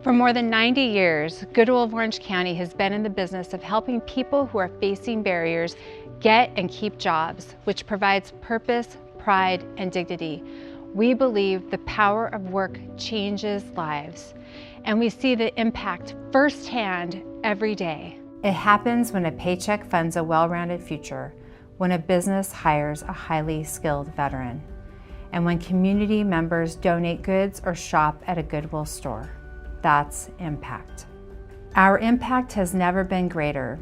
For more than 90 years, Goodwill of Orange County has been in the business of helping people who are facing barriers get and keep jobs, which provides purpose, pride, and dignity. We believe the power of work changes lives, and we see the impact firsthand every day. It happens when a paycheck funds a well-rounded future, when a business hires a highly skilled veteran, and when community members donate goods or shop at a Goodwill store. That's impact. Our impact has never been greater.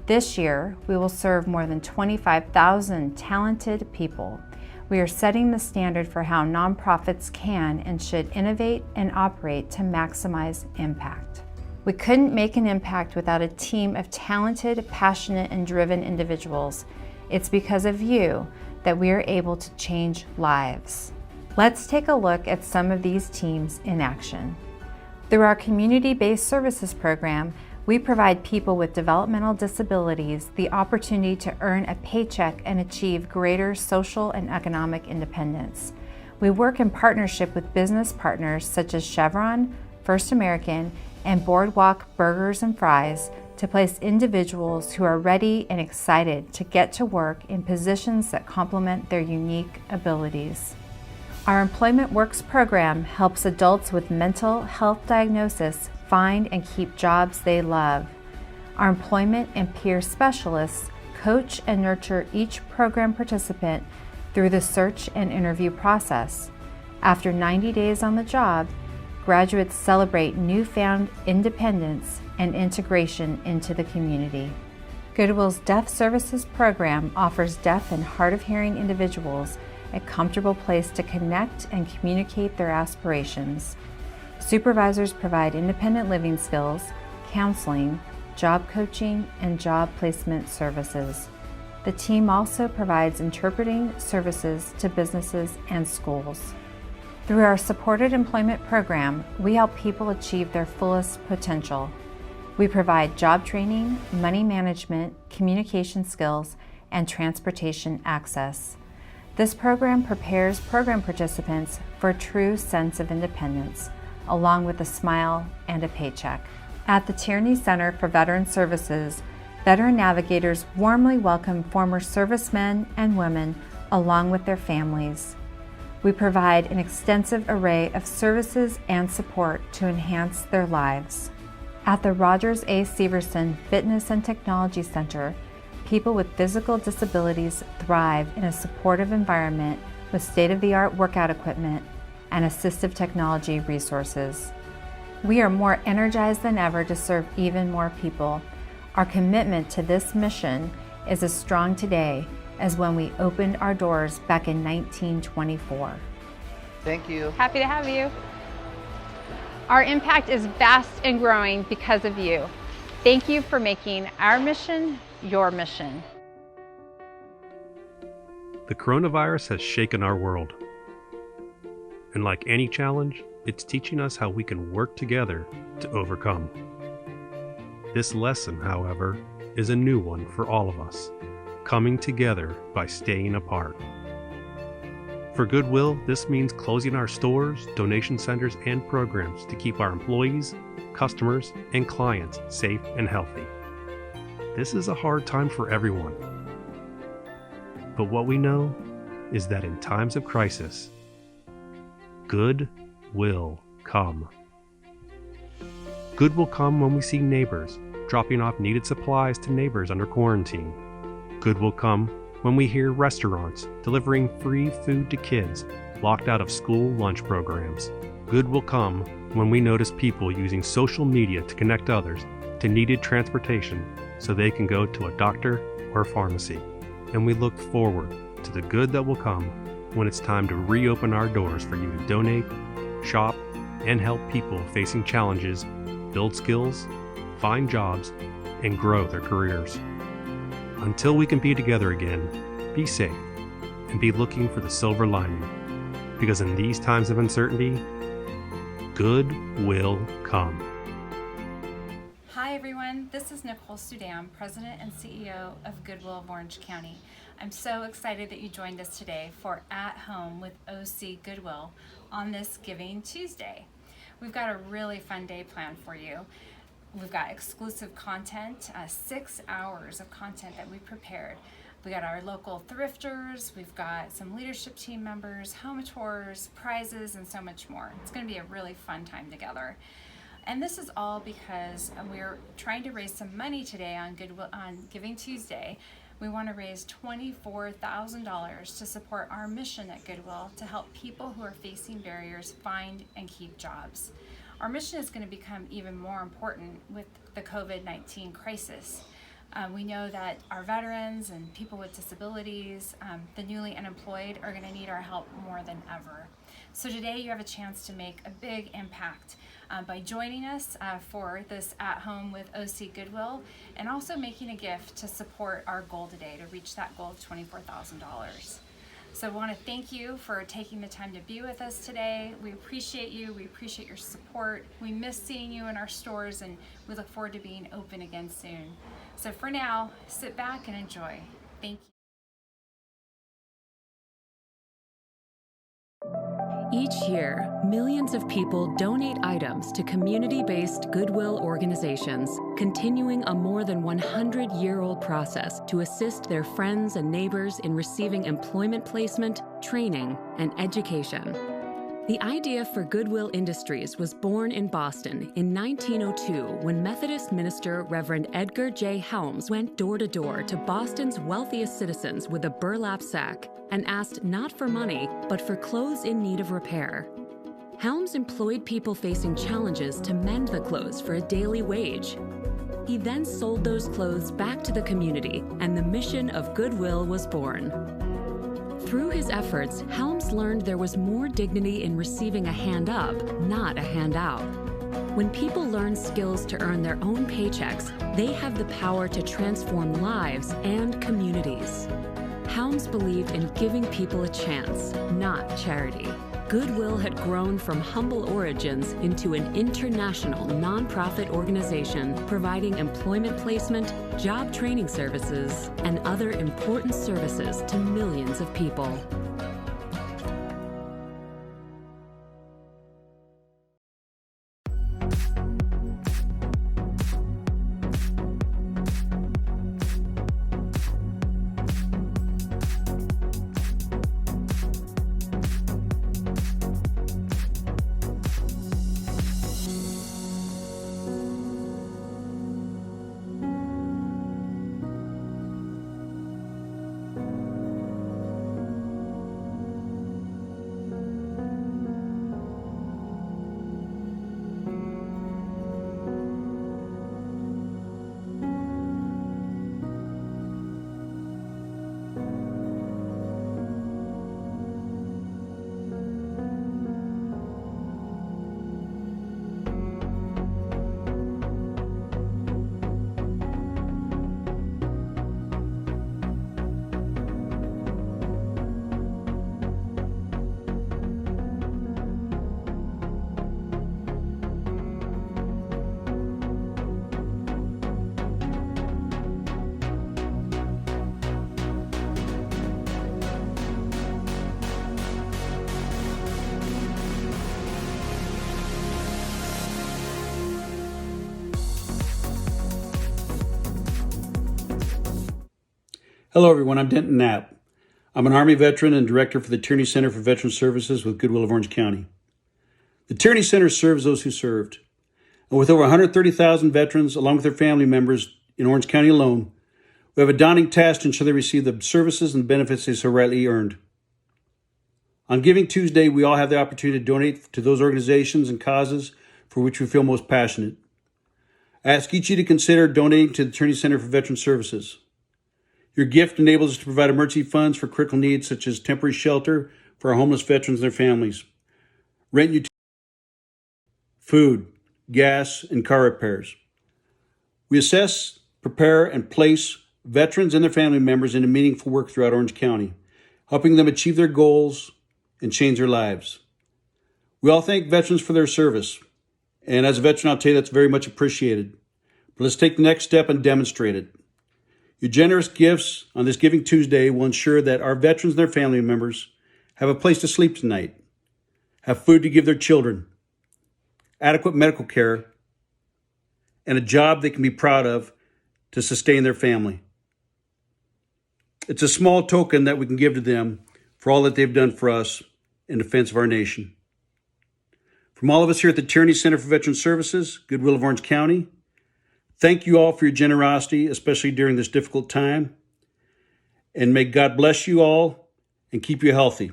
This year, we will serve more than 25,000 talented people. We are setting the standard for how nonprofits can and should innovate and operate to maximize impact. We couldn't make an impact without a team of talented, passionate, and driven individuals. It's because of you that we are able to change lives. Let's take a look at some of these teams in action. Through our community-based services program, we provide people with developmental disabilities the opportunity to earn a paycheck and achieve greater social and economic independence. We work in partnership with business partners such as Chevron, First American, and Boardwalk Burgers and Fries to place individuals who are ready and excited to get to work in positions that complement their unique abilities. Our Employment Works program helps adults with mental health diagnosis find and keep jobs they love. Our employment and peer specialists coach and nurture each program participant through the search and interview process. After 90 days on the job, graduates celebrate newfound independence and integration into the community. Goodwill's Deaf Services program offers deaf and hard of hearing individuals a comfortable place to connect and communicate their aspirations. Supervisors provide independent living skills, counseling, job coaching, and job placement services. The team also provides interpreting services to businesses and schools. Through our supported employment program, we help people achieve their fullest potential. We provide job training, money management, communication skills, and transportation access. This program prepares program participants for a true sense of independence, along with a smile and a paycheck. At the Tierney Center for Veteran Services, veteran navigators warmly welcome former servicemen and women along with their families. We provide an extensive array of services and support to enhance their lives. At the Rogers A. Severson Fitness and Technology Center, people with physical disabilities thrive in a supportive environment with state-of-the-art workout equipment and assistive technology resources. We are more energized than ever to serve even more people. Our commitment to this mission is as strong today as when we opened our doors back in 1924. Thank you. Happy to have you. Our impact is vast and growing because of you. Thank you for making our mission your mission. The coronavirus has shaken our world. And like any challenge, it's teaching us how we can work together to overcome. This lesson, however, is a new one for all of us, coming together by staying apart. For Goodwill, this means closing our stores, donation centers, and programs to keep our employees, customers, and clients safe and healthy. This is a hard time for everyone. But what we know is that in times of crisis, good will come. Good will come when we see neighbors dropping off needed supplies to neighbors under quarantine. Good will come when we hear restaurants delivering free food to kids locked out of school lunch programs. Good will come when we notice people using social media to connect others to needed transportation so they can go to a doctor or pharmacy. And we look forward to the good that will come when it's time to reopen our doors for you to donate, shop, and help people facing challenges build skills, find jobs, and grow their careers. Until we can be together again, be safe and be looking for the silver lining, because in these times of uncertainty, good will come. Hi everyone, this is Nicole Sudam, President and CEO of Goodwill of Orange County. I'm so excited that you joined us today for At Home with OC Goodwill on this Giving Tuesday. we've got a really fun day planned for you. We've got exclusive content, 6 hours of content that we prepared. We got our local thrifters, we've got some leadership team members, home tours, prizes, and so much more. It's going to be a really fun time together. And this is all because we're trying to raise some money today on Goodwill on Giving Tuesday. We want to raise $24,000 to support our mission at Goodwill to help people who are facing barriers find and keep jobs. Our mission is going to become even more important with the COVID-19 crisis. We know that our veterans and people with disabilities, the newly unemployed, are going to need our help more than ever. So today you have a chance to make a big impact by joining us for this At Home with OC Goodwill, and also making a gift to support our goal today to reach that goal of $24,000. So I want to thank you for taking the time to be with us today. We appreciate you. We appreciate your support. We miss seeing you in our stores, and we look forward to being open again soon. So for now, sit back and enjoy. Thank you. Each year, millions of people donate items to community-based Goodwill organizations, continuing a more than 100-year-old process to assist their friends and neighbors in receiving employment placement, training, and education. The idea for Goodwill Industries was born in Boston in 1902 when Methodist minister Reverend Edgar J. Helms went door-to-door to Boston's wealthiest citizens with a burlap sack and asked not for money, but for clothes in need of repair. Helms employed people facing challenges to mend the clothes for a daily wage. He then sold those clothes back to the community, and the mission of Goodwill was born. Through his efforts, Helms learned there was more dignity in receiving a hand up, not a handout. When people learn skills to earn their own paychecks, they have the power to transform lives and communities. Helms believed in giving people a chance, not charity. Goodwill had grown from humble origins into an international nonprofit organization providing employment placement, job training services, and other important services to millions of people. Hello, everyone. I'm Denton Knapp. I'm an Army veteran and director for the Tierney Center for Veteran Services with Goodwill of Orange County. The Tierney Center serves those who served. And with over 130,000 veterans, along with their family members in Orange County alone, we have a daunting task to ensure they receive the services and benefits they so rightly earned. On Giving Tuesday, we all have the opportunity to donate to those organizations and causes for which we feel most passionate. I ask each of you to consider donating to the Tierney Center for Veteran Services. Your gift enables us to provide emergency funds for critical needs such as temporary shelter for our homeless veterans and their families, rent utilities, food, gas, and car repairs. We assess, prepare, and place veterans and their family members into meaningful work throughout Orange County, helping them achieve their goals and change their lives. We all thank veterans for their service, and as a veteran, I'll tell you that's very much appreciated. But let's take the next step and demonstrate it. Your generous gifts on this Giving Tuesday will ensure that our veterans and their family members have a place to sleep tonight, have food to give their children, adequate medical care, and a job they can be proud of to sustain their family. It's a small token that we can give to them for all that they've done for us in defense of our nation. From all of us here at the Tierney Center for Veteran Services, Goodwill of Orange County, thank you all for your generosity, especially during this difficult time. And may God bless you all and keep you healthy.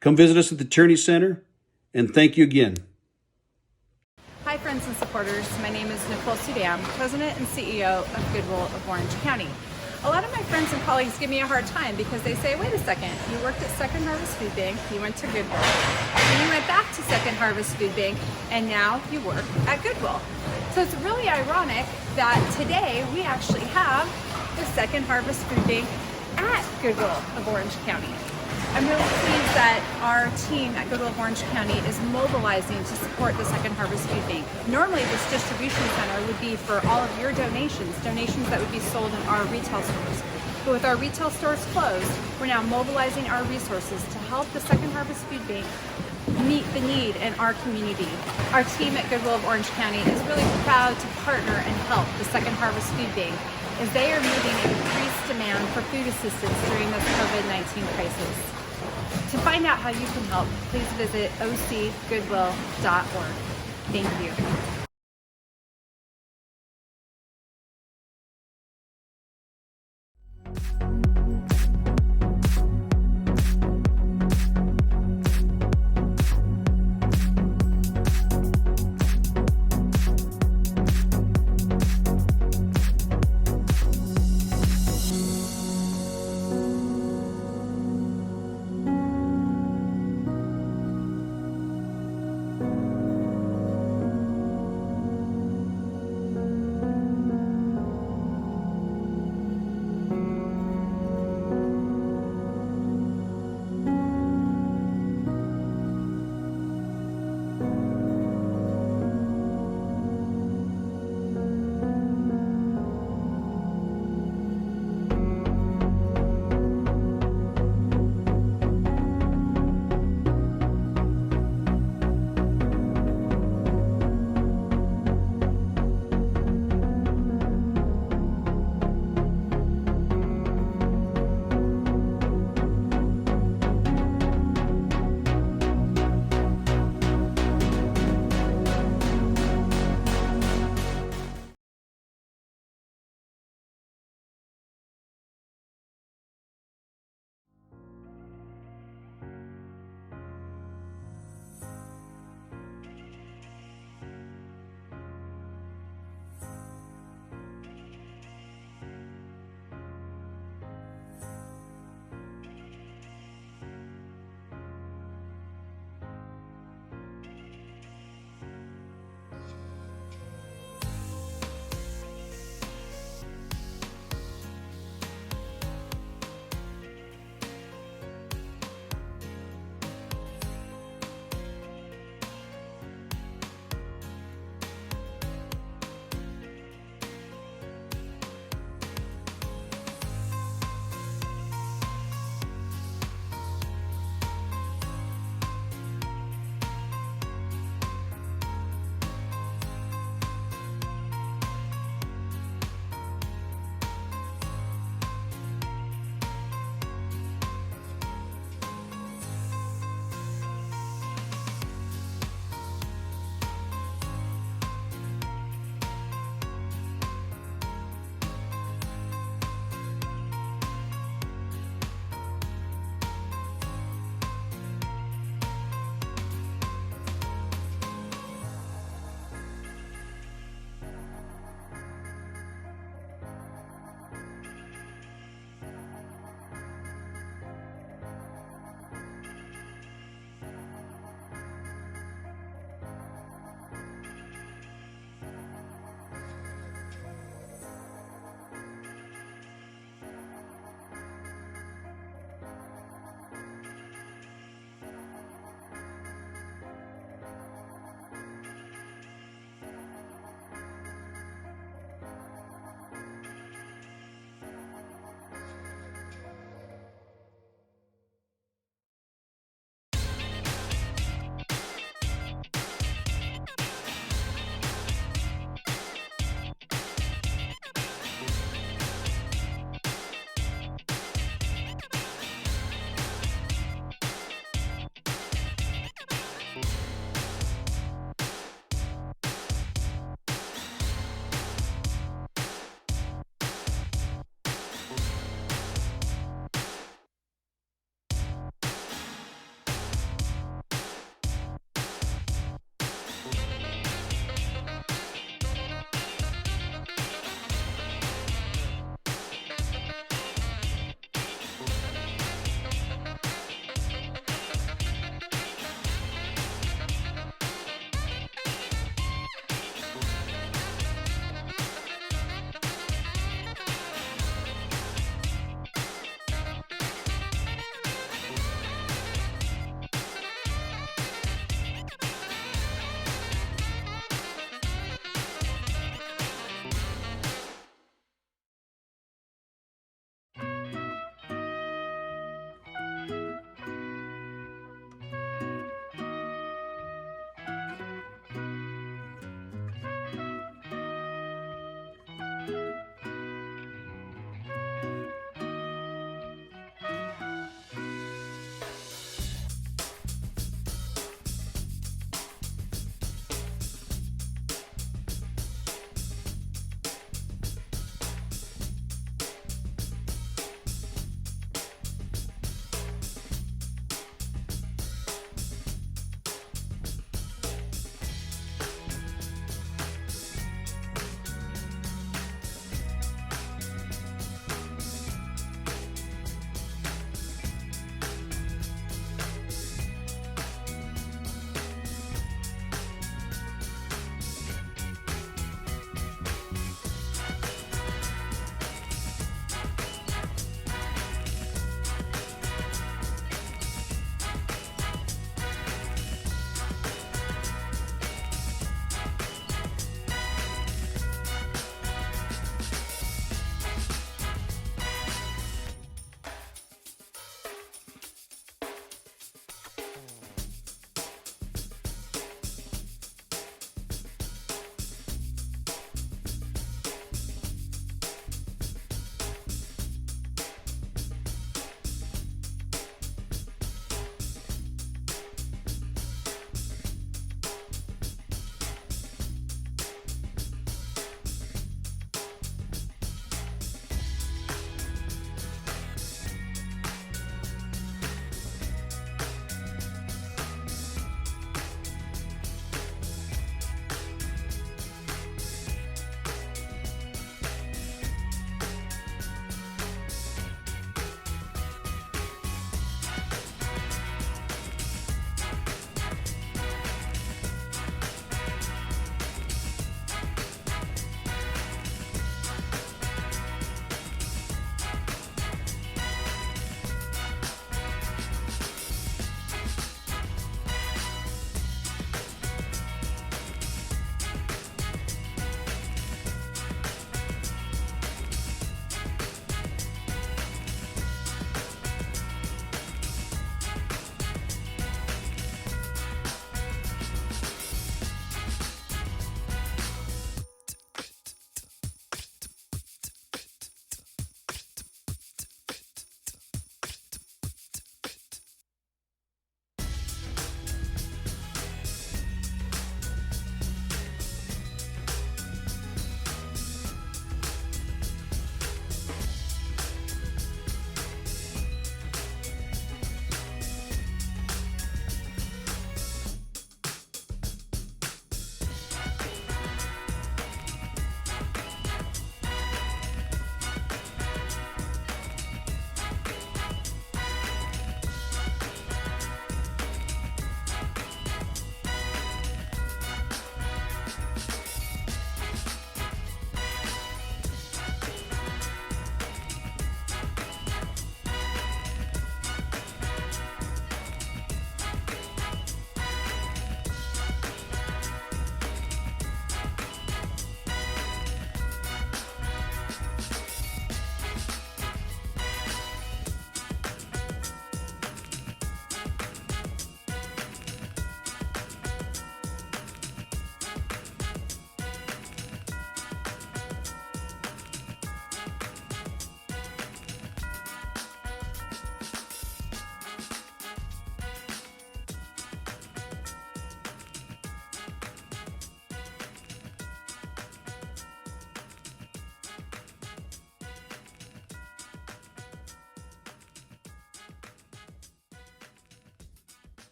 Come visit us at the Tierney Center, and thank you again. Hi friends and supporters, my name is Nicole Sudam, President and CEO of Goodwill of Orange County. A lot of my friends and colleagues give me a hard time because they say, wait a second, you worked at Second Harvest Food Bank, you went to Goodwill, then you went back to Second Harvest Food Bank, and now you work at Goodwill. So it's really ironic that today we actually have the Second Harvest Food Bank at Goodwill of Orange County. I'm really pleased that our team at Goodwill of Orange County is mobilizing to support the Second Harvest Food Bank. Normally this distribution center would be for all of your donations that would be sold in our retail stores. But with our retail stores closed, we're now mobilizing our resources to help the Second Harvest Food Bank meet the need in our community. Our team at Goodwill of Orange County is really proud to partner and help the Second Harvest Food Bank as they are meeting increased demand for food assistance during this COVID-19 crisis. To find out how you can help, please visit ocgoodwill.org. Thank you.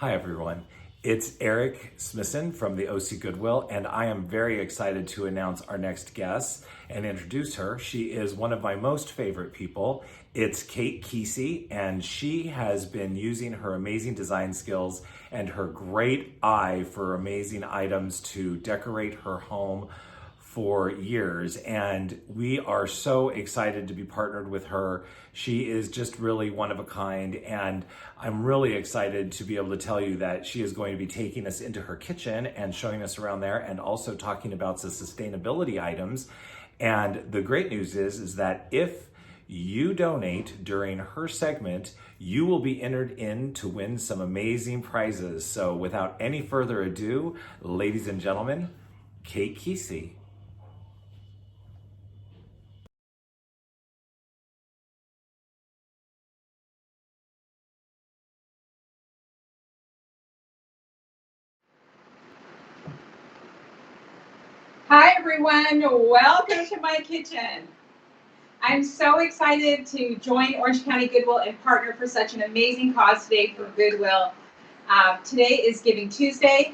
Hi everyone, it's Eric Smithson from the OC Goodwill, and I am very excited to announce our next guest and introduce her. She is one of my most favorite people. It's Kate Kesey, and she has been using her amazing design skills and her great eye for amazing items to decorate her home for years, and we are so excited to be partnered with her. She is just really one of a kind, and I'm really excited to be able to tell you that she is going to be taking us into her kitchen and showing us around there, and also talking about the sustainability items. And the great news is that if you donate during her segment, you will be entered in to win some amazing prizes. So without any further ado, ladies and gentlemen, Kate Kesey. Hi everyone, welcome to my kitchen. I'm so excited to join Orange County Goodwill and partner for such an amazing cause today for Goodwill. Today is Giving Tuesday.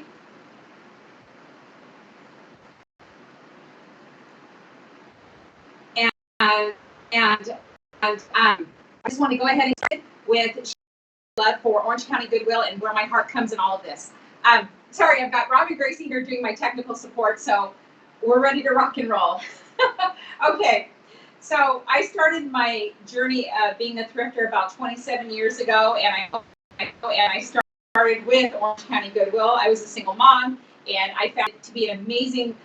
I just want to go ahead and start with love for Orange County Goodwill and where my heart comes in all of this. Sorry, I've got Rob and Gracie here doing my technical support, so we're ready to rock and roll. Okay, so I started my journey of being a thrifter about 27 years ago, and I started with Orange County Goodwill. I was a single mom, and I found it to be an amazing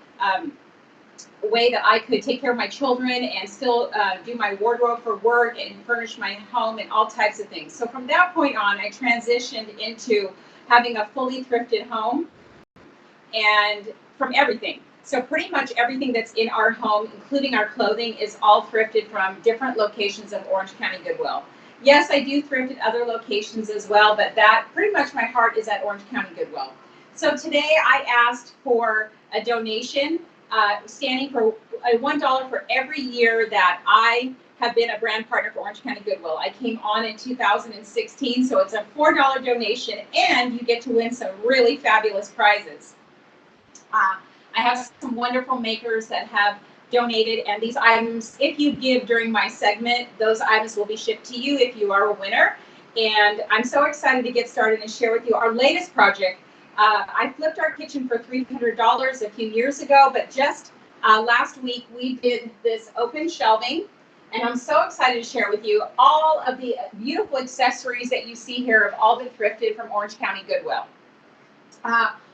way that I could take care of my children and still do my wardrobe for work and furnish my home and all types of things. So from that point on, I transitioned into having a fully thrifted home, and from everything. So pretty much everything that's in our home, including our clothing, is all thrifted from different locations of Orange County Goodwill. Yes, I do thrift at other locations as well, but that pretty much my heart is at Orange County Goodwill. So today I asked for a donation standing for $1 for every year that I have been a brand partner for Orange County Goodwill. I came on in 2016, so it's a $4 donation, and you get to win some really fabulous prizes. I have some wonderful makers that have donated, and these items, if you give during my segment, those items will be shipped to you if you are a winner. And I'm so excited to get started and share with you our latest project. I flipped our kitchen for $300 a few years ago, but just last week we did this open shelving, and I'm so excited to share with you all of the beautiful accessories that you see here have all been thrifted from Orange County Goodwill.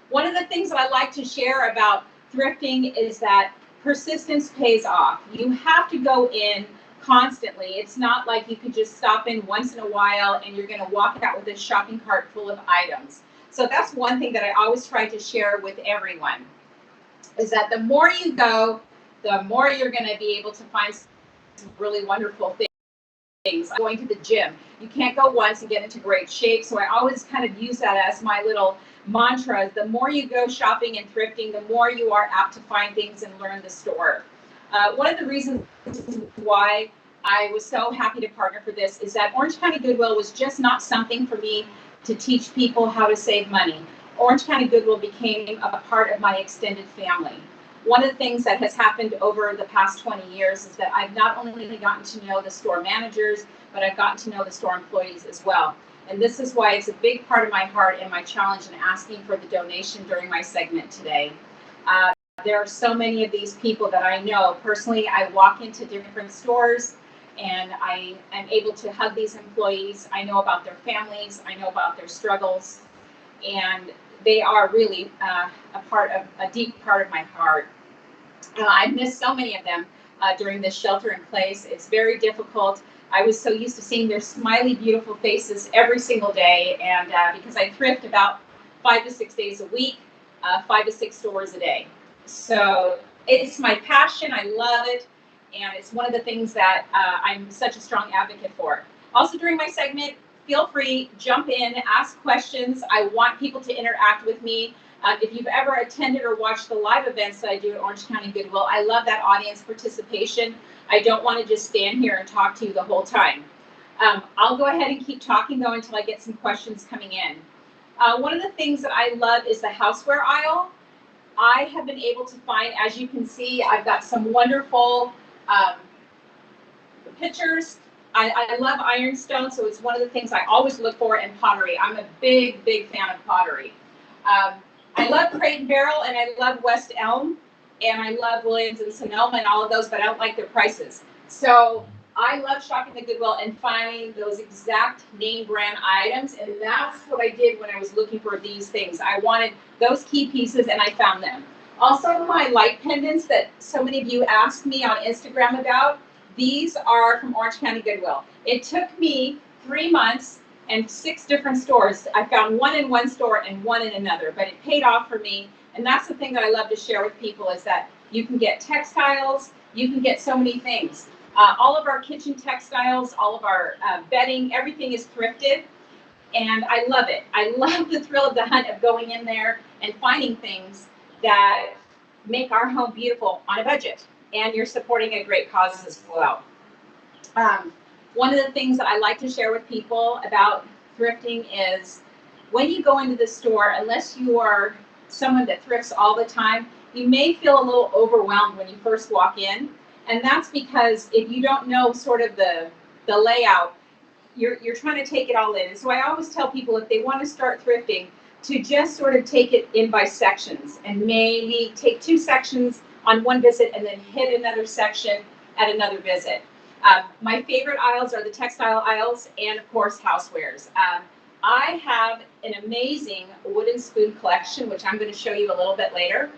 One of the things that I like to share about thrifting is that persistence pays off. You have to go in constantly. It's not like you could just stop in once in a while and you're going to walk out with a shopping cart full of items. So that's one thing that I always try to share with everyone, is that the more you go, the more you're going to be able to find some really wonderful things. Going to the gym, you can't go once and get into great shape. So I always kind of use that as my little mantra. The more you go shopping and thrifting, the more you are apt to find things and learn the store. One of the reasons why I was so happy to partner for this is that Orange County Goodwill was just not something for me to teach people how to save money. Orange County Goodwill became a part of my extended family. One of the things that has happened over the past 20 years is that I've not only gotten to know the store managers, but I've gotten to know the store employees as well. And this is why it's a big part of my heart and my challenge in asking for the donation during my segment today. There are so many of these people that I know. Personally, I walk into different stores and I am able to hug these employees. I know about their families, I know about their struggles, and they are really a deep part of my heart. I've missed so many of them during this shelter in place. It's very difficult. I was so used to seeing their smiley, beautiful faces every single day, and because I thrift about 5 to 6 days a week, 5 to 6 stores a day. So it's my passion. I love it, and it's one of the things that I'm such a strong advocate for. Also, during my segment, feel free, jump in, ask questions. I want people to interact with me. If you've ever attended or watched the live events that I do at Orange County Goodwill, I love that audience participation. I don't want to just stand here and talk to you the whole time. I'll go ahead and keep talking though until I get some questions coming in. One of the things that I love is the houseware aisle. I have been able to find, as you can see, I've got some wonderful pictures. I love ironstone, so it's one of the things I always look for in pottery. I'm a big, big fan of pottery. I love Crate and Barrel, and I love West Elm, and I love Williams and Sonoma and all of those, but I don't like their prices. So I love shopping the Goodwill and finding those exact name brand items, and that's what I did when I was looking for these things. I wanted those key pieces, and I found them. Also, my light pendants that so many of you asked me on Instagram about, these are from Orange County Goodwill. It took me 3 months and 6 different stores. I found one in one store and one in another, but it paid off for me. And that's the thing that I love to share with people, is that you can get textiles, you can get so many things. All of our kitchen textiles, all of our bedding, everything is thrifted. And I love it. I love the thrill of the hunt of going in there and finding things that make our home beautiful on a budget. And you're supporting a great cause as well. One of the things that I like to share with people about thrifting is when you go into the store, unless you are someone that thrifts all the time, you may feel a little overwhelmed when you first walk in. And that's because if you don't know sort of the layout, you're trying to take it all in. And so I always tell people, if they want to start thrifting, to just sort of take it in by sections, and maybe take 2 sections on one visit and then hit another section at another visit. My favorite aisles are the textile aisles and, of course, housewares. I have an amazing wooden spoon collection, which I'm going to show you a little bit later.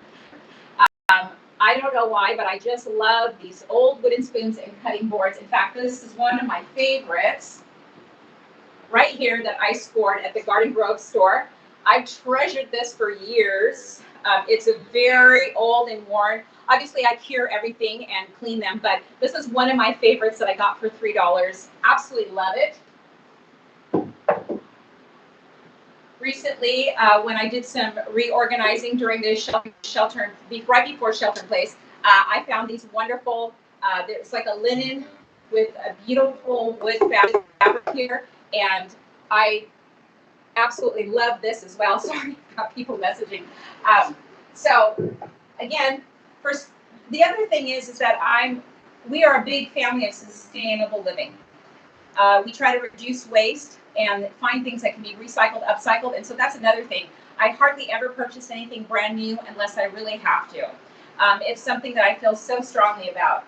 I don't know why, but I just love these old wooden spoons and cutting boards. In fact, this is one of my favorites right here that I scored at the Garden Grove store. I've treasured this for years. It's a very old and worn. Obviously, I cure everything and clean them, but this is one of my favorites that I got for $3. Absolutely love it. Recently, when I did some reorganizing during the shelter, right before shelter in place, I found these wonderful, it's like a linen with a beautiful wood fabric here, and I absolutely love this as well. Sorry about people messaging. So again, first, the other thing is that we are a big family of sustainable living. We try to reduce waste and find things that can be recycled, upcycled, and so that's another thing. I hardly ever purchase anything brand new unless I really have to. It's something that I feel so strongly about.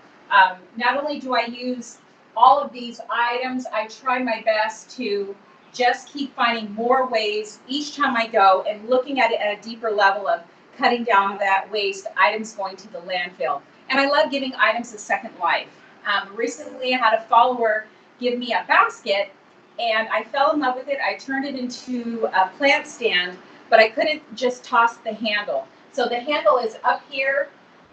Not only do I use all of these items, I try my best to just keep finding more ways each time I go and looking at it at a deeper level of cutting down that waste, items going to the landfill. And I love giving items a second life. Recently, I had a follower give me a basket, and I fell in love with it. I turned it into a plant stand, but I couldn't just toss the handle. So the handle is up here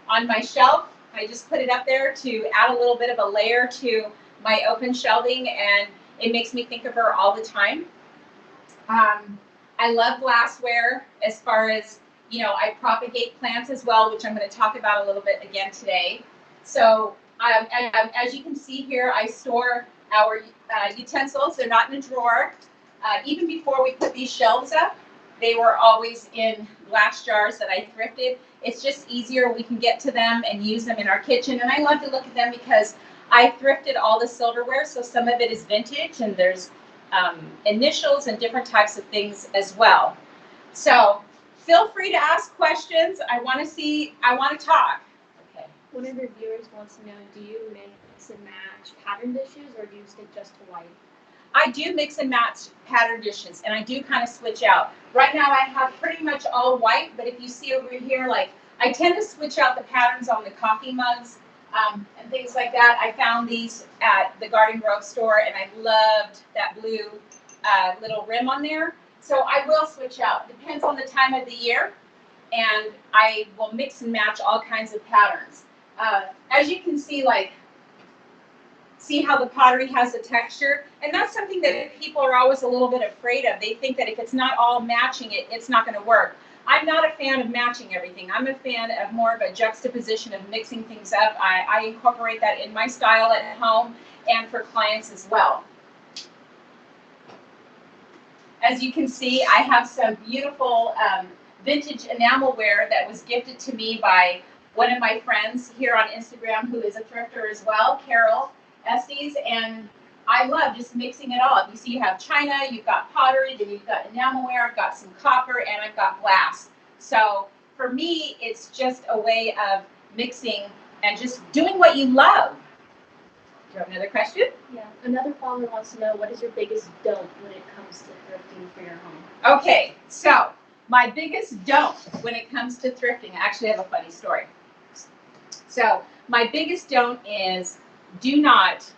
on my shelf. I just put it up there to add a little bit of a layer to my open shelving, and it makes me think of her all the time. I love glassware as far as, I propagate plants as well, which I'm going to talk about a little bit again today. So as you can see here, I store our utensils. They're not in a drawer. Even before we put these shelves up, they were always in glass jars that I thrifted. It's just easier. We can get to them and use them in our kitchen. And I love to look at them because I thrifted all the silverware, so some of it is vintage, and there's initials and different types of things as well. So feel free to ask questions. I want to talk. Okay. One of your viewers wants to know, do you mix and match pattern dishes, or do you stick just to white? I do mix and match pattern dishes, and I do kind of switch out. Right now I have pretty much all white, but if you see over here, like, I tend to switch out the patterns on the coffee mugs and things like that. I found these at the Garden Grove store, and I loved that blue little rim on there. So I will switch out. Depends on the time of the year, and I will mix and match all kinds of patterns. As you can see, see how the pottery has a texture, and that's something that people are always a little bit afraid of. They think that if it's not all matching it's not going to work. I'm not a fan of matching everything. I'm a fan of more of a juxtaposition of mixing things up. I incorporate that in my style at home and for clients as well. As you can see, I have some beautiful vintage enamelware that was gifted to me by one of my friends here on Instagram who is a thrifter as well, Carol Estes, and I love just mixing it all. You see you have china, you've got pottery, then you've got enamelware, I've got some copper, and I've got glass. So for me, it's just a way of mixing and just doing what you love. Do you have another question? Yeah. Another follower wants to know, what is your biggest don't when it comes to thrifting for your home? Okay, so my biggest don't when it comes to thrifting, I actually have a funny story. So my biggest don't is do not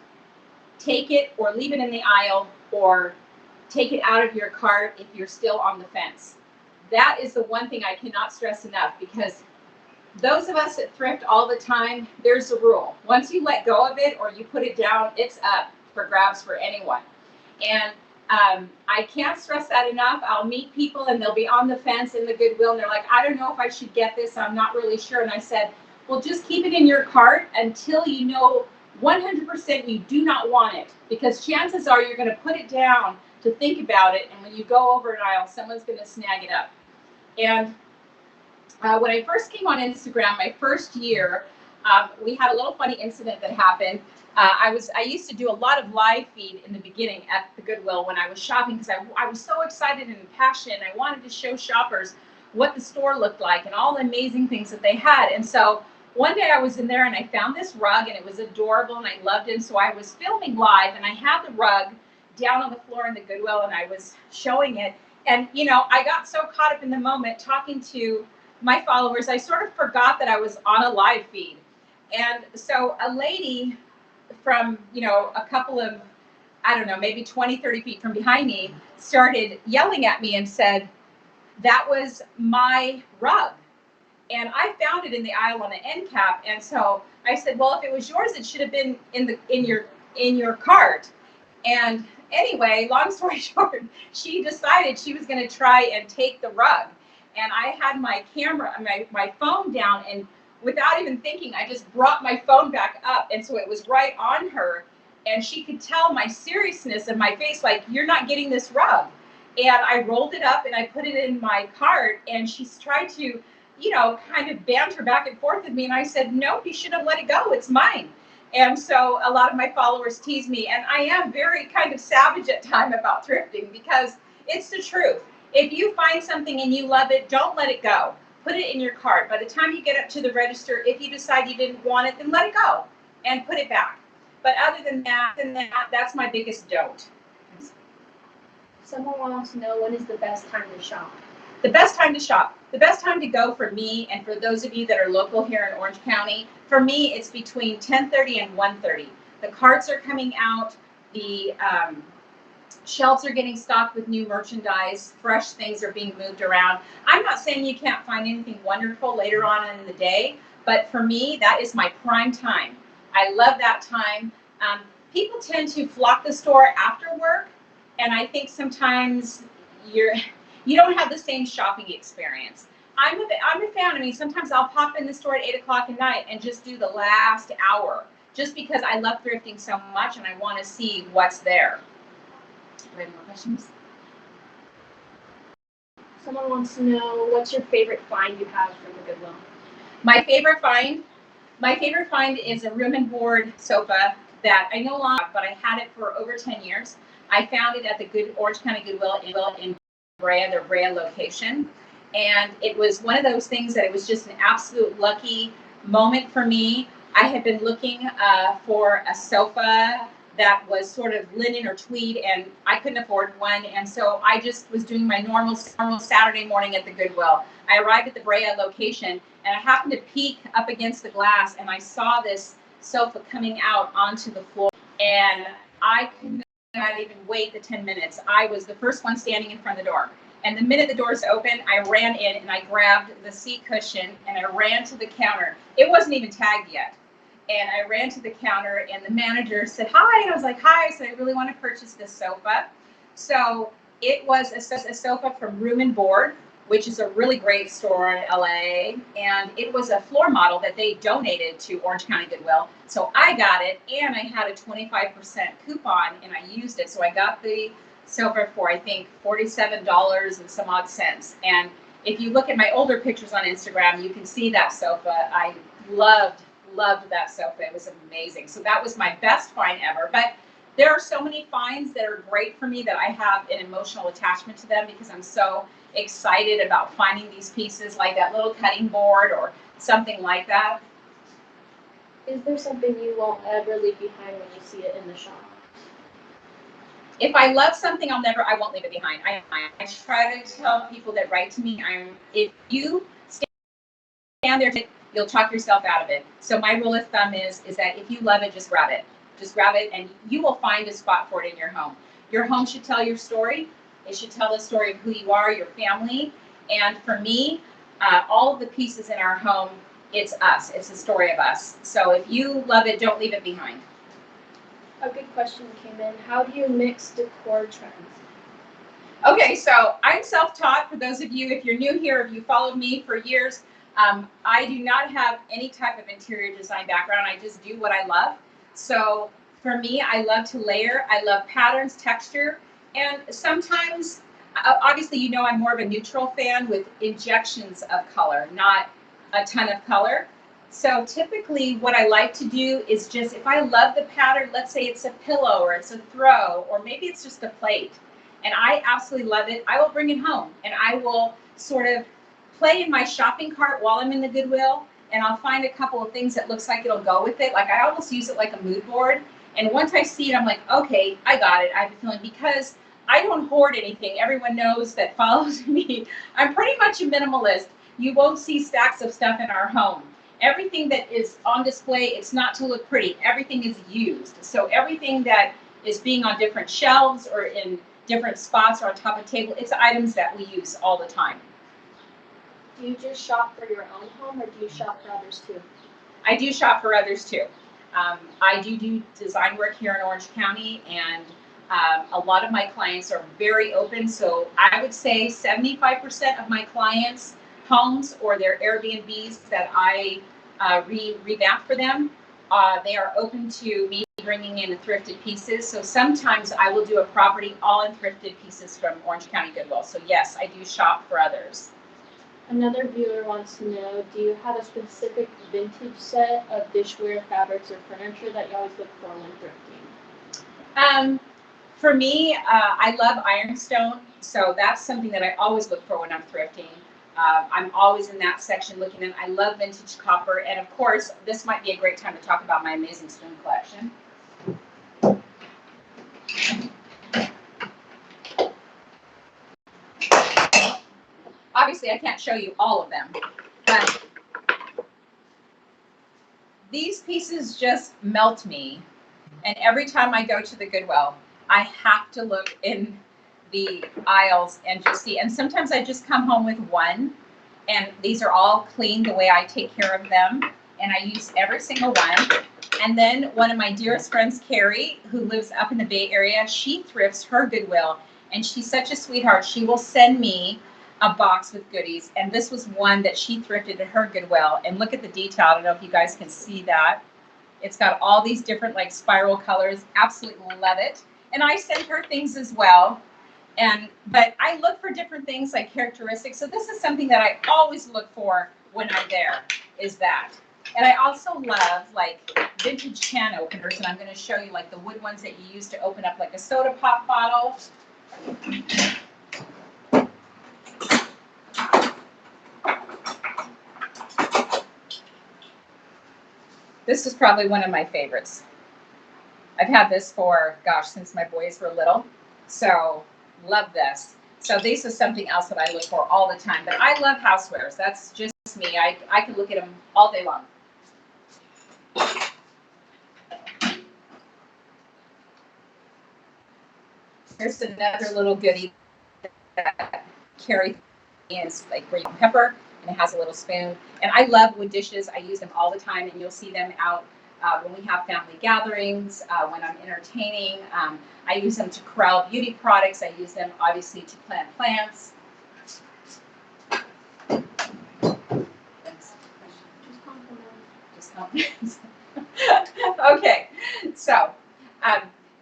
take it or leave it in the aisle or take it out of your cart if you're still on the fence. That is the one thing I cannot stress enough, because those of us that thrift all the time, there's a rule. Once you let go of it or you put it down, it's up for grabs for anyone. And I can't stress that enough. I'll meet people and they'll be on the fence in the Goodwill and they're like, I don't know if I should get this. I'm not really sure. And I said, well, just keep it in your cart until you know 100% you do not want it, because chances are you're going to put it down to think about it. And when you go over an aisle, someone's going to snag it up. And when I first came on Instagram, my first year, we had a little funny incident that happened. I used to do a lot of live feed in the beginning at the Goodwill when I was shopping, because I was so excited and passionate. I wanted to show shoppers what the store looked like and all the amazing things that they had. And so one day I was in there and I found this rug and it was adorable and I loved it. And so I was filming live and I had the rug down on the floor in the Goodwill and I was showing it. And, you know, I got so caught up in the moment talking to my followers, I sort of forgot that I was on a live feed. And so a lady from, you know, a couple of, I don't know, maybe 20, 30 feet from behind me started yelling at me and said, that was my rug. And I found it in the aisle on the end cap. And so I said, well, if it was yours, it should have been in your cart. And anyway, long story short, she decided she was going to try and take the rug. And I had my camera, my phone down, and without even thinking, I just brought my phone back up. And so it was right on her. And she could tell my seriousness in my face, like, you're not getting this rug. And I rolled it up and I put it in my cart. And she's tried to, you know, kind of banter back and forth with me. And I said, no, you should have let it go. It's mine. And so a lot of my followers tease me. And I am very kind of savage at times about thrifting, because it's the truth. If you find something and you love it, don't let it go. Put it in your cart. By the time you get up to the register, if you decide you didn't want it, then let it go and put it back. But other than that, that's my biggest don't. Someone wants to know, when is the best time to shop? The best time to shop, the best time to go for me and for those of you that are local here in Orange County, for me, it's between 10:30 and 1:30. The carts are coming out, the shelves are getting stocked with new merchandise, fresh things are being moved around. I'm not saying you can't find anything wonderful later on in the day, but for me, that is my prime time. I love that time. People tend to flock the store after work, and I think sometimes you don't have the same shopping experience. I'm a fan. I mean, sometimes I'll pop in the store at 8 o'clock at night and just do the last hour, just because I love thrifting so much and I want to see what's there. Do you have more questions? Someone wants to know, what's your favorite find you have from the Goodwill? My favorite find is a room and board sofa that I no longer have, but I had it for over 10 years. I found it at the Orange County Goodwill in Brea, their Brea location. And it was one of those things that it was just an absolute lucky moment for me. I had been looking for a sofa that was sort of linen or tweed, and I couldn't afford one. And so I just was doing my normal Saturday morning at the Goodwill. I arrived at the Brea location and I happened to peek up against the glass and I saw this sofa coming out onto the floor, and I could not even wait the 10 minutes. I was the first one standing in front of the door. And the minute the doors opened, I ran in and I grabbed the seat cushion and I ran to the counter. It wasn't even tagged yet. And I ran to the counter and the manager said, hi. And I was like, hi. I said, I really want to purchase this sofa. So it was a sofa from Room and Board, which is a really great store in LA. And it was a floor model that they donated to Orange County Goodwill. So I got it, and I had a 25% coupon and I used it. So I got the sofa for I think $47 and some odd cents. And if you look at my older pictures on Instagram, you can see that sofa. I loved that sofa. It was amazing. So that was my best find ever. But there are so many finds that are great for me that I have an emotional attachment to them because I'm so excited about finding these pieces, like that little cutting board or something like that. Is there something you won't ever leave behind when you see it in the shop? If I love something, I won't leave it behind. I try to tell people that write to me, if you stand there, you'll talk yourself out of it. So my rule of thumb is that if you love it, just grab it. Just grab it and you will find a spot for it in your home. Your home should tell your story. It should tell the story of who you are, your family. And for me, all of the pieces in our home, it's us. It's the story of us. So if you love it, don't leave it behind. A good question came in. How do you mix decor trends? Okay, so I'm self-taught. For those of you, if you're new here, if you followed me for years, I do not have any type of interior design background. I just do what I love. So for me, I love to layer. I love patterns, texture, and sometimes, obviously, you know, I'm more of a neutral fan with injections of color, not a ton of color. So typically what I like to do is just, if I love the pattern, let's say it's a pillow or it's a throw, or maybe it's just a plate, and I absolutely love it, I will bring it home and I will sort of play in my shopping cart while I'm in the Goodwill, and I'll find a couple of things that looks like it'll go with it. Like I almost use it like a mood board. And once I see it, I'm like, okay, I got it. I have a feeling, because I don't hoard anything. Everyone knows that follows me. I'm pretty much a minimalist. You won't see stacks of stuff in our home. Everything that is on display, it's not to look pretty. Everything is used. So everything that is being on different shelves or in different spots or on top of the table, it's items that we use all the time. Do you just shop for your own home or do you shop for others too? I do shop for others too. I do design work here in Orange County, and a lot of my clients are very open. So I would say 75% of my clients' homes or their Airbnbs that I revamp for them, they are open to me bringing in thrifted pieces. So sometimes I will do a property all in thrifted pieces from Orange County Goodwill. So yes, I do shop for others. Another viewer wants to know, do you have a specific vintage set of dishware, fabrics, or furniture that you always look for when thrifting? For me, I love ironstone, so that's something that I always look for when I'm thrifting. I'm always in that section looking in. I love vintage copper, and of course, this might be a great time to talk about my amazing spoon collection. Obviously, I can't show you all of them, but these pieces just melt me. And every time I go to the Goodwill, I have to look in the aisles and just see. And sometimes I just come home with one, and these are all clean the way I take care of them. And I use every single one. And then one of my dearest friends, Carrie, who lives up in the Bay Area, she thrifts her Goodwill. And she's such a sweetheart. She will send me a box with goodies. And this was one that she thrifted at her Goodwill. And look at the detail. I don't know if you guys can see that. It's got all these different like spiral colors. Absolutely love it. And I send her things as well. But I look for different things like characteristics. So this is something that I always look for when I'm there, is that. And I also love like vintage can openers. And I'm going to show you like the wood ones that you use to open up like a soda pop bottle. This is probably one of my favorites. I've had this for, gosh, since my boys were little. So love this. So this is something else that I look for all the time. But I love housewares. That's just me. I can look at them all day long. Here's another little goodie that Carrie is like green pepper, and it has a little spoon. And I love wood dishes. I use them all the time, and you'll see them out when we have family gatherings, when I'm entertaining. I use them to corral beauty products. I use them obviously to plant plants. Just compliments. Okay, so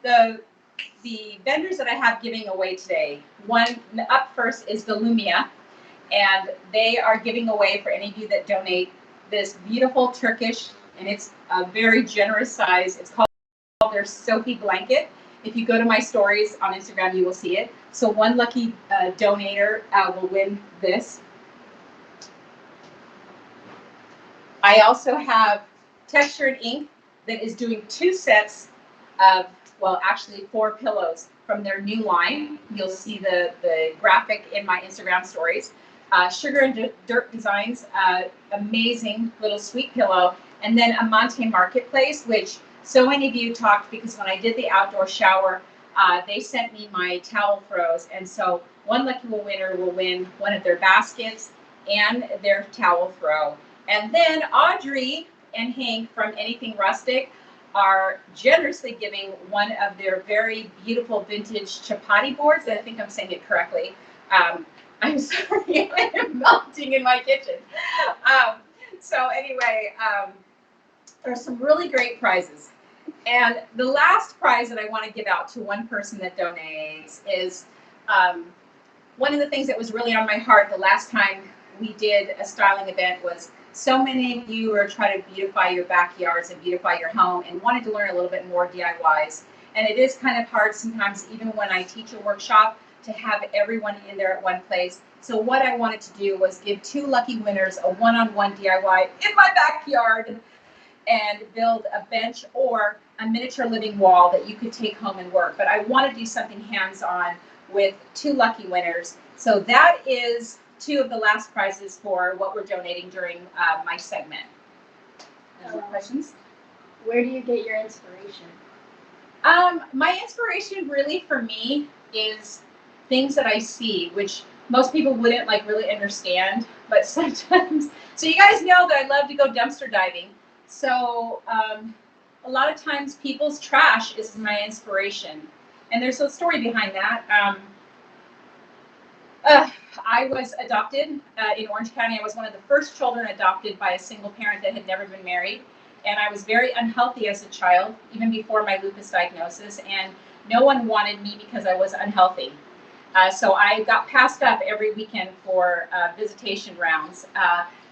the the vendors that I have giving away today, one up first is the Lumia, and they are giving away, for any of you that donate, this beautiful Turkish, and it's a very generous size. It's called their Sophie blanket. If you go to my stories on Instagram, you will see it. So one lucky donator will win this. I also have Textured Ink that is doing 2 sets of, well, actually 4 pillows from their new line. You'll see the graphic in my Instagram stories. Sugar and Dirt Designs, amazing little sweet pillow. And then Amante Marketplace, which so many of you talked, because when I did the outdoor shower, they sent me my towel throws. And so one lucky winner will win one of their baskets and their towel throw. And then Audrey and Hank from Anything Rustic are generously giving one of their very beautiful vintage chapati boards. I think I'm saying it correctly. I'm sorry, I am melting in my kitchen. So anyway, there's some really great prizes. And the last prize that I want to give out to one person that donates is one of the things that was really on my heart the last time we did a styling event was so many of you are trying to beautify your backyards and beautify your home and wanted to learn a little bit more DIYs. And it is kind of hard sometimes, even when I teach a workshop, to have everyone in there at one place. So what I wanted to do was give 2 lucky winners a one-on-one DIY in my backyard and build a bench or a miniature living wall that you could take home and work. But I want to do something hands-on with 2 lucky winners. So that is 2 of the last prizes for what we're donating during my segment. Any questions? Where do you get your inspiration? My inspiration really for me is things that I see, which most people wouldn't like really understand, but sometimes, so you guys know that I love to go dumpster diving. So a lot of times people's trash is my inspiration. And there's a story behind that. I was adopted in Orange County. I was one of the first children adopted by a single parent that had never been married. And I was very unhealthy as a child, even before my lupus diagnosis. And no one wanted me because I was unhealthy. So I got passed up every weekend for visitation rounds.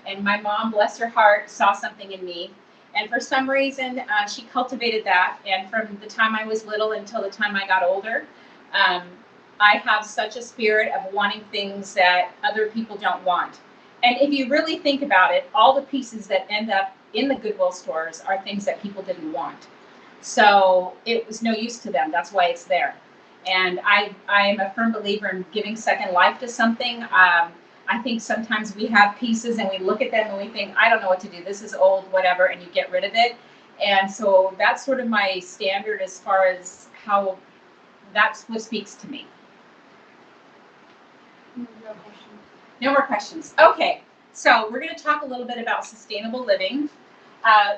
And my mom, bless her heart, saw something in me. And for some reason, she cultivated that. And from the time I was little until the time I got older, I have such a spirit of wanting things that other people don't want. And if you really think about it, all the pieces that end up in the Goodwill stores are things that people didn't want. So it was no use to them. That's why it's there. And I am a firm believer in giving second life to something. I think sometimes we have pieces and we look at them and we think, I don't know what to do. This is old, whatever, and you get rid of it. And so that's sort of my standard as far as how that's what speaks to me. No questions. No more questions. Okay, so we're going to talk a little bit about sustainable living.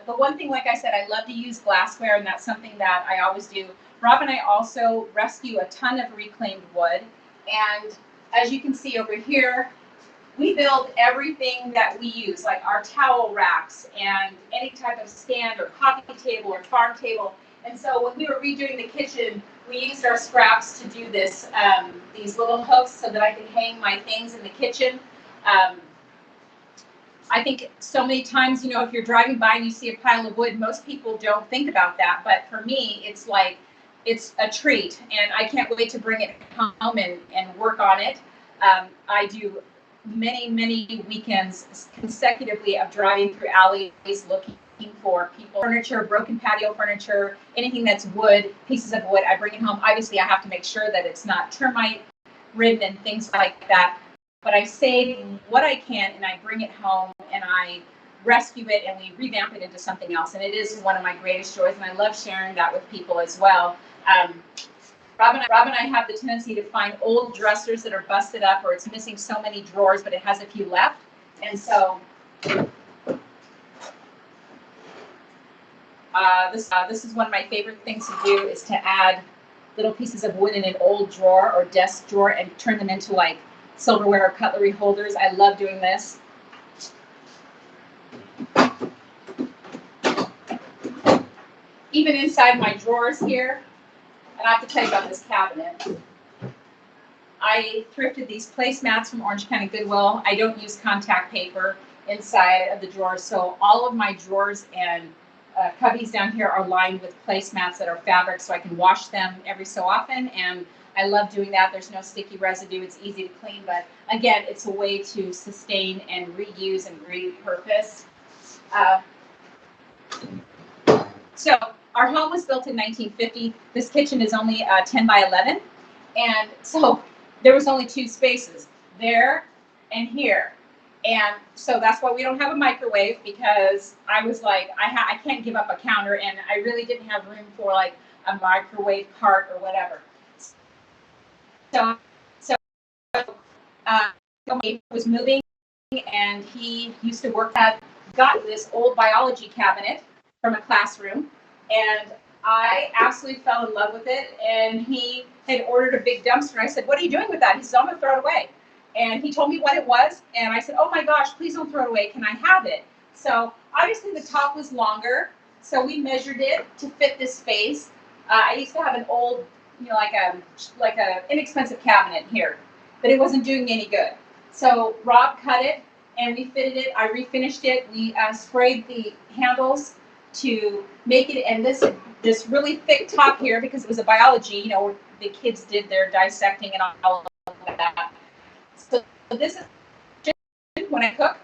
The one thing, like I said, I love to use glassware, and that's something that I always do. Rob and I also rescue a ton of reclaimed wood. And as you can see over here, we build everything that we use, like our towel racks and any type of stand or coffee table or farm table. And so when we were redoing the kitchen, we used our scraps to do this, these little hooks so that I could hang my things in the kitchen. I think so many times, you know, if you're driving by and you see a pile of wood, most people don't think about that. But for me, it's like, it's a treat. And I can't wait to bring it home and work on it. I do many weekends consecutively of driving through alleys looking for people, furniture, broken patio furniture, anything that's wood, pieces of wood. I bring it home. Obviously, I have to make sure that it's not termite ridden and things like that. But I save what I can and I bring it home and I rescue it and we revamp it into something else. And it is one of my greatest joys, and I love sharing that with people as well. Rob and I have the tendency to find old dressers that are busted up or it's missing so many drawers, but it has a few left. And so this is one of my favorite things to do, is to add little pieces of wood in an old drawer or desk drawer and turn them into like silverware or cutlery holders. I love doing this. Even inside my drawers here, And I have to tell you about this cabinet. I thrifted these placemats from Orange County Goodwill. I don't use contact paper inside of the drawers, so all of my drawers and cubbies down here are lined with placemats that are fabric, so I can wash them every so often, and I love doing that. There's no sticky residue. It's easy to clean, but again, it's a way to sustain and reuse and repurpose. So our home was built in 1950. This kitchen is only 10 by 11, and so there was only 2 spaces, there and here. And so that's why we don't have a microwave, because I was like, I can't give up a counter, and I really didn't have room for like a microwave cart or whatever. So he was moving, and he used to work at, got this old biology cabinet from a classroom, and I absolutely fell in love with it. And he had ordered a big dumpster. I said, "What are you doing with that?" He said, "I'm gonna throw it away." And he told me what it was, and I said, "Oh my gosh, please don't throw it away. Can I have it?" So obviously the top was longer, so we measured it to fit this space. I used to have an old, like a inexpensive cabinet here, but it wasn't doing me any good. So Rob cut it, and we fitted it. I refinished it. We sprayed the handles to make it, and this really thick top here, because it was a biology, the kids did their dissecting and all of that. So this is just when I cook,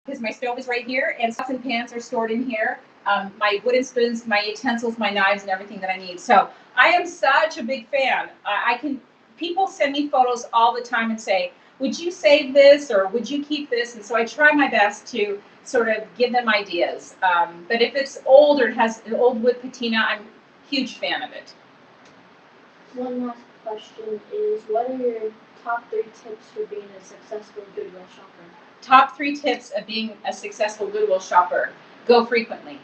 because my stove is right here, and pots and pans are stored in here. My wooden spoons, my utensils, my knives, and everything that I need. So I am such a big fan. People send me photos all the time and say, "Would you save this, or would you keep this?" And so I try my best to sort of give them ideas. But if it's old or it has an old wood patina, I'm a huge fan of it. One last question is, what are your top 3 tips for being a successful Goodwill shopper? Top 3 tips of being a successful Goodwill shopper: go frequently.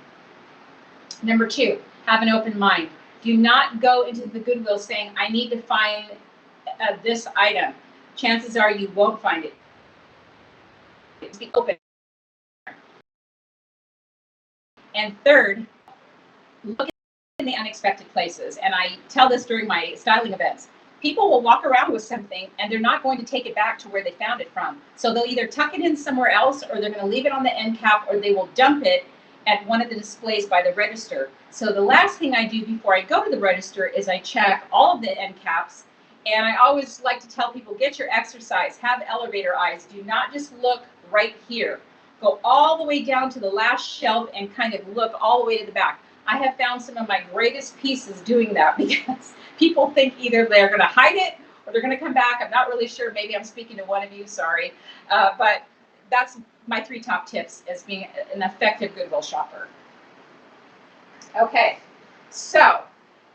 Number 2, have an open mind. Do not go into the Goodwill saying, "I need to find this item." Chances are you won't find it. Be open. And 3rd, look in the unexpected places. And I tell this during my styling events. People will walk around with something, and they're not going to take it back to where they found it from. So they'll either tuck it in somewhere else, or they're going to leave it on the end cap, or they will dump it at one of the displays by the register. So the last thing I do before I go to the register is I check all of the end caps. And I always like to tell people, get your exercise, have elevator eyes. Do not just look right here. Go all the way down to the last shelf and kind of look all the way to the back. I have found some of my greatest pieces doing that, because people think either they're going to hide it or they're going to come back. I'm not really sure. Maybe I'm speaking to one of you, sorry. But that's my 3 top tips as being an effective Goodwill shopper. Okay, so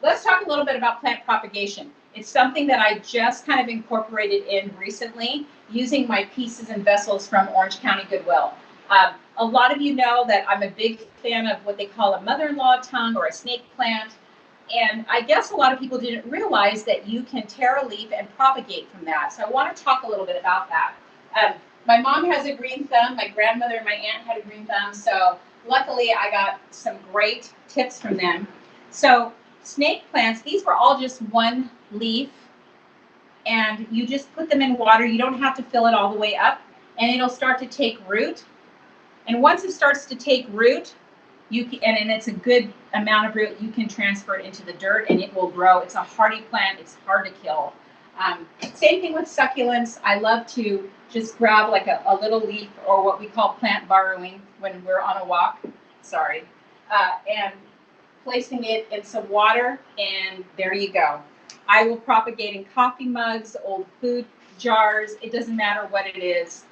let's talk a little bit about plant propagation. It's something that I just kind of incorporated in recently using my pieces and vessels from Orange County Goodwill. A lot of you know that I'm a big fan of what they call a mother-in-law tongue or a snake plant. And I guess a lot of people didn't realize that you can tear a leaf and propagate from that. So I want to talk a little bit about that. My mom has a green thumb. My grandmother and my aunt had a green thumb. So luckily I got some great tips from them. So snake plants, these were all just one leaf, and you just put them in water. You don't have to fill it all the way up, and it'll start to take root. And once it starts to take root, and it's a good amount of root, you can transfer it into the dirt and it will grow. It's a hardy plant. It's hard to kill. Same thing with succulents. I love to just grab like a little leaf, or what we call plant borrowing when we're on a walk, and placing it in some water, and there you go. I will propagate in coffee mugs, old food jars. It doesn't matter what it is.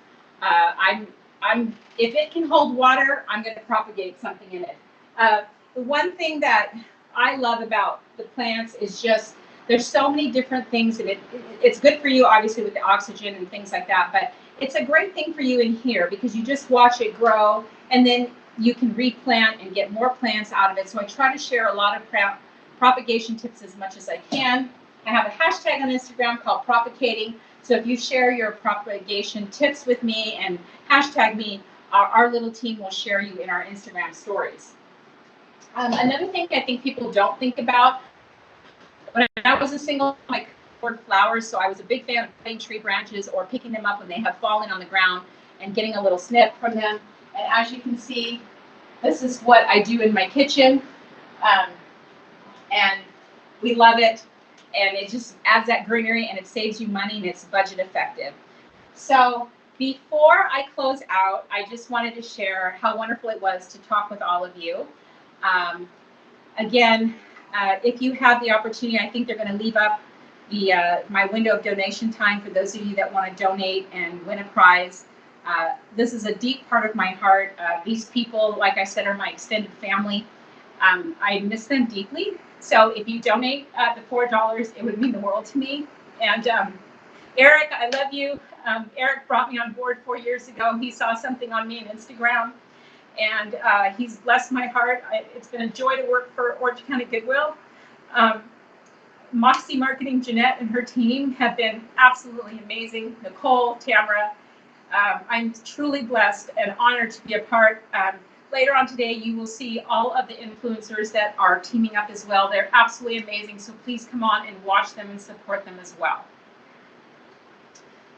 If it can hold water, I'm going to propagate something in it. The one thing that I love about the plants is just there's so many different things that it's good for you, obviously, with the oxygen and things like that. But it's a great thing for you in here, because you just watch it grow, and then you can replant and get more plants out of it. So I try to share a lot of propagation tips as much as I can. I have a hashtag on Instagram called propagating. So if you share your propagation tips with me and hashtag me, our little team will share you in our Instagram stories. Another thing I think people don't think about When I was a single, I colored flowers, so I was a big fan of cutting tree branches or picking them up when they have fallen on the ground and getting a little snip from them. And as you can see, this is what I do in my kitchen. And we love it. And it just adds that greenery and it saves you money and it's budget effective. So before I close out, I just wanted to share how wonderful it was to talk with all of you. Again, if you have the opportunity, I think they're going to leave up my window of donation time for those of you that want to donate and win a prize. This is a deep part of my heart. These people, like I said, are my extended family. I miss them deeply. So if you donate the $4, it would mean the world to me. And Eric, I love you. Eric brought me on board 4 years ago. He saw something on me on Instagram, and he's blessed my heart. It's been a joy to work for Orange County Goodwill. Moxie Marketing, Jeanette and her team have been absolutely amazing. Nicole, Tamara, I'm truly blessed and honored to be a part. Later on today, you will see all of the influencers that are teaming up as well. They're absolutely amazing, so please come on and watch them and support them as well.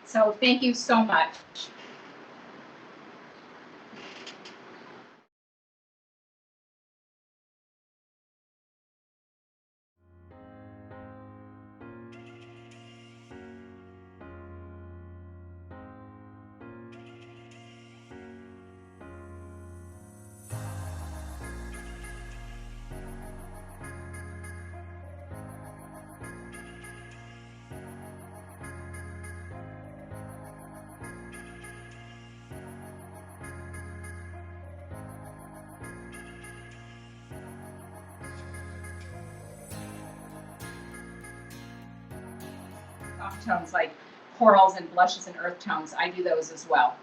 So thank you so much. Soft tones like corals and blushes and earth tones, I do those as well.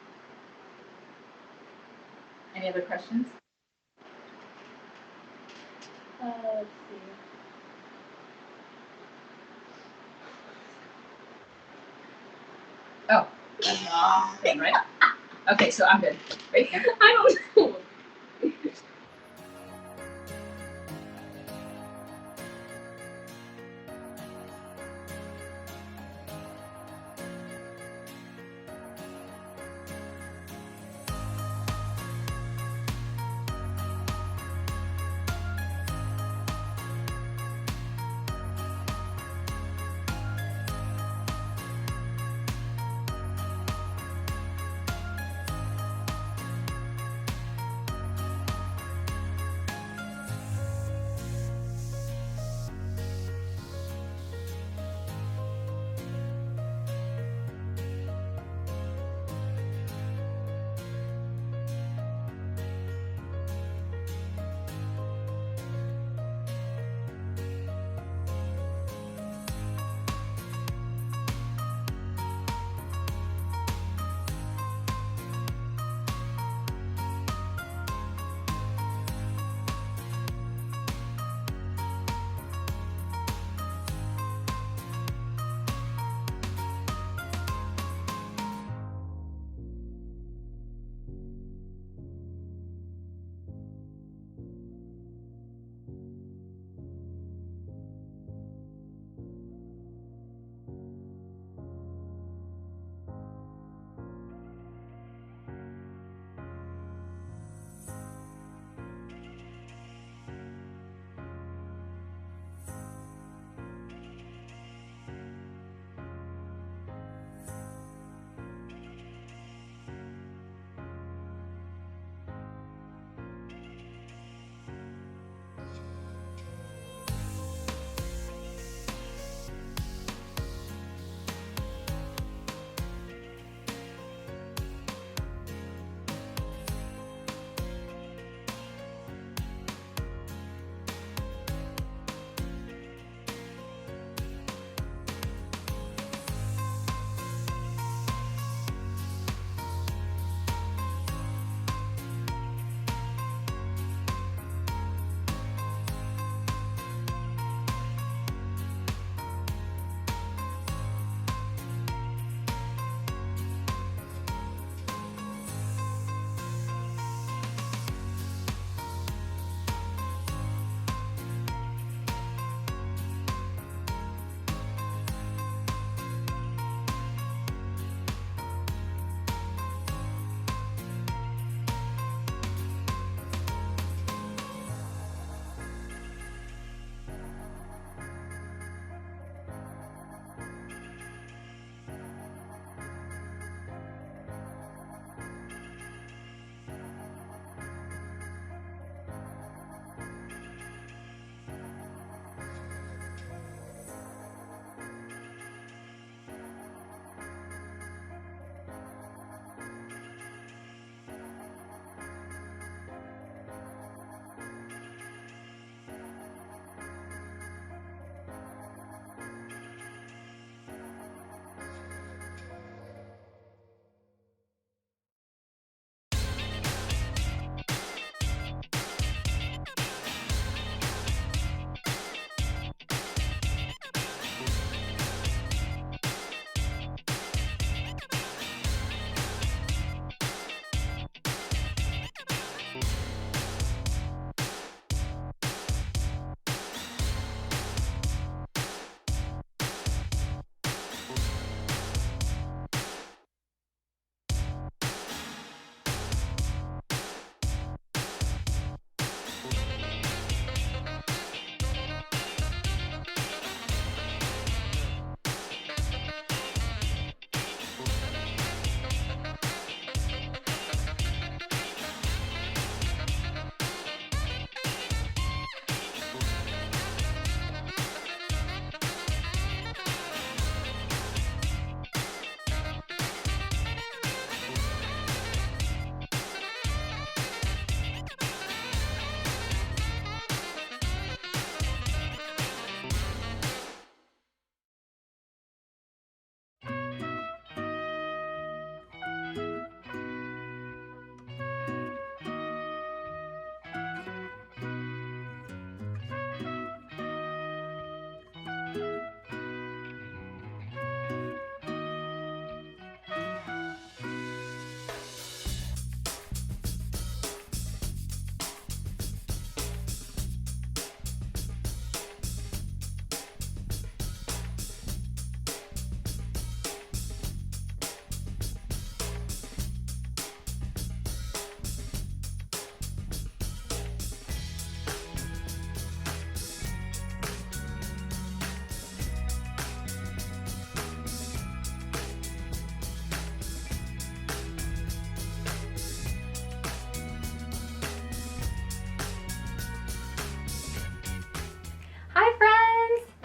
Any other questions? Let's see. Oh, that's right? Okay, so I'm good. Right here. I don't know.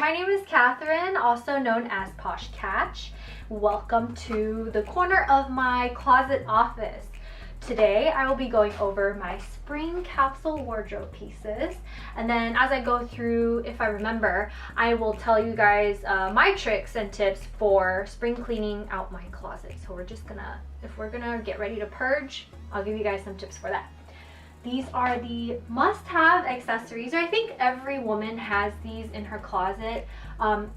My name is Catherine, also known as Posh Catch. Welcome to the corner of my closet office. Today I will be going over my spring capsule wardrobe pieces, and then as I go through, if I remember, I will tell you guys my tricks and tips for spring cleaning out my closet. So if we're gonna get ready to purge, I'll give you guys some tips for that. These are the must-have accessories. I think every woman has these in her closet.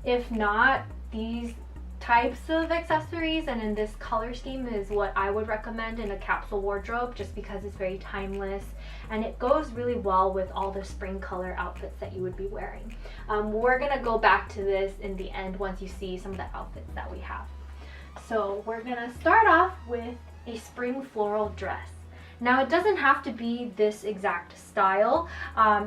If not, these types of accessories and in this color scheme is what I would recommend in a capsule wardrobe, just because it's very timeless and it goes really well with all the spring color outfits that you would be wearing. We're gonna go back to this in the end once you see some of the outfits that we have. So we're gonna start off with a spring floral dress. Now it doesn't have to be this exact style.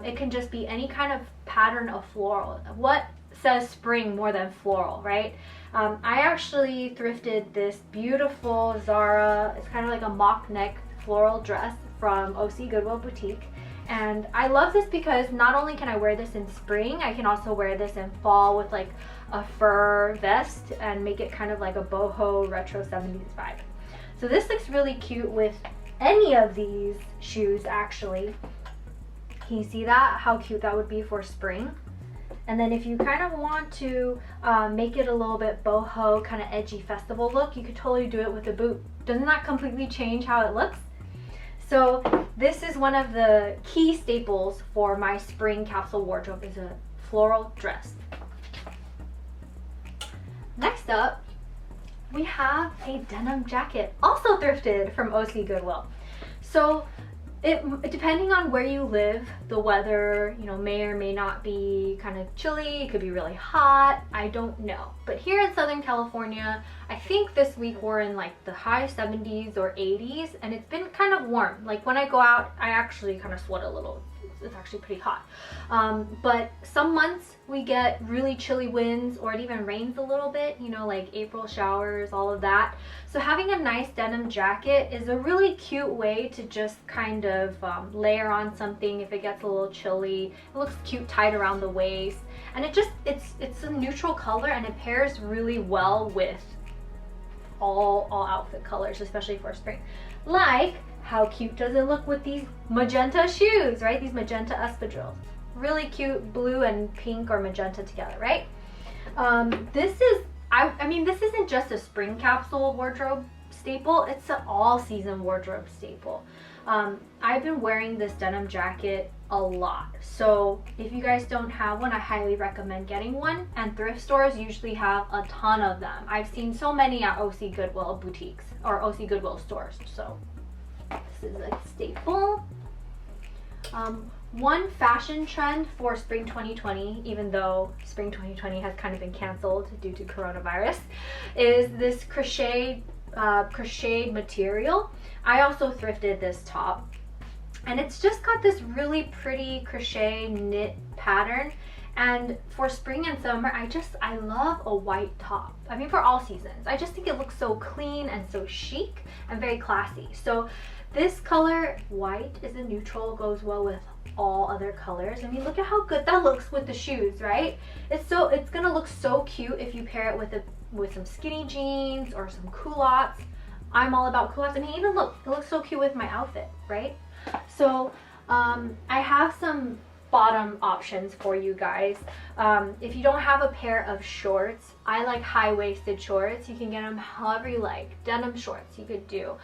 It can just be any kind of pattern of floral. What says spring more than floral, right? I actually thrifted this beautiful Zara, it's kind of like a mock neck floral dress from OC Goodwill boutique. And I love this because not only can I wear this in spring, I can also wear this in fall with like a fur vest and make it kind of like a boho retro 70s vibe. So this looks really cute with any of these shoes actually. Can you see that? How cute that would be for spring. And then if you kind of want to make it a little bit boho, kind of edgy festival look, you could totally do it with a boot. Doesn't that completely change how it looks? So this is one of the key staples for my spring capsule wardrobe, is a floral dress. Next up, we have a denim jacket, also thrifted from OC Goodwill. So depending on where you live, the weather, may or may not be kind of chilly. It could be really hot. I don't know. But here in Southern California, I think this week we're in like the high 70s or 80s, and it's been kind of warm. Like when I go out, I actually kind of sweat a little. It's actually pretty hot. But some months we get really chilly winds, or it even rains a little bit, like April showers, all of that. So having a nice denim jacket is a really cute way to just kind of layer on something if it gets a little chilly. It looks cute tied around the waist, and it's a neutral color, and it pairs really well with all outfit colors, especially for spring. Like, how cute does it look with these magenta shoes, right? These magenta espadrilles. Really cute, blue and pink or magenta together, right? This isn't just a spring capsule wardrobe staple, it's an all season wardrobe staple. I've been wearing this denim jacket a lot. So if you guys don't have one, I highly recommend getting one. And thrift stores usually have a ton of them. I've seen so many at OC Goodwill boutiques or OC Goodwill stores. So this is a staple. One fashion trend for spring 2020, even though spring 2020 has kind of been canceled due to coronavirus, is this crocheted material. I also thrifted this top, and it's just got this really pretty crochet knit pattern. And for spring and summer, I love a white top. I mean, for all seasons. I just think it looks so clean and so chic and very classy. So this color, white, is a neutral, goes well with all other colors. I mean, look at how good that looks with the shoes, right? It's gonna look so cute if you pair it with some skinny jeans or some culottes. I'm all about culottes. I mean, even look, it looks so cute with my outfit, right? So I have some bottom options for you guys. If you don't have a pair of shorts, I like high-waisted shorts. You can get them however you like. Denim shorts, you could do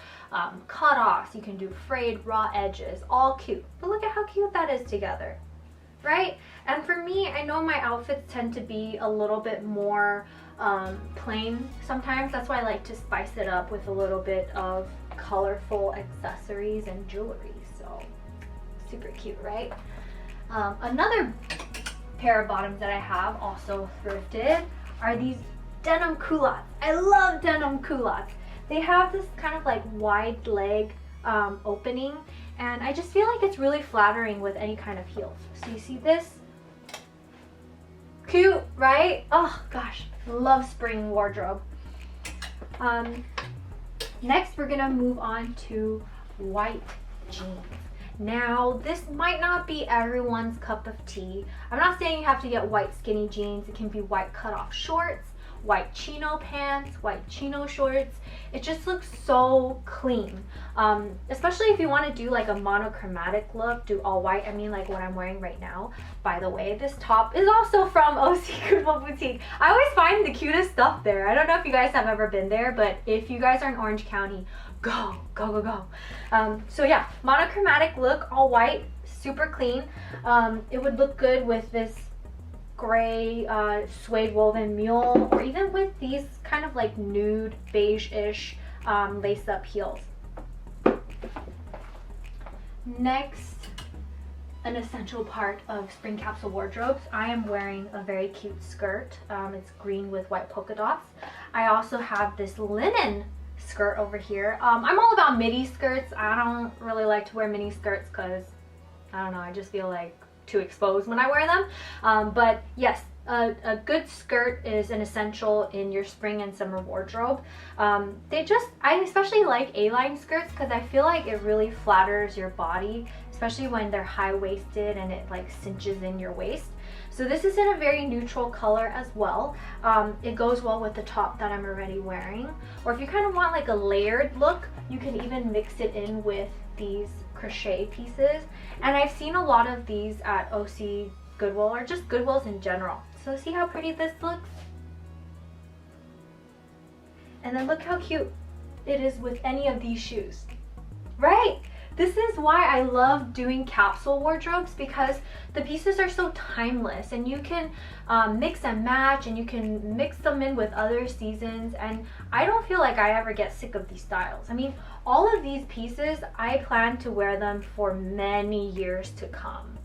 cut-offs, you can do frayed raw edges, all cute. But look at how cute that is together, right? And for me, I know my outfits tend to be a little bit more plain sometimes. That's why I like to spice it up with a little bit of colorful accessories and jewelry. So super cute, right? Another pair of bottoms that I have, also thrifted, are these denim culottes. I love denim culottes. They have this kind of like wide leg opening, and I just feel like it's really flattering with any kind of heels. So you see this? Cute, right? Oh gosh, love spring wardrobe. Next, we're gonna move on to white jeans. Now, this might not be everyone's cup of tea. I'm not saying you have to get white skinny jeans. It can be white cutoff shorts, white chino pants, white chino shorts. It just looks so clean. Especially if you want to do like a monochromatic look, do all white. I mean, like what I'm wearing right now. By the way, this top is also from OC Goodwill Boutique. I always find the cutest stuff there. I don't know if you guys have ever been there, but if you guys are in Orange County, go. So yeah, monochromatic look, all white, super clean. It would look good with this gray suede woven mule, or even with these kind of like nude beige-ish lace up heels. Next, an essential part of spring capsule wardrobes, I am wearing a very cute skirt. It's green with white polka dots. I also have this linen skirt over here. I'm all about midi skirts. I don't really like to wear mini skirts because I don't know, I just feel like too exposed when I wear them. But yes, a good skirt is an essential in your spring and summer wardrobe. I especially like A-line skirts because I feel like it really flatters your body, especially when they're high-waisted and it like cinches in your waist. So this is in a very neutral color as well. It goes well with the top that I'm already wearing. Or if you kind of want like a layered look, you can even mix it in with these crochet pieces. And I've seen a lot of these at OC Goodwill or just Goodwills in general. So see how pretty this looks? And then look how cute it is with any of these shoes, right? This is why I love doing capsule wardrobes, because the pieces are so timeless and you can mix and match, and you can mix them in with other seasons, and I don't feel like I ever get sick of these styles. I mean, all of these pieces, I plan to wear them for many years to come,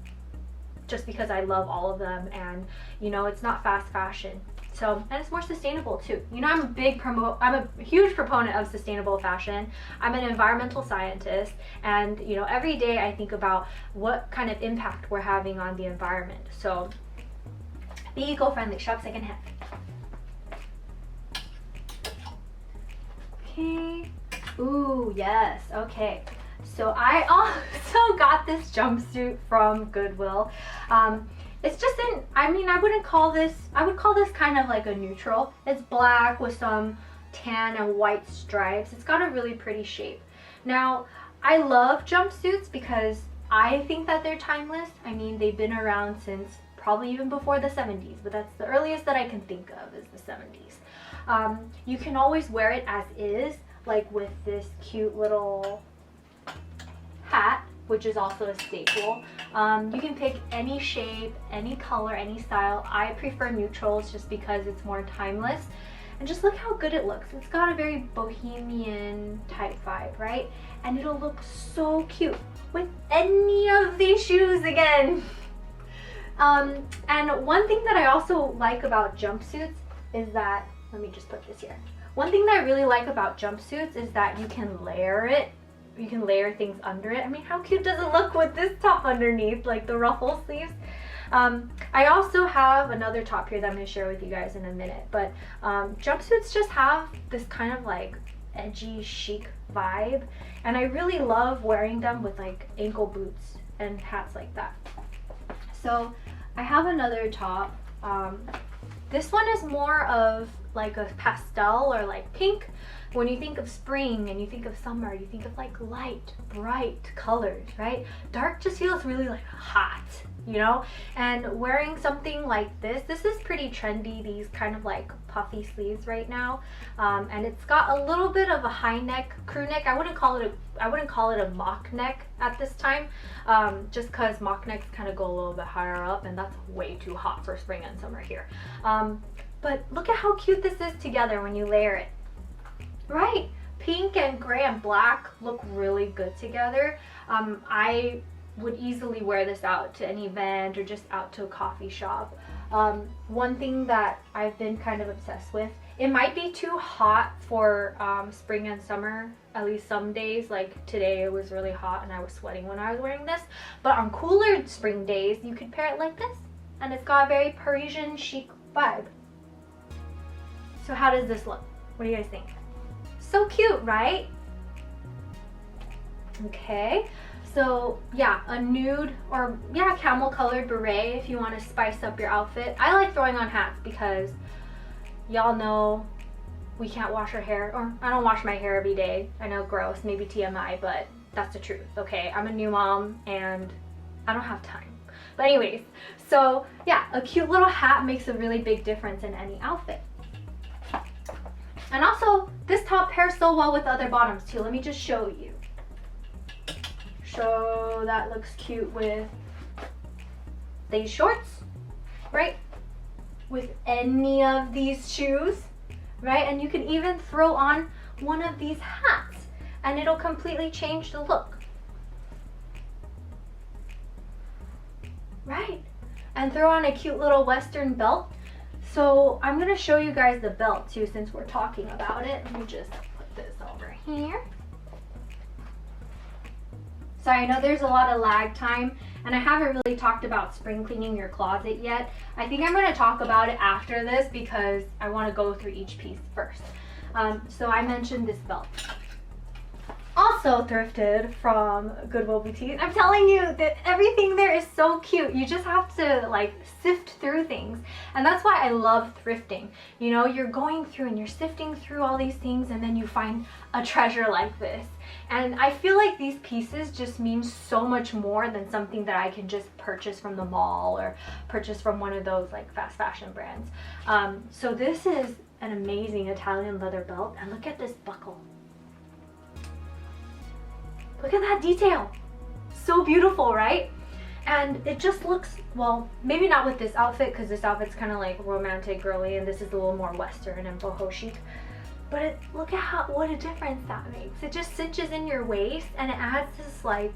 just because I love all of them, and you know, it's not fast fashion. So, and it's more sustainable too. You know, I'm a huge proponent of sustainable fashion. I'm an environmental scientist, and you know, every day I think about what kind of impact we're having on the environment. So, be eco-friendly, shop secondhand. Okay. Ooh, yes. Okay. So I also got this jumpsuit from Goodwill. It's just I would call this kind of like a neutral. It's black with some tan and white stripes. It's got a really pretty shape. Now, I love jumpsuits because I think that they're timeless. I mean, they've been around since probably even before the 70s, but that's the earliest that I can think of is the 70s. You can always wear it as is, like with this cute little hat, which is also a staple. You can pick any shape, any color, any style. I prefer neutrals just because it's more timeless. And just look how good it looks. It's got a very bohemian type vibe, right? And it'll look so cute with any of these shoes again. And one thing that I also like about jumpsuits is that, let me just put this here. One thing that I really like about jumpsuits is that you can layer it. You can layer things under it. I mean, how cute does it look with this top underneath, like the ruffle sleeves? I also have another top here that I'm going to share with you guys in a minute, but jumpsuits just have this kind of like edgy, chic vibe, and I really love wearing them with like ankle boots and hats like that. So I have another top. This one is more of like a pastel or like pink. When you think of spring and you think of summer, you think of like light, bright colors, right? Dark just feels really like hot, you know? And wearing something like this is pretty trendy, these kind of like puffy sleeves right now. And it's got a little bit of a high neck, crew neck. I wouldn't call it a mock neck at this time, just because mock necks kind of go a little bit higher up, and that's way too hot for spring and summer here. But look at how cute this is together when you layer it. Right, pink and gray and black look really good together. I would easily wear this out to an event or just out to a coffee shop. One thing that I've been kind of obsessed with, it might be too hot for spring and summer, at least some days. Like today it was really hot and I was sweating when I was wearing this, but on cooler spring days you could pair it like this, and it's got a very Parisian chic vibe. So how does this look? What do you guys think? So cute, right? Okay, So yeah, a nude or yeah, camel colored beret if you want to spice up your outfit. I like throwing on hats because y'all know we can't wash our hair, or I don't wash my hair every day. I know, gross, maybe TMI, but that's the truth, okay? I'm a new mom and I don't have time. But anyways, so yeah, a cute little hat makes a really big difference in any outfit. And also, this top pairs so well with other bottoms too. Let me just show you. So that looks cute with these shorts, right? With any of these shoes, right? And you can even throw on one of these hats and it'll completely change the look. Right? And throw on a cute little Western belt. So I'm gonna show you guys the belt too since we're talking about it. Let me just put this over here. Sorry, I know there's a lot of lag time and I haven't really talked about spring cleaning your closet yet. I think I'm gonna talk about it after this because I wanna go through each piece first. So I mentioned this belt. Also thrifted from Goodwill Boutique. I'm telling you that everything there is so cute. You just have to like sift through things. And that's why I love thrifting. You know, you're going through and you're sifting through all these things and then you find a treasure like this. And I feel like these pieces just mean so much more than something that I can just purchase from the mall or purchase from one of those like fast fashion brands. So this is an amazing Italian leather belt, and look at this buckle. Look at that detail. So beautiful, right? And it just looks, well, maybe not with this outfit because this outfit's kind of like romantic girly and this is a little more Western and boho chic. But look at what a difference that makes. It just cinches in your waist and it adds this like,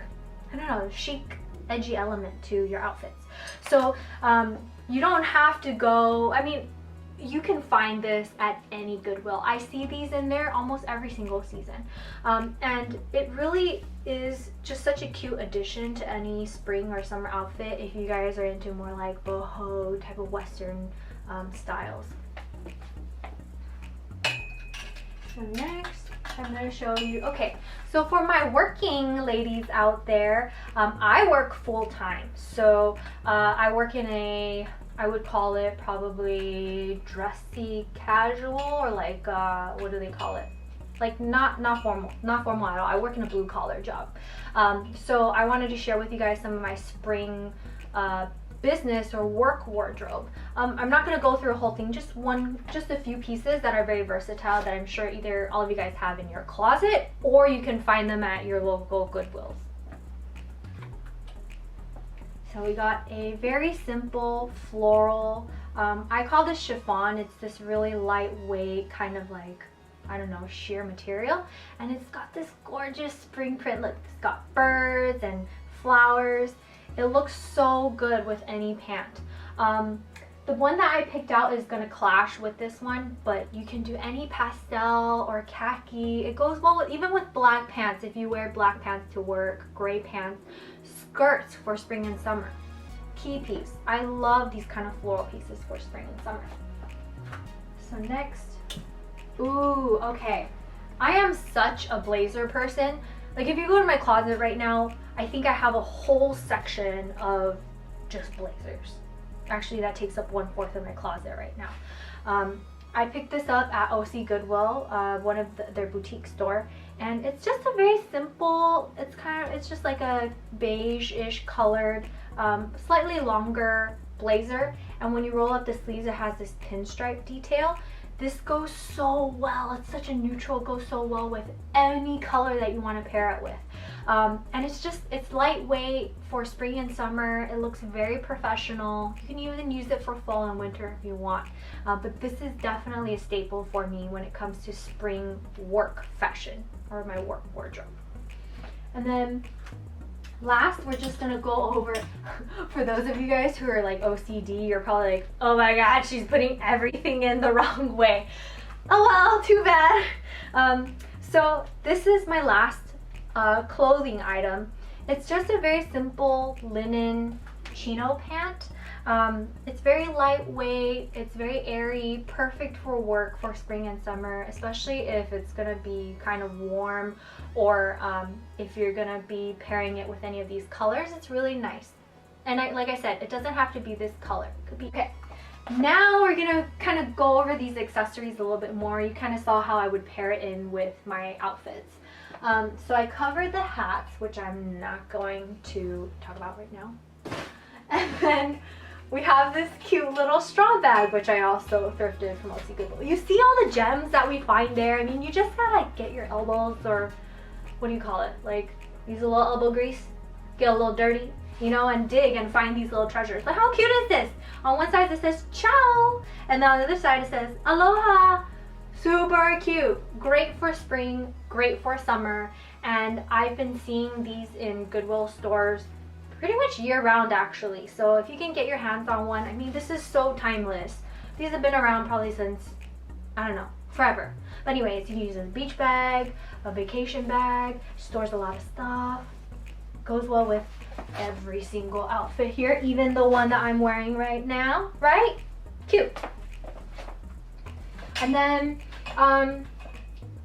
I don't know, chic, edgy element to your outfits. So you don't have to go, I mean, you can find this at any Goodwill. I see these in there almost every single season. And it really is just such a cute addition to any spring or summer outfit if you guys are into more like boho type of Western styles. So next, I'm going to show you, okay, so for my working ladies out there, I work full time. So I work in a, I would call it probably dressy casual or like, what do they call it? Like not formal at all. I work in a blue collar job. So I wanted to share with you guys some of my spring business or work wardrobe. I'm not going to go through a whole thing, just a few pieces that are very versatile that I'm sure either all of you guys have in your closet or you can find them at your local Goodwills. So we got a very simple floral, I call this chiffon. It's this really lightweight kind of like, I don't know, sheer material, and it's got this gorgeous spring print. Look, it's got birds and flowers. It looks so good with any pant. The one that I picked out is gonna clash with this one, but you can do any pastel or khaki. It goes well with, even with black pants if you wear black pants to work, gray pants, skirts for spring and summer. Key piece. I love these kind of floral pieces for spring and summer. So next, ooh, okay. I am such a blazer person. Like if you go to my closet right now, I think I have a whole section of just blazers. Actually, that takes up 1/4 of my closet right now. I picked this up at OC Goodwill, one of their boutique store, and it's just a very simple, it's just like a beige-ish colored, slightly longer blazer, and when you roll up the sleeves, it has this pinstripe detail. This goes so well. It's such a neutral, goes so well with any color that you want to pair it with. And it's lightweight for spring and summer. It looks very professional. You can even use it for fall and winter if you want. But this is definitely a staple for me when it comes to spring work fashion or my work wardrobe. And then last, we're just gonna go over, for those of you guys who are like OCD, you're probably like, oh my god, she's putting everything in the wrong way. Oh well, too bad. So this is my last clothing item. It's just a very simple linen chino pant. It's very lightweight, it's very airy, perfect for work for spring and summer, especially if it's gonna be kind of warm, or if you're gonna be pairing it with any of these colors. It's really nice. And like I said, it doesn't have to be this color. It could be, okay. Now we're gonna kind of go over these accessories a little bit more. You kind of saw how I would pair it in with my outfits. So I covered the hats, which I'm not going to talk about right now. And then we have this cute little straw bag, which I also thrifted from OC Goodwill. You see all the gems that we find there? I mean, you just gotta like get your elbows, or what do you call it? Like use a little elbow grease, get a little dirty, you know, and dig and find these little treasures. But how cute is this? On one side it says ciao, and on the other side it says aloha. Super cute. Great for spring, great for summer, and I've been seeing these in Goodwill stores pretty much year-round actually. So if you can get your hands on one, I mean, this is so timeless. These have been around probably since, I don't know, forever. But anyways, you can use it as a beach bag, a vacation bag, stores a lot of stuff. Goes well with every single outfit here, even the one that I'm wearing right now, right? Cute. And then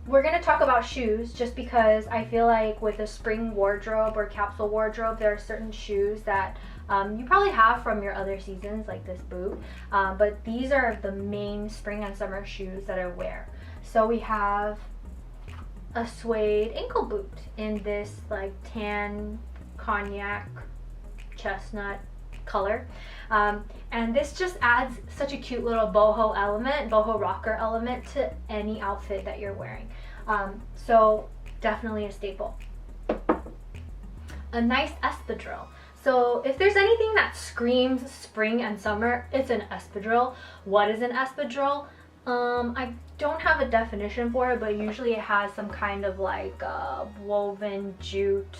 we're gonna talk about shoes, just because I feel like with a spring wardrobe or capsule wardrobe, there are certain shoes that you probably have from your other seasons, like this boot, but these are the main spring and summer shoes that I wear. So we have a suede ankle boot in this like tan cognac chestnut color, and this just adds such a cute little boho element, boho rocker element to any outfit that you're wearing. So definitely a staple. A nice espadrille. So if there's anything that screams spring and summer, it's an espadrille. What is an espadrille? I don't have a definition for it, but usually it has some kind of like woven jute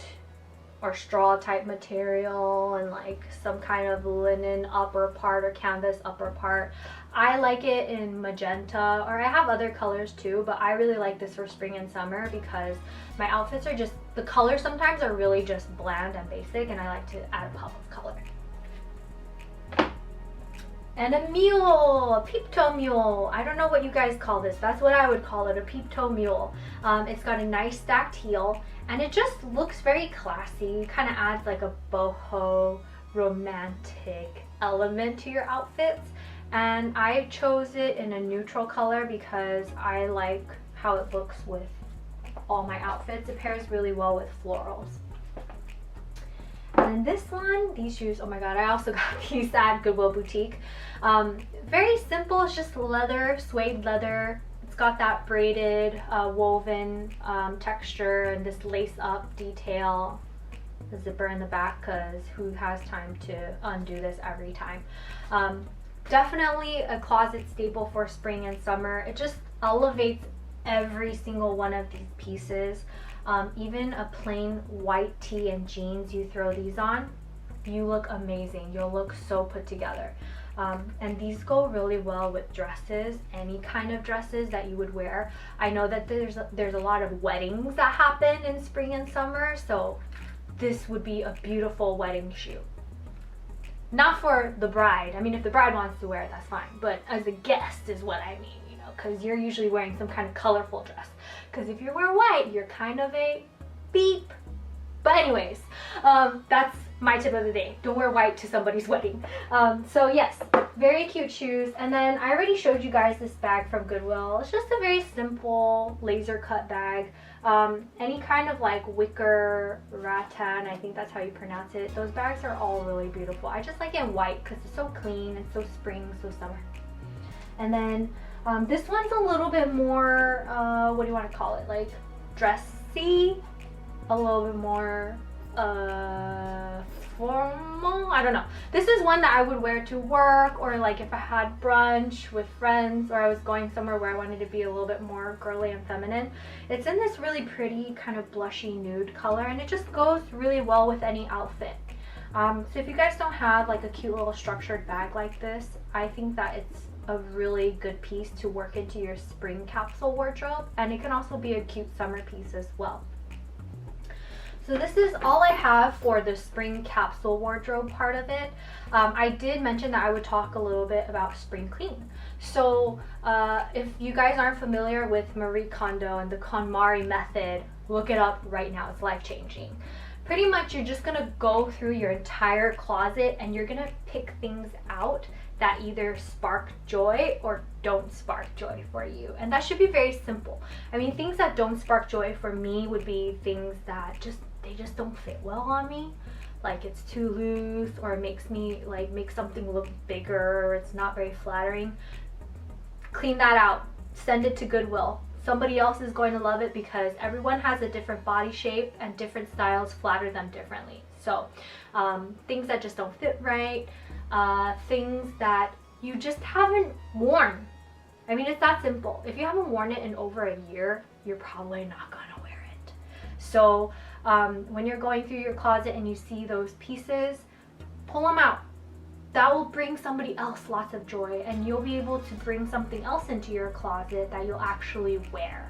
or straw type material, and like some kind of linen upper part or canvas upper part. I like it in magenta, or I have other colors too, but I really like this for spring and summer because my outfits are just, the colors sometimes are really just bland and basic, and I like to add a pop of color. And a mule, a peep toe mule. I don't know what you guys call this. That's what I would call it, a peep toe mule. It's got a nice stacked heel, and it just looks very classy. Kind of adds like a boho romantic element to your outfits. And I chose it in a neutral color because I like how it looks with all my outfits. It pairs really well with florals. And this one, these shoes, oh my god, I also got these at Goodwill Boutique. Very simple, it's just leather, suede leather. It's got that braided, woven texture, and this lace up detail. The zipper in the back, because who has time to undo this every time? Definitely a closet staple for spring and summer. It just elevates every single one of these pieces. Even a plain white tee and jeans, you throw these on, you look amazing. You'll look so put together. And these go really well with dresses, any kind of dresses that you would wear. I know that there's a lot of weddings that happen in spring and summer, so this would be a beautiful wedding shoe. Not for the bride. I mean, if the bride wants to wear it, that's fine. But as a guest is what I mean, you know, because you're usually wearing some kind of colorful dress. Because if you wear white, you're kind of a beep. But anyways, that's my tip of the day. Don't wear white to somebody's wedding. So yes, very cute shoes. And then I already showed you guys this bag from Goodwill. It's just a very simple laser cut bag. Any kind of like wicker rattan, I think that's how you pronounce it. Those bags are all really beautiful. I just like it in white because it's so clean, it's so spring, so summer. And then this one's a little bit more, what do you want to call it? Like dressy, a little bit more formal, I don't know. This is one that I would wear to work, or like if I had brunch with friends, or I was going somewhere where I wanted to be a little bit more girly and feminine. It's in this really pretty kind of blushy nude color, and it just goes really well with any outfit. So if you guys don't have like a cute little structured bag like this, I think that it's a really good piece to work into your spring capsule wardrobe, and it can also be a cute summer piece as well. So this is all I have for the spring capsule wardrobe part of it. I did mention that I would talk a little bit about spring clean. So if you guys aren't familiar with Marie Kondo and the KonMari method, look it up right now. It's life-changing. Pretty much you're just gonna go through your entire closet and you're gonna pick things out that either spark joy or don't spark joy for you. And that should be very simple. I mean, things that don't spark joy for me would be things that they just don't fit well on me. Like it's too loose, or it makes me make something look bigger, or it's not very flattering. Clean that out, send it to Goodwill. Somebody else is going to love it because everyone has a different body shape and different styles flatter them differently. So things that just don't fit right, things that you just haven't worn. I mean, it's that simple. If you haven't worn it in over a year, you're probably not gonna wear it. So when you're going through your closet and you see those pieces, pull them out. That will bring somebody else lots of joy, and you'll be able to bring something else into your closet that you'll actually wear.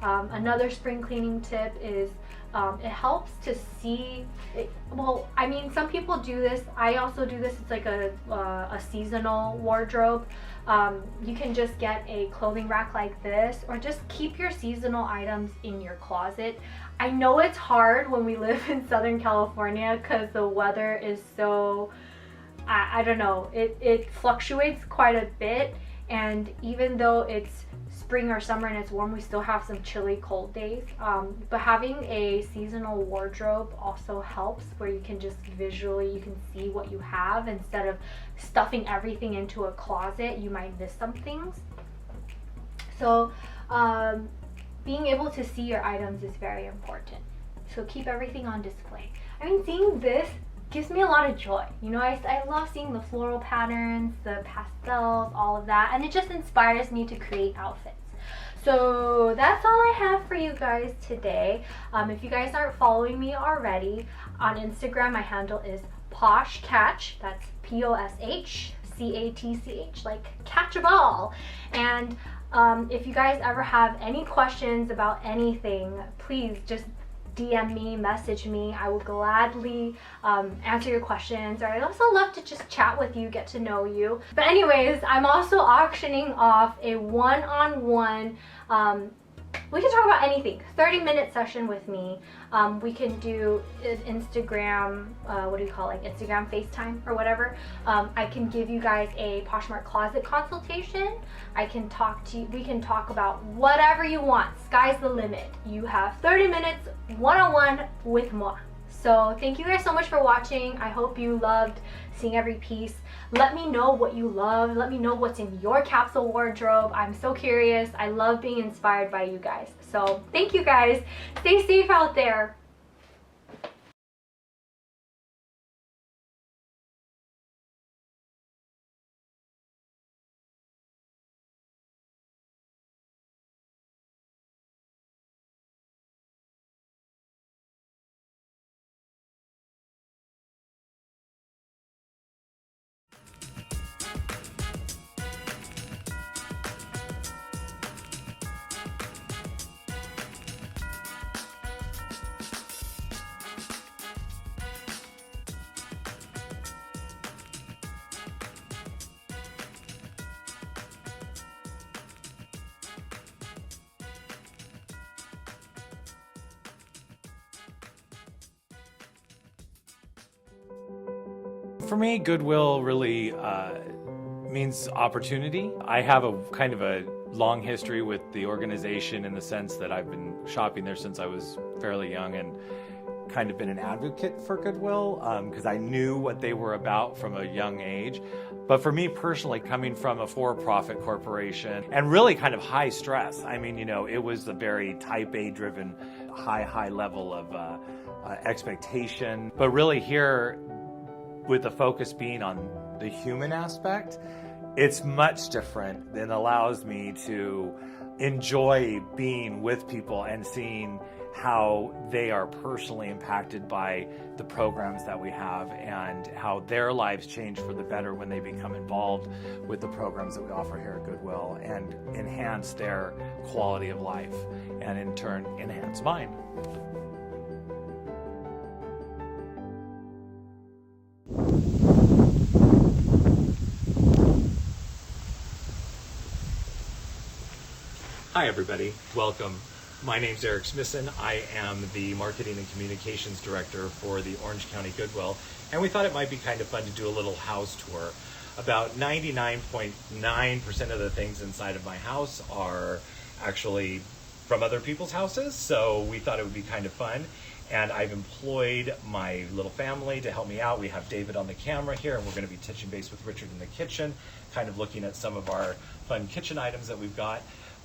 Another spring cleaning tip is it helps to see it, well, I mean, some people do this. I also do this. It's like a seasonal wardrobe. You can just get a clothing rack like this, or just keep your seasonal items in your closet. I know it's hard when we live in Southern California because the weather is so, I don't know, it fluctuates quite a bit, and even though it's spring or summer and it's warm, we still have some chilly cold days, but having a seasonal wardrobe also helps, where you can just visually, you can see what you have instead of stuffing everything into a closet. You might miss some things. So being able to see your items is very important, so keep everything on display. I mean, seeing this gives me a lot of joy. You know, I love seeing the floral patterns, the pastels, all of that, and it just inspires me to create outfits. So that's all I have for you guys today. If you guys aren't following me already, on Instagram my handle is PoshCatch, that's POSHCATCH, like catch a ball. And if you guys ever have any questions about anything, please just DM me, message me. I will gladly answer your questions, or I'd also love to just chat with you, get to know you. But anyways, I'm also auctioning off a one-on-one, we can talk about anything, 30-minute session with me. We can do an Instagram, Instagram FaceTime or whatever. I can give you guys a Poshmark closet consultation. I can talk to you, we can talk about whatever you want. Sky's the limit. You have 30 minutes one-on-one with moi. So thank you guys so much for watching. I hope you loved seeing every piece. Let me know what you love. Let me know what's in your capsule wardrobe. I'm so curious. I love being inspired by you guys. So thank you guys. Stay safe out there. For me, Goodwill really means opportunity. I have a kind of a long history with the organization, in the sense that I've been shopping there since I was fairly young, and kind of been an advocate for Goodwill because I knew what they were about from a young age. But for me personally, coming from a for-profit corporation and really kind of high stress, I mean, you know, it was a very type A driven, high level of expectation. But really here, with the focus being on the human aspect, it's much different, and allows me to enjoy being with people and seeing how they are personally impacted by the programs that we have, and how their lives change for the better when they become involved with the programs that we offer here at Goodwill, and enhance their quality of life, and in turn enhance mine. Hi everybody, welcome. My name's Eric Smithson. I am the Marketing and Communications Director for the Orange County Goodwill, and we thought it might be kind of fun to do a little house tour. About 99.9% of the things inside of my house are actually from other people's houses, so we thought it would be kind of fun. And I've employed my little family to help me out. We have David on the camera here, and we're going to be touching base with Richard in the kitchen, kind of looking at some of our fun kitchen items that we've got.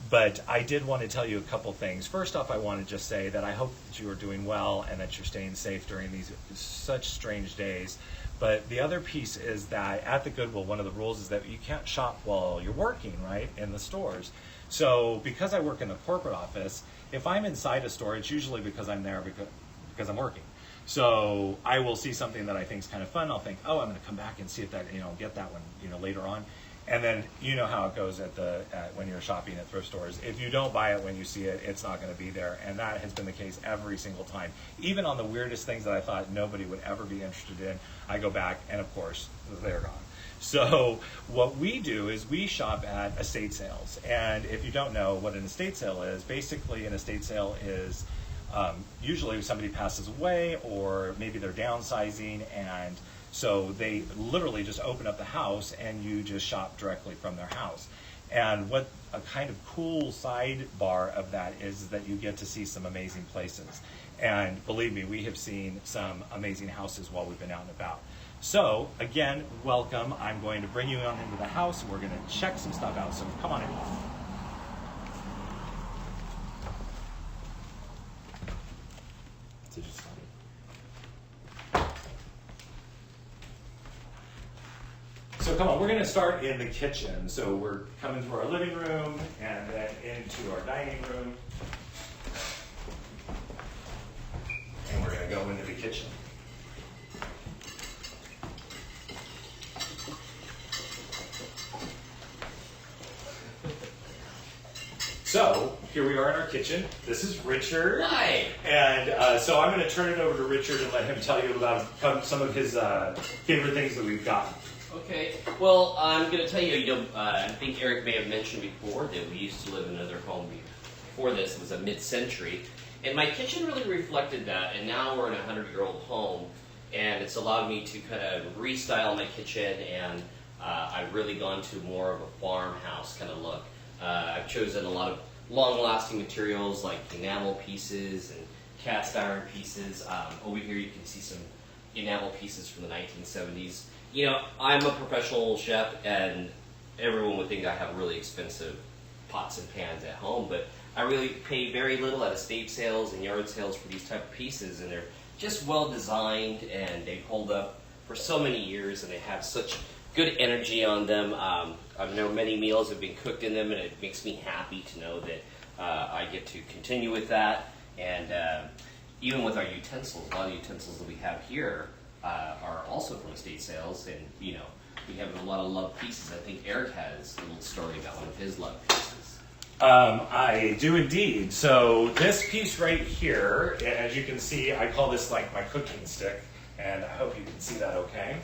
But I did want to tell you a couple things. First off, I want to just say that I hope that you are doing well and that you're staying safe during these such strange days. But the other piece is that at the Goodwill, one of the rules is that you can't shop while you're working, right, in the stores. So because I work in the corporate office, if I'm inside a store, it's usually because I'm there because I'm working. So I will see something that I think is kind of fun. I'll think, oh, I'm going to come back and see if that, get that one, later on. And then you know how it goes when you're shopping at thrift stores. If you don't buy it when you see it, it's not going to be there. And that has been the case every single time. Even on the weirdest things that I thought nobody would ever be interested in, I go back and of course, they're gone. So what we do is we shop at estate sales. And if you don't know what an estate sale is, basically an estate sale is usually somebody passes away or maybe they're downsizing, and so they literally just open up the house and you just shop directly from their house. And what a kind of cool sidebar of that is that you get to see some amazing places. And believe me, we have seen some amazing houses while we've been out and about. So again, welcome. I'm going to bring you on into the house and we're going to check some stuff out. So come on in. So come on, we're going to start in the kitchen. So we're coming through our living room and then into our dining room. And we're going to go into the kitchen. So here we are in our kitchen. This is Richard. Hi. And so I'm going to turn it over to Richard and let him tell you about some of his favorite things that we've got. Okay. Well, I'm going to tell you, I think Eric may have mentioned before that we used to live in another home before this. It was a mid-century. And my kitchen really reflected that. And now we're in a 100-year-old home. And it's allowed me to kind of restyle my kitchen. And I've really gone to more of a farmhouse kind of look. I've chosen a lot of long-lasting materials like enamel pieces and cast iron pieces. Over here you can see some enamel pieces from the 1970s. I'm a professional chef, and everyone would think I have really expensive pots and pans at home, but I really pay very little at estate sales and yard sales for these type of pieces, and they're just well designed, and they hold up for so many years, and they have such good energy on them. I know many meals have been cooked in them, and it makes me happy to know that I get to continue with that. And even with our utensils, a lot of utensils that we have here are also from estate sales, and we have a lot of love pieces. I think Eric has a little story about one of his love pieces. I do indeed. So this piece right here, as you can see, I call this like my cooking stick, and I hope you can see that okay.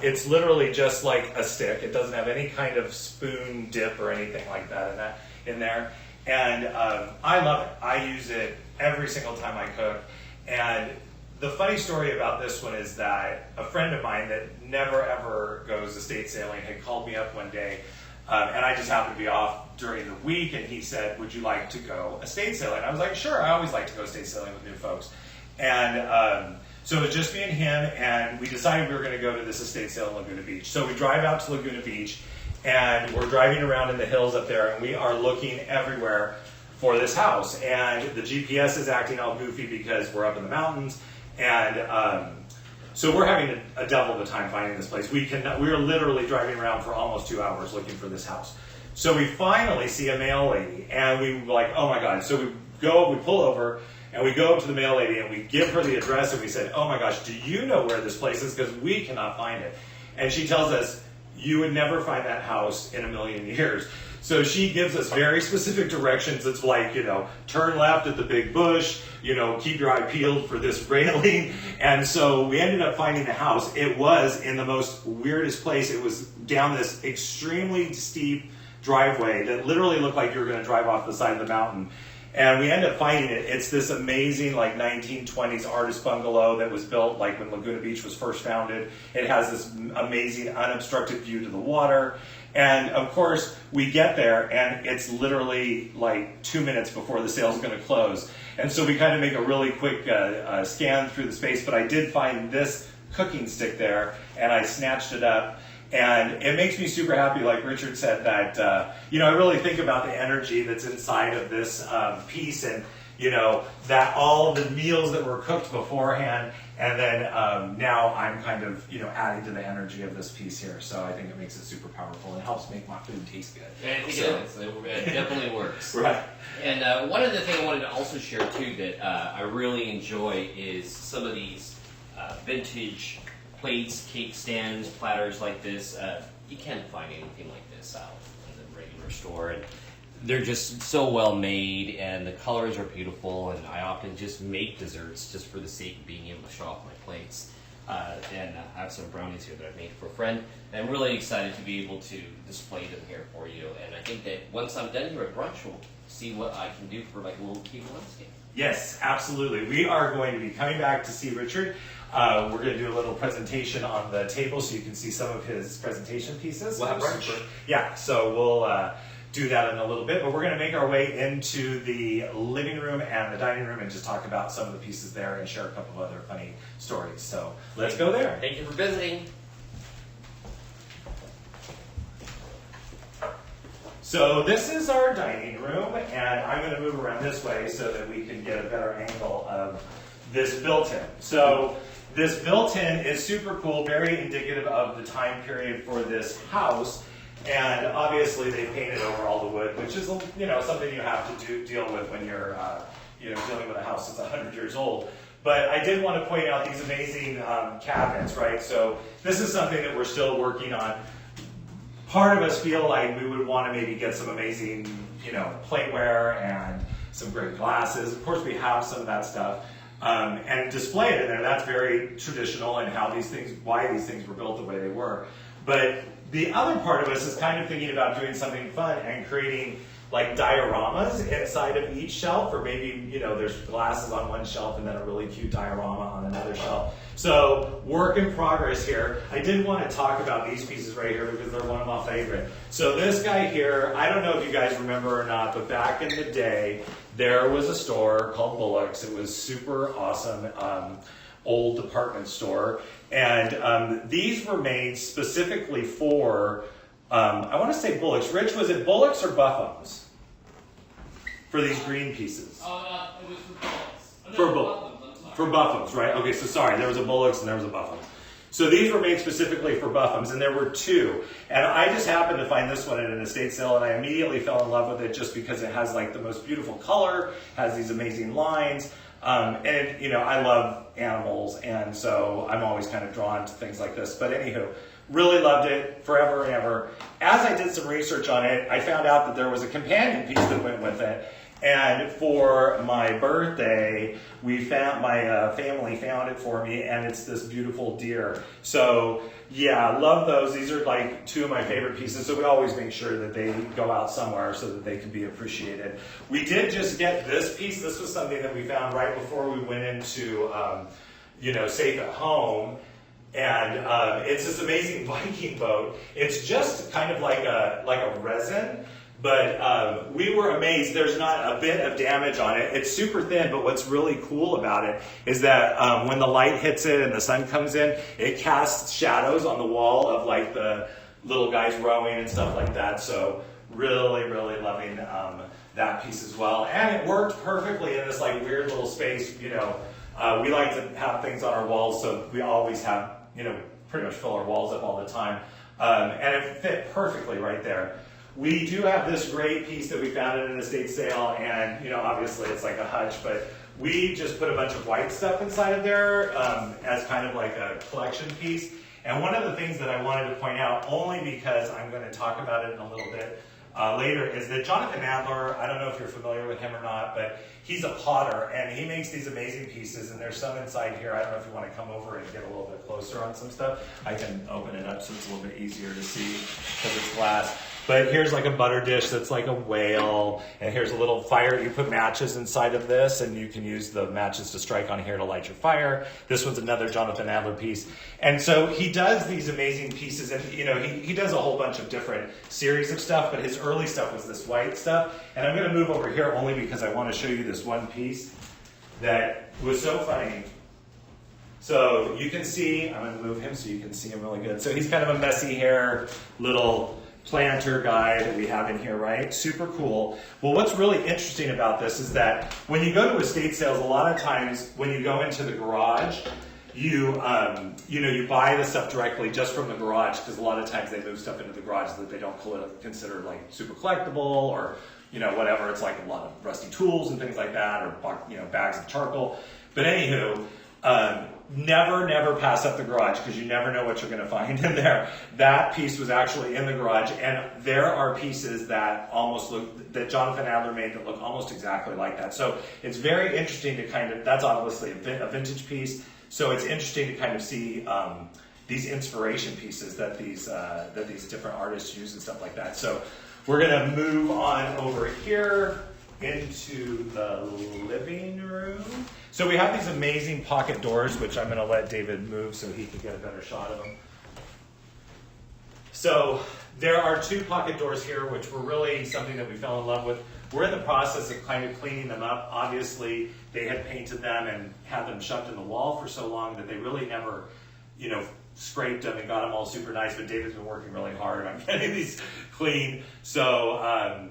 It's literally just like a stick. It doesn't have any kind of spoon dip or anything like that in there. And I love it. I use it every single time I cook. And the funny story about this one is that a friend of mine that never ever goes estate sailing had called me up one day, and I just happened to be off during the week, and he said, would you like to go estate sailing? I was like, sure, I always like to go estate sailing with new folks. And so it was just me and him, and we decided we were going to go to this estate sale in Laguna Beach. So we drive out to Laguna Beach, and we're driving around in the hills up there, and we are looking everywhere for this house. And the GPS is acting all goofy because we're up in the mountains. And so we're having a devil of a time finding this place. We're literally driving around for almost 2 hours looking for this house. So we finally see a mail lady, and we were like, oh my God. So we pull over, and we go up to the mail lady, and we give her the address, and we said, oh my gosh, do you know where this place is? Because we cannot find it. And she tells us, you would never find that house in a million years. So she gives us very specific directions. It's like, turn left at the big bush, keep your eye peeled for this railing. And so we ended up finding the house. It was in the most weirdest place. It was down this extremely steep driveway that literally looked like you were going to drive off the side of the mountain. And we ended up finding it. It's this amazing like 1920s artist bungalow that was built like when Laguna Beach was first founded. It has this amazing unobstructed view to the water. And of course, we get there and it's literally like 2 minutes before the sale's going to close. And so we kind of make a really quick scan through the space. But I did find this cooking stick there and I snatched it up. And it makes me super happy, like Richard said, that, I really think about the energy that's inside of this piece and, that all the meals that were cooked beforehand. And then now I'm kind of, adding to the energy of this piece here. So I think it makes it super powerful and helps make my food taste good. Yeah, I think it is. It definitely works. Right. And one other thing I wanted to also share, too, that I really enjoy is some of these vintage plates, cake stands, platters like this. You can't find anything like this out in the regular store. And they're just so well made and the colors are beautiful, and I often just make desserts just for the sake of being able to show off my plates. And I have some brownies here that I've made for a friend. And I'm really excited to be able to display them here for you. And I think that once I'm done here at brunch, we'll see what I can do for like a little cute landscape. Yes, absolutely. We are going to be coming back to see Richard. We're going to do a little presentation on the table so you can see some of his presentation pieces. We'll have brunch. Yeah, so we'll do that in a little bit, but we're going to make our way into the living room and the dining room and just talk about some of the pieces there and share a couple of other funny stories. So let's go there. Thank you for visiting. So this is our dining room, and I'm going to move around this way so that we can get a better angle of this built-in. So this built-in is super cool, very indicative of the time period for this house. And obviously they painted over all the wood, which is something you have to deal with when you're dealing with a house that's 100 years old. But I did want to point out these amazing cabinets, right? So this is something that we're still working on. Part of us feel like we would want to maybe get some amazing, plateware and some great glasses. Of course, we have some of that stuff. And display it in there. That's very traditional and why these things were built the way they were. But the other part of us is kind of thinking about doing something fun and creating like dioramas inside of each shelf, or maybe, there's glasses on one shelf and then a really cute diorama on another shelf. So work in progress here. I did want to talk about these pieces right here because they're one of my favorite. So this guy here, I don't know if you guys remember or not, but back in the day, there was a store called Bullock's. It was super awesome, old department store. And these were made specifically for, I want to say Bullock's. Rich, was it Bullock's or Buffum's? For these green pieces? It was for Bullock's. For Buffum's, right? Okay, so sorry, there was a Bullock's and there was a Buffum's. So these were made specifically for Buffum's, and there were two. And I just happened to find this one at an estate sale, and I immediately fell in love with it just because it has like the most beautiful color, has these amazing lines. And I love animals, and so I'm always kind of drawn to things like this. But anywho, really loved it forever and ever. As I did some research on it, I found out that there was a companion piece that went with it. And for my birthday, my family found it for me, and it's this beautiful deer. So yeah, love those. These are like two of my favorite pieces, so we always make sure that they go out somewhere so that they can be appreciated. We did just get this piece. This was something that we found right before we went into, Safe at Home. And it's this amazing Viking boat. It's just kind of like a resin. But we were amazed. There's not a bit of damage on it. It's super thin, but what's really cool about it is that when the light hits it and the sun comes in, it casts shadows on the wall of like the little guys rowing and stuff like that. So really, really loving that piece as well. And it worked perfectly in this like weird little space. We like to have things on our walls, so we always have, pretty much fill our walls up all the time. And it fit perfectly right there. We do have this great piece that we found at an estate sale, and obviously it's like a hutch, but we just put a bunch of white stuff inside of there as kind of like a collection piece. And one of the things that I wanted to point out, only because I'm going to talk about it in a little bit later, is that Jonathan Adler, I don't know if you're familiar with him or not, but he's a potter, and he makes these amazing pieces, and there's some inside here. I don't know if you want to come over and get a little bit closer on some stuff. I can open it up so it's a little bit easier to see because it's glass. But here's like a butter dish that's like a whale, and here's a little fire. You put matches inside of this, and you can use the matches to strike on here to light your fire. This one's another Jonathan Adler piece. And so he does these amazing pieces, and he does a whole bunch of different series of stuff, but his early stuff was this white stuff. And I'm gonna move over here only because I wanna show you this one piece that was so funny. So you can see, I'm gonna move him so you can see him really good. So he's kind of a messy hair little planter guy that we have in here, right? Super cool. Well, what's really interesting about this is that when you go to estate sales, a lot of times when you go into the garage, you buy the stuff directly just from the garage, because a lot of times they move stuff into the garage that they don't consider like super collectible, or whatever. It's like a lot of rusty tools and things like that, or bags of charcoal. But anywho, never pass up the garage, because you never know what you're going to find in there. That piece was actually in the garage, and there are pieces that that Jonathan Adler made that look almost exactly like that. So it's very interesting to that's obviously a vintage piece. So it's interesting to kind of see these inspiration pieces that these different artists use and stuff like that. So we're going to move on over here into the living room. So we have these amazing pocket doors, which I'm going to let David move so he can get a better shot of them. So there are 2 pocket doors here, which were really something that we fell in love with. We're in the process of kind of cleaning them up. Obviously, they had painted them and had them shoved in the wall for so long that they really never, scraped them and got them all super nice. But David's been working really hard on getting these clean. So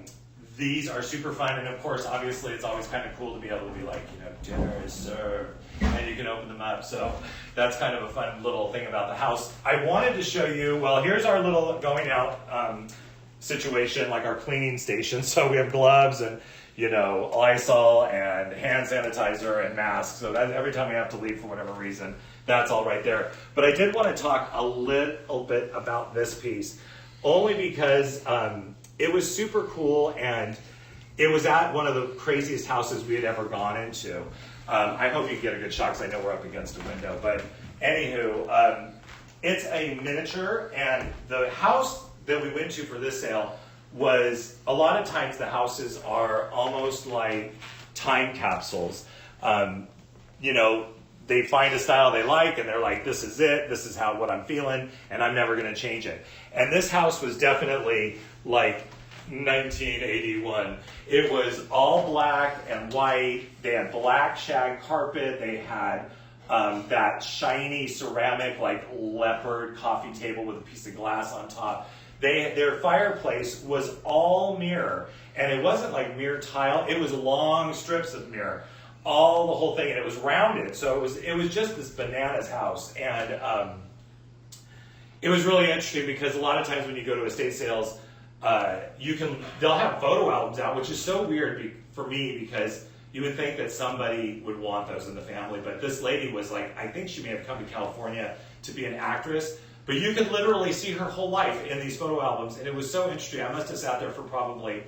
these are super fun, and of course, obviously, it's always kind of cool to be able to be like, dinner is served, and you can open them up. So that's kind of a fun little thing about the house. I wanted to show you, well, here's our little going out situation, like our cleaning station. So we have gloves and, Lysol and hand sanitizer and masks. So that every time we have to leave for whatever reason, that's all right there. But I did want to talk a little bit about this piece, only because it was super cool, and it was at one of the craziest houses we had ever gone into. I hope you get a good shot, because I know we're up against a window. But anywho, it's a miniature, and the house that we went to for this sale was, a lot of times the houses are almost like time capsules. They find a style they like, and they're like, this is it, this is what I'm feeling, and I'm never going to change it. And this house was definitely like 1981. It was all black and white. They had black shag carpet. They had that shiny ceramic, like leopard coffee table with a piece of glass on top. Their fireplace was all mirror, and it wasn't like mirror tile. It was long strips of mirror, the whole thing, and it was rounded. So it was just this bananas house, and it was really interesting, because a lot of times when you go to estate sales, they'll have photo albums out, which is so weird for me, because you would think that somebody would want those in the family. But this lady was like, I think she may have come to California to be an actress, but you could literally see her whole life in these photo albums, and it was so interesting. I must have sat there for probably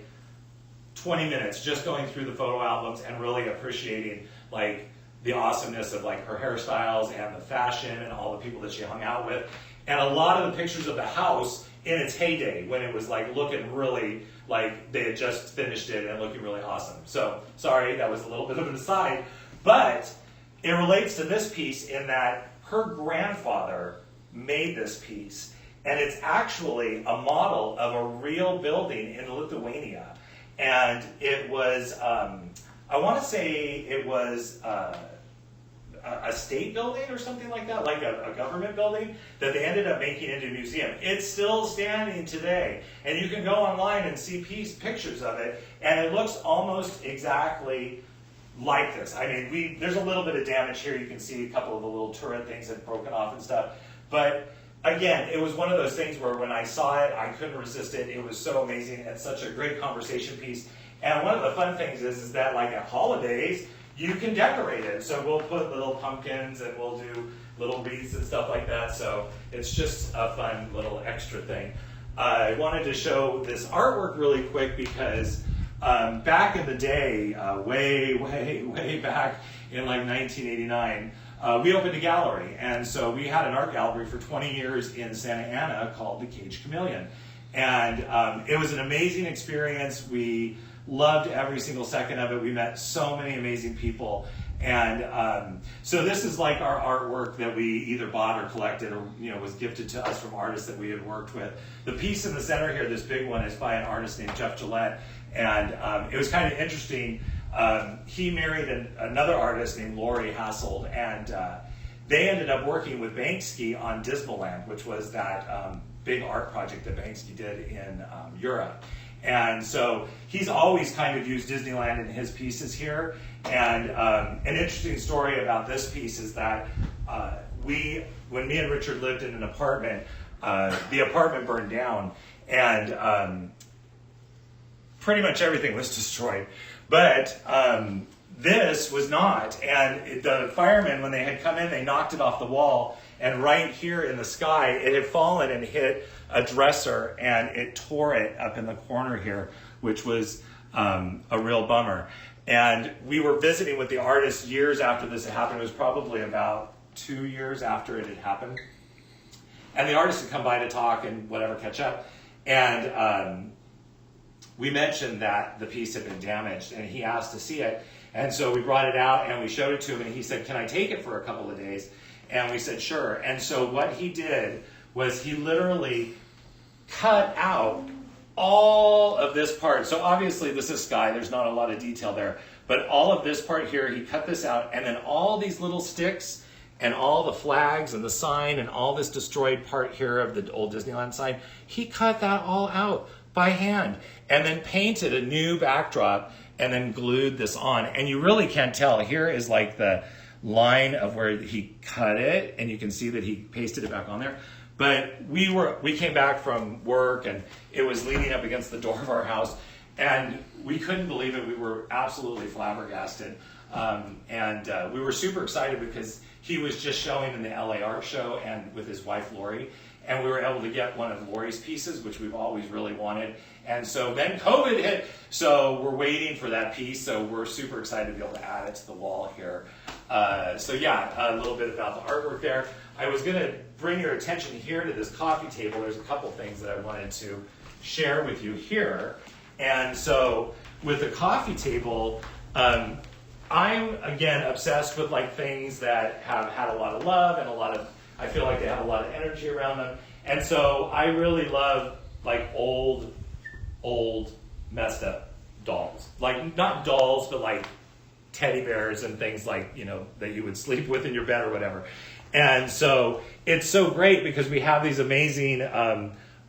20 minutes just going through the photo albums and really appreciating like the awesomeness of like her hairstyles and the fashion and all the people that she hung out with. And a lot of the pictures of the house in its heyday, when it was like looking really like they had just finished it and looking really awesome. So sorry, that was a little bit of an aside, but it relates to this piece in that her grandfather made this piece, and it's actually a model of a real building in Lithuania. And it was, I want to say it was a state building or something like that, like a government building that they ended up making into a museum. It's still standing today, and you can go online and see pictures of it, and it looks almost exactly like this. I mean, there's a little bit of damage here. You can see a couple of the little turret things had broken off and stuff, but again, it was one of those things where when I saw it, I couldn't resist it. It was so amazing and such a great conversation piece. And one of the fun things is that like at holidays, you can decorate it. So we'll put little pumpkins and we'll do little wreaths and stuff like that. So it's just a fun little extra thing. I wanted to show this artwork really quick because back in the day, way back in like 1989, we opened a gallery. And so we had an art gallery for 20 years in Santa Ana called the Cage Chameleon. And it was an amazing experience. We loved every single second of it. We met so many amazing people. And so this is like our artwork that we either bought or collected or was gifted to us from artists that we had worked with. The piece in the center here, this big one, is by an artist named Jeff Gillette. And it was kind of interesting. He married another artist named Lori Hassold, and they ended up working with Banksy on Disneyland, which was that big art project that Banksy did in Europe. And so he's always kind of used Disneyland in his pieces here. And an interesting story about this piece is that when me and Richard lived in an apartment, the apartment burned down, and pretty much everything was destroyed. But this was not. And the firemen, when they had come in, they knocked it off the wall. And right here in the sky, it had fallen and hit a dresser, and it tore it up in the corner here, which was a real bummer. And we were visiting with the artist years after this had happened. It was probably about 2 years after it had happened. And the artist had come by to talk and whatever, catch up. And we mentioned that the piece had been damaged, and he asked to see it. And so we brought it out and we showed it to him, and he said, "Can I take it for a couple of days?" And we said, "Sure." And so what he did was he literally cut out all of this part. So obviously this is sky, there's not a lot of detail there, but all of this part here, he cut this out, and then all these little sticks and all the flags and the sign and all this destroyed part here of the old Disneyland sign, he cut that all out by hand and then painted a new backdrop and then glued this on. And you really can't tell. Here is like the line of where he cut it, and you can see that he pasted it back on there. But we came back from work, and it was leaning up against the door of our house, and we couldn't believe it. We were absolutely flabbergasted. And we were super excited because he was just showing in the LA Art Show and with his wife Lori, and we were able to get one of Lori's pieces, which we've always really wanted. And so then COVID hit, so we're waiting for that piece, so we're super excited to be able to add it to the wall here. So yeah, a little bit about the artwork there. I was going to bring your attention here to this coffee table. There's a couple things that I wanted to share with you here. And so with the coffee table, I'm, again, obsessed with like things that have had a lot of love and I feel like they have a lot of energy around them. And so I really love like old, messed up dolls. Like not dolls, but like teddy bears and things like, that you would sleep with in your bed or whatever. And so it's so great because we have these amazing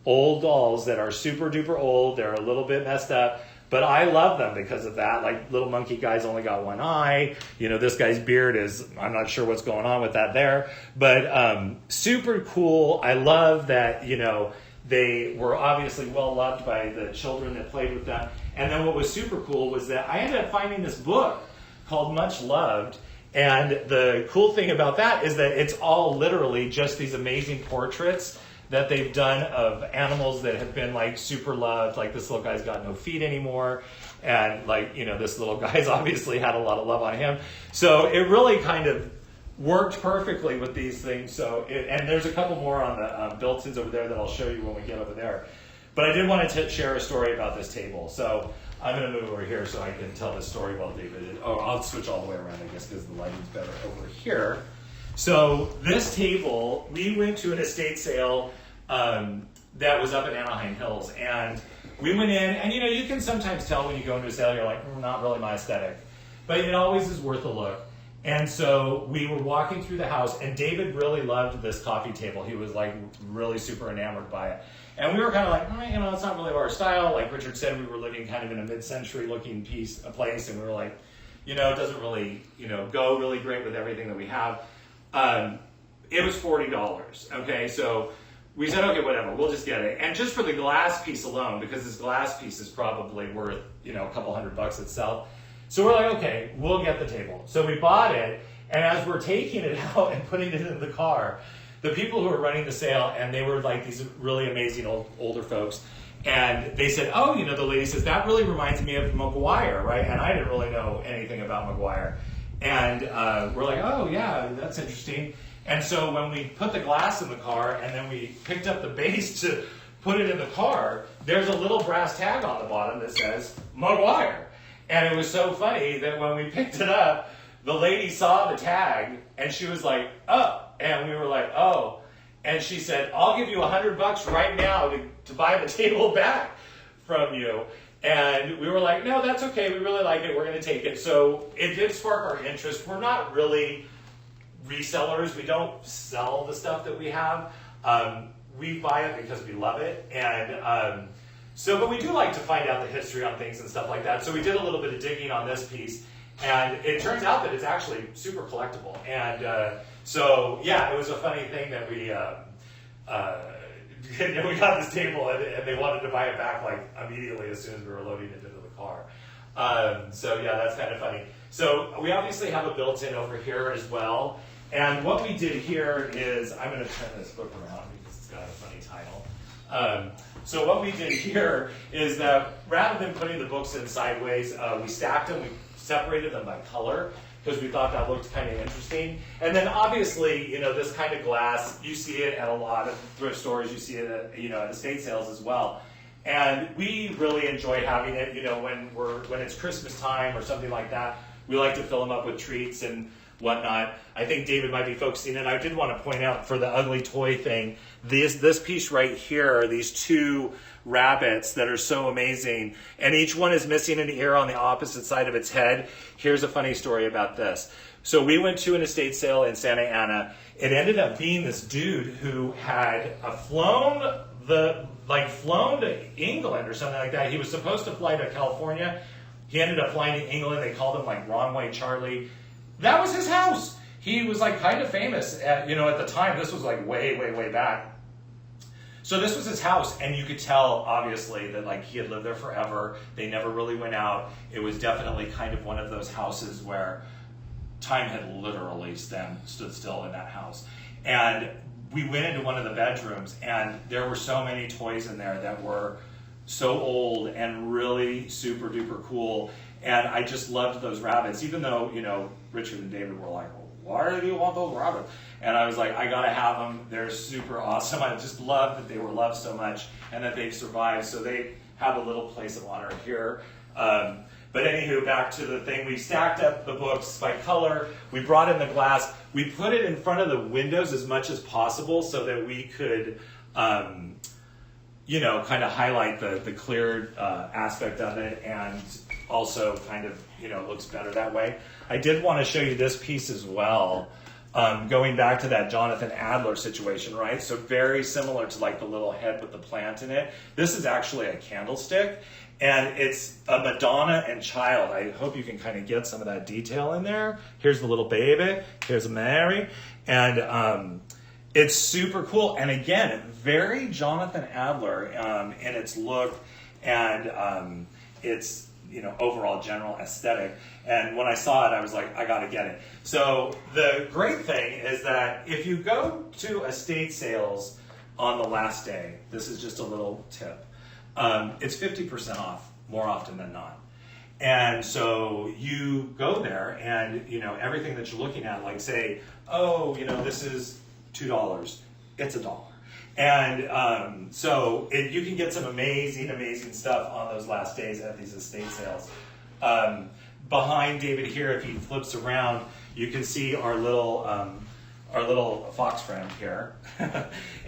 old dolls that are super duper old. They're a little bit messed up, but I love them because of that. Like little monkey guy's only got one eye. This guy's beard is, I'm not sure what's going on with that there, but super cool. I love that, they were obviously well loved by the children that played with them. And then what was super cool was that I ended up finding this book called Much Loved. And the cool thing about that is that it's all literally just these amazing portraits that they've done of animals that have been like super loved. Like this little guy's got no feet anymore. And like, this little guy's obviously had a lot of love on him. So it really kind of worked perfectly with these things. So, and there's a couple more on the built-ins over there that I'll show you when we get over there. But I did want to share a story about this table. So I'm going to move over here so I can tell this story while David. I'll switch all the way around, I guess, because the lighting's better over here. So this table, we went to an estate sale that was up in Anaheim Hills, and we went in, and you can sometimes tell when you go into a sale, you're like, not really my aesthetic, but it always is worth a look. And so we were walking through the house, and David really loved this coffee table. He was like really super enamored by it. And we were kind of like, it's not really our style. Like Richard said, we were living kind of in a mid-century looking place, and we were like, it doesn't really, go really great with everything that we have. It was $40, okay? So we said, okay, whatever, we'll just get it. And just for the glass piece alone, because this glass piece is probably worth, a couple $100 itself. So we're like, okay, we'll get the table. So we bought it, and as we're taking it out and putting it in the car, the people who were running the sale, and they were like these really amazing older folks, and they said, the lady says, that really reminds me of McGuire, right? And I didn't really know anything about McGuire. And we're like, oh yeah, that's interesting. And so when we put the glass in the car, and then we picked up the base to put it in the car, there's a little brass tag on the bottom that says McGuire. And it was so funny that when we picked it up, the lady saw the tag and she was like, oh, and we were like, oh. And she said, I'll give you $100 right now to buy the table back from you. And we were like, no, that's okay. We really like it. We're going to take it. So it did spark our interest. We're not really resellers. We don't sell the stuff that we have. We buy it because we love it. And but we do like to find out the history on things and stuff like that. So we did a little bit of digging on this piece. And it turns out that it's actually super collectible. And so, yeah, it was a funny thing that we got this table and they wanted to buy it back like immediately as soon as we were loading it into the car. So, yeah, that's kind of funny. So we obviously have a built-in over here as well. And what we did here is, I'm going to turn this book around because it's got a funny title. So what we did here is that rather than putting the books in sideways, we stacked them, we separated them by color because we thought that looked kind of interesting. And then obviously, this kind of glass, you see it at a lot of thrift stores, you see it at, at estate sales as well. And we really enjoy having it, when it's Christmas time or something like that. We like to fill them up with treats and whatnot. I think David might be focusing, and I did want to point out for the ugly toy thing, this piece right here are these two rabbits that are so amazing, and each one is missing an ear on the opposite side of its head. Here's a funny story about this. So we went to an estate sale in Santa Ana. It ended up being this dude who had flown to England or something like that. He was supposed to fly to California. He ended up flying to England. They called him like Wrong Way Charlie. That was his house. He was like kind of famous at the time. This was like way, way, way back. So this was his house, and you could tell, obviously, that like he had lived there forever. They never really went out. It was definitely kind of one of those houses where time had literally stood still in that house. And we went into one of the bedrooms, and there were so many toys in there that were so old and really super duper cool. And I just loved those rabbits, even though, Richard and David were like, why do you want those rabbits? And I was like, I gotta have them. They're super awesome. I just love that they were loved so much and that they've survived. So they have a little place of honor here. But anywho, back to the thing. We stacked up the books by color. We brought in the glass. We put it in front of the windows as much as possible so that we could, kind of highlight the clear aspect of it, and also kind of, looks better that way. I did want to show you this piece as well. Going back to that Jonathan Adler situation, right? So very similar to like the little head with the plant in it. This is actually a candlestick, and it's a Madonna and child. I hope you can kind of get some of that detail in there. Here's the little baby. Here's Mary. And it's super cool. And again, very Jonathan Adler in its look and its overall general aesthetic. And when I saw it, I was like, I gotta get it. So the great thing is that if you go to estate sales on the last day, this is just a little tip, it's 50% off more often than not. And so you go there and, everything that you're looking at, like say, this is $2, it's $1. And so you can get some amazing, amazing stuff on those last days at these estate sales. Behind David here, if he flips around, you can see our little fox friend here.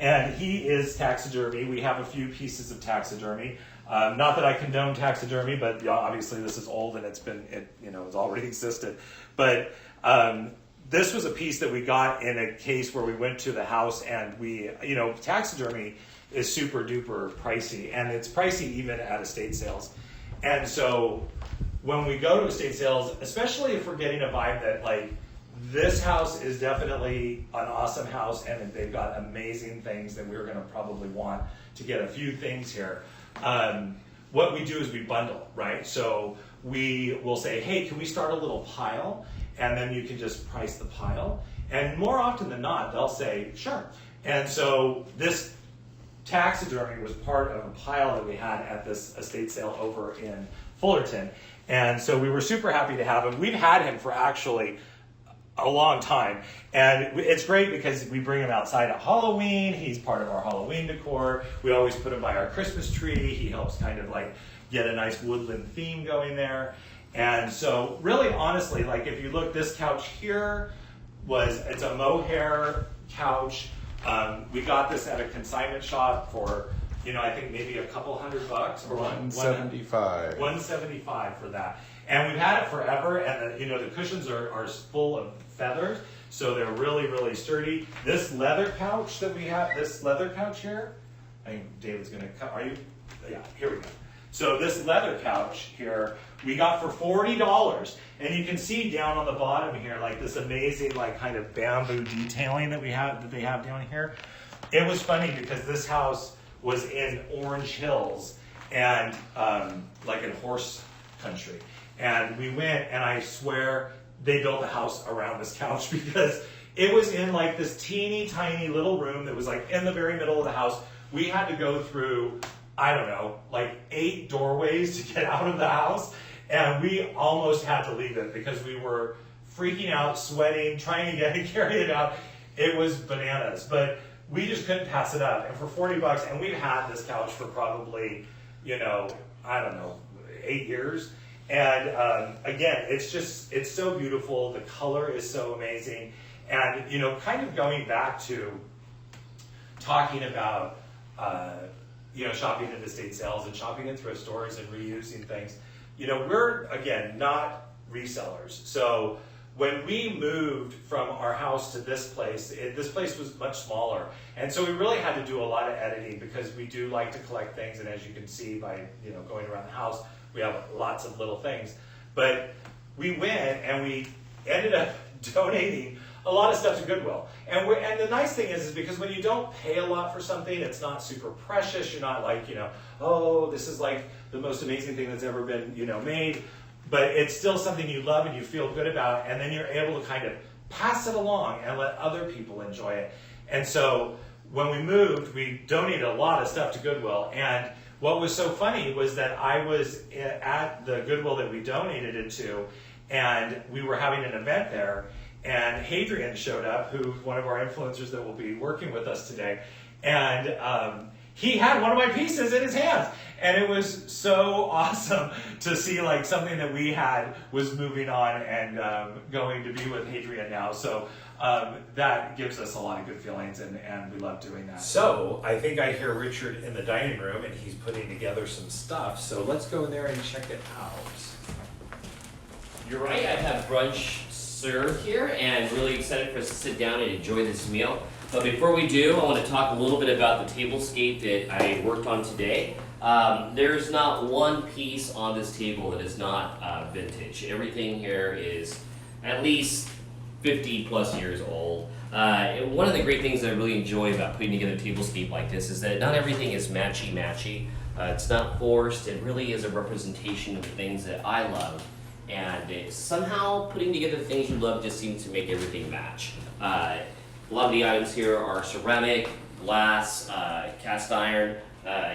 And he is taxidermy. We have a few pieces of taxidermy. Not that I condone taxidermy, but obviously this is old and it's already existed. But this was a piece that we got in a case where we went to the house, and we, taxidermy is super duper pricey, and it's pricey even at estate sales. And so when we go to estate sales, especially if we're getting a vibe that like this house is definitely an awesome house and they've got amazing things that we're going to probably want to get a few things here. What we do is we bundle, right? So we will say, hey, can we start a little pile? And then you can just price the pile. And more often than not, they'll say, sure. And so this taxidermy was part of a pile that we had at this estate sale over in Fullerton. And so we were super happy to have him. We've had him for actually a long time. And it's great because we bring him outside at Halloween. He's part of our Halloween decor. We always put him by our Christmas tree. He helps kind of like get a nice woodland theme going there. And so really honestly, like if you look, this couch here it's a mohair couch. We got this at a consignment shop for, I think maybe a couple $100 or $175. $175 for that. And we've had it forever, and the cushions are full of feathers, so they're really, really sturdy. This leather couch that we have, this leather couch here, I think David's gonna cut, are you? Yeah, here we go. So this leather couch here, we got for $40, and you can see down on the bottom here, like this amazing, like kind of bamboo detailing that they have down here. It was funny because this house was in Orange Hills, and like in horse country. And we went, and I swear they built a house around this couch because it was in like this teeny tiny little room that was like in the very middle of the house. We had to go through, I don't know, like 8 doorways to get out of the house. And we almost had to leave it because we were freaking out, sweating, trying to carry it out. It was bananas, but we just couldn't pass it up. And for $40, and we've had this couch for probably, I don't know, 8 years. And again, it's so beautiful. The color is so amazing. And, kind of going back to talking about, shopping at estate sales and shopping in thrift stores and reusing things, we're, again, not resellers. So when we moved from our house to this place was much smaller. And so we really had to do a lot of editing because we do like to collect things. And as you can see by, going around the house, we have lots of little things. But we went and we ended up donating a lot of stuff to Goodwill. And the nice thing is because when you don't pay a lot for something, it's not super precious. You're not like, oh, this is like the most amazing thing that's ever been, made. But it's still something you love and you feel good about. And then you're able to kind of pass it along and let other people enjoy it. And so when we moved, we donated a lot of stuff to Goodwill. And what was so funny was that I was at the Goodwill that we donated it to, and we were having an event there, and Hadrian showed up, who's one of our influencers that will be working with us today, and he had one of my pieces in his hands, and it was so awesome to see like something that we had was moving on and going to be with Hadrian now. So that gives us a lot of good feelings, and we love doing that. So I think I hear Richard in the dining room, and he's putting together some stuff. So let's go in there and check it out. You're right, I have brunch served here, and really excited for us to sit down and enjoy this meal. But before we do, I want to talk a little bit about the tablescape that I worked on today. There's not one piece on this table that is not vintage. Everything here is at least 50 plus years old. One of the great things that I really enjoy about putting together a tablescape like this is that not everything is matchy-matchy. It's not forced. It really is a representation of the things that I love. And somehow putting together the things you love just seems to make everything match. A lot of the items here are ceramic, glass, cast iron.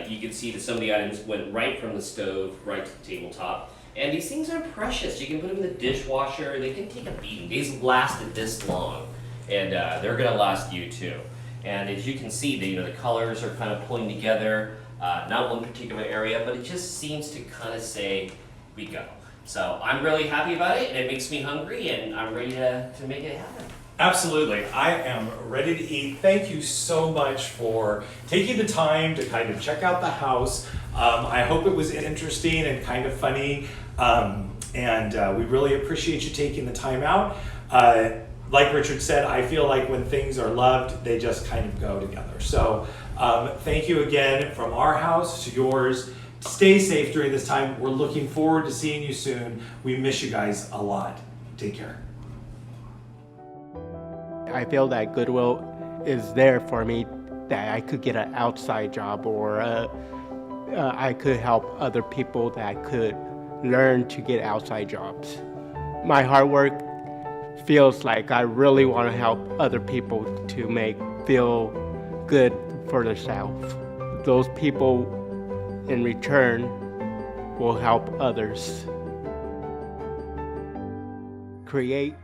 You can see that some of the items went right from the stove right to the tabletop. And these things are precious. You can put them in the dishwasher. They can take a beating. These lasted this long, and they're going to last you too. And as you can see, the colors are kind of pulling together. Not one particular area, but it just seems to kind of say, we go. So I'm really happy about it, and it makes me hungry, and I'm ready to make it happen. Absolutely. I am ready to eat. Thank you so much for taking the time to kind of check out the house. I hope it was interesting and kind of funny, and we really appreciate you taking the time out. Like Richard said, I feel like when things are loved, they just kind of go together. So thank you again from our house to yours. Stay safe during this time. We're looking forward to seeing you soon. We miss you guys a lot. Take care. I feel that Goodwill is there for me, that I could get an outside job, or I could help other people that could learn to get outside jobs. My hard work feels like I really want to help other people to feel good for themselves. Those people in return will help others. Create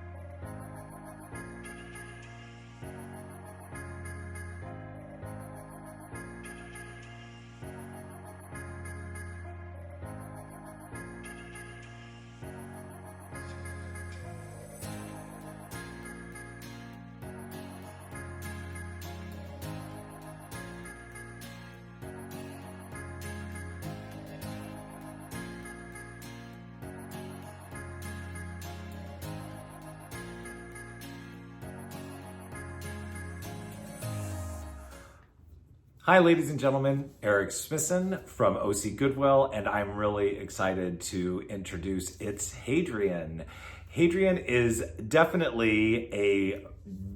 Hi, ladies and gentlemen. Eric Smithson from OC Goodwill, and I'm really excited to introduce it's Hadrian. Hadrian is definitely a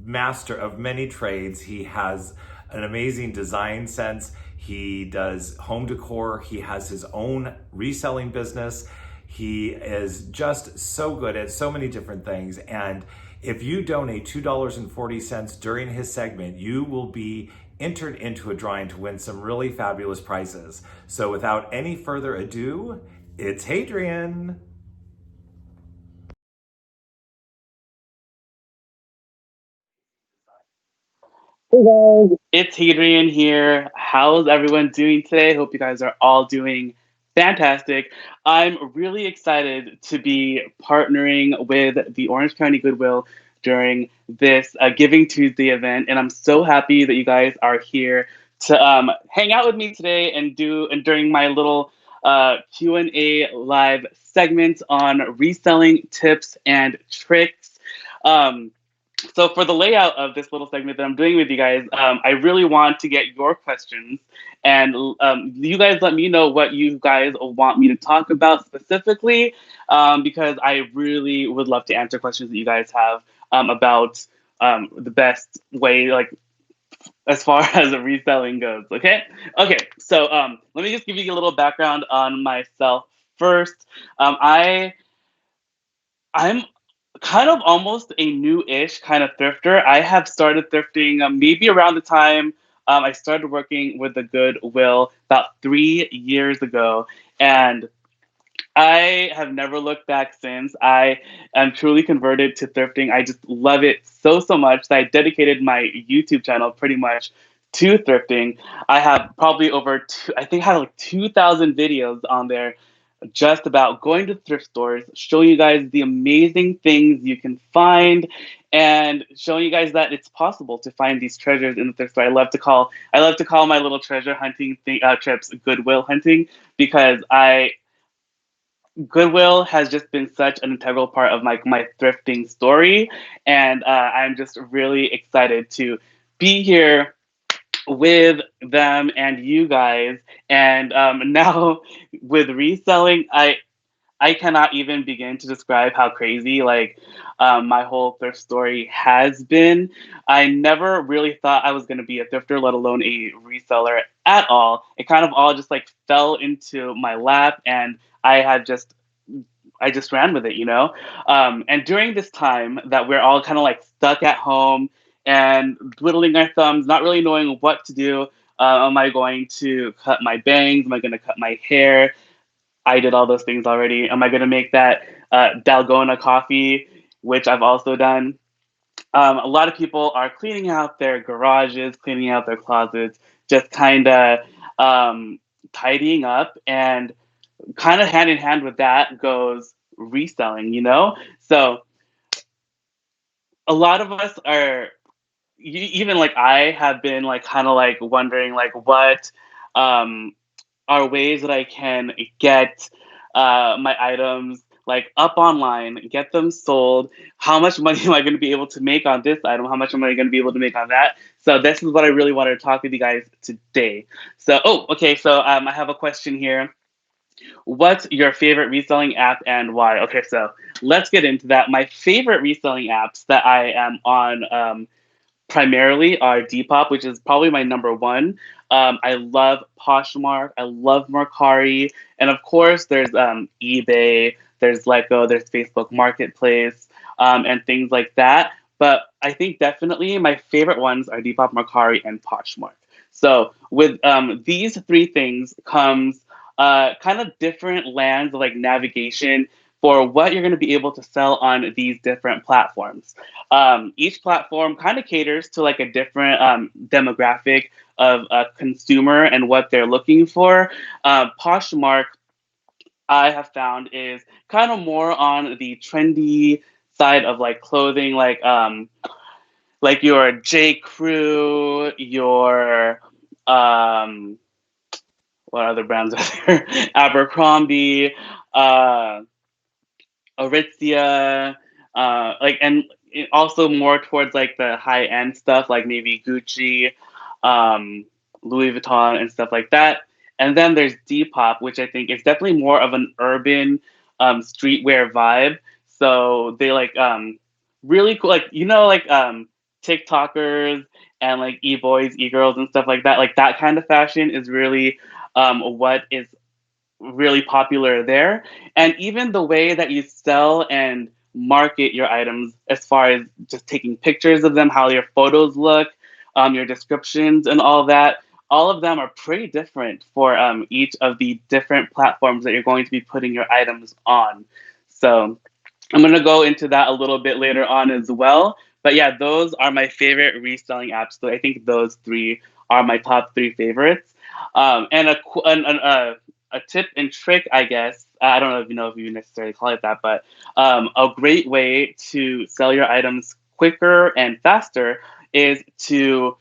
master of many trades. He has an amazing design sense. He does home decor. He has his own reselling business. He is just so good at so many different things. And if you donate $2.40 during his segment, you will be entered into a drawing to win some really fabulous prizes. So without any further ado, it's Hadrian. Hey guys, it's Hadrian here. How's everyone doing today? Hope you guys are all doing fantastic. I'm really excited to be partnering with the Orange County Goodwill during this Giving Tuesday event, and I'm so happy that you guys are here to hang out with me today and during my little Q&A live segment on reselling tips and tricks. So for the layout of this little segment that I'm doing with you guys, I really want to get your questions, and you guys let me know what you guys want me to talk about specifically, because I really would love to answer questions that you guys have about the best way, like as far as reselling goes. Okay. So let me just give you a little background on myself first. I'm kind of almost a new-ish kind of thrifter. I have started thrifting maybe around the time I started working with the Goodwill about 3 years ago, and I have never looked back since. I am truly converted to thrifting. I just love it so much that I dedicated my YouTube channel pretty much to thrifting. I have probably I think I have like 2,000 videos on there just about going to thrift stores, showing you guys the amazing things you can find, and showing you guys that it's possible to find these treasures in the thrift store. I love to call my little treasure hunting trips Goodwill hunting, because Goodwill has just been such an integral part of my thrifting story, and I'm just really excited to be here with them and you guys. And now with reselling, I cannot even begin to describe how crazy my whole thrift story has been. I never really thought I was going to be a thrifter, let alone a reseller at all. It kind of all just like fell into my lap, and I just ran with it. And during this time that we're all kind of like stuck at home and twiddling our thumbs, not really knowing what to do. Am I going to cut my bangs? Am I going to cut my hair? I did all those things already. Am I going to make that Dalgona coffee, which I've also done? A lot of people are cleaning out their garages, cleaning out their closets, just kind of tidying up, and kind of hand in hand with that goes reselling. So a lot of us are, even like I have been like kind of like wondering like what um, are ways that I can get my items like up online, get them sold. How much money am I going to be able to make on this item? How much am I going to be able to make on that? So this is what I really wanted to talk with you guys today. So, okay. So I have a question here. What's your favorite reselling app and why? Okay, so let's get into that. My favorite reselling apps that I am on primarily are Depop, which is probably my number one. I love Poshmark. I love Mercari. And of course, there's eBay, there's Letgo, there's Facebook Marketplace, and things like that. But I think definitely my favorite ones are Depop, Mercari, and Poshmark. So with these three things comes kind of different lands of like navigation for what you're going to be able to sell on these different platforms. Each platform kind of caters to like a different demographic of a consumer and what they're looking for. Poshmark, I have found, is kind of more on the trendy side of like clothing, like your J. Crew, your what other brands are there? Abercrombie, Aritzia, and also more towards like the high end stuff, like maybe Gucci, Louis Vuitton and stuff like that. And then there's Depop, which I think is definitely more of an urban streetwear vibe. So they like really cool, like TikTokers and like e-boys, e-girls, and stuff like that. Like that kind of fashion is really what is really popular there. And even the way that you sell and market your items, as far as just taking pictures of them, how your photos look, your descriptions, and all of them are pretty different for each of the different platforms that you're going to be putting your items on. So I'm going to go into that a little bit later on as well. But yeah, those are my favorite reselling apps. So I think those three are my top three favorites. And a tip and trick, I guess, I don't know if you necessarily call it that, but a great way to sell your items quicker and faster is to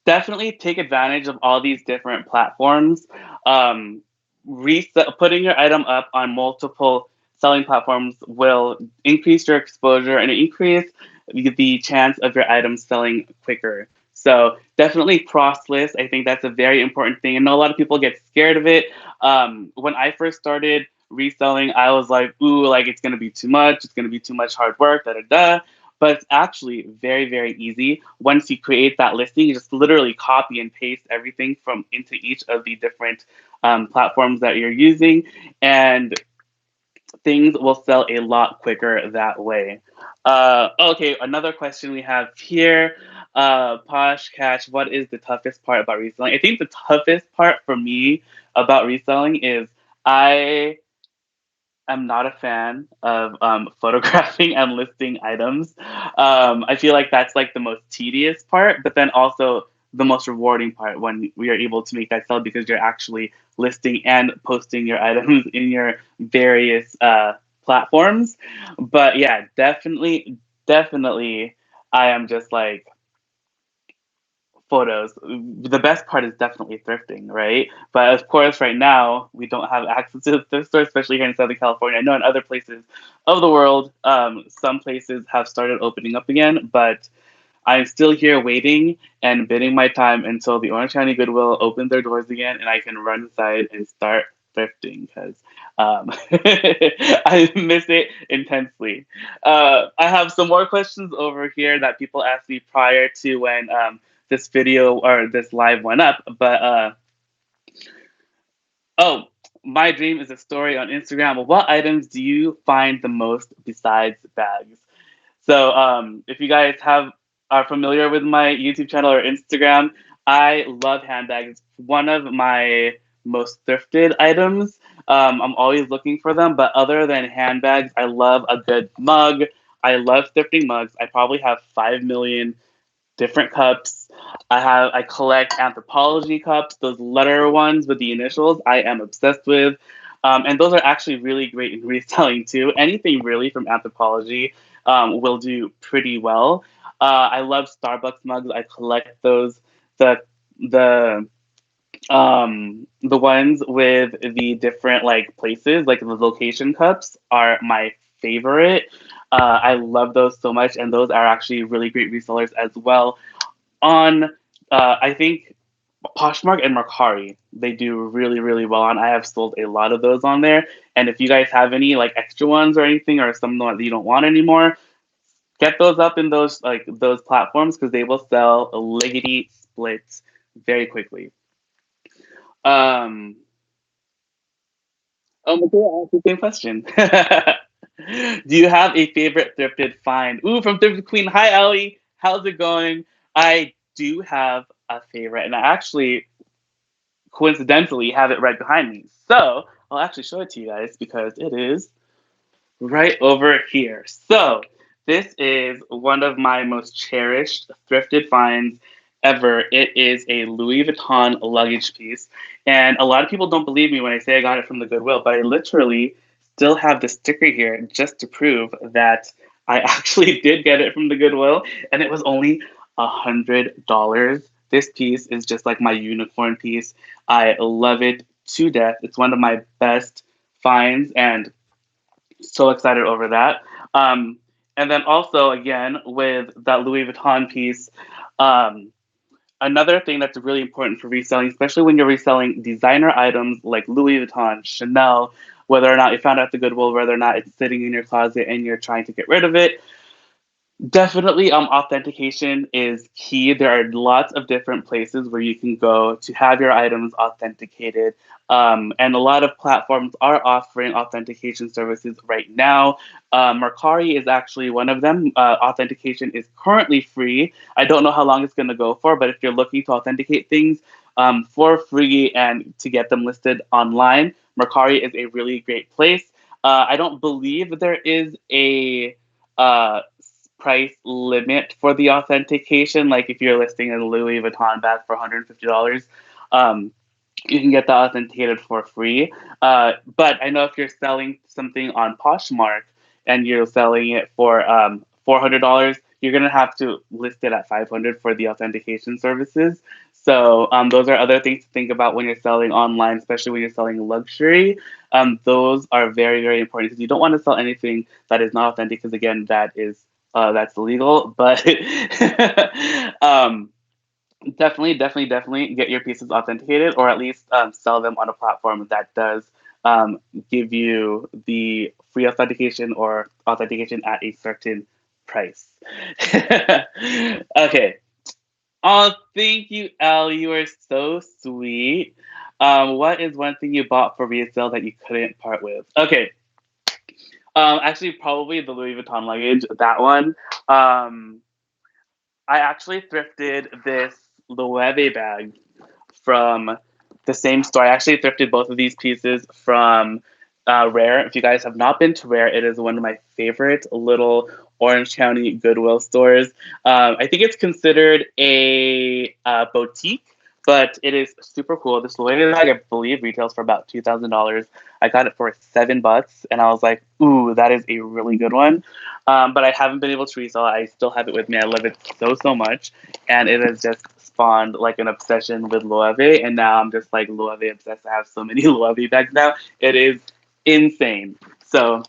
definitely take advantage of all these different platforms. Putting your item up on multiple selling platforms will increase your exposure and increase the chance of your items selling quicker. So definitely cross list. I think that's a very important thing. I know a lot of people get scared of it. When I first started reselling, I was like, ooh, like it's going to be too much. It's going to be too much hard work, da da da. But it's actually very, very easy. Once you create that listing, you just literally copy and paste everything from into each of the different platforms that you're using, and things will sell a lot quicker that way. Okay, another question we have here. Posh Catch, what is the toughest part about reselling? I think the toughest part for me about reselling is I'm not a fan of photographing and listing items. I feel like that's like the most tedious part, but then also the most rewarding part when we are able to make that sell, because you're actually listing and posting your items in your various platforms. But yeah, definitely, I am just like, photos. The best part is definitely thrifting, right? But of course, right now we don't have access to the thrift store, especially here in Southern California. I know in other places of the world, some places have started opening up again, but I'm still here waiting and bidding my time until the Orange County Goodwill open their doors again and I can run inside and start thrifting, because I miss it intensely. I have some more questions over here that people asked me prior to when this video or this live went up. But oh, my dream is a story on Instagram. What items do you find the most besides bags? So if you guys are familiar with my YouTube channel or Instagram, I love handbags. One of my most thrifted items. I'm always looking for them, but other than handbags, I love a good mug. I love thrifting mugs. I probably have 5 million different cups. I collect Anthropologie cups, those letter ones with the initials. I am obsessed with. And those are actually really great in reselling too. Anything really from Anthropologie will do pretty well. I love Starbucks mugs. I collect those. The the ones with the different like places, like the location cups, are my favorite. I love those so much, and those are actually really great resellers as well. On I think Poshmark and Mercari, they do really, really well on. I have sold a lot of those on there. And if you guys have any like extra ones or anything, or some that you don't want anymore, get those up in those platforms, because they will sell lickety splits very quickly. Oh, Michaela asked the same question. Do you have a favorite thrifted find? Ooh, from Thrifted Queen. Hi, Ellie. How's it going? I do have a favorite, and I actually coincidentally have it right behind me. So I'll actually show it to you guys because it is right over here. So this is one of my most cherished thrifted finds ever. It is a Louis Vuitton luggage piece. And a lot of people don't believe me when I say I got it from the Goodwill, but I literally still have the sticker here just to prove that I actually did get it from the Goodwill, and it was only $100. This piece is just like my unicorn piece. I love it to death. It's one of my best finds, and so excited over that. And then also, again, with that Louis Vuitton piece, another thing that's really important for reselling, especially when you're reselling designer items like Louis Vuitton, Chanel, whether or not you found out the Goodwill, whether or not it's sitting in your closet and you're trying to get rid of it, definitely, authentication is key. There are lots of different places where you can go to have your items authenticated. And a lot of platforms are offering authentication services right now. Mercari is actually one of them. Authentication is currently free. I don't know how long it's going to go for, but if you're looking to authenticate things for free and to get them listed online, Mercari is a really great place. I don't believe there is a price limit for the authentication. Like if you're listing a Louis Vuitton bag for $150, you can get that authenticated for free. But I know if you're selling something on Poshmark and you're selling it for $400, you're gonna have to list it at $500 for the authentication services. So those are other things to think about when you're selling online, especially when you're selling luxury. Those are very, very important because you don't want to sell anything that is not authentic, because again, that's illegal. But definitely get your pieces authenticated, or at least sell them on a platform that does give you the free authentication or authentication at a certain price. Okay. Oh, thank you, Elle. You are so sweet. What is one thing you bought for resale that you couldn't part with? Okay. Actually, probably the Louis Vuitton luggage. That one. I actually thrifted this Loewe bag from the same store. I actually thrifted both of these pieces from Rare. If you guys have not been to Rare, it is one of my favorite little Orange County Goodwill stores. I think it's considered a boutique, but it is super cool. This Loewe bag, I believe, retails for about $2,000. I got it for $7, and I was like, ooh, that is a really good one. But I haven't been able to resell it. I still have it with me. I love it so much, and it has just spawned like an obsession with Loewe, and now I'm just like Loewe obsessed. I have so many Loewe bags now. It is insane. So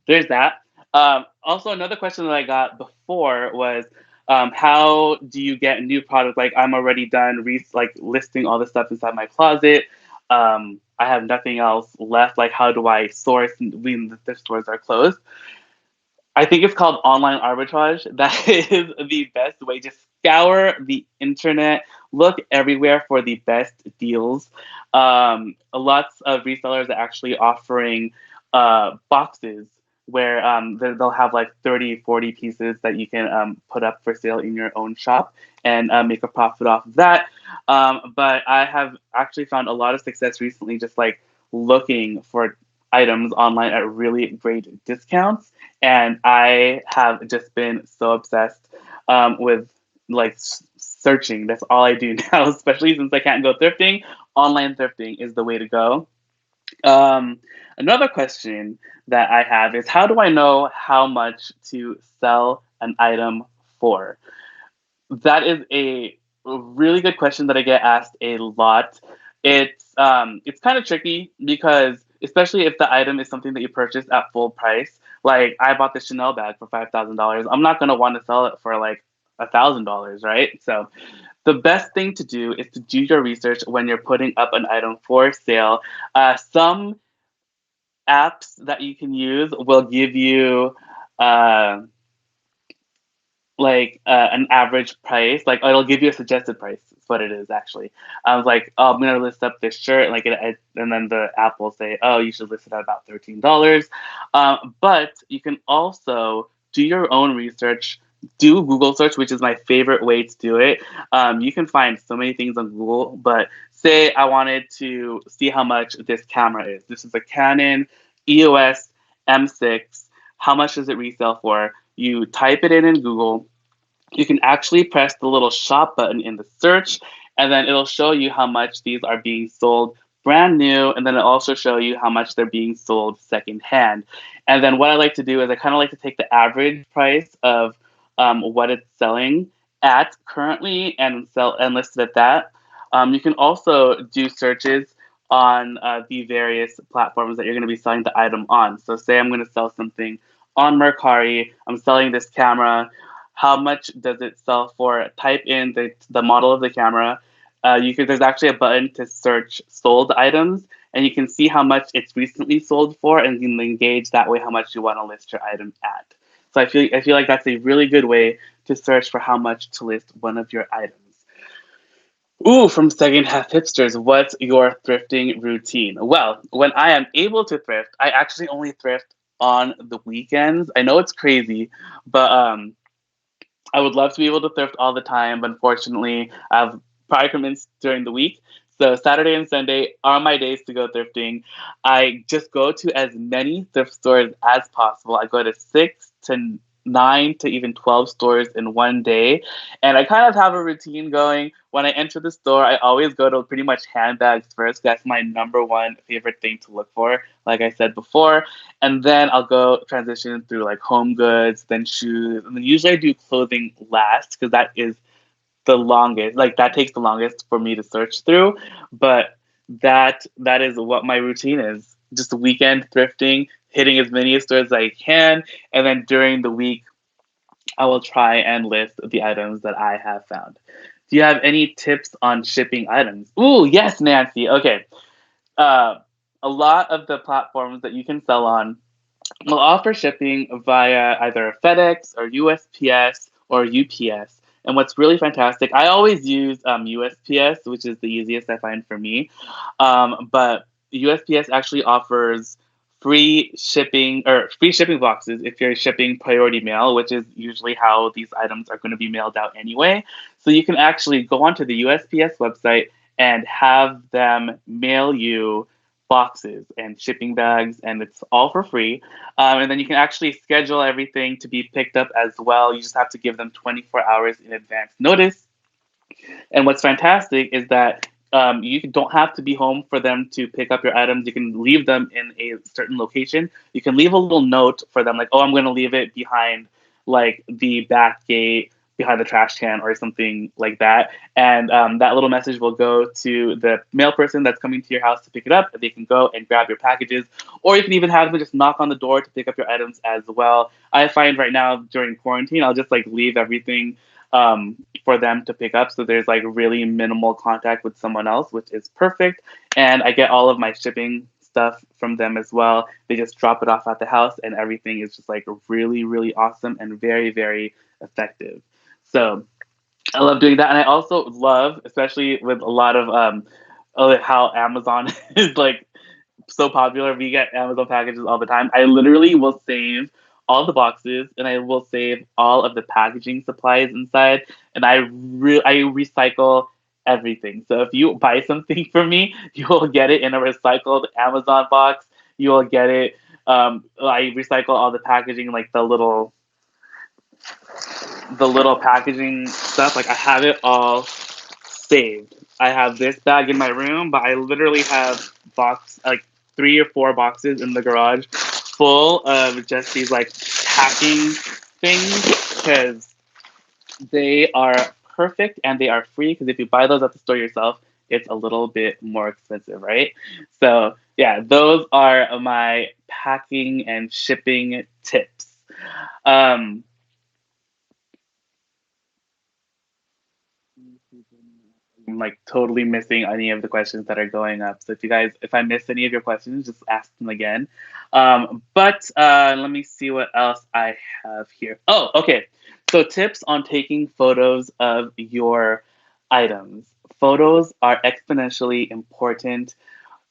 there's that. Also, another question that I got before was, how do you get new products? Like, I'm already done listing all the stuff inside my closet. I have nothing else left. Like, how do I source when the thrift stores are closed? I think it's called online arbitrage. That is the best way. Just scour the internet, look everywhere for the best deals. Lots of resellers are actually offering boxes where they'll have like 30, 40 pieces that you can put up for sale in your own shop and make a profit off of that. But I have actually found a lot of success recently just like looking for items online at really great discounts. And I have just been so obsessed with like searching. That's all I do now, especially since I can't go thrifting. Online thrifting is the way to go. Another question that I have is, how do I know how much to sell an item for? That is a really good question that I get asked a lot. It's kind of tricky because, especially if the item is something that you purchased at full price, like I bought the Chanel bag for $5,000. I'm not gonna want to sell it for like $1,000, right? So the best thing to do is to do your research when you're putting up an item for sale. Some apps that you can use will give you an average price. Like, it'll give you a suggested price. That's what it is, actually. I was like, oh, I'm gonna list up this shirt, and then the app will say, oh, you should list it at about $13. But you can also do your own research. Do Google search, which is my favorite way to do it. You can find so many things on Google, but say I wanted to see how much this camera is. This is a Canon EOS M6. How much does it resell for? You type it in Google. You can actually press the little shop button in the search, and then it'll show you how much these are being sold brand new, and then it'll also show you how much they're being sold secondhand. And then what I like to do is I kind of like to take the average price of what it's selling at currently and list it at that. You can also do searches on the various platforms that you're going to be selling the item on. So say I'm going to sell something on Mercari. I'm selling this camera. how much does it sell for, type in the model of the camera. There's actually a button to search sold items, and you can see how much it's recently sold for, and you can engage that way how much you want to list your item at. So I feel like that's a really good way to search for how much to list one of your items. Ooh, from Second Half Hipsters, what's your thrifting routine? Well, when I am able to thrift, I actually only thrift on the weekends. I know it's crazy, but I would love to be able to thrift all the time, but unfortunately, I have prior commitments during the week. So Saturday and Sunday are my days to go thrifting. I just go to as many thrift stores as possible. I go to 6 to 9 to even 12 stores in one day. And I kind of have a routine going. When I enter the store, I always go to pretty much handbags first. That's my number one favorite thing to look for, like I said before. And then I'll go transition through like home goods, then shoes. And then usually I do clothing last because that is the longest. Like that takes the longest for me to search through. But that is what my routine is. Just a weekend thrifting, hitting as many stores as I can. And then during the week, I will try and list the items that I have found. Do you have any tips on shipping items? Ooh, yes, Nancy. Okay. A lot of the platforms that you can sell on will offer shipping via either FedEx or USPS or UPS. And what's really fantastic, I always use USPS, which is the easiest I find for me. But USPS actually offers free shipping boxes if you're shipping priority mail, which is usually how these items are going to be mailed out anyway. So you can actually go onto the USPS website and have them mail you boxes and shipping bags, and it's all for free. And then you can actually schedule everything to be picked up as well. You just have to give them 24 hours in advance notice. And what's fantastic is that you don't have to be home for them to pick up your items. You can leave them in a certain location. You can leave a little note for them, like, oh, I'm going to leave it behind like the back gate, behind the trash can or something like that. And that little message will go to the mail person that's coming to your house to pick it up. They can go and grab your packages, or you can even have them just knock on the door to pick up your items as well. I find right now during quarantine, I'll just like leave everything for them to pick up. So there's like really minimal contact with someone else, which is perfect. And I get all of my shipping stuff from them as well. They just drop it off at the house and everything is just like really, really awesome and very, very effective. So I love doing that. And I also love, especially with a lot of how Amazon is like so popular. We get Amazon packages all the time. I literally will save all the boxes and I will save all of the packaging supplies inside. And I recycle everything. So if you buy something from me, you will get it in a recycled Amazon box. You will get it. I recycle all the packaging, like the little packaging stuff. Like I have it all saved. I have this bag in my room, but I literally have like 3 or 4 boxes in the garage full of just these like packing things because they are perfect and they are free, because if you buy those at the store yourself, it's a little bit more expensive, right? So yeah, those are my packing and shipping tips. I'm like totally missing any of the questions that are going up. So if I missed any of your questions, just ask them again. But let me see what else I have here. Oh, okay. So tips on taking photos of your items. Photos are exponentially important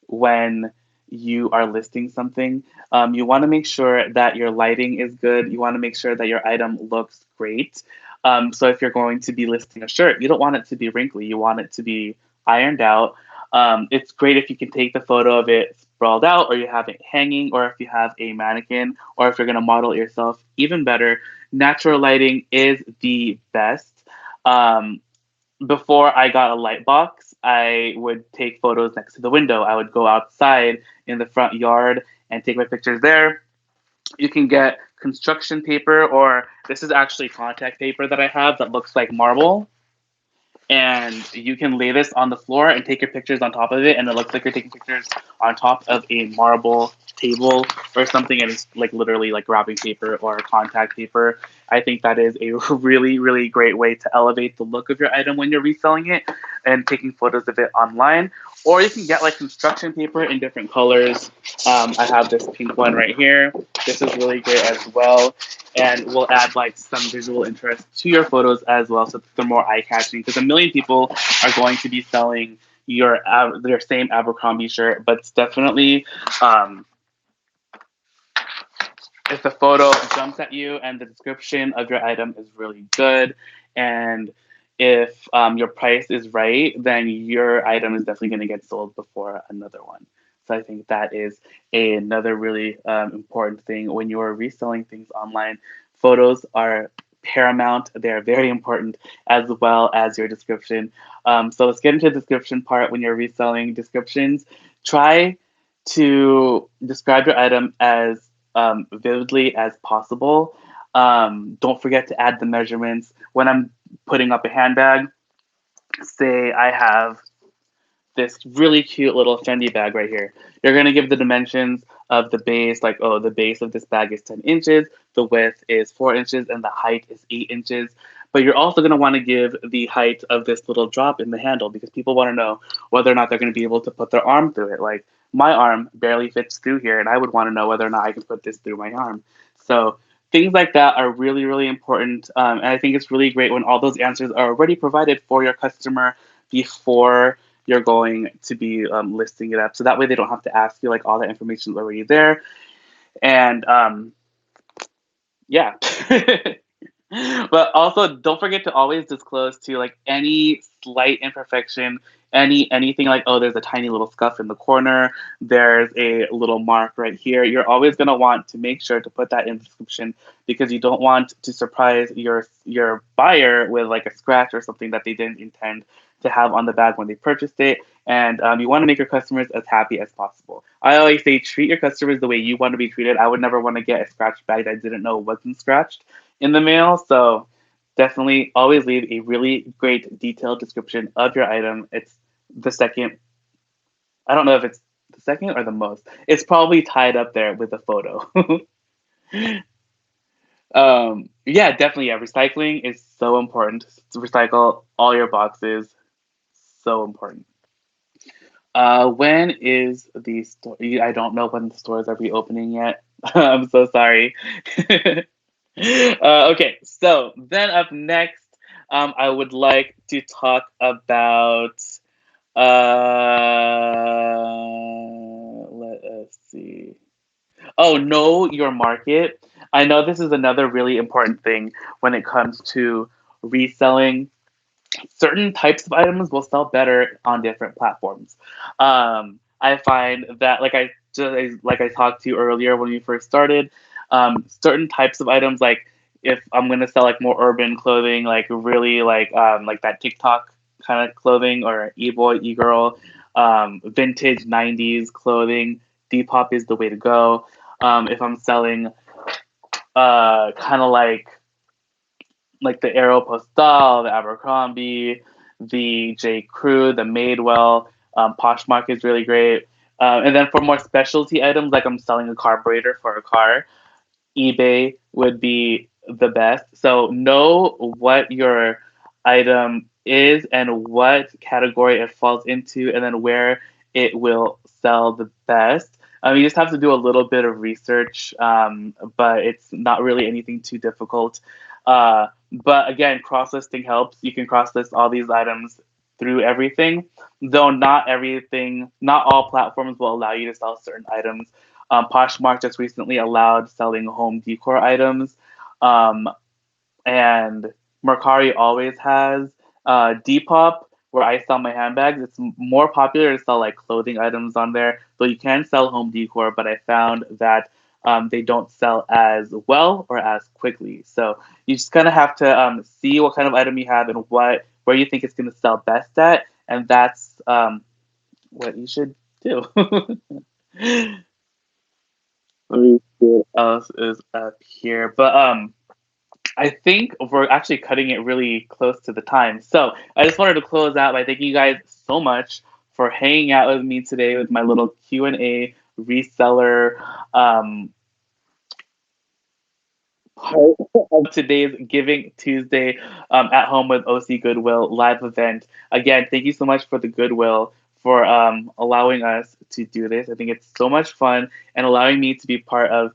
when you are listing something. You want to make sure that your lighting is good. You want to make sure that your item looks great. So if you're going to be listing a shirt, you don't want it to be wrinkly. You want it to be ironed out. It's great if you can take the photo of it sprawled out, or you have it hanging, or if you have a mannequin, or if you're going to model it yourself, even better. Natural lighting is the best. Before I got a light box, I would take photos next to the window. I would go outside in the front yard and take my pictures there. You can get construction paper, or this is actually contact paper that I have that looks like marble. and you can lay this on the floor and take your pictures on top of it, and it looks like you're taking pictures on top of a marble table or something, and it's like literally like wrapping paper or contact paper. I think that is a really, really great way to elevate the look of your item when you're reselling it and taking photos of it online. Or you can get like construction paper in different colors. I have this pink one right here. This is really great as well. And we'll add like some visual interest to your photos as well, so they're more eye-catching. Because a million people are going to be selling their same Abercrombie shirt, but it's definitely if the photo jumps at you and the description of your item is really good, and if your price is right, then your item is definitely going to get sold before another one. So I think that is another really important thing when you're reselling things online. Photos are paramount. They're very important, as well as your description. So let's get into the description part. When you're reselling descriptions, try to describe your item as vividly as possible. Don't forget to add the measurements. When I'm putting up a handbag, say I have this really cute little Fendi bag right here. You're going to give the dimensions of the base, like, oh, the base of this bag is 10 inches, the width is 4 inches, and the height is 8 inches. But you're also going to want to give the height of this little drop in the handle, because people want to know whether or not they're going to be able to put their arm through it. Like, my arm barely fits through here, and I would want to know whether or not I can put this through my arm. So things like that are really, really important. And I think it's really great when all those answers are already provided for your customer before you're going to be listing it up. So that way they don't have to ask you, like, all that information is already there. And yeah. But also don't forget to always disclose to like any slight imperfection, anything like, oh, there's a tiny little scuff in the corner, there's a little mark right here. You're always going to want to make sure to put that in the description, because you don't want to surprise your buyer with like a scratch or something that they didn't intend to have on the bag when they purchased it. And you want to make your customers as happy as possible. I always say treat your customers the way you want to be treated. I would never want to get a scratched bag that I didn't know wasn't scratched in the mail. So definitely always leave a really great detailed description of your item. It's the second, I don't know if it's the second or the most. It's probably tied up there with the photo. Yeah, definitely. Yeah, recycling is so important. To recycle all your boxes, so important. When is the store? I don't know when the stores are reopening yet. I'm so sorry. Okay, so then up next, I would like to talk about. Let us see. Oh, know your market. I know this is another really important thing when it comes to reselling. Certain types of items will sell better on different platforms. I find that, like I talked to you earlier when we first started, certain types of items, like if I'm gonna sell like more urban clothing, like really like that TikTok kind of clothing, or e-boy, e-girl, vintage 90s clothing, Depop is the way to go. If I'm selling kind of like the Aeropostale, the Abercrombie, the J. Crew, the Madewell, Poshmark is really great. And then for more specialty items, like I'm selling a carburetor for a car, eBay would be the best. So know what your item is and what category it falls into, and then where it will sell the best. You just have to do a little bit of research, but it's not really anything too difficult. But again, cross-listing helps. You can cross-list all these items through everything, though not all platforms will allow you to sell certain items. Poshmark just recently allowed selling home decor items, and Mercari always has. Depop, where I sell my handbags, it's more popular to sell like clothing items on there. So you can sell home decor, but I found that they don't sell as well or as quickly. So you just kind of have to see what kind of item you have and where you think it's going to sell best at, and that's what you should do. Let me see what else is up here. But I think we're actually cutting it really close to the time. So I just wanted to close out by thanking you guys so much for hanging out with me today with my little Q&A reseller part of today's Giving Tuesday at home with OC Goodwill live event. Again, thank you so much for the Goodwill for allowing us to do this. I think it's so much fun and allowing me to be part of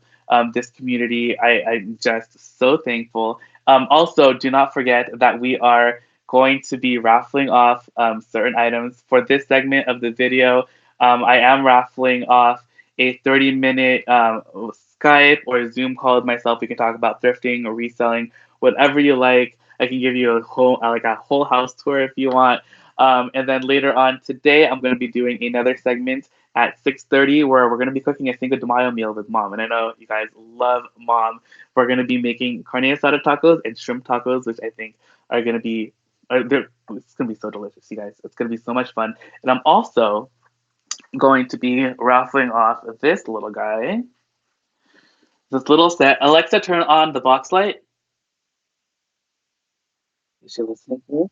this community. I'm just so thankful. Also, do not forget that we are going to be raffling off certain items. For this segment of the video, I am raffling off a 30-minute Skype or Zoom call with myself. We can talk about thrifting or reselling, whatever you like. I can give you a whole house tour if you want. And then later on today, I'm going to be doing another segment at 6:30 where we're going to be cooking a Cinco de Mayo meal with Mom. And I know you guys love Mom. We're going to be making carne asada tacos and shrimp tacos, which I think are going to be it's going to be so delicious, you guys. It's going to be so much fun. And I'm also going to be raffling off this little guy. This little set. Alexa, turn on the box light. Is she listening to me?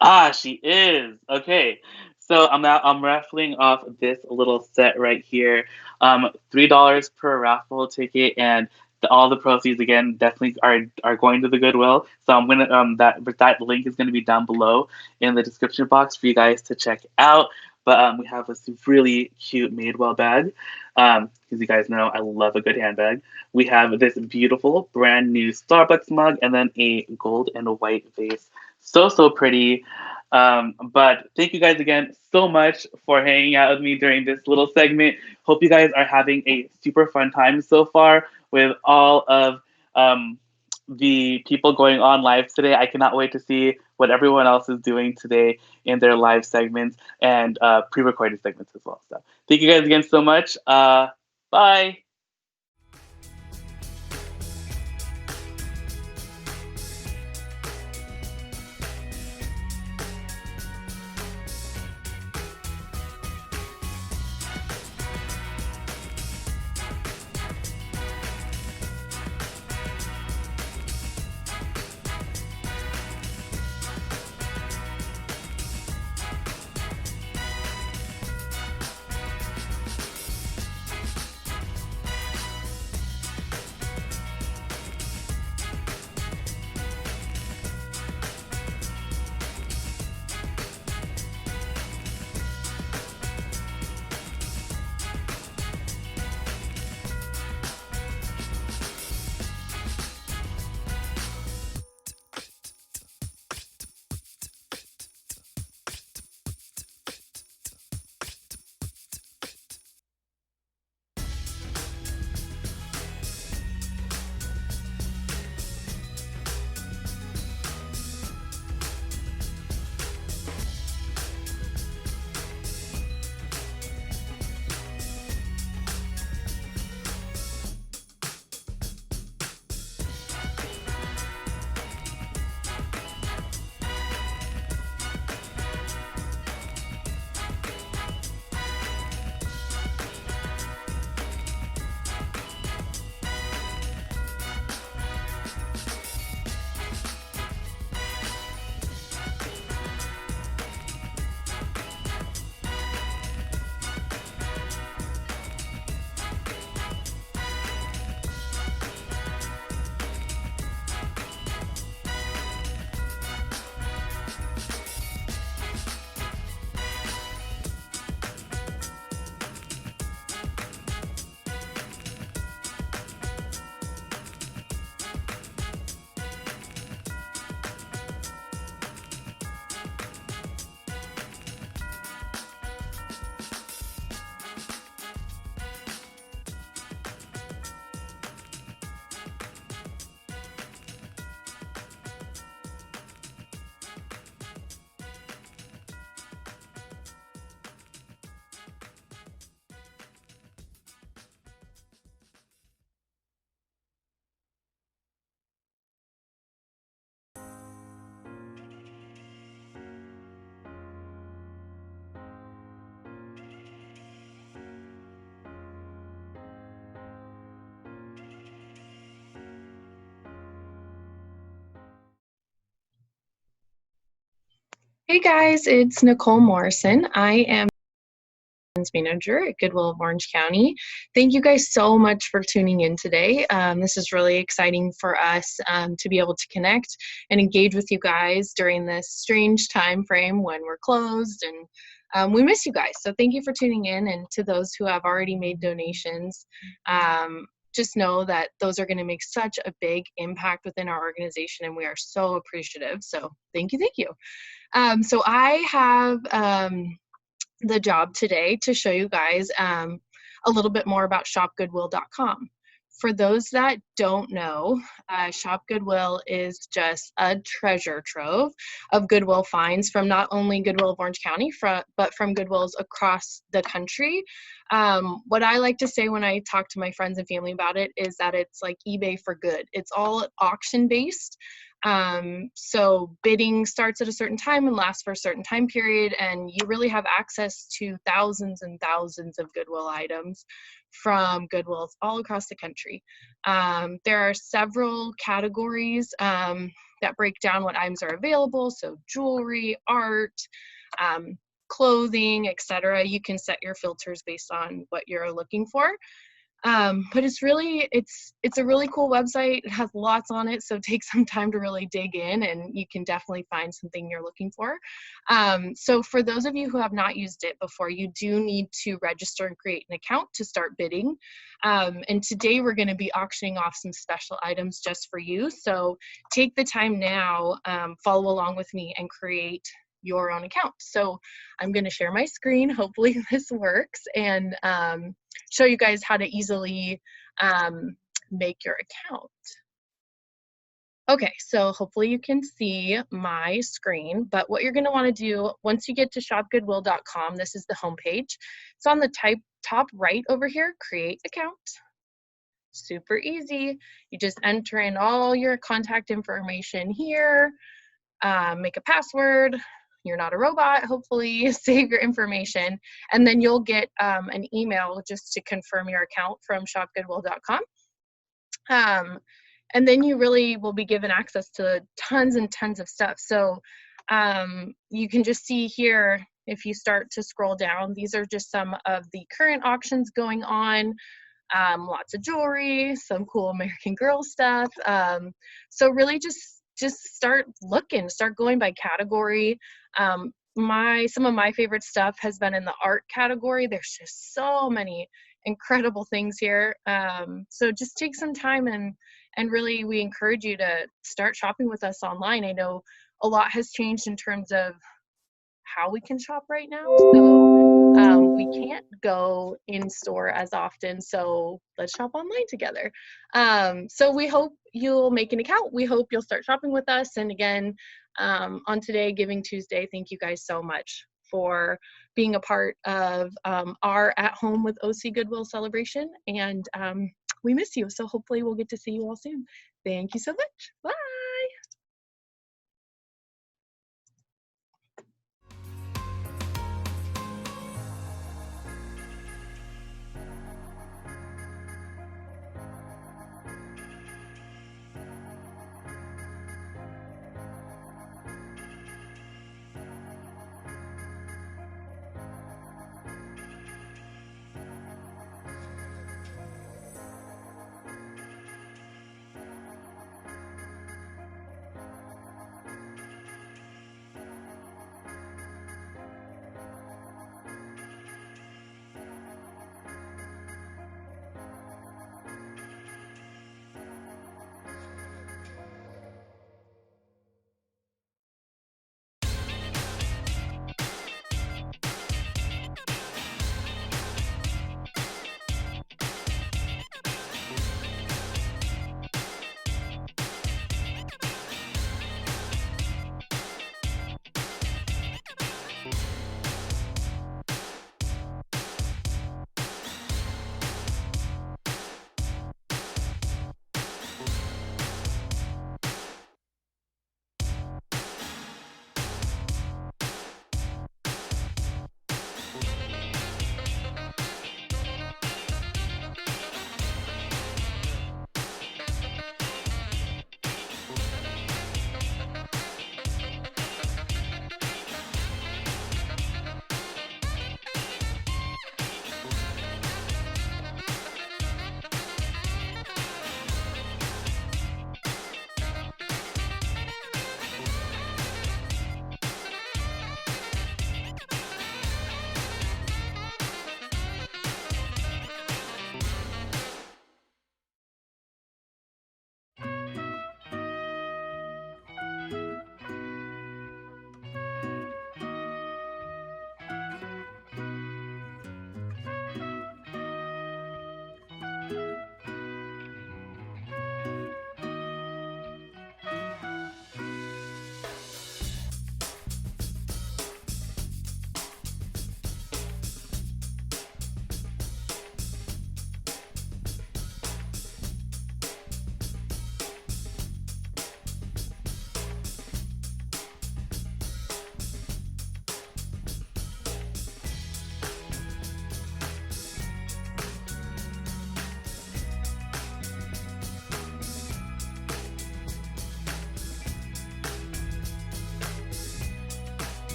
Ah, she is. Okay. So I'm raffling off this little set right here. $3 per raffle ticket, and all the proceeds again definitely are going to the Goodwill. So I'm gonna that link is gonna be down below in the description box for you guys to check out. But we have this really cute Madewell bag. As you guys know, I love a good handbag. We have this beautiful brand new Starbucks mug and then a gold and a white vase. So pretty. But thank you guys again so much for hanging out with me during this little segment. Hope you guys are having a super fun time so far with all of the people going on live today. I cannot wait to see what everyone else is doing today in their live segments and pre-recorded segments as well. So thank you guys again so much. Bye. Hey guys, it's Nicole Morrison. I am manager at Goodwill of Orange County. Thank you guys so much for tuning in today. This is really exciting for us to be able to connect and engage with you guys during this strange time frame when we're closed, and we miss you guys. So thank you for tuning in, and to those who have already made donations, just know that those are going to make such a big impact within our organization, and we are so appreciative. So thank you, thank you. So I have the job today to show you guys a little bit more about ShopGoodwill.com. For those that don't know, Shop Goodwill is just a treasure trove of Goodwill finds from not only Goodwill of Orange County, but from Goodwills across the country. What I like to say when I talk to my friends and family about it is that it's like eBay for good. It's all auction based. So bidding starts at a certain time and lasts for a certain time period, and you really have access to thousands and thousands of Goodwill items from Goodwills all across the country. There are several categories that break down what items are available, so jewelry, art, clothing, etc. You can set your filters based on what you're looking for. But it's a really cool website. It has lots on it, so take some time to really dig in, and you can definitely find something you're looking for. So for those of you who have not used it before, you do need to register and create an account to start bidding. And today we're going to be auctioning off some special items just for you. So take the time now, follow along with me, and create your own account. So I'm going to share my screen. Hopefully this works, and show you guys how to easily make your account. Okay, so hopefully you can see my screen, but what you're going to want to do once you get to shopgoodwill.com, this is the home page. It's on the top right over here, create account. Super easy. You just enter in all your contact information here, make a password. You're not a robot, hopefully, save your information, and then you'll get an email just to confirm your account from shopgoodwill.com. And then you really will be given access to tons and tons of stuff. So you can just see here, if you start to scroll down, these are just some of the current auctions going on. Lots of jewelry, some cool American Girl stuff. So really just start looking, start going by category. Some of my favorite stuff has been in the art category. There's just so many incredible things here. So just take some time, and really we encourage you to start shopping with us online. I know a lot has changed in terms of how we can shop right now. So we can't go in store as often, so let's shop online together. So we hope you'll make an account. We hope you'll start shopping with us. And again, on today, Giving Tuesday, thank you guys so much for being a part of our At Home with OC Goodwill celebration. And we miss you, so hopefully we'll get to see you all soon. Thank you so much. Bye.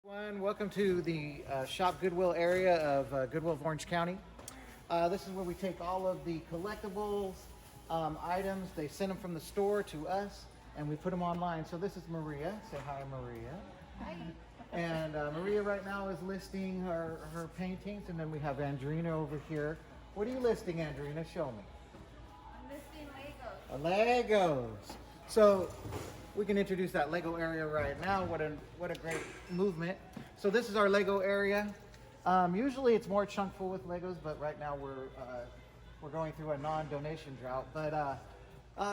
Welcome to the Shop Goodwill area of Goodwill of Orange County. This is where we take all of the collectibles items. They send them from the store to us, and we put them online. So this is Maria. Say hi, Maria. Hi. And Maria right now is listing her paintings, and then we have Andrina over here. What are you listing, Andrina? Show me. I'm listing Legos. Legos. So we can introduce that Lego area right now. What a great movement. So this is our Lego area. Usually it's more chunk full with Legos, but right now we're going through a non-donation drought. But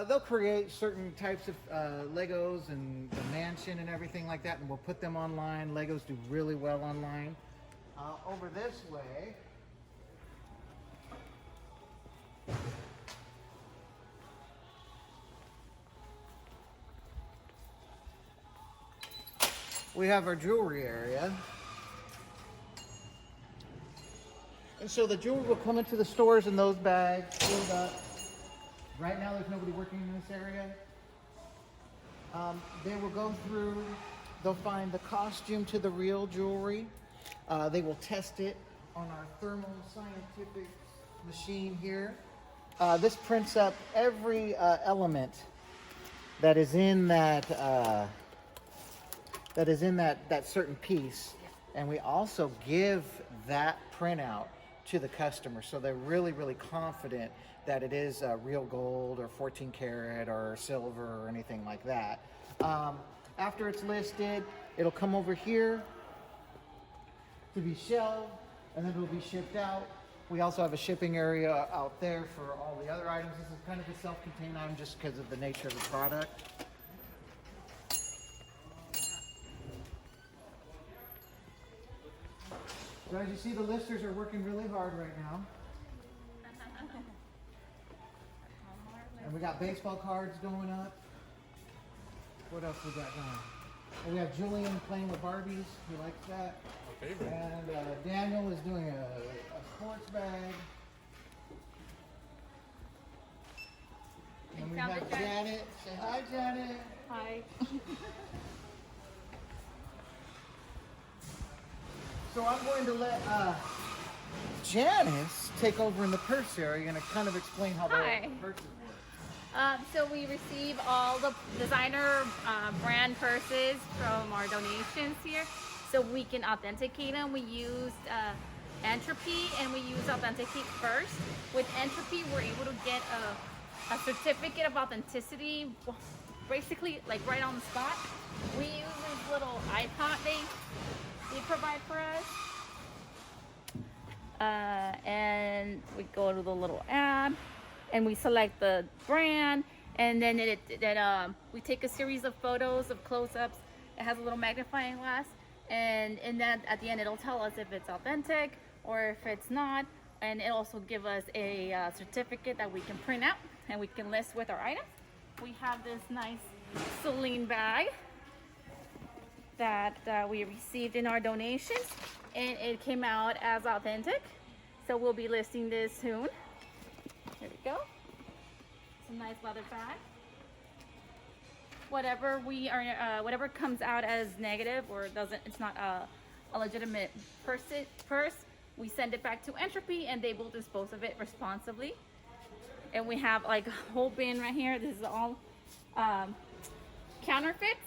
they'll create certain types of Legos and the mansion and everything like that, and we'll put them online. Legos do really well online. Over this way, we have our jewelry area. And so the jewelry will come into the stores in those bags, filled up. Right now there's nobody working in this area. They will go through, they'll find the costume to the real jewelry. They will test it on our thermal scientific machine here. This prints up every element that is in that that certain piece, and we also give that printout to the customer, so they're really confident that it is real gold or 14 karat or silver or anything like that. After it's listed, it'll come over here to be shelved, and then it'll be shipped out. We also have a shipping area out there for all the other items. This is kind of a self-contained item just because of the nature of the product. So as you see, the listers are working really hard right now. And we got baseball cards going up. What else we got going? And we have Julian playing with Barbies. He likes that. My favorite. And Daniel is doing a sports bag. And we have Janet. Say hi, Janet. Hi. So I'm going to let Janice take over in the purse area and kind of explain how the purses work. So we receive all the designer brand purses from our donations here, so we can authenticate them. We used Entropy and we use Authenticate first. With Entropy, we're able to get a certificate of authenticity, basically like right on the spot. We use this little iPod they provide for us, and we go to the little app and we select the brand, and then we take a series of photos of close-ups. It has a little magnifying glass, and in that at the end it'll tell us if it's authentic or if it's not, and it also give us a certificate that we can print out and we can list with our items. We have this nice Celine bag that we received in our donations, and it came out as authentic, so we'll be listing this soon. There we go. It's a nice leather bag. Whatever whatever comes out as negative or it's not a legitimate purse, we send it back to Entropy and they will dispose of it responsibly. And we have like a whole bin right here. This is all counterfeits.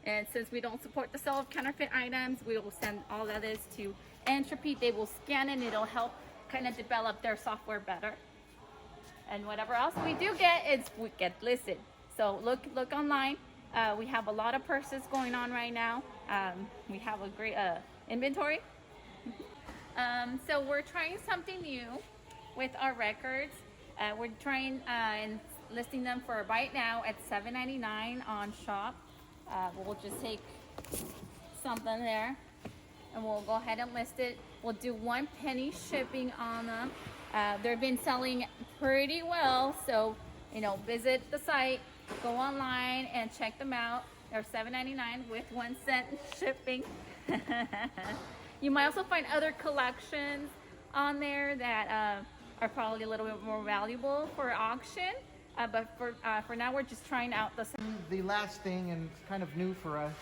And since we don't support the sale of counterfeit items, we will send all of this to Entropy. They will scan it and it'll help kind of develop their software better. And whatever else we do get, we get listed. So look online. We have a lot of purses going on right now. We have a great inventory. So we're trying something new with our records. We're trying and listing them for right now at $7.99 on Shop. We'll just take something there and we'll go ahead and list it. We'll do 1 penny shipping on them. They've been selling pretty well, so visit the site, go online and check them out. They're $7.99 with 1 cent shipping. You might also find other collections on there that are probably a little bit more valuable for auction. But for now, we're just trying out the last thing, and it's kind of new for us.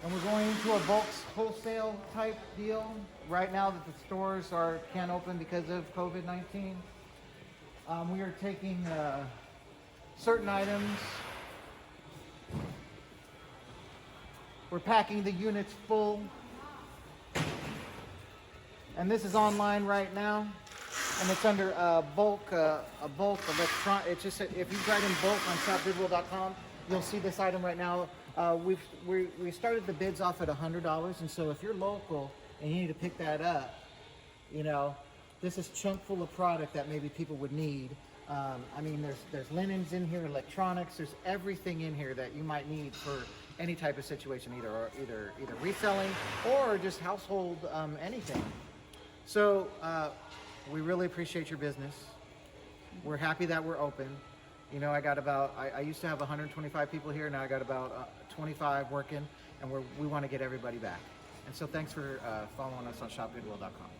And we're going into a bulk wholesale type deal right now that the stores can't open because of COVID-19. We are taking certain items. We're packing the units full. And this is online right now. And it's under a bulk electron. It's just if you write in bulk on ShopGoodwill.com, you'll see this item right now. We started the bids off at $100, and so if you're local and you need to pick that up, you know, this is chunk full of product that maybe people would need. I mean, there's linens in here, electronics. There's everything in here that you might need for any type of situation, either reselling or just household anything. So we really appreciate your business. We're happy that we're open. You know, I used to have 125 people here, now I got about 25 working, and we want to get everybody back. And so thanks for following us on ShopGoodwill.com.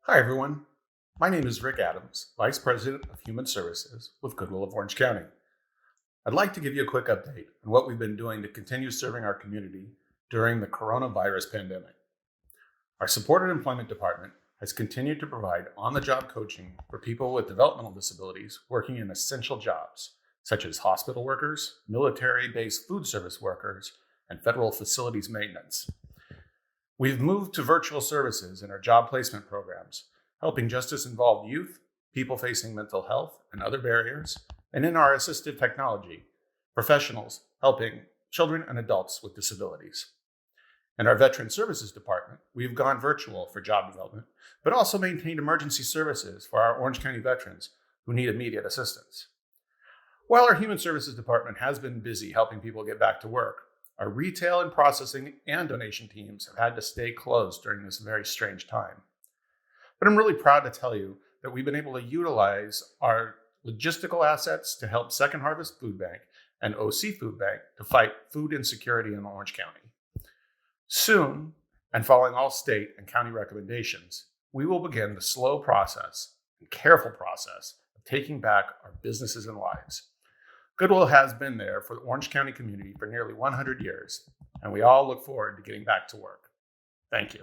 Hi everyone, my name is Rick Adams, Vice President of Human Services with Goodwill of Orange County. I'd like to give you a quick update on what we've been doing to continue serving our community during the coronavirus pandemic. Our supported employment department has continued to provide on-the-job coaching for people with developmental disabilities working in essential jobs, such as hospital workers, military-based food service workers, and federal facilities maintenance. We've moved to virtual services in our job placement programs, helping justice-involved youth, people facing mental health and other barriers, and in our assistive technology, professionals helping children and adults with disabilities. In our Veteran Services Department, we've gone virtual for job development, but also maintained emergency services for our Orange County veterans who need immediate assistance. While our Human Services Department has been busy helping people get back to work, our retail and processing and donation teams have had to stay closed during this very strange time. But I'm really proud to tell you that we've been able to utilize our logistical assets to help Second Harvest Food Bank and OC Food Bank to fight food insecurity in Orange County. Soon, and following all state and county recommendations, we will begin the slow process and careful process of taking back our businesses and lives. Goodwill has been there for the Orange County community for nearly 100 years, and we all look forward to getting back to work. Thank you.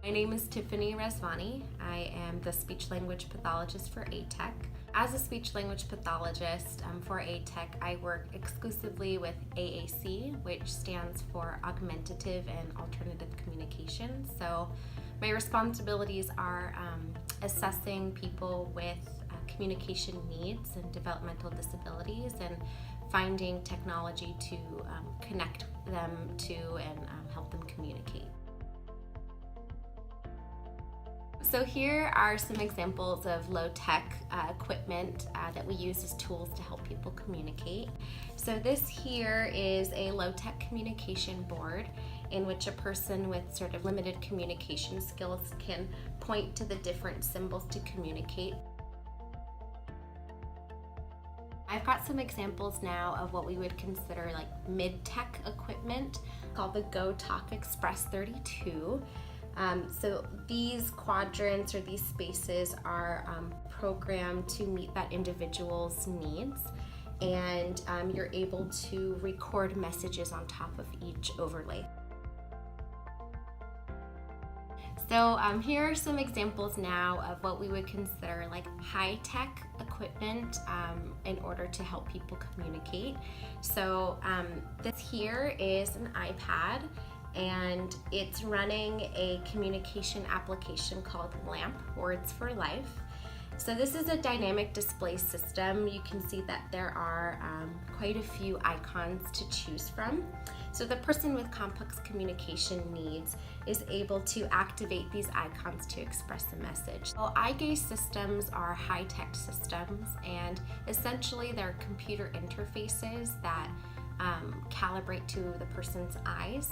My name is Tiffany Resvani. I am the speech language pathologist for ATEC. As a speech language pathologist for ATEC, I work exclusively with AAC, which stands for Augmentative and Alternative Communication. So my responsibilities are assessing people with communication needs and developmental disabilities and finding technology to connect them to and help them communicate. So here are some examples of low-tech equipment that we use as tools to help people communicate. So this here is a low-tech communication board in which a person with sort of limited communication skills can point to the different symbols to communicate. I've got some examples now of what we would consider like mid-tech equipment called the GoTalk Express 32. So these quadrants or these spaces are programmed to meet that individual's needs, and you're able to record messages on top of each overlay. So here are some examples now of what we would consider like high-tech equipment in order to help people communicate. So this here is an iPad, and it's running a communication application called LAMP, Words for Life. So this is a dynamic display system. You can see that there are quite a few icons to choose from. So the person with complex communication needs is able to activate these icons to express a message. So eye gaze systems are high-tech systems, and essentially they're computer interfaces that calibrate to the person's eyes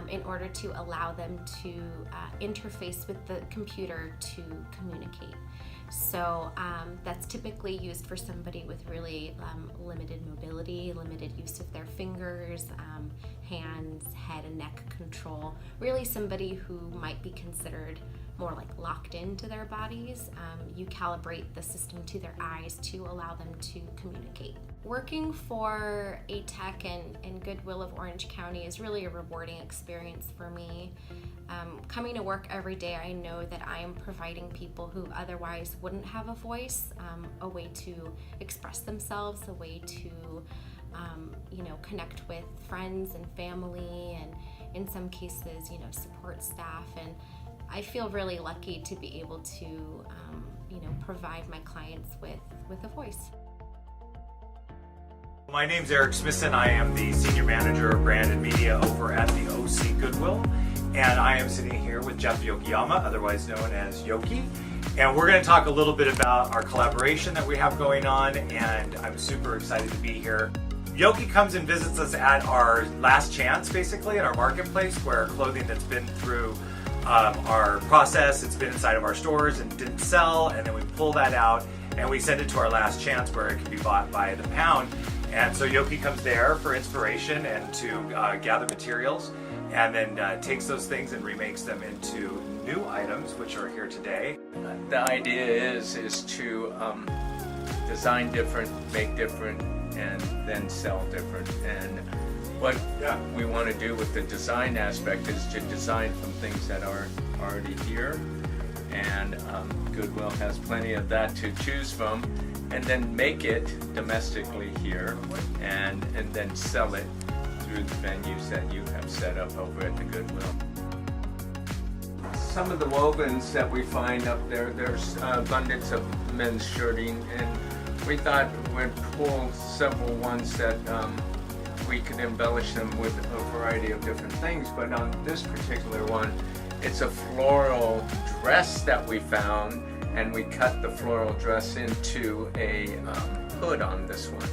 in order to allow them to interface with the computer to communicate. So that's typically used for somebody with really limited mobility, limited use of their fingers, hands, head and neck control, really somebody who might be considered more like locked into their bodies. You calibrate the system to their eyes to allow them to communicate. Working for ATEC and Goodwill of Orange County is really a rewarding experience for me. coming to work every day, I know that I am providing people who otherwise wouldn't have a voice, a way to express themselves, a way to connect with friends and family, and in some cases, support staff. And I feel really lucky to be able to, provide my clients with a voice. My name's Eric Smithson. I am the Senior Manager of Brand and Media over at the OC Goodwill. And I am sitting here with Jeff Yokiyama, otherwise known as Yoki. And we're going to talk a little bit about our collaboration that we have going on, and I'm super excited to be here. Yoki comes and visits us at our last chance, basically, at our marketplace, where clothing that's been through our process, it's been inside of our stores and didn't sell, and then we pull that out and we send it to our last chance where it can be bought by the pound. And so Yoki comes there for inspiration and to gather materials, and then takes those things and remakes them into new items, which are here today. The idea is to design different, make different, and then sell different. And what we want to do with the design aspect is to design from things that are already here, and Goodwill has plenty of that to choose from, and then make it domestically here, and then sell it through the venues that you have set up over at the Goodwill. Some of the wovens that we find up there, there's abundance of men's shirting, and we thought we'd pull several ones that we could embellish them with a variety of different things. But on this particular one, it's a floral dress that we found, and we cut the floral dress into a hood on this one.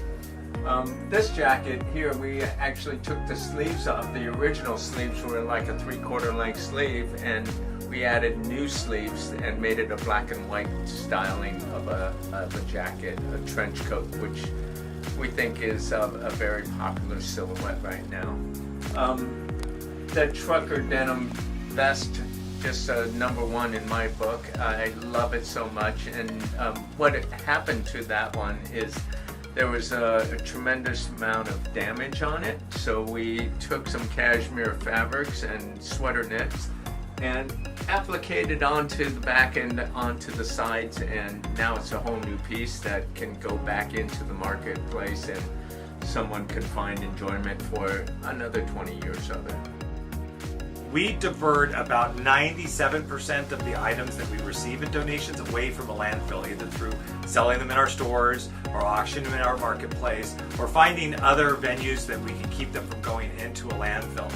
This jacket here, we actually took the sleeves off. The original sleeves were like a 3/4 length sleeve, and we added new sleeves and made it a black and white styling of a jacket, a trench coat, which we think is a very popular silhouette right now. The trucker denim vest, just #1 in my book. I love it so much, and what happened to that one is there was a tremendous amount of damage on it, so we took some cashmere fabrics and sweater knits and applicated onto the back and onto the sides, and now it's a whole new piece that can go back into the marketplace, and someone can find enjoyment for another 20 years of it. We divert about 97% of the items that we receive in donations away from a landfill, either through selling them in our stores or auctioning them in our marketplace, or finding other venues that we can keep them from going into a landfill.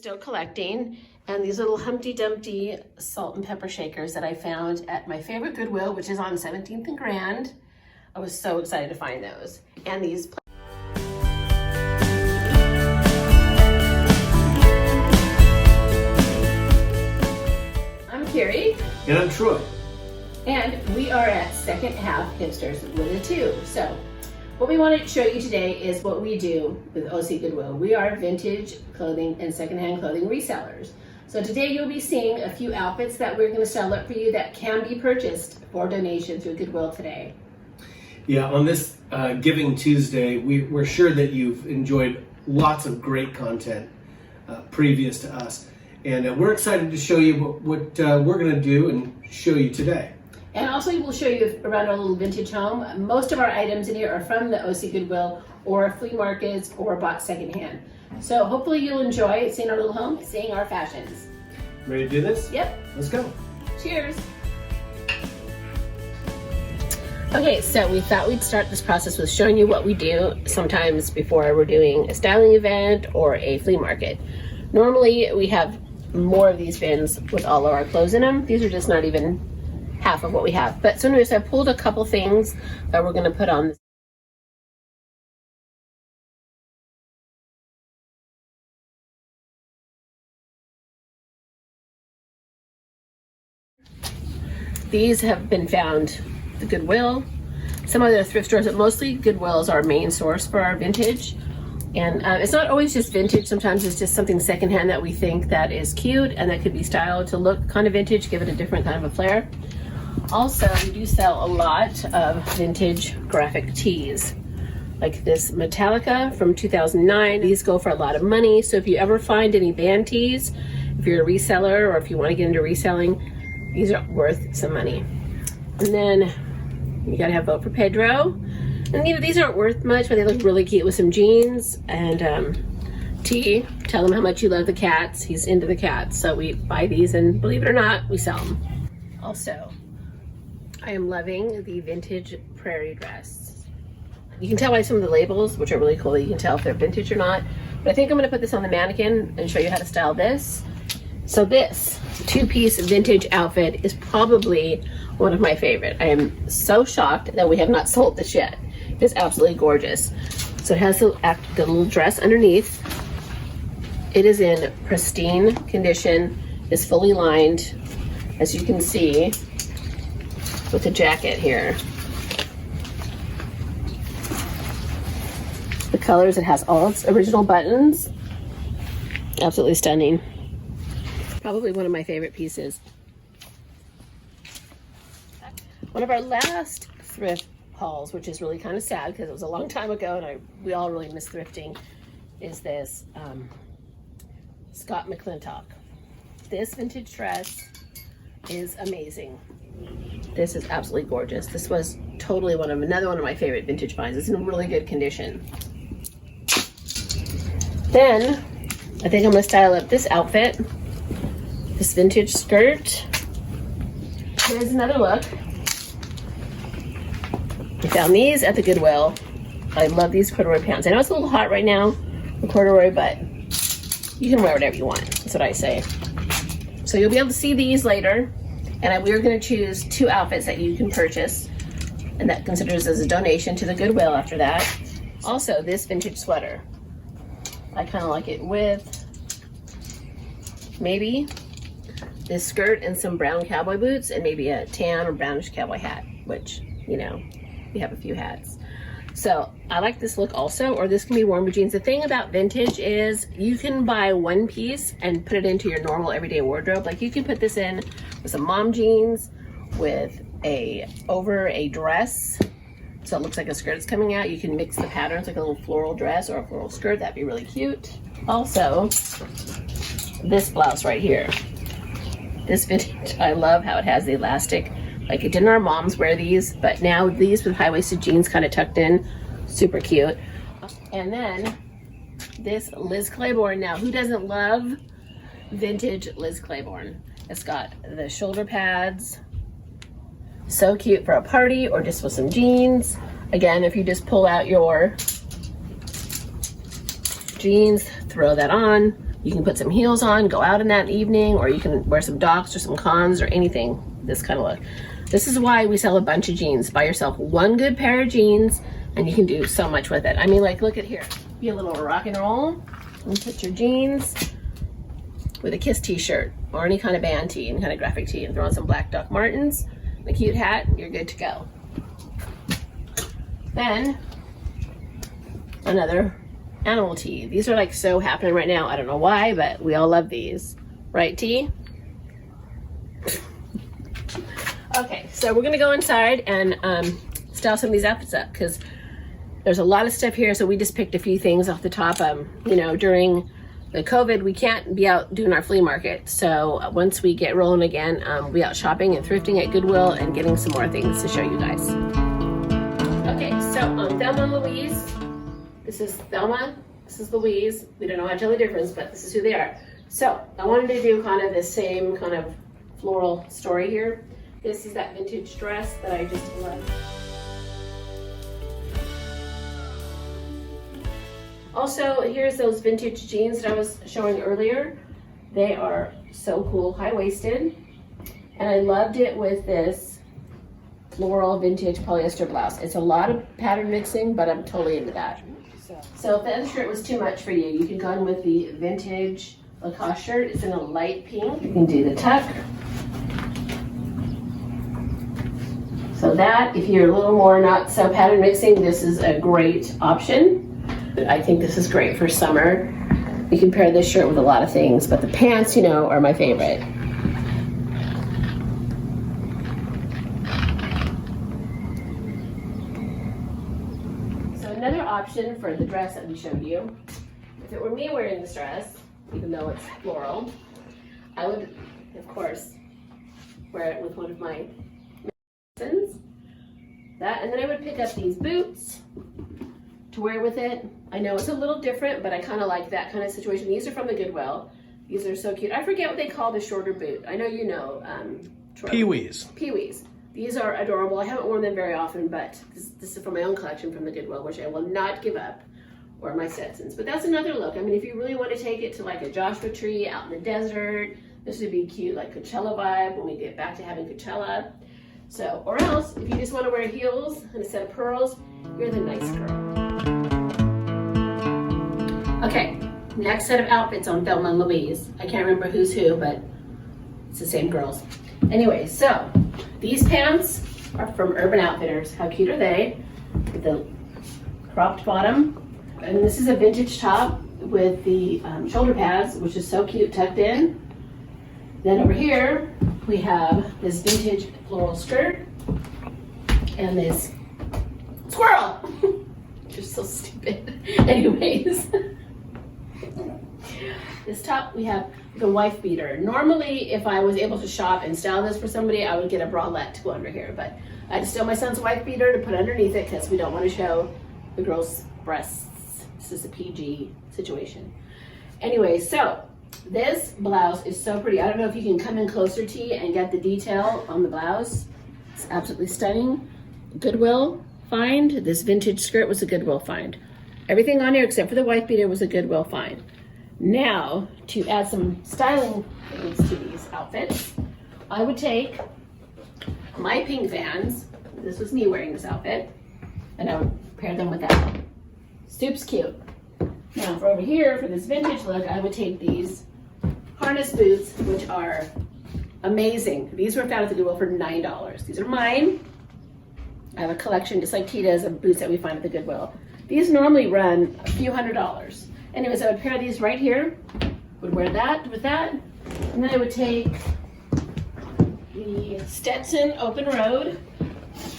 still collecting, and these little Humpty Dumpty salt and pepper shakers that I found at my favorite Goodwill, which is on 17th and Grand. I was so excited to find those. And these I'm Carrie. And I'm Troy. And we are at Second Half Hipsters with a 2. So what we want to show you today is what we do with OC Goodwill. We are vintage clothing and secondhand clothing resellers. So today you'll be seeing a few outfits that we're going to sell up for you that can be purchased for donation through Goodwill today. Yeah, on this Giving Tuesday, we're sure that you've enjoyed lots of great content previous to us. And we're excited to show you what we're going to do and show you today. And also we'll show you around our little vintage home. Most of our items in here are from the OC Goodwill or flea markets or bought secondhand. So hopefully you'll enjoy seeing our little home, seeing our fashions. Ready to do this? Yep. Let's go. Cheers. Okay, so we thought we'd start this process with showing you what we do sometimes before we're doing a styling event or a flea market. Normally we have more of these bins with all of our clothes in them. These are just not even half of what we have. But so anyways, I pulled a couple things that we're going to put on. These have been found at the Goodwill, some other thrift stores, but mostly Goodwill is our main source for our vintage. And it's not always just vintage. Sometimes it's just something secondhand that we think that is cute and that could be styled to look kind of vintage, give it a different kind of a flair. Also, we do sell a lot of vintage graphic tees, like this Metallica from 2009. These go for a lot of money. So if you ever find any band tees, if you're a reseller or if you want to get into reselling, these are worth some money. And then you gotta have Vote for Pedro. And you know, these aren't worth much, but they look really cute with some jeans. And T, tell him how much you love the cats. He's into the cats. So we buy these and believe it or not, we sell them. Also, I am loving the vintage prairie dress. You can tell by some of the labels, which are really cool, that you can tell if they're vintage or not. But I think I'm gonna put this on the mannequin and show you how to style this. So this two-piece vintage outfit is probably one of my favorite. I am so shocked that we have not sold this yet. It's absolutely gorgeous. So it has the little dress underneath. It is in pristine condition, is fully lined, as you can see, with the jacket here. The colors, it has all its original buttons. Absolutely stunning. Probably one of my favorite pieces. One of our last thrift hauls, which is really kind of sad because it was a long time ago and we all really miss thrifting, is this Scott McClintock. This vintage dress is amazing. This is absolutely gorgeous. This was totally another one of my favorite vintage finds. It's in really good condition. Then I think I'm gonna style up this outfit, this vintage skirt. Here's another look. I found these at the Goodwill. I love these corduroy pants. I know it's a little hot right now, the corduroy, but you can wear whatever you want. That's what I say. So you'll be able to see these later. And we're going to choose 2 outfits that you can purchase, and that considers as a donation to the Goodwill after that. Also, this vintage sweater. I kind of like it with maybe this skirt and some brown cowboy boots and maybe a tan or brownish cowboy hat, which, you know, we have a few hats. So I like this look also, or this can be worn with jeans. The thing about vintage is you can buy one piece and put it into your normal everyday wardrobe. Like you can put this in with some mom jeans, with over a dress, so it looks like a skirt is coming out. You can mix the patterns, like a little floral dress or a floral skirt. That'd be really cute. Also, this blouse right here. This vintage, I love how it has the elastic. Like, didn't our moms wear these? But now these with high-waisted jeans kind of tucked in, super cute. And then this Liz Claiborne. Now, who doesn't love vintage Liz Claiborne? It's got the shoulder pads, so cute for a party or just with some jeans. Again, if you just pull out your jeans, throw that on, You can put some heels on, go out in that evening, or you can wear some Docs or some Cons or anything, this kind of look. This is why we sell a bunch of jeans. Buy yourself one good pair of jeans and you can do so much with it. I mean, like, look at here. Be a little rock and roll and put your jeans with a Kiss t-shirt or any kind of band tee, any kind of graphic tee, and throw on some black Doc Martens, a cute hat, you're good to go. Then, another animal tee. These are like so happening right now. I don't know why, but we all love these. Right, T? Okay, so we're gonna go inside and style some of these outfits up because there's a lot of stuff here, so we just picked a few things off the top. You know, during the COVID, we can't be out doing our flea market. So once we get rolling again, we'll be out shopping and thrifting at Goodwill and getting some more things to show you guys. Okay, so Thelma and Louise. This is Thelma, this is Louise. We don't know how to tell the difference, but this is who they are. So I wanted to do kind of the same kind of floral story here. This is that vintage dress that I just love. Also, here's those vintage jeans that I was showing earlier. They are so cool, high-waisted. And I loved it with this floral vintage polyester blouse. It's a lot of pattern mixing, but I'm totally into that. So if the other shirt was too much for you, you can go in with the vintage Lacoste shirt. It's in a light pink. You can do the tuck. So that, if you're a little more not so pattern mixing, this is a great option. I think this is great for summer. You can pair this shirt with a lot of things, but the pants, you know, are my favorite. So another option for the dress that we showed you, if it were me wearing this dress, even though it's floral, I would, of course, wear it with one of my that, and then I would pick up these boots to wear with it. I know it's a little different, but I kind of like that kind of situation. These are from the Goodwill. These are so cute. I forget what they call the shorter boot. I know you know. Pee-wees. Pee-wees. These are adorable. I haven't worn them very often, but this is from my own collection from the Goodwill, which I will not give up, or my Stetsons. But that's another look. I mean, if you really want to take it to like a Joshua Tree out in the desert, this would be cute, like Coachella vibe when we get back to having Coachella. So, or else, if you just want to wear heels and a set of pearls, you're the nice girl. Okay, next set of outfits on Thelma and Louise. I can't remember who's who, but it's the same girls. Anyway, so these pants are from Urban Outfitters. How cute are they? With the cropped bottom. And this is a vintage top with the shoulder pads, which is so cute, tucked in. Then over here, we have this vintage floral skirt and this squirrel. You're so stupid. Anyways. This top, we have the wife beater. Normally, if I was able to shop and style this for somebody, I would get a bralette to go under here, but I had to steal my son's wife beater to put underneath it because we don't want to show the girl's breasts. This is a PG situation. Anyway, so this blouse is so pretty. I don't know if you can come in closer, T, and get the detail on the blouse. It's absolutely stunning. Goodwill find. This vintage skirt was a Goodwill find. Everything on here except for the wife beater was a Goodwill find. Now, to add some styling things to these outfits, I would take my pink Vans. This was me wearing this outfit, and I would pair them with that. Soup's cute. Now, for over here, for this vintage look, I would take these harness boots, which are amazing. These were found at the Goodwill for $9. These are mine. I have a collection, just like T does, of boots that we find at the Goodwill. These normally run a few $100s. Anyways, I would pair these right here, would wear that with that, and then I would take the Stetson Open Road,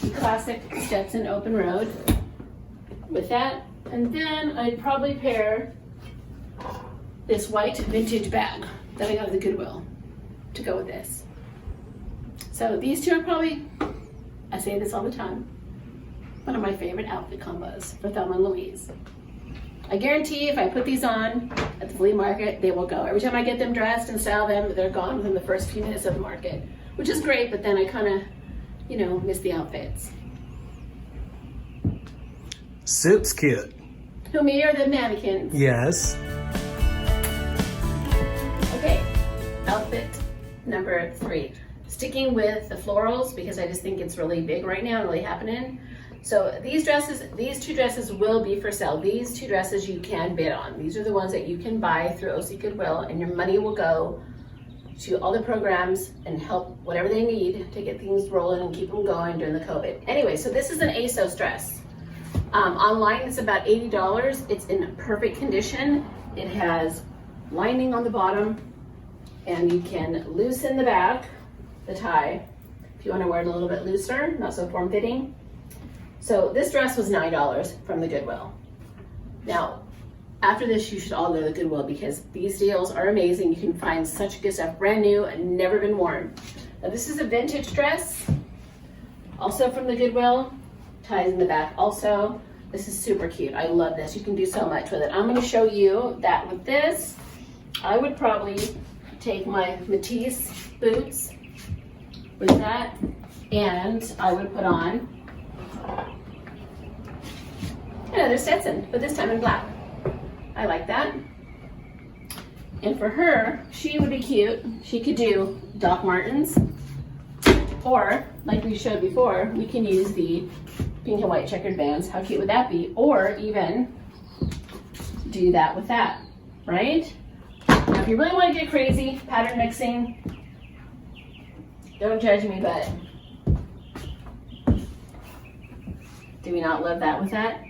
the classic Stetson Open Road with that, and then I'd probably pair this white vintage bag that I got at the Goodwill to go with this. So these two are probably, I say this all the time, one of my favorite outfit combos for Thelma and Louise. I guarantee if I put these on at the flea market, they will go. Every time I get them dressed and style them, they're gone within the first few minutes of the market, which is great, but then I kind of, you know, miss the outfits. Soup's cute. Who, me or the mannequins? Yes. number 3. Sticking with the florals because I just think it's really big right now and really happening. So these two dresses will be for sale. These 2 dresses you can bid on. These are the ones that you can buy through OC Goodwill, and your money will go to all the programs and help whatever they need to get things rolling and keep them going during the COVID. Anyway, so this is an ASOS dress. Online it's about $80. It's in perfect condition. It has lining on the bottom, and you can loosen the back, the tie, if you want to wear it a little bit looser, not so form-fitting. So this dress was $9 from the Goodwill. Now, after this, you should all go to the Goodwill because these deals are amazing. You can find such good stuff, brand new and never been worn. Now this is a vintage dress, also from the Goodwill. Ties in the back also. This is super cute. I love this. You can do so much with it. I'm going to show you that with this, I would probably take my Matisse boots with that, and I would put on another Stetson, but this time in black. I like that. And for her, she would be cute. She could do Doc Martens, or like we showed before, we can use the pink and white checkered bands. How cute would that be? Or even do that with that, right? Now, if you really want to get crazy, pattern mixing, don't judge me, but do we not love that with that?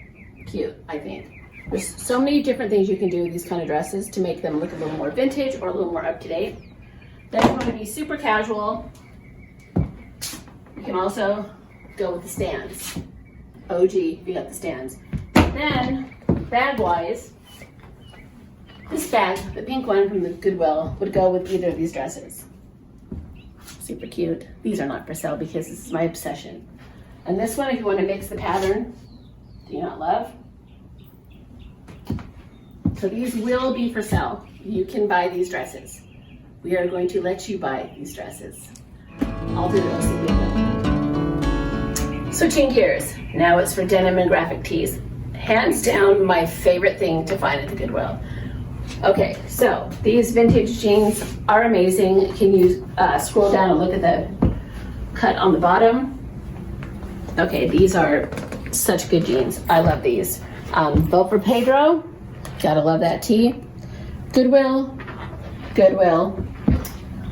Cute, I think. There's so many different things you can do with these kind of dresses to make them look a little more vintage or a little more up to date. Then if you want to be super casual, you can also go with the stands. OG, if you got the stands. Then, bag-wise, this bag, the pink one from the Goodwill, would go with either of these dresses. Super cute. These are not for sale because this is my obsession. And this one, if you want to mix the pattern, do you not love? So these will be for sale. You can buy these dresses. We are going to let you buy these dresses. All through the OC Goodwill. Switching gears. Now it's for denim and graphic tees. Hands down, my favorite thing to find at the Goodwill. Okay, so these vintage jeans are amazing. Can you scroll down and look at the cut on the bottom? Okay, these are such good jeans. I love these. Vote for Pedro. Gotta love that tee. Goodwill, Goodwill.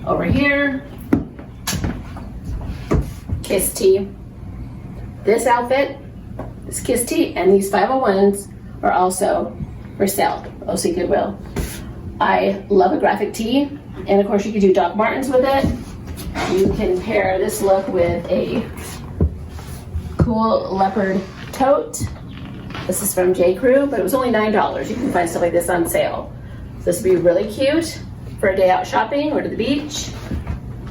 Over here, Kiss tee. This outfit, this Kiss tee, and these 501s are also for sale, OC Goodwill. I love a graphic tee, and of course you can do Doc Martens with it. You can pair this look with a cool leopard tote. This is from J. Crew, but it was only $9. You can find stuff like this on sale. This would be really cute for a day out shopping or to the beach,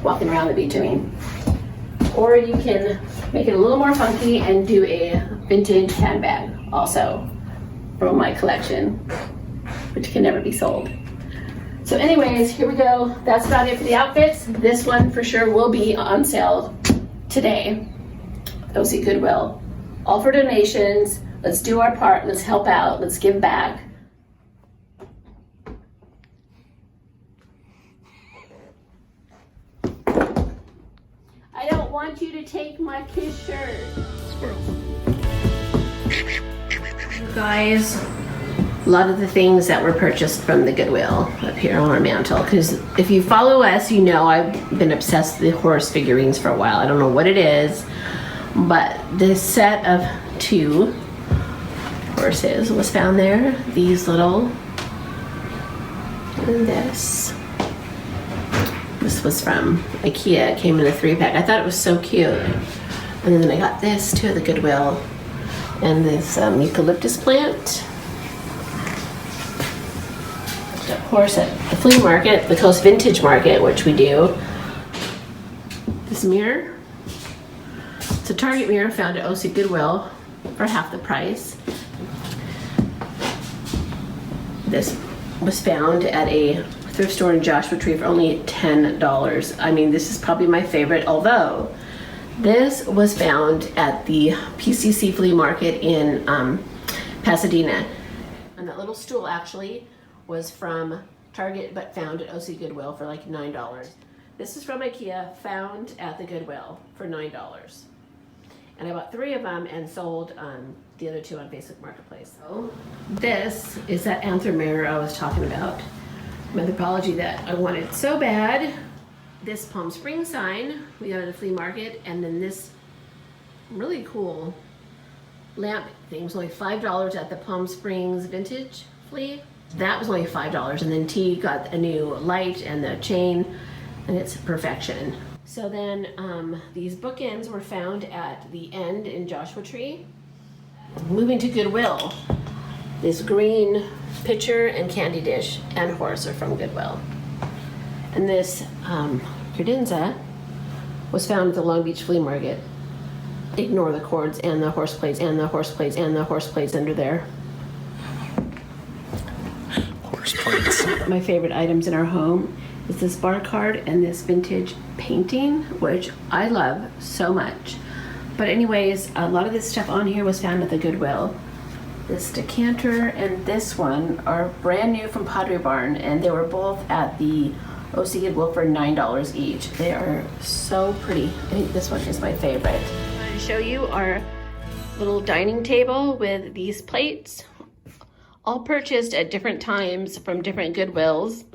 walking around the beach, I mean. Or you can make it a little more funky and do a vintage handbag also from my collection, which can never be sold. So anyways, here we go. That's about it for the outfits. This one for sure will be on sale today. OC Goodwill. All for donations. Let's do our part. Let's help out. Let's give back. I don't want you to take my kid's shirt. Guys, a lot of the things that were purchased from the Goodwill up here on our mantle, because if you follow us, you know I've been obsessed with the horse figurines for a while. I don't know what it is, but this set of 2 horses was found there. These little, and this was from IKEA. It came in a 3-pack. I thought it was so cute. And then I got this too at the Goodwill, and this eucalyptus plant. Of course, at the flea market, the Coast Vintage Market, which we do. This mirror. It's a Target mirror found at OC Goodwill for half the price. This was found at a thrift store in Joshua Tree for only $10. I mean, this is probably my favorite, although this was found at the PCC flea market in Pasadena. And that little stool actually was from Target but found at OC Goodwill for like $9. This is from IKEA, found at the Goodwill for $9. And I bought 3 of them and sold the other 2 on Facebook Marketplace. So this is that anther mirror I was talking about. Anthropology that I wanted so bad. This Palm Springs sign we got at the flea market, and then this really cool lamp thing was only $5 at the Palm Springs Vintage Flea. That was only $5, and then T got a new light and the chain, and it's perfection. So then these bookends were found at the end in Joshua Tree. Moving to Goodwill, this green pitcher and candy dish and horse are from Goodwill. And this credenza was found at the Long Beach Flea Market. Ignore the cords and the horse plates and the horse plates and the horse plates under there. Horse plates. My favorite items in our home is this bar card and this vintage painting, which I love so much. But anyways, a lot of this stuff on here was found at the Goodwill. This decanter and this one are brand new from Pottery Barn, and they were both at the OC Goodwill for $9 each. They are so pretty. I think this one is my favorite. I'm going to show you our little dining table with these plates, all purchased at different times from different Goodwills.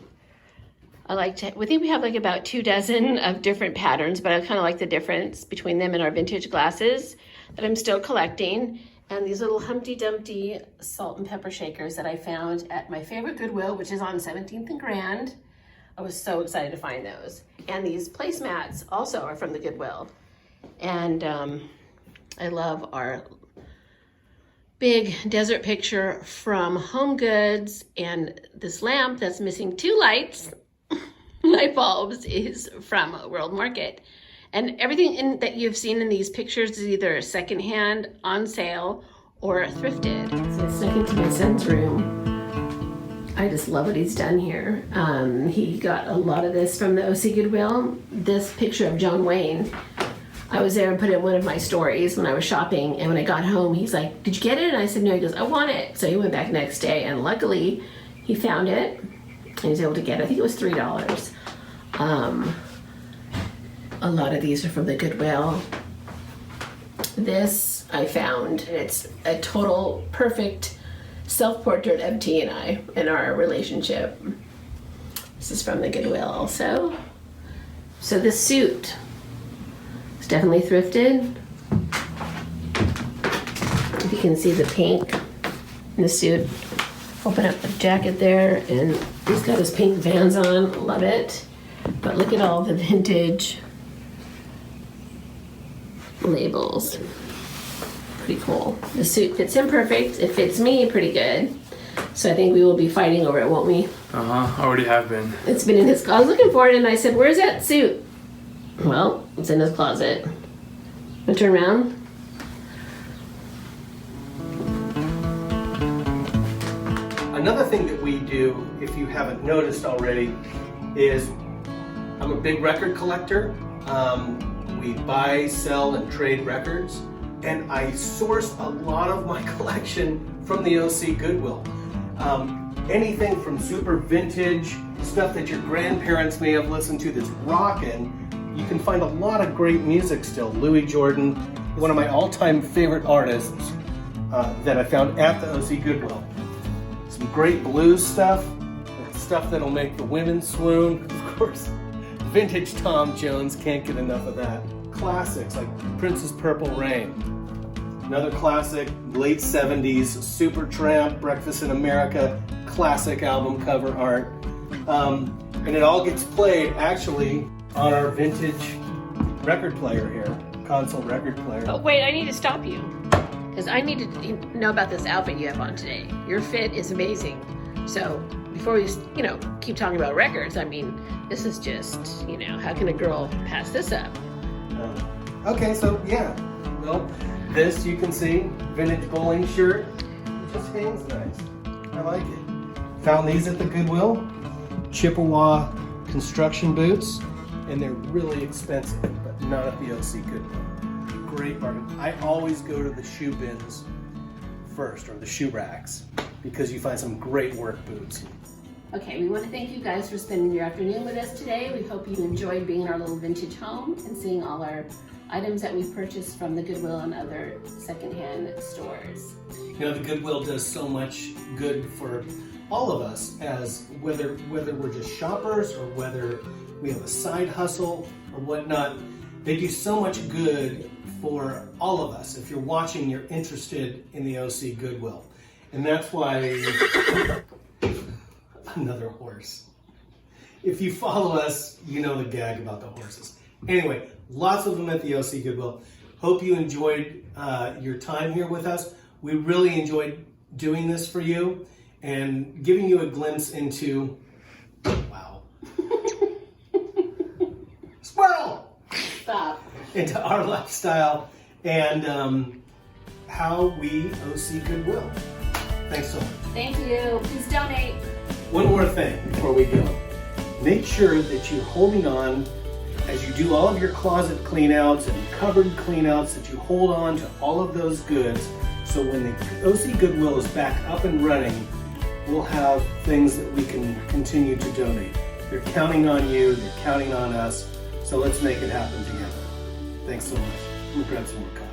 we think we have like about 24 of different patterns, but I kind of like the difference between them and our vintage glasses that I'm still collecting. And these little Humpty Dumpty salt and pepper shakers that I found at my favorite Goodwill, which is on 17th and Grand. I was so excited to find those. And these placemats also are from the Goodwill. And I love our big desert picture from Home Goods, and this lamp that's missing 2 lights, light bulbs, is from World Market. And everything that you've seen in these pictures is either secondhand, on sale, or thrifted. So I snuck into my son's room. I just love what he's done here. He got a lot of this from the OC Goodwill. This picture of John Wayne, I was there and put it in one of my stories when I was shopping, and when I got home, he's like, "Did you get it?" And I said, "No." He goes, "I want it." So he went back next day, and luckily he found it, and he was able to get it. I think it was $3. A lot of these are from the Goodwill. This I found, and it's a total perfect self-portrait of T and I in our relationship. This is from the Goodwill also. So this suit is definitely thrifted. If you can see the pink in the suit. Open up the jacket there, and he's got his pink Vans on, love it. But look at all the vintage labels. Pretty cool. The suit fits him perfect. It fits me pretty good. So I think we will be fighting over it, won't we? Already have been. It's been in his closet. I was looking for it, and I said, "Where's that suit?" Well, it's in his closet. Wanna turn around? Another thing that we do, if you haven't noticed already, is I'm a big record collector. We buy, sell, and trade records. And I source a lot of my collection from the OC Goodwill. Anything from super vintage, stuff that your grandparents may have listened to that's rockin'. You can find a lot of great music still. Louis Jordan, one of my all-time favorite artists that I found at the OC Goodwill. Some great blues stuff that'll make the women swoon. Of course, vintage Tom Jones, can't get enough of that. Classics like Prince's Purple Rain. Another classic, late 70s, Supertramp, Breakfast in America, classic album cover art. And it all gets played actually on our vintage record player here, console record player. Oh, wait, I need to stop you, because I need to know about this outfit you have on today. Your fit is amazing. So before we, keep talking about records, I mean, this is just, how can a girl pass this up? Okay, so yeah, well, this you can see, vintage bowling shirt. It just hangs nice. I like it. Found these at the Goodwill. Chippewa construction boots, and they're really expensive, but not at the OC Goodwill. Great bargain. I always go to the shoe bins first, or the shoe racks, because you find some great work boots. Okay, we want to thank you guys for spending your afternoon with us today. We hope you enjoyed being in our little vintage home and seeing all our items that we've purchased from the Goodwill and other secondhand stores. You know, the Goodwill does so much good for all of us, as whether we're just shoppers or whether we have a side hustle or whatnot. They do so much good for all of us. If you're watching, you're interested in the OC Goodwill. And that's why, another horse. If you follow us, you know the gag about the horses. Anyway, lots of them at the OC Goodwill. Hope you enjoyed your time here with us. We really enjoyed doing this for you and giving you a glimpse into, wow. Squirrel! Stop. Into our lifestyle and how we OC Goodwill. Thanks so much. Thank you. Please donate. One more thing before we go. Make sure that you're holding on as you do all of your closet cleanouts and cupboard cleanouts, that you hold on to all of those goods, so when the OC Goodwill is back up and running, we'll have things that we can continue to donate. They're counting on you, they're counting on us, so let's make it happen together. Thanks so much. We'll grab some more coffee.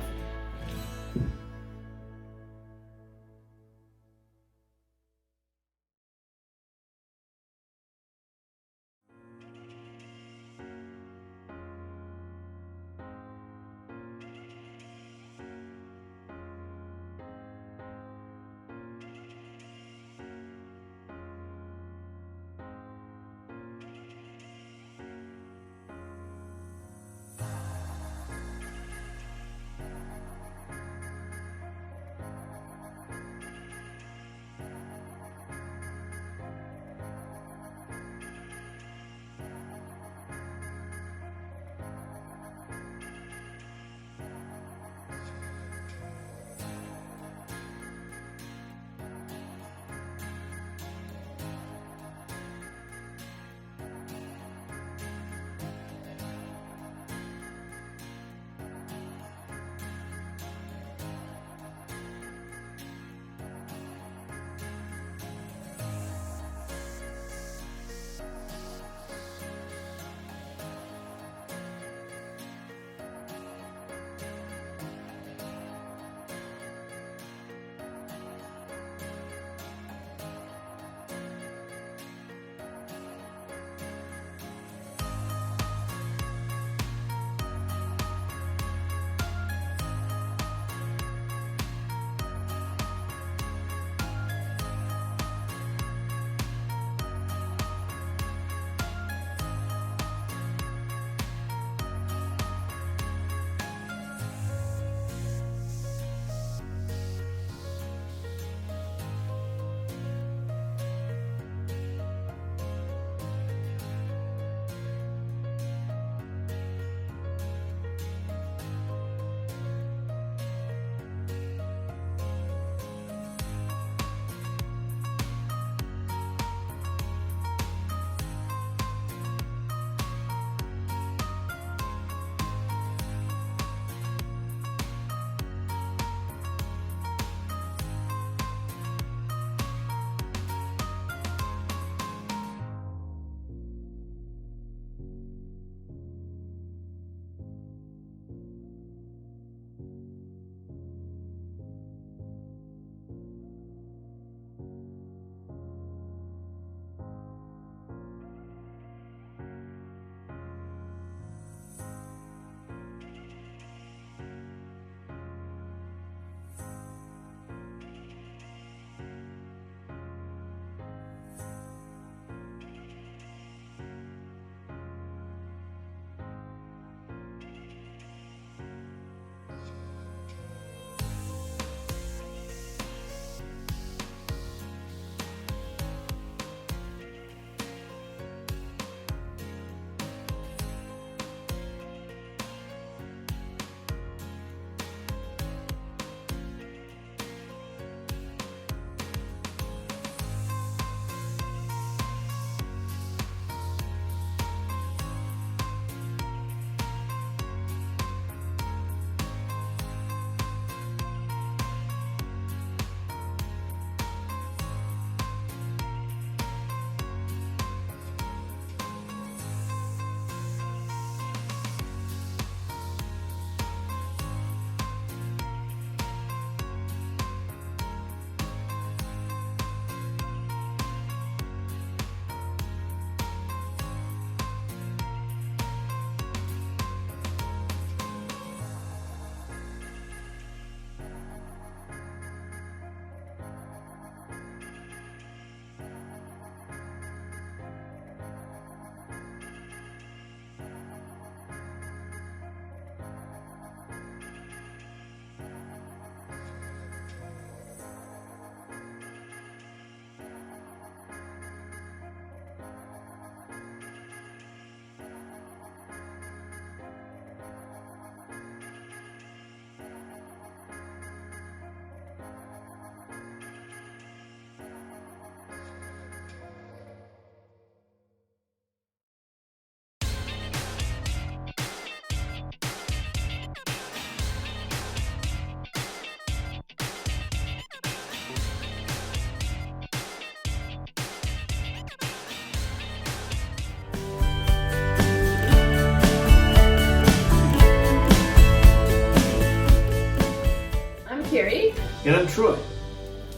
Troy.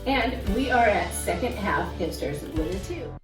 And we are at Second Half Hipsters with a 2.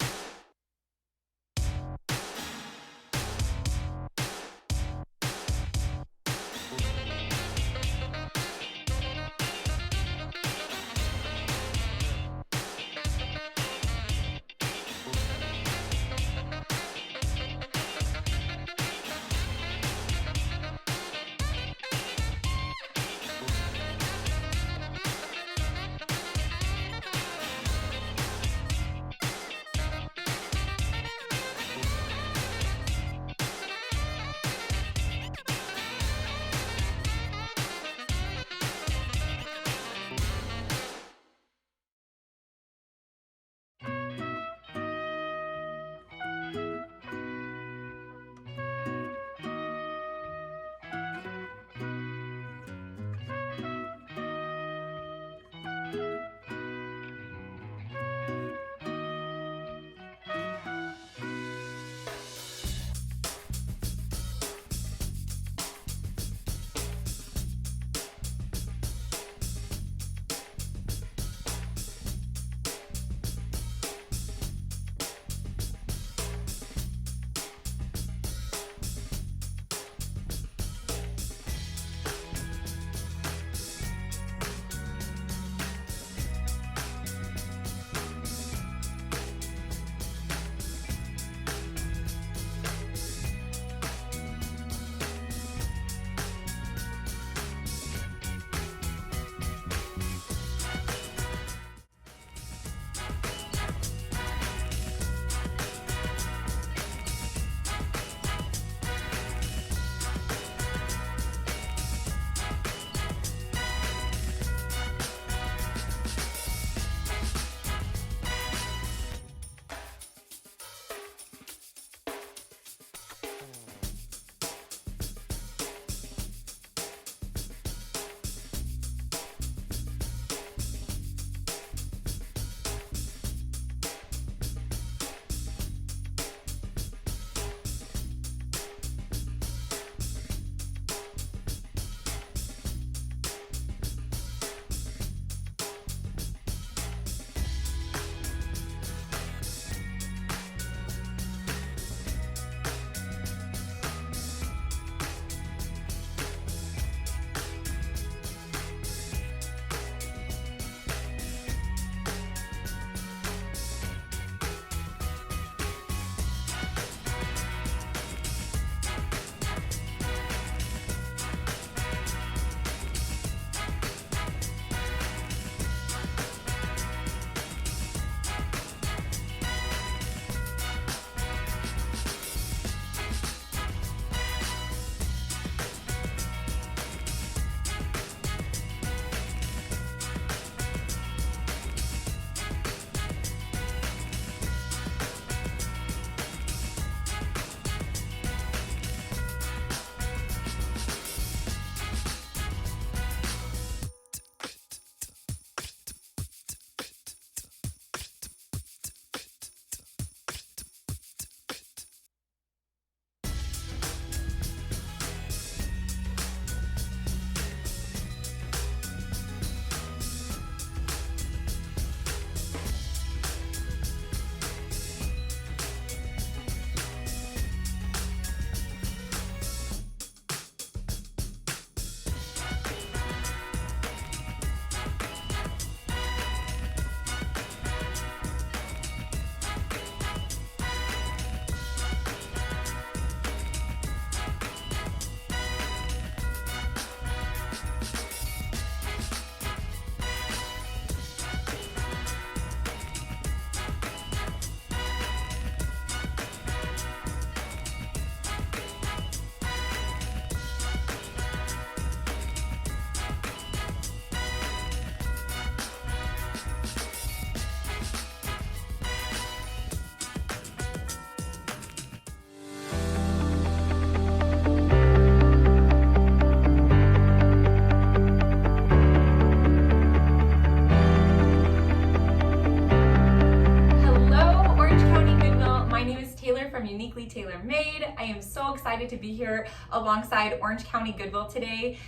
from Uniquely Tailor Made. I am so excited to be here alongside Orange County Goodwill today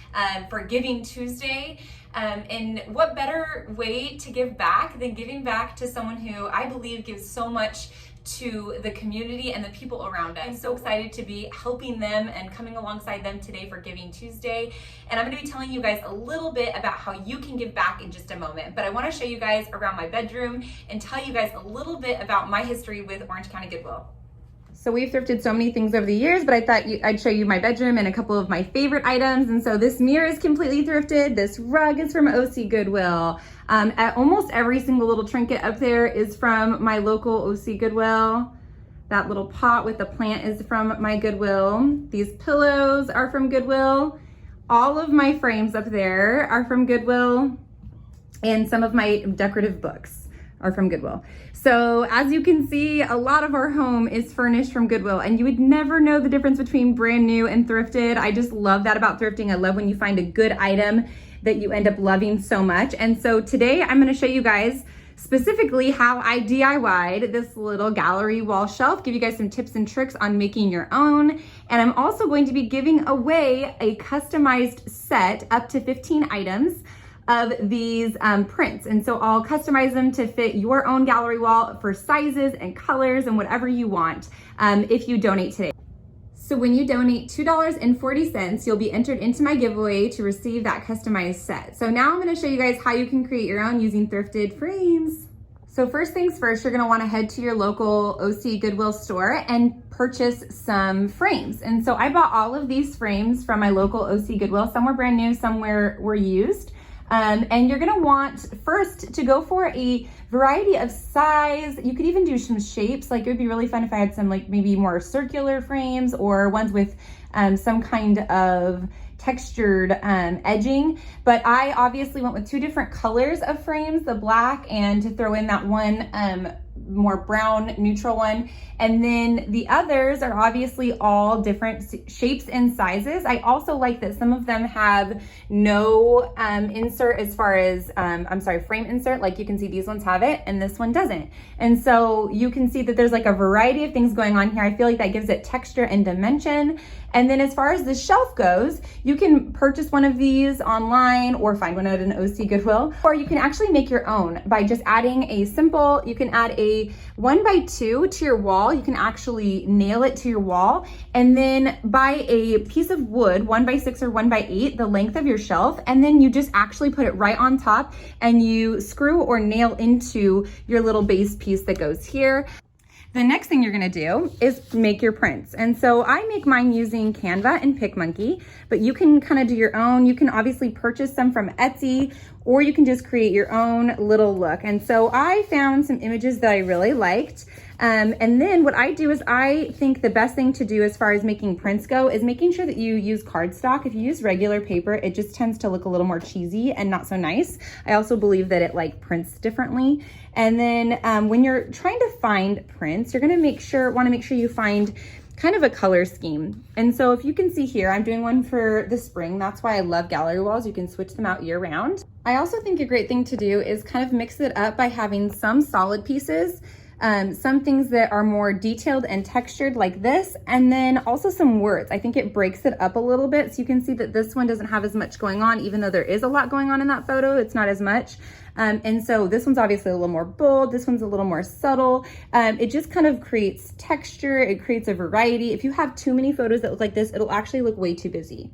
for Giving Tuesday. And what better way to give back than giving back to someone who I believe gives so much to the community and the people around us. I'm so excited to be helping them and coming alongside them today for Giving Tuesday. And I'm going to be telling you guys a little bit about how you can give back in just a moment. But I want to show you guys around my bedroom and tell you guys a little bit about my history with Orange County Goodwill. So we've thrifted so many things over the years, but I thought I'd show you my bedroom and a couple of my favorite items. And so this mirror is completely thrifted. This rug is from OC Goodwill. At almost every single little trinket up there is from my local OC Goodwill. That little pot with the plant is from my Goodwill. These pillows are from Goodwill. All of my frames up there are from Goodwill. And some of my decorative books are from Goodwill. So as you can see, a lot of our home is furnished from Goodwill, and you would never know the difference between brand new and thrifted. I just love that about thrifting. I love when you find a good item that you end up loving so much. And so today I'm going to show you guys specifically how I DIY'd this little gallery wall shelf, give you guys some tips and tricks on making your own. And I'm also going to be giving away a customized set up to 15 items of these prints. And so I'll customize them to fit your own gallery wall for sizes and colors and whatever you want if you donate today. So when you donate $2.40, you'll be entered into my giveaway to receive that customized set. So now I'm gonna show you guys how you can create your own using thrifted frames. So first things first, you're gonna wanna head to your local OC Goodwill store and purchase some frames. And so I bought all of these frames from my local OC Goodwill. Some were brand new, some were used. And you're gonna want first to go for a variety of size. You could even do some shapes. Like it would be really fun if I had some like maybe more circular frames or ones with some kind of textured edging. But I obviously went with two different colors of frames, the black and to throw in that one more brown neutral one. And then the others are obviously all different shapes and sizes. I also like that some of them have no insert as far as, frame insert. Like you can see these ones have it and this one doesn't. And so you can see that there's like a variety of things going on here. I feel like that gives it texture and dimension. And then as far as the shelf goes, you can purchase one of these online or find one at an OC Goodwill, or you can actually make your own by just adding a simple, you can add a 1x2 to your wall. You can actually nail it to your wall and then buy a piece of wood, 1x6 or 1x8, the length of your shelf. And then you just actually put it right on top and you screw or nail into your little base piece that goes here. The next thing you're gonna do is make your prints. And so I make mine using Canva and PicMonkey, but you can kind of do your own. You can obviously purchase some from Etsy, or you can just create your own little look. And so I found some images that I really liked. And then what I do is I think the best thing to do as far as making prints go is making sure that you use cardstock. If you use regular paper, it just tends to look a little more cheesy and not so nice. I also believe that it like prints differently. And then when you're trying to find prints, you're gonna wanna make sure you find kind of a color scheme. And so if you can see here, I'm doing one for the spring. That's why I love gallery walls. You can switch them out year round. I also think a great thing to do is kind of mix it up by having some solid pieces, some things that are more detailed and textured like this, and then also some words. I think it breaks it up a little bit. So you can see that this one doesn't have as much going on, even though there is a lot going on in that photo, it's not as much. And so this one's obviously a little more bold. This one's a little more subtle. It just kind of creates texture. It creates a variety. If you have too many photos that look like this, it'll actually look way too busy.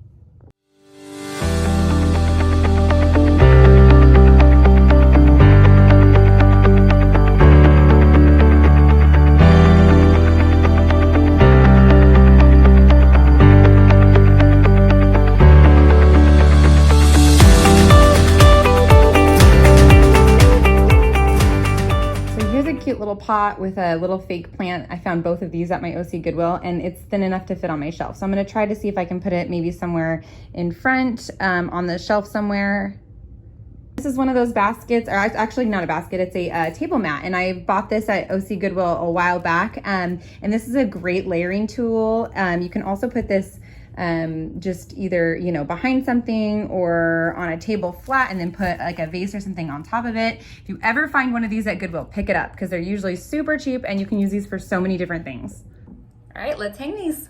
Little pot with a little fake plant. I found both of these at my OC Goodwill and it's thin enough to fit on my shelf. So I'm gonna try to see if I can put it maybe somewhere in front on the shelf somewhere. This is one of those baskets, or actually not a basket, it's a table mat, and I bought this at OC Goodwill a while back. And this is a great layering tool. You can also put this just either, you know, behind something or on a table flat and then put like a vase or something on top of it. If you ever find one of these at Goodwill, pick it up because they're usually super cheap and you can use these for so many different things. All right, let's hang these.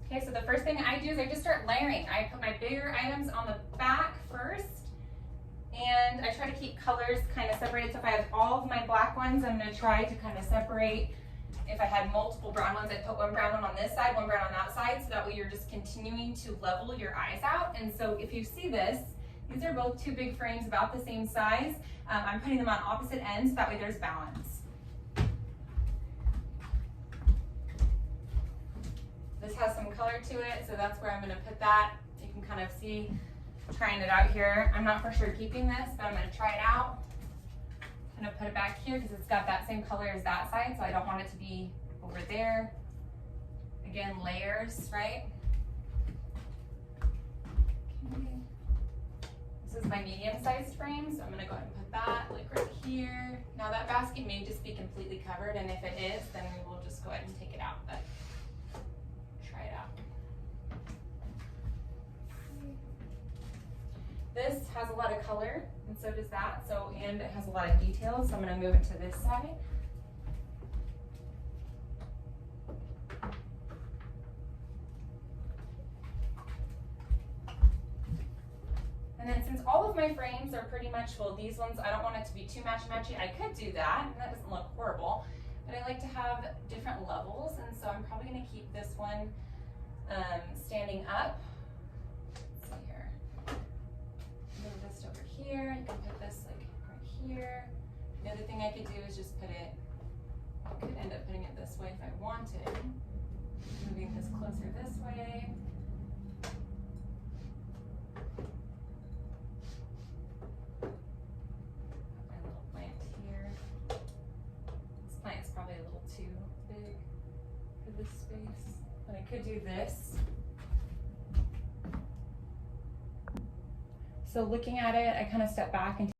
Okay, so the first thing I do is I just start layering. I put my bigger items on the back first, and I try to keep colors kind of separated. So if I have all of my black ones, I'm gonna try to kind of separate. If I had multiple brown ones, I'd put one brown one on this side, one brown on that side, so that way you're just continuing to level your eyes out. And so if you see this, these are both two big frames about the same size. I'm putting them on opposite ends, so that way there's balance. This has some color to it, so that's where I'm gonna put that. You can kind of see, trying it out here. I'm not for sure keeping this, but I'm gonna try it out. I'm gonna put it back here because it's got that same color as that side, so I don't want it to be over there. Again, layers, right? Okay. This is my medium-sized frame, so I'm gonna go ahead and put that like right here. Now that basket may just be completely covered, and if it is, then we will just go ahead and take it out, but try it out. This has a lot of color, and so does that. So, and it has a lot of details, so I'm gonna move it to this side. And then since all of my frames are pretty much, well, these ones, I don't want it to be too matchy-matchy. I could do that, and that doesn't look horrible, but I like to have different levels, and so I'm probably gonna keep this one standing up. Let's see here. Move this over here. You can put this like right here. The other thing I could do is just put it, I could end up putting it this way if I wanted. Moving this closer this way. Put my little plant here. This plant is probably a little too big for this space, but I could do this. So looking at it, I kind of step back and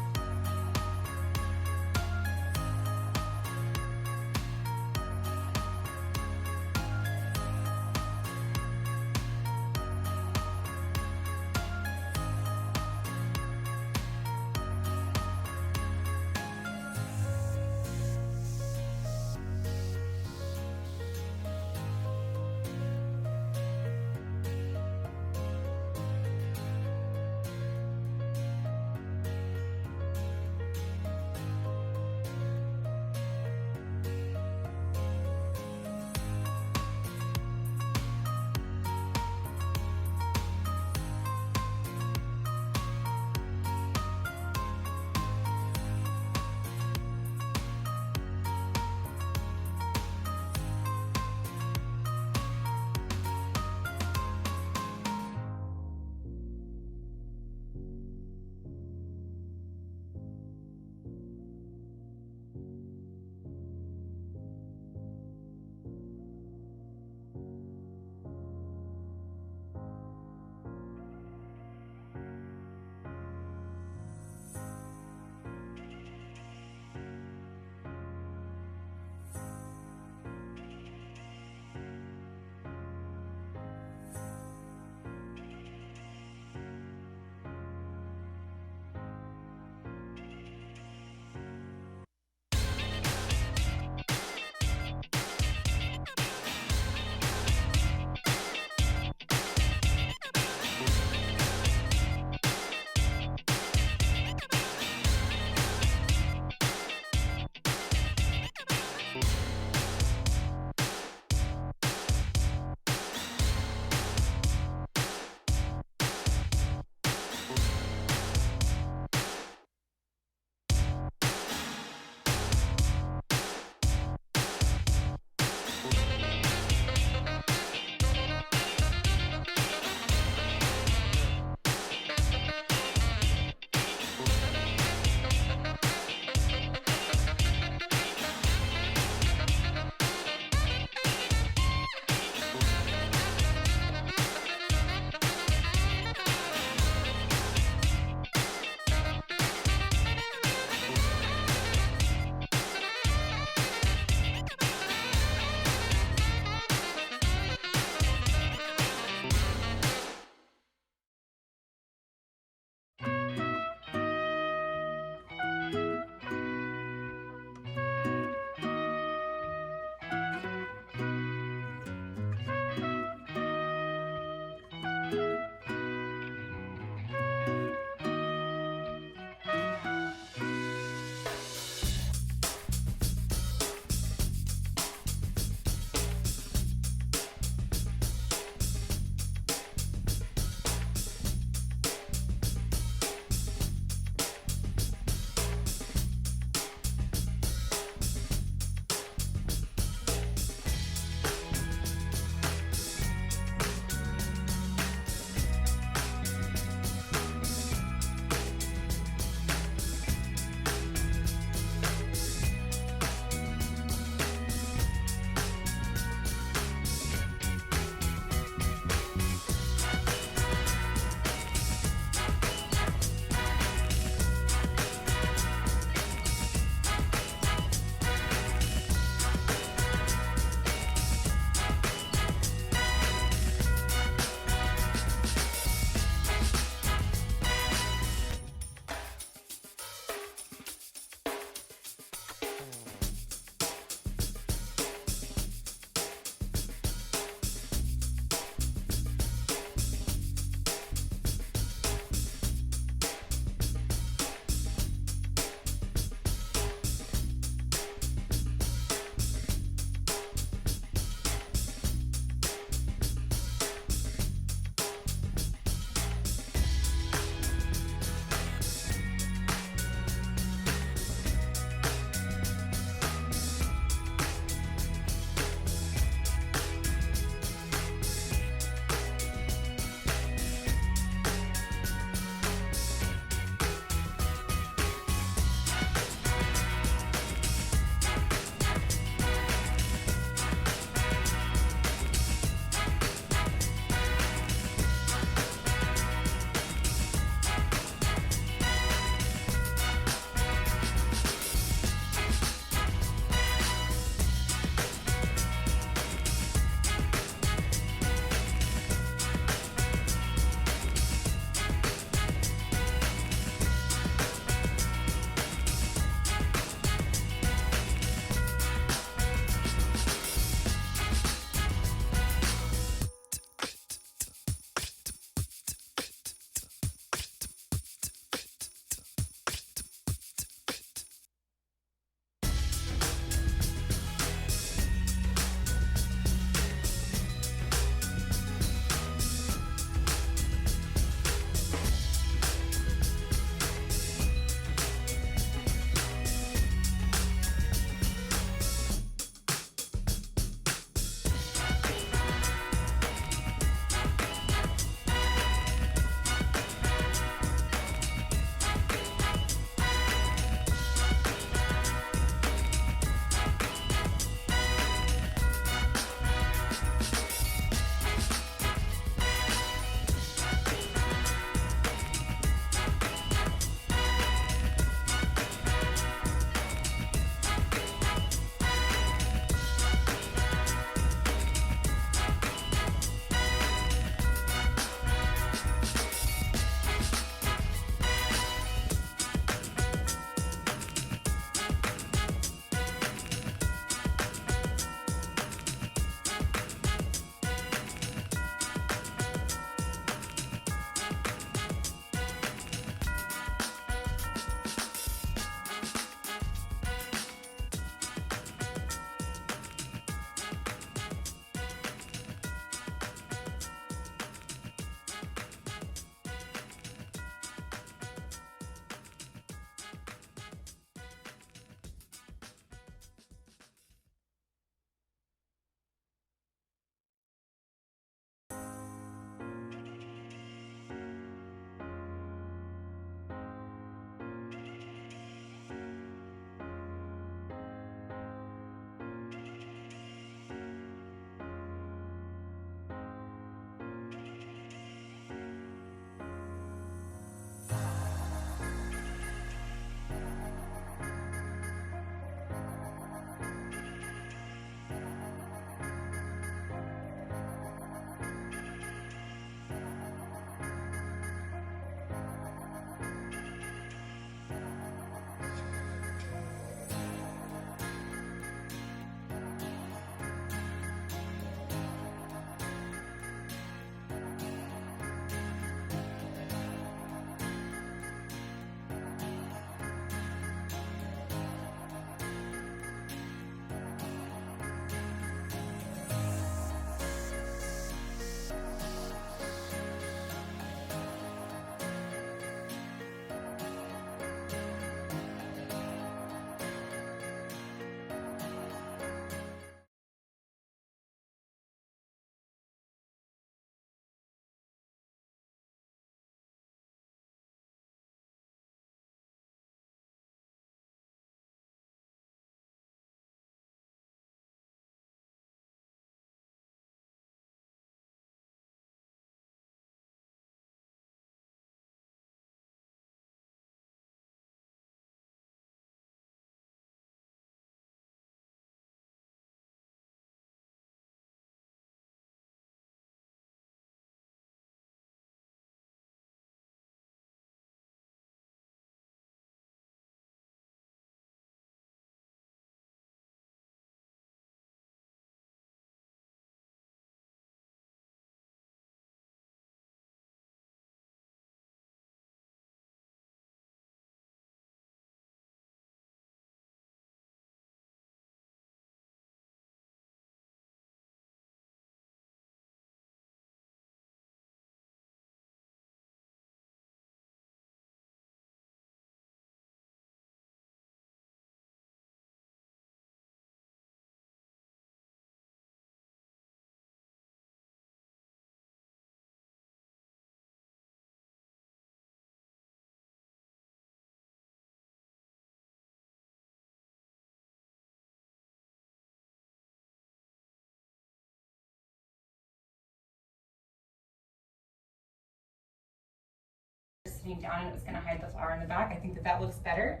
sitting down and it was gonna hide the flower in the back. I think that looks better.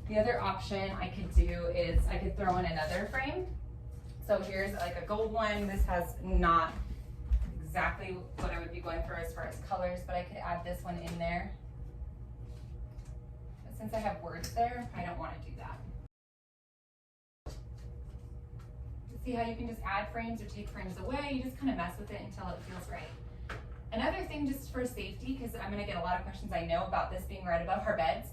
The other option I could do is I could throw in another frame. So here's like a gold one. This has not exactly what I would be going for as far as colors, but I could add this one in there. But since I have words there, I don't want to do that. See how you can just add frames or take frames away? You just kind of mess with it until it feels right. Another thing, just for safety, because I'm going to get a lot of questions I know about this being right above our beds.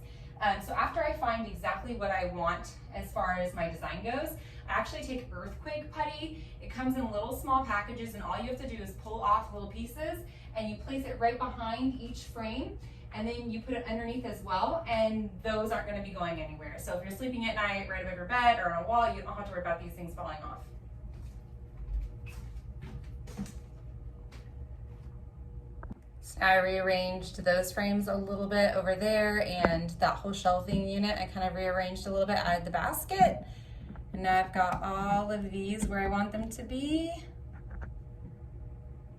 So after I find exactly what I want as far as my design goes, I actually take earthquake putty. It comes in little small packages, and all you have to do is pull off little pieces and you place it right behind each frame, and then you put it underneath as well, and those aren't going to be going anywhere. So if you're sleeping at night right above your bed or on a wall, you don't have to worry about these things falling off. I rearranged those frames a little bit over there, and that whole shelving unit I kind of rearranged a little bit, added the basket, and now I've got all of these where I want them to be.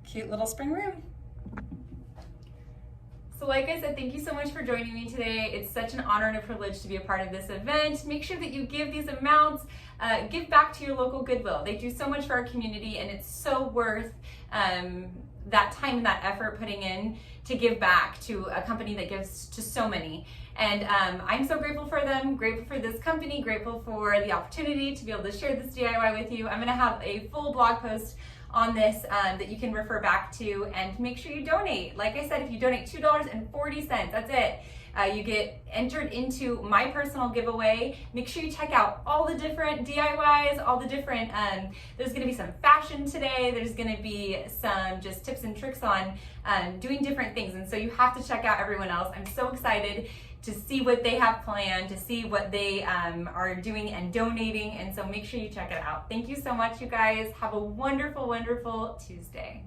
Cute little spring room. So like I said, thank you so much for joining me today. It's such an honor and a privilege to be a part of this event. Make sure that you give these amounts, give back to your local Goodwill. They do so much for our community, and it's so worth that time and that effort putting in to give back to a company that gives to so many. And I'm so grateful for them, grateful for this company, grateful for the opportunity to be able to share this DIY with you. I'm gonna have a full blog post on this that you can refer back to, and make sure you donate. Like I said, if you donate $2.40, that's it. You get entered into my personal giveaway. Make sure you check out all the different DIYs, all the different, there's gonna be some fashion today, there's gonna be some just tips and tricks on doing different things, and so you have to check out everyone else. I'm so excited to see what they have planned, to see what they are doing and donating, and so make sure you check it out. Thank you so much, you guys. Have a wonderful, wonderful Tuesday.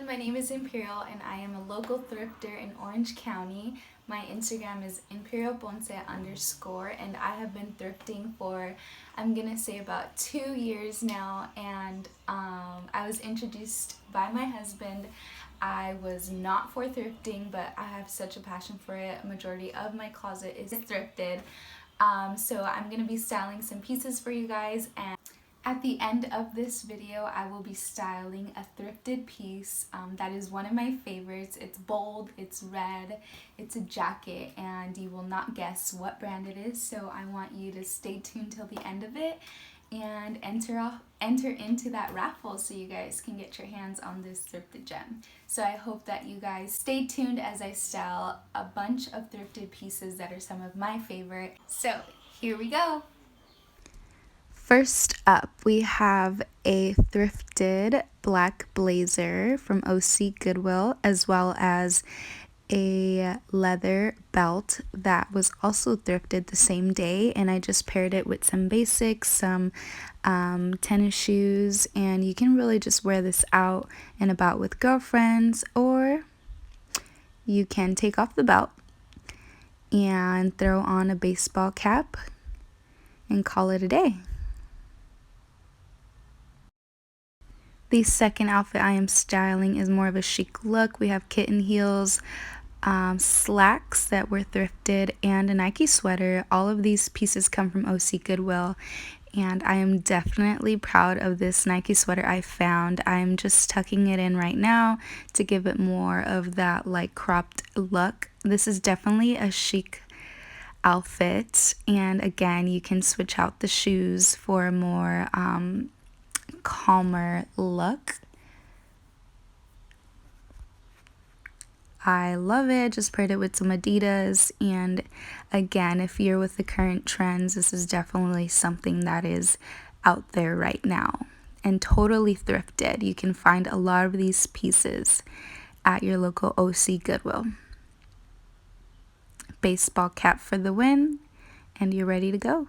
everyone, my name is Imperial and I am a local thrifter in Orange County. My Instagram is imperialponce_ and I have been thrifting for, I'm gonna say, about 2 years now, and I was introduced by my husband. I was not for thrifting, but I have such a passion for it. A majority of my closet is thrifted. So I'm gonna be styling some pieces for you guys, and at the end of this video, I will be styling a thrifted piece that is one of my favorites. It's bold, it's red, it's a jacket, and you will not guess what brand it is. So I want you to stay tuned till the end of it and enter into that raffle so you guys can get your hands on this thrifted gem. So I hope that you guys stay tuned as I style a bunch of thrifted pieces that are some of my favorite. So here we go. First up, we have a thrifted black blazer from OC Goodwill, as well as a leather belt that was also thrifted the same day, and I just paired it with some basics, some tennis shoes, and you can really just wear this out and about with girlfriends, or you can take off the belt and throw on a baseball cap and call it a day. The second outfit I am styling is more of a chic look. We have kitten heels, slacks that were thrifted, and a Nike sweater. All of these pieces come from OC Goodwill, and I am definitely proud of this Nike sweater I found. I'm just tucking it in right now to give it more of that like cropped look. This is definitely a chic outfit, and again, you can switch out the shoes for a more calmer look. I love it. Just paired it with some Adidas, and again, if you're with the current trends, this is definitely something that is out there right now and totally thrifted. You can find a lot of these pieces at your local OC Goodwill. Baseball cap for the win, and you're ready to go.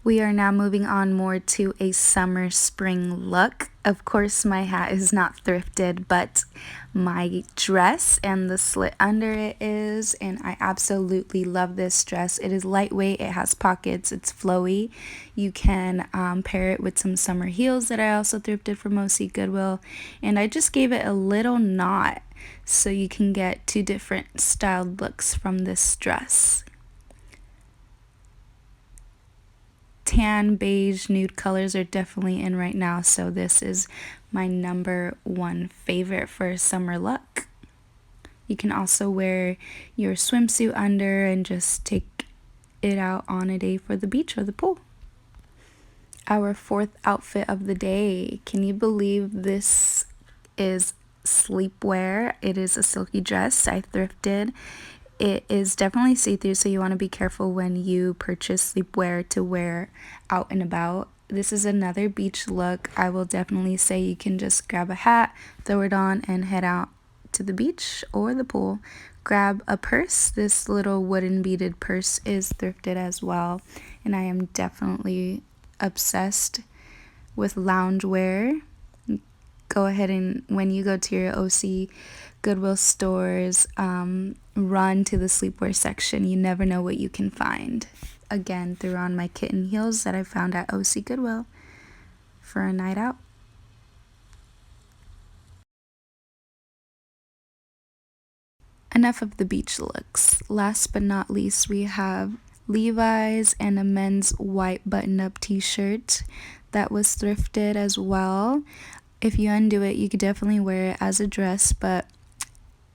We are now moving on more to a summer spring look. Of course, my hat is not thrifted, but my dress and the slit under it is, and I absolutely love this dress. It is lightweight, it has pockets, it's flowy. You can pair it with some summer heels that I also thrifted from OC Goodwill, and I just gave it a little knot so you can get two different styled looks from this dress. Tan, beige, nude colors are definitely in right now, so this is my #1 favorite for a summer look. You can also wear your swimsuit under and just take it out on a day for the beach or the pool. Our fourth outfit of the day. Can you believe this is sleepwear? It is a silky dress I thrifted. It is definitely see-through, so you want to be careful when you purchase sleepwear to wear out and about. This is another beach look. I will definitely say you can just grab a hat, throw it on, and head out to the beach or the pool. Grab a purse. This little wooden beaded purse is thrifted as well, and I am definitely obsessed with loungewear. Go ahead and when you go to your OC Goodwill stores, run to the sleepwear section. You never know what you can find. Again, threw on my kitten heels that I found at OC Goodwill for a night out. Enough of the beach looks. Last but not least, we have Levi's and a men's white button-up t-shirt that was thrifted as well. If you undo it, you could definitely wear it as a dress, but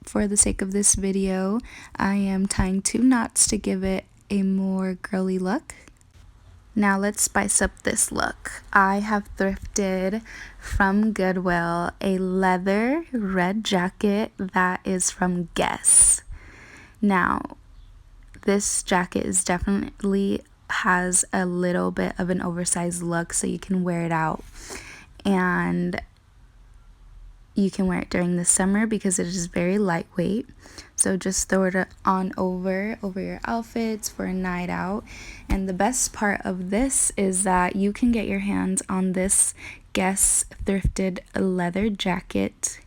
for the sake of this video, I am tying 2 knots to give it a more girly look. Now let's spice up this look. I have thrifted from Goodwill a leather red jacket that is from Guess. Now, this jacket is definitely has a little bit of an oversized look, so you can wear it out. And You can wear it during the summer because it is very lightweight. So just throw it on over your outfits for a night out. And the best part of this is that you can get your hands on this Guess thrifted leather jacket.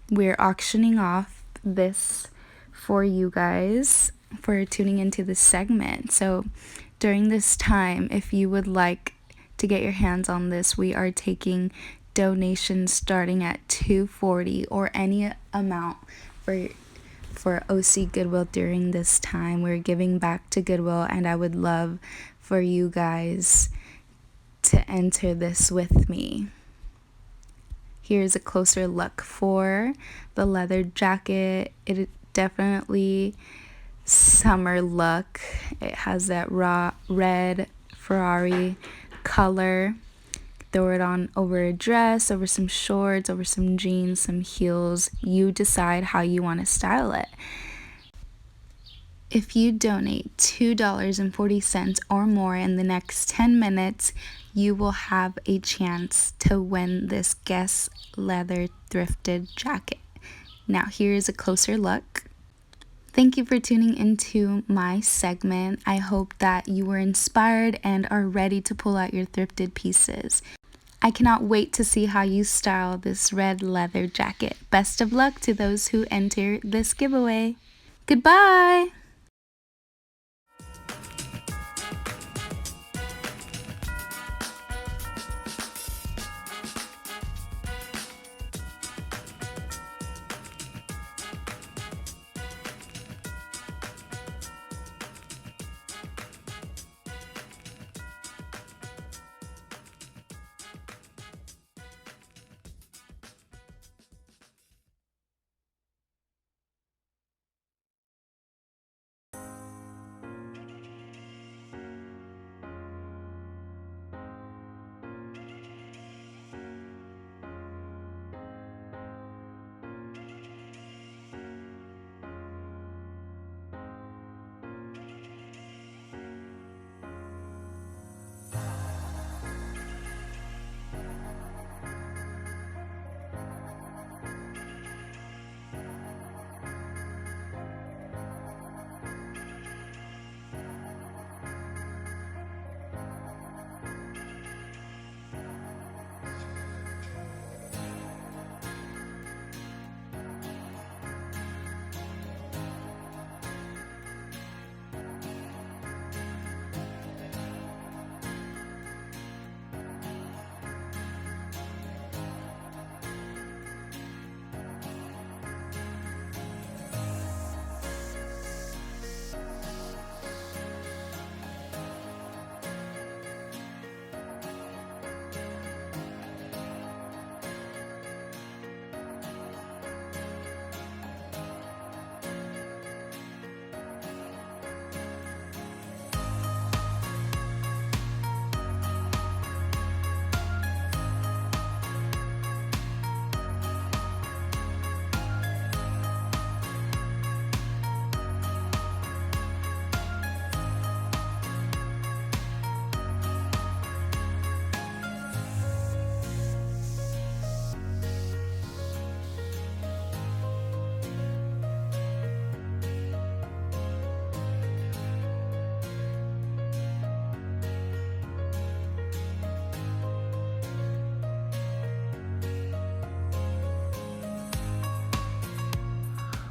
We're auctioning off this for you guys for tuning into this segment. So during this time, if you would like to get your hands on this, we are taking donations starting at $2.40 or any amount for OC Goodwill during this time. We're giving back to Goodwill, and I would love for you guys to enter this with me. Here's a closer look for the leather jacket. It is definitely summer look. It has that raw red Ferrari color. Throw it on over a dress, over some shorts, over some jeans, some heels. You decide how you want to style it. If you donate $2.40 or more in the next 10 minutes, you will have a chance to win this Guess leather thrifted jacket. Now here's a closer look. Thank you for tuning into my segment. I hope that you were inspired and are ready to pull out your thrifted pieces. I cannot wait to see how you style this red leather jacket. Best of luck to those who enter this giveaway. Goodbye!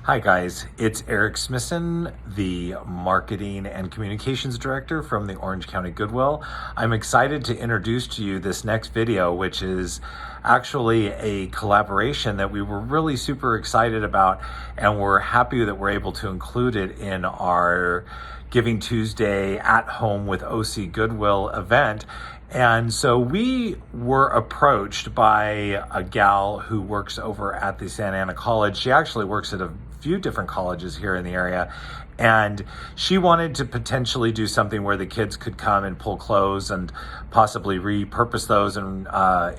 Hi guys, it's Eric Smithson, the Marketing and Communications Director from the Orange County Goodwill. I'm excited to introduce to you this next video, which is actually a collaboration that we were really super excited about, and we're happy that we're able to include it in our Giving Tuesday at Home with OC Goodwill event. And so we were approached by a gal who works over at the Santa Ana College. She actually works at a few different colleges here in the area, And she wanted to potentially do something where the kids could come and pull clothes and possibly repurpose those and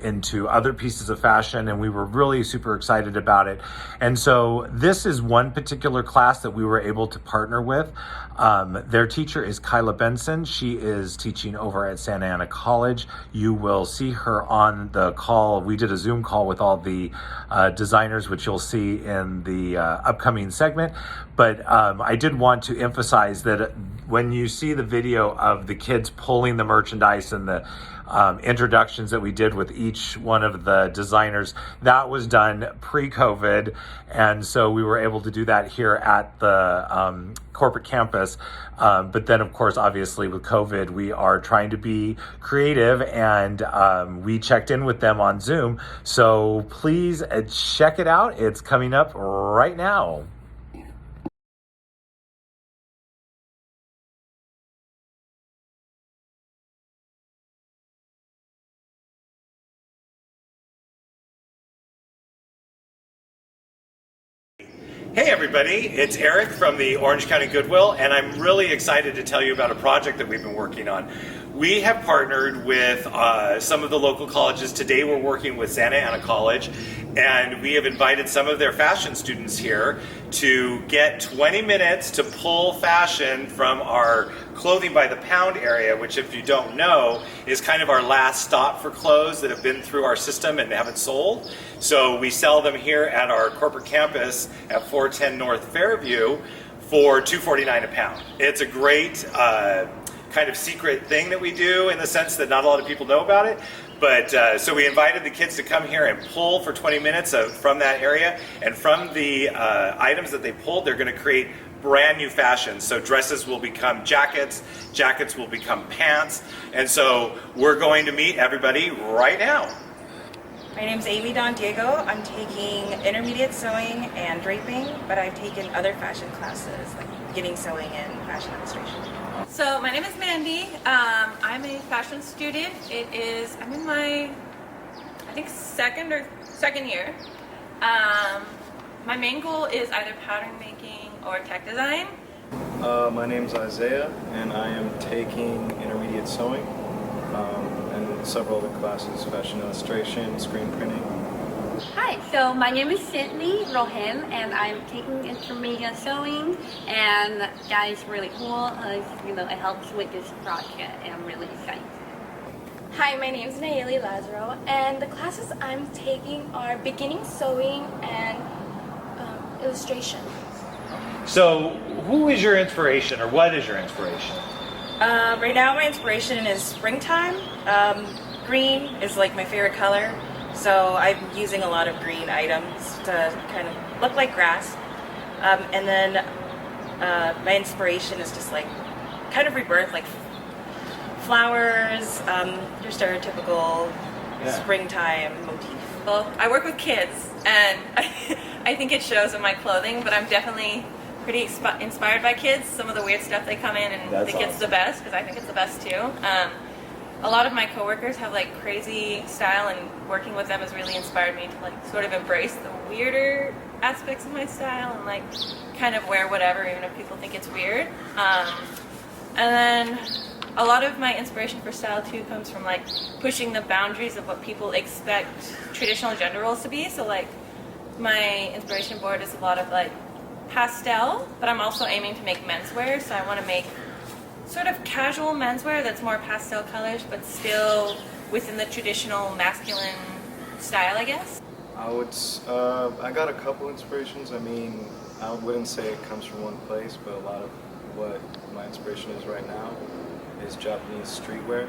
into other pieces of fashion. And we were really super excited about it. And so this is one particular class that we were able to partner with. Their teacher is Kyla Benson. She is teaching over at Santa Ana College. You will see her on the call. We did a Zoom call with all the designers, which you'll see in the upcoming segment. But I did want to emphasize that when you see the video of the kids pulling the merchandise and the introductions that we did with each one of the designers, that was done pre-COVID. And so we were able to do that here at the corporate campus. But then, of course, obviously with COVID, we are trying to be creative, and we checked in with them on Zoom. So please check it out. It's coming up right now. Hey everybody, it's Eric from the Orange County Goodwill, and I'm really excited to tell you about a project that we've been working on. We have partnered with some of the local colleges. Today we're working with Santa Ana College, and we have invited some of their fashion students here to get 20 minutes to pull fashion from our clothing by the pound area, which, if you don't know, is kind of our last stop for clothes that have been through our system and haven't sold. So we sell them here at our corporate campus at 410 North Fairview for $2.49 a pound. It's a great kind of secret thing that we do, in the sense that not a lot of people know about it. But so we invited the kids to come here and pull for 20 minutes from that area. And from the items that they pulled, they're going to create brand new fashion. So dresses will become jackets, jackets will become pants. And so we're going to meet everybody right now. My name's Amy Don Diego. I'm taking intermediate sewing and draping, but I've taken other fashion classes like beginning sewing and fashion illustration. So my name is Mandy. I'm a fashion student. I'm in my, I think, second year. My main goal is either pattern making or tech design. My name's Isaiah, and I am taking intermediate sewing and several other classes, fashion illustration, screen printing. Hi, so my name is Sydney Rohan, and I'm taking intermediate sewing, and that is really cool. It helps with this project, and I'm really excited. Hi, my name is Nayeli Lazaro, and the classes I'm taking are beginning sewing and illustration. So who is your inspiration, or what is your inspiration? Right now my inspiration is springtime. Green is like my favorite color. So I'm using a lot of green items to kind of look like grass. And then my inspiration is just like kind of rebirth, like flowers, your stereotypical springtime motif. Well, I work with kids, and I think it shows in my clothing, but I'm definitely pretty inspired by kids. Some of the weird stuff they come in and think it's the best, because I think it's the best too. A lot of my coworkers have like crazy style, and working with them has really inspired me to like sort of embrace the weirder aspects of my style and like kind of wear whatever, even if people think it's weird. And then a lot of my inspiration for style too comes from like pushing the boundaries of what people expect traditional gender roles to be. So like my inspiration board is a lot of like pastel, but I'm also aiming to make menswear, so I want to make sort of casual menswear that's more pastel colors, but still within the traditional masculine style, I guess. I got a couple inspirations. I mean, I wouldn't say it comes from one place, but a lot of what my inspiration is right now is Japanese streetwear.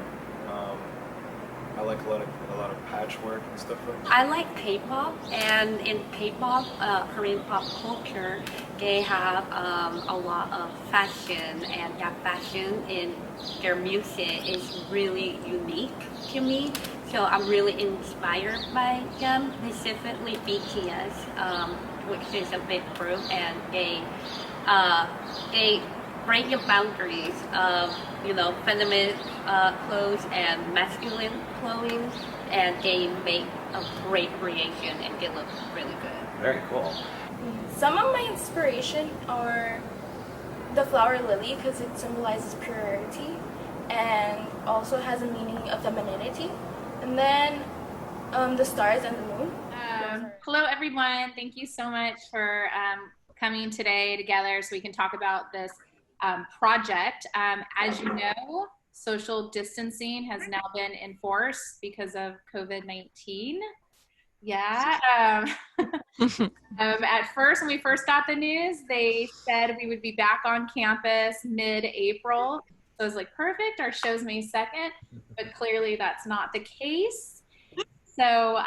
I like a lot of patchwork and stuff like that. I like K-pop, and in K-pop, Korean pop culture, they have a lot of fashion, and that fashion in their music is really unique to me. So I'm really inspired by them, specifically BTS, which is a big group, and they break the boundaries of feminine clothes and masculine clothing, and they make a great creation, and they look really good. Very cool. Some of my inspiration are the flower lily because it symbolizes purity and also has a meaning of femininity. And then the stars and the moon. Hello, everyone. Thank you so much for coming today together so we can talk about this project. As you know, social distancing has now been enforced because of COVID-19. Yeah. At first, when we first got the news, they said we would be back on campus mid-April. So I was like, perfect, our show's May 2nd, but clearly that's not the case. So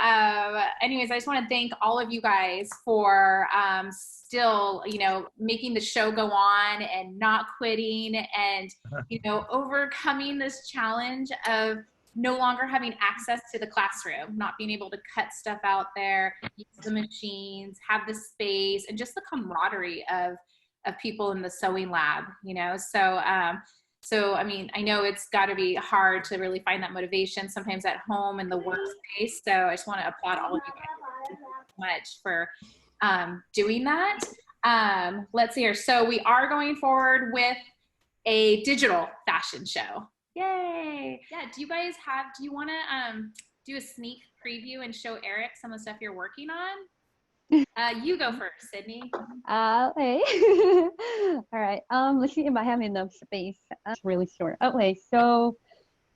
anyways, I just want to thank all of you guys for still, making the show go on and not quitting and, overcoming this challenge of no longer having access to the classroom, not being able to cut stuff out there, use the machines, have the space, and just the camaraderie of people in the sewing lab, So, I mean, I know it's got to be hard to really find that motivation sometimes at home in the workspace. So I just want to applaud all of you guys so much for doing that. Let's see here. So we are going forward with a digital fashion show. Yay. Yeah. Do you want to do a sneak preview and show Eric some of the stuff you're working on? You go first, Sydney. Okay. All right. Let's see if I have enough space. It's really short. Okay, so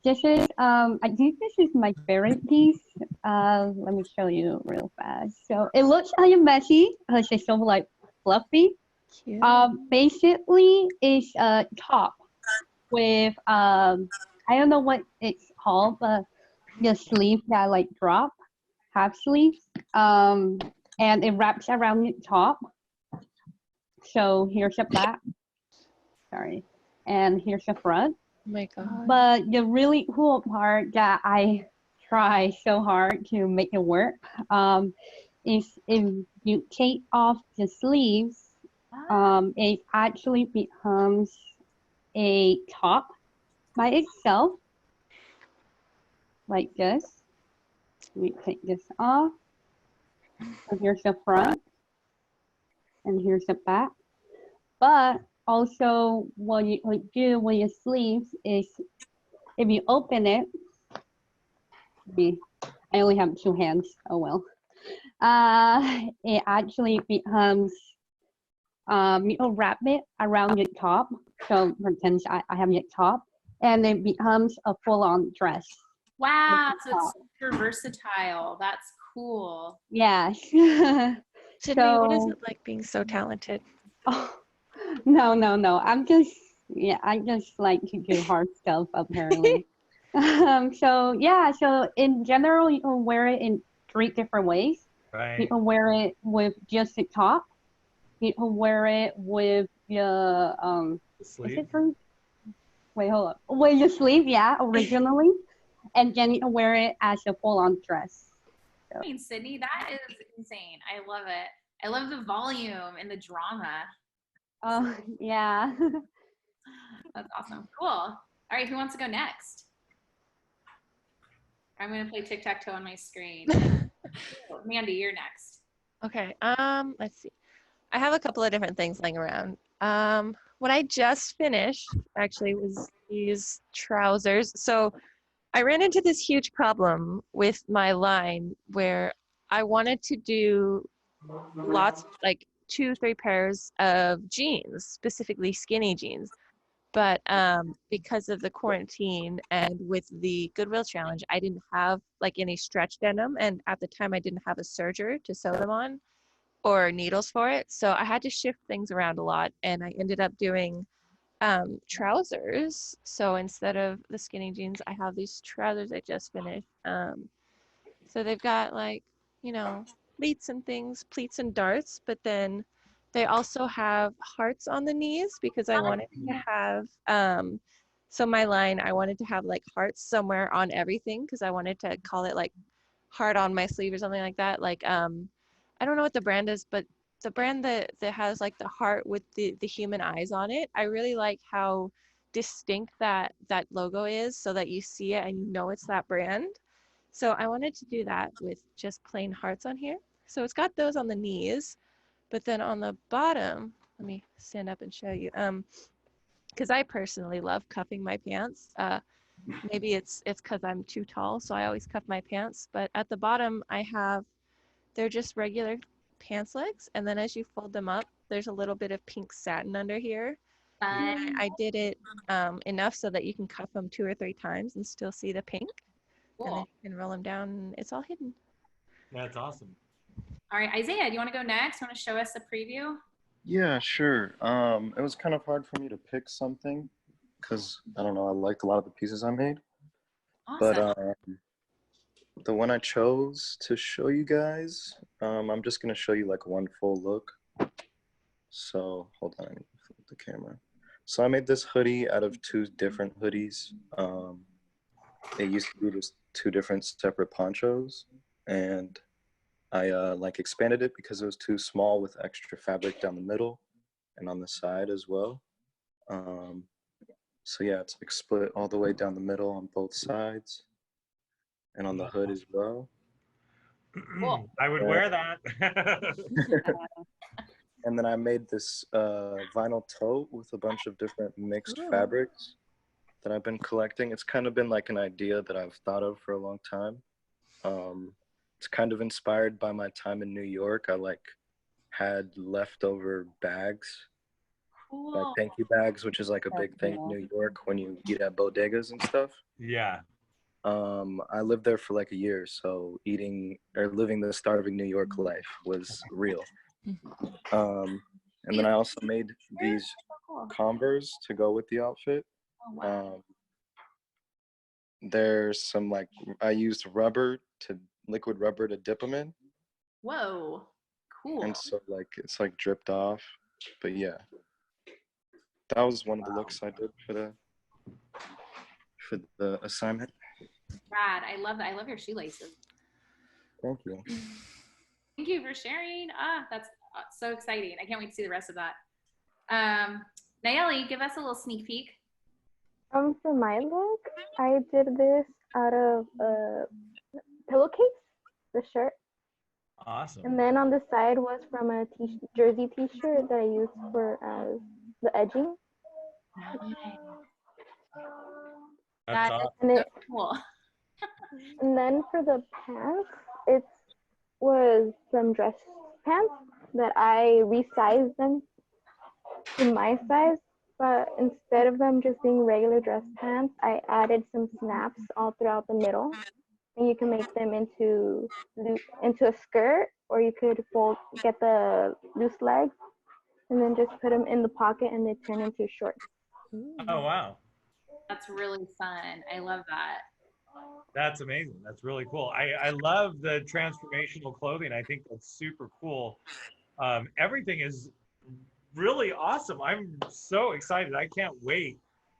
this is I think this is my favorite piece. Let me show you real fast. So it looks kind of messy because it's so like fluffy. Cute. Basically it's a top with I don't know what it's called, but the sleeve that like drop, half sleeve. And it wraps around the top. So here's the back. Sorry. And here's the front. Oh my God. But the really cool part that I try so hard to make it work is if you take off the sleeves, it actually becomes a top by itself, like this. Let me take this off. So here's the front, and here's the back. But also, what you do with your sleeves is, if you open it, I only have two hands. Oh well. It actually becomes you wrap it around your top. So pretend I have your top, and it becomes a full-on dress. Wow, so it's super versatile. That's cool. Yeah. Sydney, what is it like being so talented? Oh, no. I just like to do hard stuff apparently. So in general, you can wear it in 3 different ways. Right. You can wear it with just the top. You can wear it with the sleeve. Is it true? Wait, hold up. With your sleeve, yeah, originally, and then you can wear it as a full-on dress. I mean, Sydney, that is insane. I love it. I love the volume and the drama. Oh, yeah. That's awesome. Cool. All right, who wants to go next? I'm going to play tic-tac-toe on my screen. Mandy, you're next. Okay, let's see. I have a couple of different things laying around. What I just finished actually was these trousers. So I ran into this huge problem with my line where I wanted to do lots, like 2-3 pairs of jeans, specifically skinny jeans. But because of the quarantine and with the Goodwill challenge, I didn't have like any stretch denim. And at the time I didn't have a serger to sew them on or needles for it. So I had to shift things around a lot. And I ended up doing trousers. So instead of the skinny jeans, I have these trousers I just finished. So they've got like, pleats and things, pleats and darts, but then they also have hearts on the knees because I wanted to have, so my line, I wanted to have like hearts somewhere on everything because I wanted to call it like heart on my sleeve or something like that. Like, I don't know what the brand is, but the brand that has like the heart with the human eyes on it. I really like how distinct that logo is so that you see it and you know it's that brand. So I wanted to do that with just plain hearts on here. So it's got those on the knees, but then on the bottom, let me stand up and show you. Because I personally love cuffing my pants. Maybe it's because I'm too tall, so I always cuff my pants. But at the bottom, they're just regular pants legs, and then as you fold them up, there's a little bit of pink satin under here. I did it enough so that you can cuff them 2 or 3 times and still see the pink. Cool. And then you can roll them down, and it's all hidden. That's awesome. All right, Isaiah, do you want to go next? Want to show us a preview? Yeah, sure. It was kind of hard for me to pick something because I don't know, I liked a lot of the pieces I made. Awesome. But the one I chose to show you guys, I'm just gonna show you like one full look. So hold on, I need to flip the camera. So I made this hoodie out of 2 different hoodies. It used to be just 2 different separate ponchos, and I like expanded it because it was too small with extra fabric down the middle and on the side as well. So yeah, it's like split all the way down the middle on both sides and on the hood as well. Cool. I would wear that. And then I made this vinyl tote with a bunch of different mixed fabrics that I've been collecting. It's kind of been like an idea that I've thought of for a long time. It's kind of inspired by my time in New York. I like had leftover bags, like thank you bags, which is like a big thing in New York when you eat at bodegas and stuff. Yeah. I lived there for like a year, so eating or living the starving New York life was real. And then I also made these Converse to go with the outfit. There's some like, I used liquid rubber to dip them in. Whoa, cool. And so like, it's like dripped off, but yeah. That was one of the looks I did for the assignment. Rad, I love that. I love your shoelaces. Thank you. Thank you for sharing. That's so exciting. I can't wait to see the rest of that. Nayeli, give us a little sneak peek. For my look, I did this out of a pillowcase, the shirt. Awesome. And then on the side was from a jersey t-shirt that I used for the edging. That's awesome. And it, cool. And then for the pants, it was some dress pants that I resized them to my size, but instead of them just being regular dress pants, I added some snaps all throughout the middle. And you can make them into a skirt, or you could get the loose legs and then just put them in the pocket and they turn into shorts. Oh, wow. That's really fun. I love that. That's amazing. That's really cool. I love the transformational clothing. I think that's super cool. Everything is really awesome. I'm so excited. I can't wait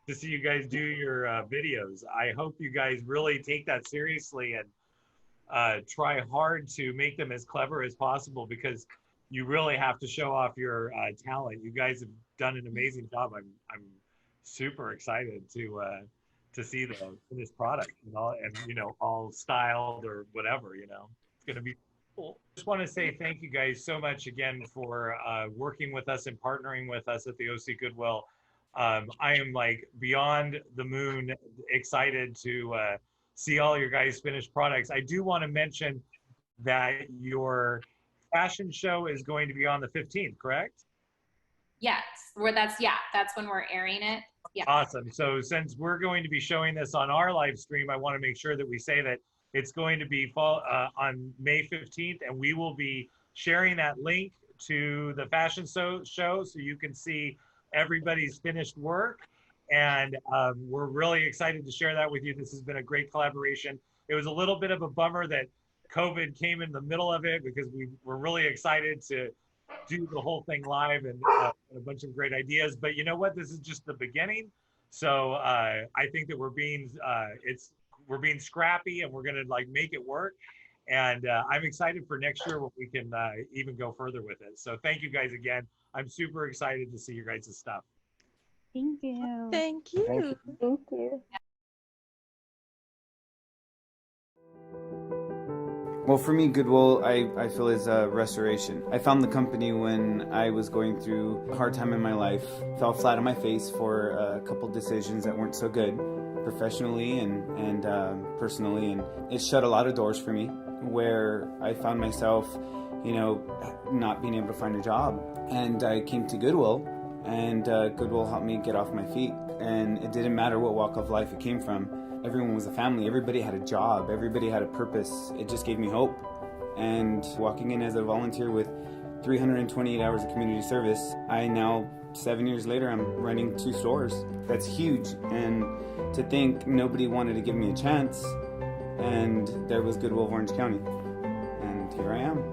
to see you guys do your videos. I hope you guys really take that seriously and try hard to make them as clever as possible, because you really have to show off your talent. You guys have done an amazing job. I'm super excited to see the finished product and all, and all styled or whatever. It's going to be cool. Just want to say thank you guys so much again for working with us and partnering with us at the OC Goodwill. I am like beyond the moon excited to see all your guys' finished products. I do want to mention that your fashion show is going to be on the 15th, correct? Yes, that's when we're airing it. Yeah. Awesome. So since we're going to be showing this on our live stream, I want to make sure that we say that it's going to be on May 15th, and we will be sharing that link to the fashion show so you can see everybody's finished work. And we're really excited to share that with you. This has been a great collaboration. It was a little bit of a bummer that COVID came in the middle of it, because we were really excited to do the whole thing live and a bunch of great ideas. But you know what? This is just the beginning. So I think that we're being scrappy, and we're gonna like make it work. And I'm excited for next year when we can even go further with it. So thank you guys again. I'm super excited to see your guys' stuff. Thank you. Thank you. Thank you. Well, for me, Goodwill, I feel is restoration. I found the company when I was going through a hard time in my life, fell flat on my face for a couple decisions that weren't so good, professionally and personally, and it shut a lot of doors for me, where I found myself, not being able to find a job. And I came to Goodwill, and Goodwill helped me get off my feet. And it didn't matter what walk of life it came from. Everyone was a family. Everybody had a job. Everybody had a purpose. It just gave me hope. And walking in as a volunteer with 328 hours of community service, I now, 7 years later, I'm running 2 stores. That's huge. And to think nobody wanted to give me a chance, and there was Goodwill of Orange County. And here I am.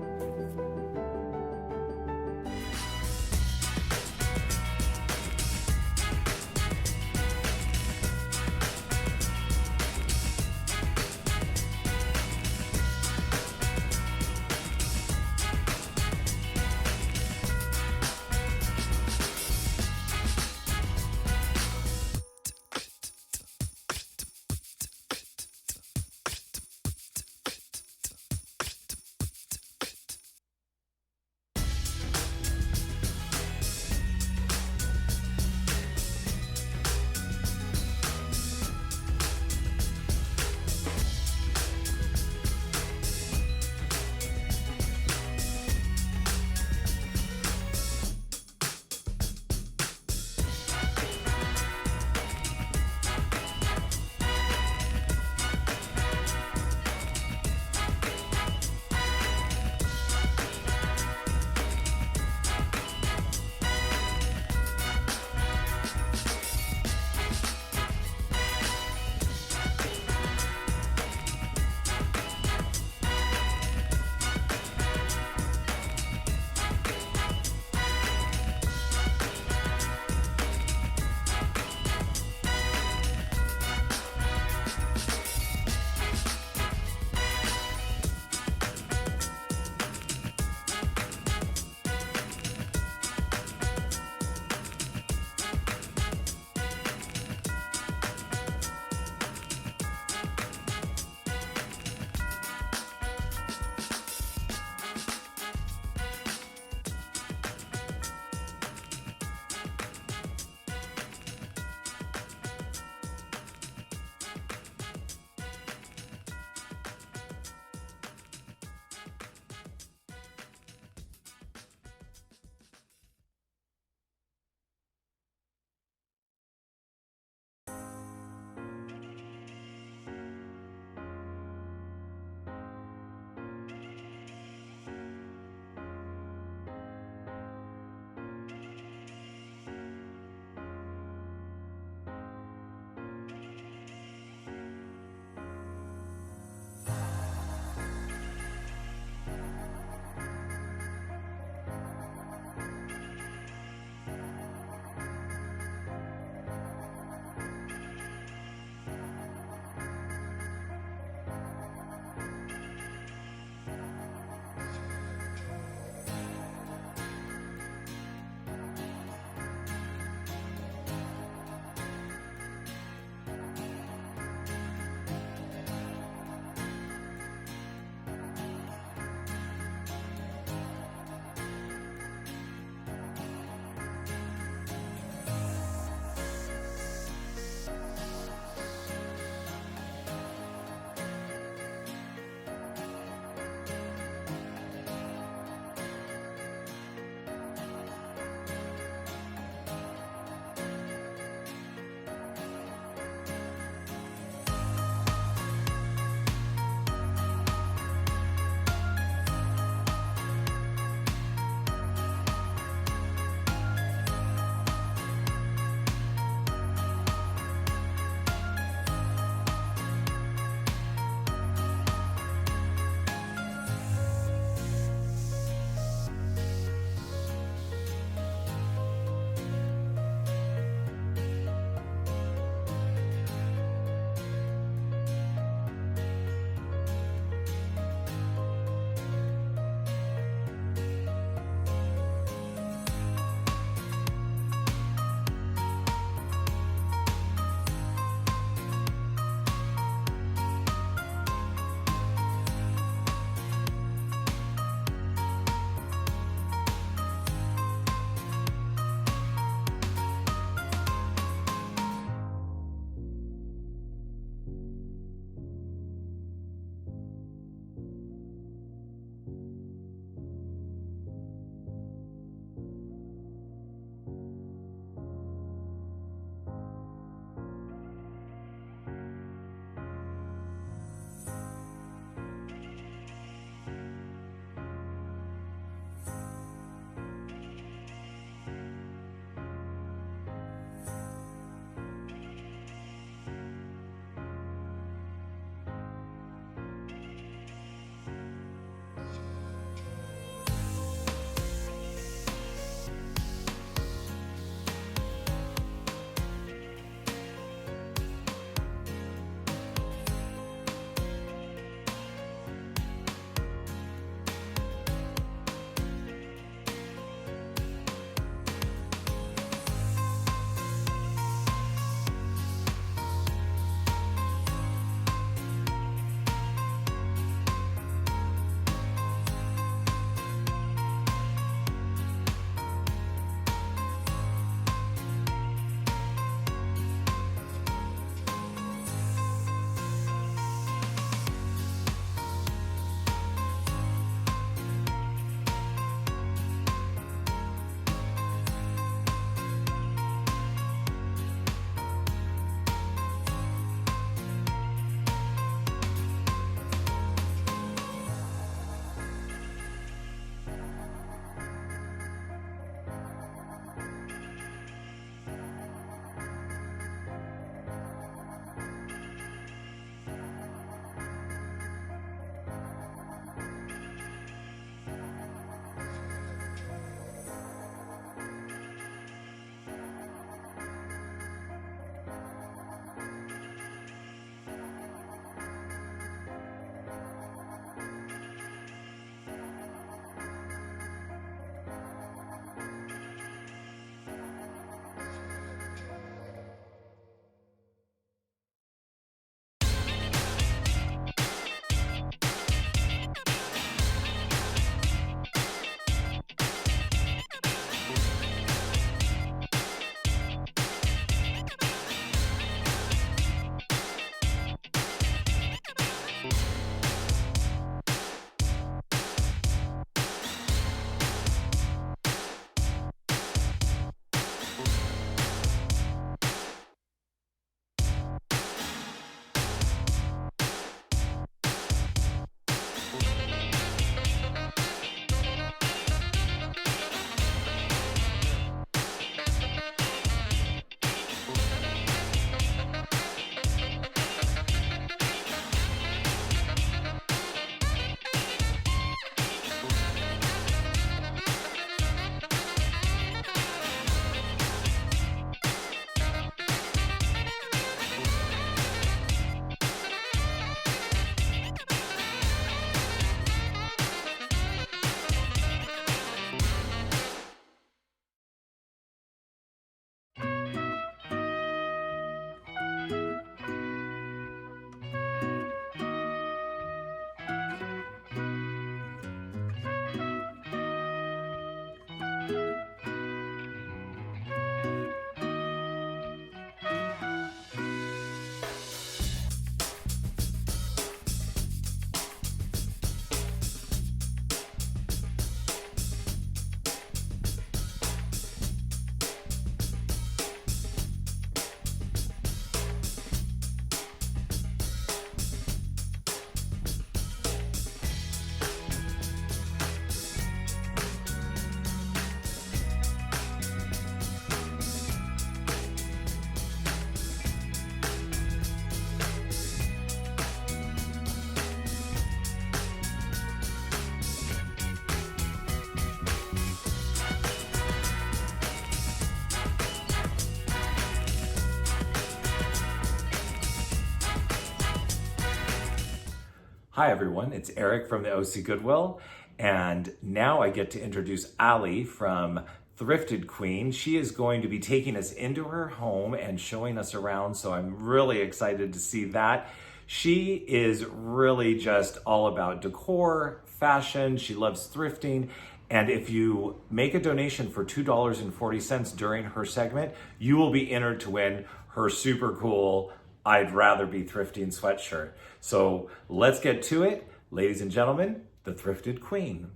Hi everyone, it's Eric from the OC Goodwill, and now I get to introduce Ali from Thrifted Queen. She is going to be taking us into her home and showing us around, so I'm really excited to see that. She is really just all about decor, fashion, she loves thrifting, and if you make a donation for $2.40 during her segment, you will be entered to win her super cool I'd Rather Be Thrifting sweatshirt. So let's get to it. Ladies and gentlemen, the Thrifted Queen.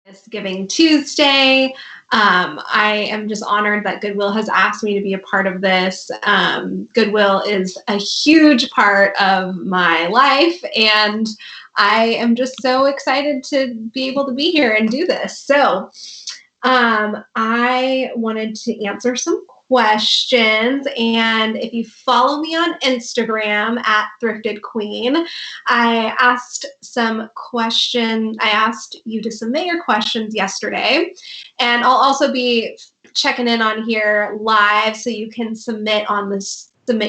It's Giving Tuesday. I am just honored that Goodwill has asked me to be a part of this. Goodwill is a huge part of my life, and I am just so excited to be able to be here and do this. So I wanted to answer some questions, and if you follow me on Instagram at Thrifted Queen, I asked you to submit your questions yesterday, and I'll also be checking in on here live, so you can submit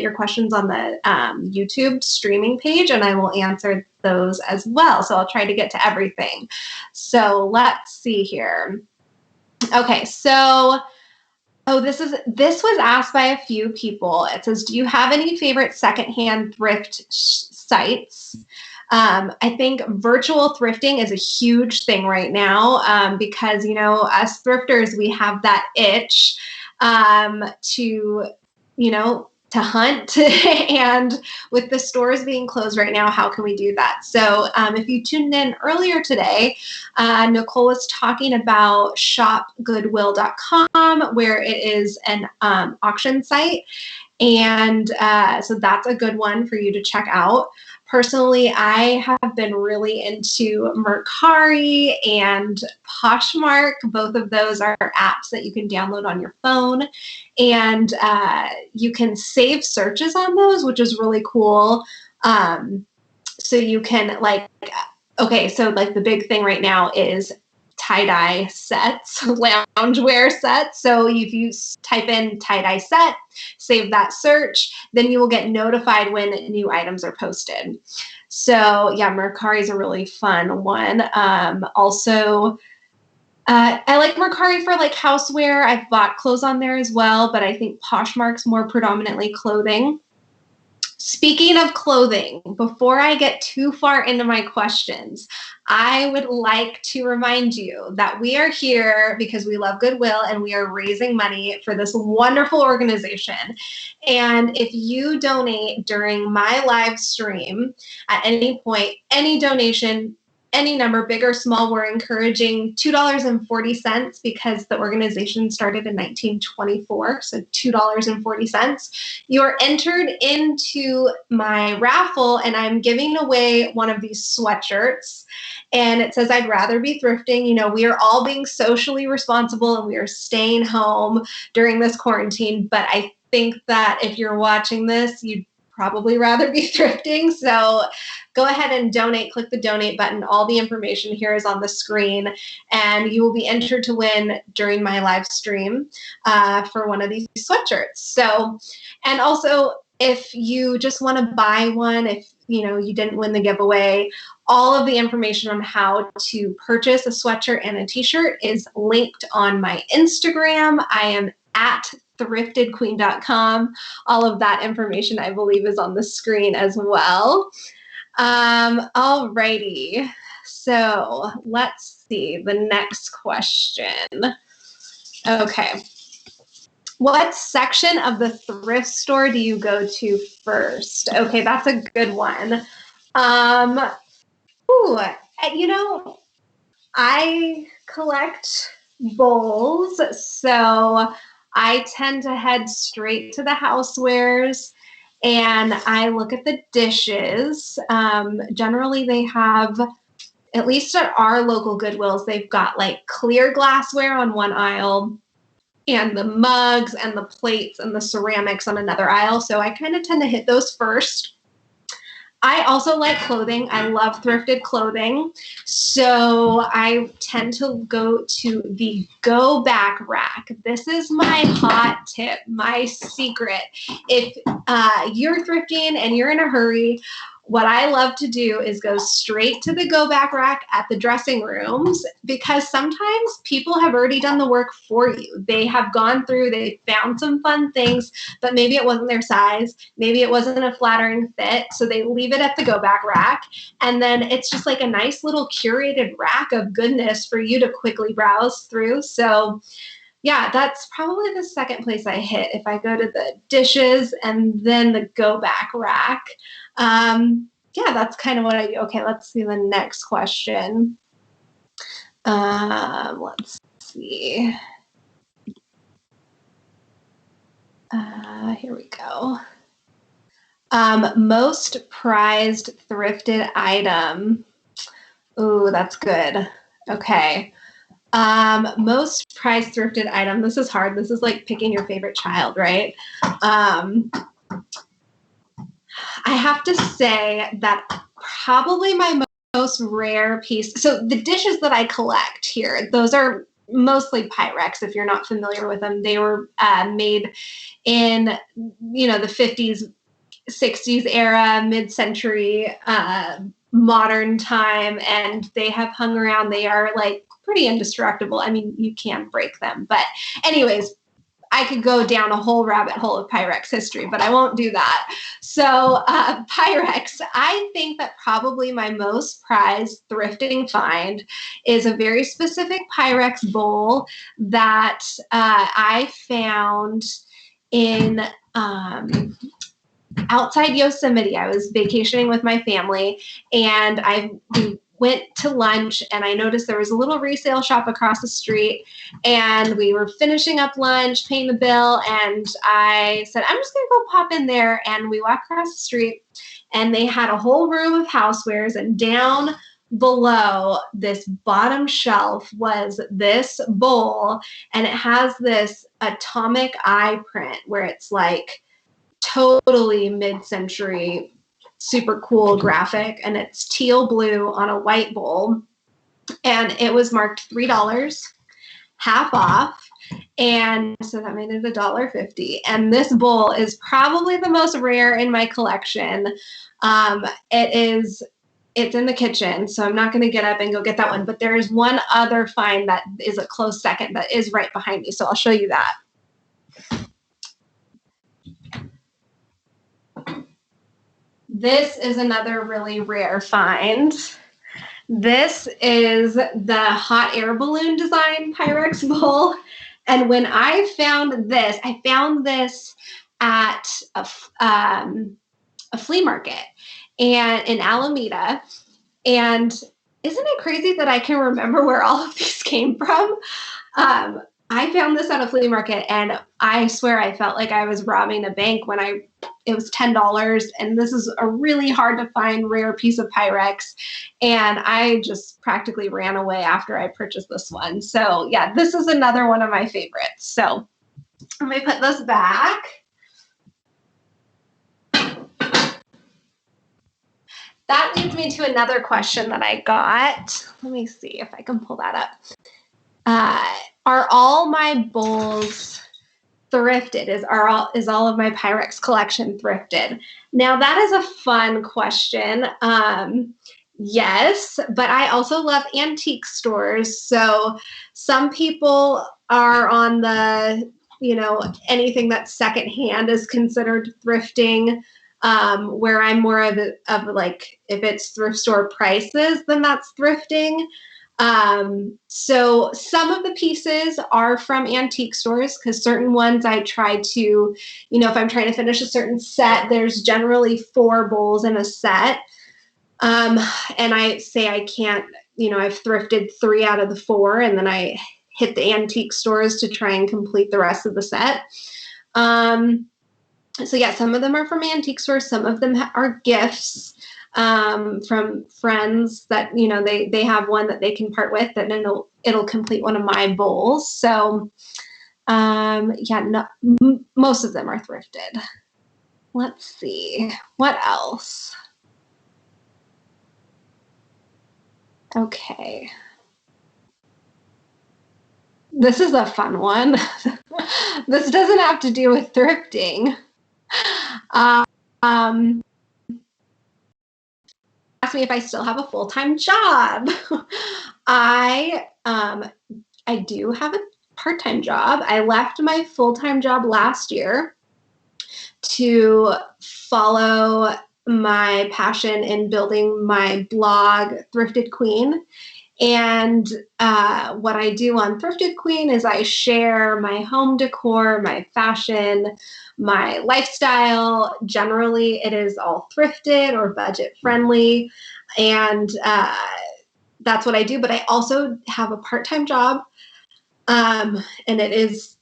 your questions on the YouTube streaming page, and I will answer those as well. So I'll try to get to everything. So let's see here. Okay, so this was asked by a few people. It says, do you have any favorite secondhand thrift sites? I think virtual thrifting is a huge thing right now because, you know, us thrifters, we have that itch to hunt, and with the stores being closed right now, how can we do that? So if you tuned in earlier today, Nicole was talking about ShopGoodwill.com, where it is an auction site, and so that's a good one for you to check out. Personally, I have been really into Mercari and Poshmark. Both of those are apps that you can download on your phone, and you can save searches on those, which is really cool. So you can the big thing right now is tie-dye sets, loungewear sets. So if you type in tie-dye set, save that search, then you will get notified when new items are posted. So yeah, Mercari is a really fun one. Also, I like Mercari for like houseware. I've bought clothes on there as well, but I think Poshmark's more predominantly clothing. Speaking of clothing, before I get too far into my questions, I would like to remind you that we are here because we love Goodwill and we are raising money for this wonderful organization. And if you donate during my live stream at any point, any donation, any number, big or small, we're encouraging $2.40 because the organization started in 1924, so $2.40. You're entered into my raffle, and I'm giving away one of these sweatshirts, and it says, I'd rather be thrifting. You know, we are all being socially responsible, and we are staying home during this quarantine, but I think that if you're watching this, you'd probably rather be thrifting. So go ahead and donate, click the donate button. All the information here is on the screen, and you will be entered to win during my live stream for one of these sweatshirts. So, and also if you just want to buy one, if you know you didn't win the giveaway, all of the information on how to purchase a sweatshirt and a t-shirt is linked on my Instagram. I am at thriftedqueen.com. All of that information, I believe, is on the screen as well. Alrighty, so let's see the next question. Okay, what section of the thrift store do you go to first? Okay, that's a good one. You know, I collect bowls, so I tend to head straight to the housewares and I look at the dishes. Generally, they have, at least at our local Goodwills, they've got like clear glassware on one aisle and the mugs and the plates and the ceramics on another aisle. So I kind of tend to hit those first. I also like clothing. I love thrifted clothing. So I tend to go to the go back rack. This is my hot tip, my secret. If you're thrifting and you're in a hurry, what I love to do is go straight to the go back rack at the dressing rooms, because sometimes people have already done the work for you. They have gone through, they found some fun things, but maybe it wasn't their size. Maybe it wasn't a flattering fit. So they leave it at the go back rack. And then it's just like a nice little curated rack of goodness for you to quickly browse through. So yeah, that's probably the second place I hit if I go to the dishes and then the go back rack. Yeah, that's kind of what I do. Okay, let's see the next question. Let's see. Here we go. Most prized thrifted item. Ooh, that's good. Okay. Most prized thrifted item. This is hard. This is like picking your favorite child, right? I have to say that probably my most rare piece. So the dishes that I collect here, those are mostly Pyrex. If you're not familiar with them, they were made in, the 50s, 60s era, mid-century, modern time, and they have hung around. They are like pretty indestructible. I mean, you can break them, but anyways, I could go down a whole rabbit hole of Pyrex history, but I won't do that. So Pyrex, I think that probably my most prized thrifting find is a very specific Pyrex bowl that I found in outside Yosemite. I was vacationing with my family, and we went to lunch, and I noticed there was a little resale shop across the street, and we were finishing up lunch, paying the bill, and I said, I'm just gonna go pop in there. And we walked across the street, and they had a whole room of housewares, and down below this bottom shelf was this bowl, and it has this atomic eye print where it's like totally mid-century, super cool graphic, and it's teal blue on a white bowl, and it was marked $3, half off, and so that made it $1.50. And this bowl is probably the most rare in my collection. It's in the kitchen, so I'm not going to get up and go get that one, but there is one other find that is a close second that is right behind me, so I'll show you that. This is another really rare find. This is the hot air balloon design Pyrex bowl. And when I found this at a flea market and in Alameda. And isn't it crazy that I can remember where all of these came from? I found this at a flea market, and I swear I felt like I was robbing a bank when it was $10, and this is a really hard to find rare piece of Pyrex, and I just practically ran away after I purchased this one. So yeah, this is another one of my favorites. So let me put this back. That leads me to another question that I got. Let me see if I can pull that up. Are all my bowls thrifted? Is all of my Pyrex collection thrifted? Now that is a fun question. Yes, but I also love antique stores. So some people are on the, anything that's secondhand is considered thrifting. Where I'm more of like, if it's thrift store prices, then that's thrifting. So some of the pieces are from antique stores, because certain ones I try to, if I'm trying to finish a certain set, there's generally 4 bowls in a set. And I say I can't, I've thrifted 3 out of the 4, and then I hit the antique stores to try and complete the rest of the set. So yeah, some of them are from antique stores. Some of them are gifts from friends that, they have one that they can part with, and it'll complete one of my bowls. So yeah, most of them are thrifted. Let's see, what else? Okay. This is a fun one. This doesn't have to do with thrifting. Asked me if I still have a full-time job. I do have a part-time job. I left my full-time job last year to follow my passion in building my blog, Thrifted Queen. And what I do on Thrifted Queen is I share my home decor, my fashion, my lifestyle. Generally, it is all thrifted or budget friendly. And that's what I do. But I also have a part-time job, and it is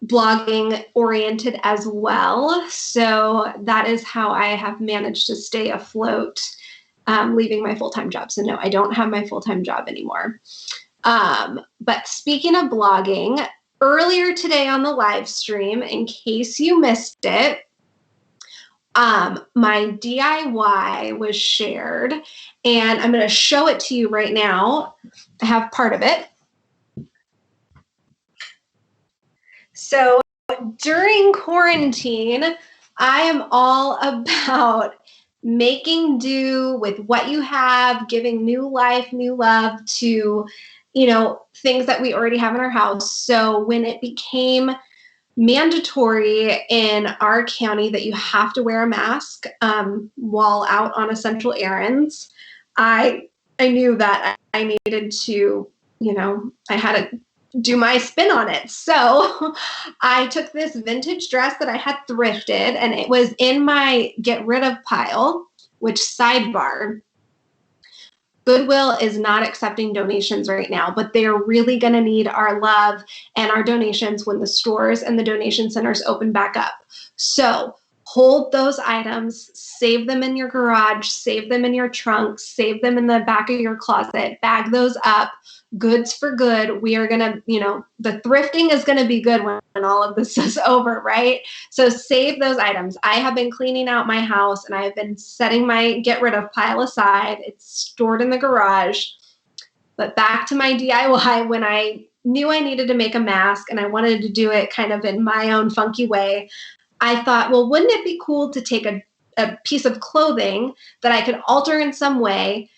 blogging oriented as well. So that is how I have managed to stay afloat, leaving my full-time job. So no, I don't have my full-time job anymore. But speaking of blogging, earlier today on the live stream, in case you missed it, my DIY was shared, and I'm going to show it to you right now. I have part of it. So during quarantine, I am all about making do with what you have, giving new life, new love to, things that we already have in our house. So when it became mandatory in our county that you have to wear a mask while out on essential errands, I knew that I needed to, I had to do my spin on it. So I took this vintage dress that I had thrifted, and it was in my get rid of pile, which, sidebar, Goodwill is not accepting donations right now, but they're really going to need our love and our donations when the stores and the donation centers open back up. So hold those items, save them in your garage, save them in your trunk, save them in the back of your closet, bag those up. Goods for good. We are going to, the thrifting is going to be good when all of this is over, right? So save those items. I have been cleaning out my house, and I have been setting my get rid of pile aside. It's stored in the garage. But back to my DIY, when I knew I needed to make a mask and I wanted to do it kind of in my own funky way, I thought, well, wouldn't it be cool to take a piece of clothing that I could alter in some way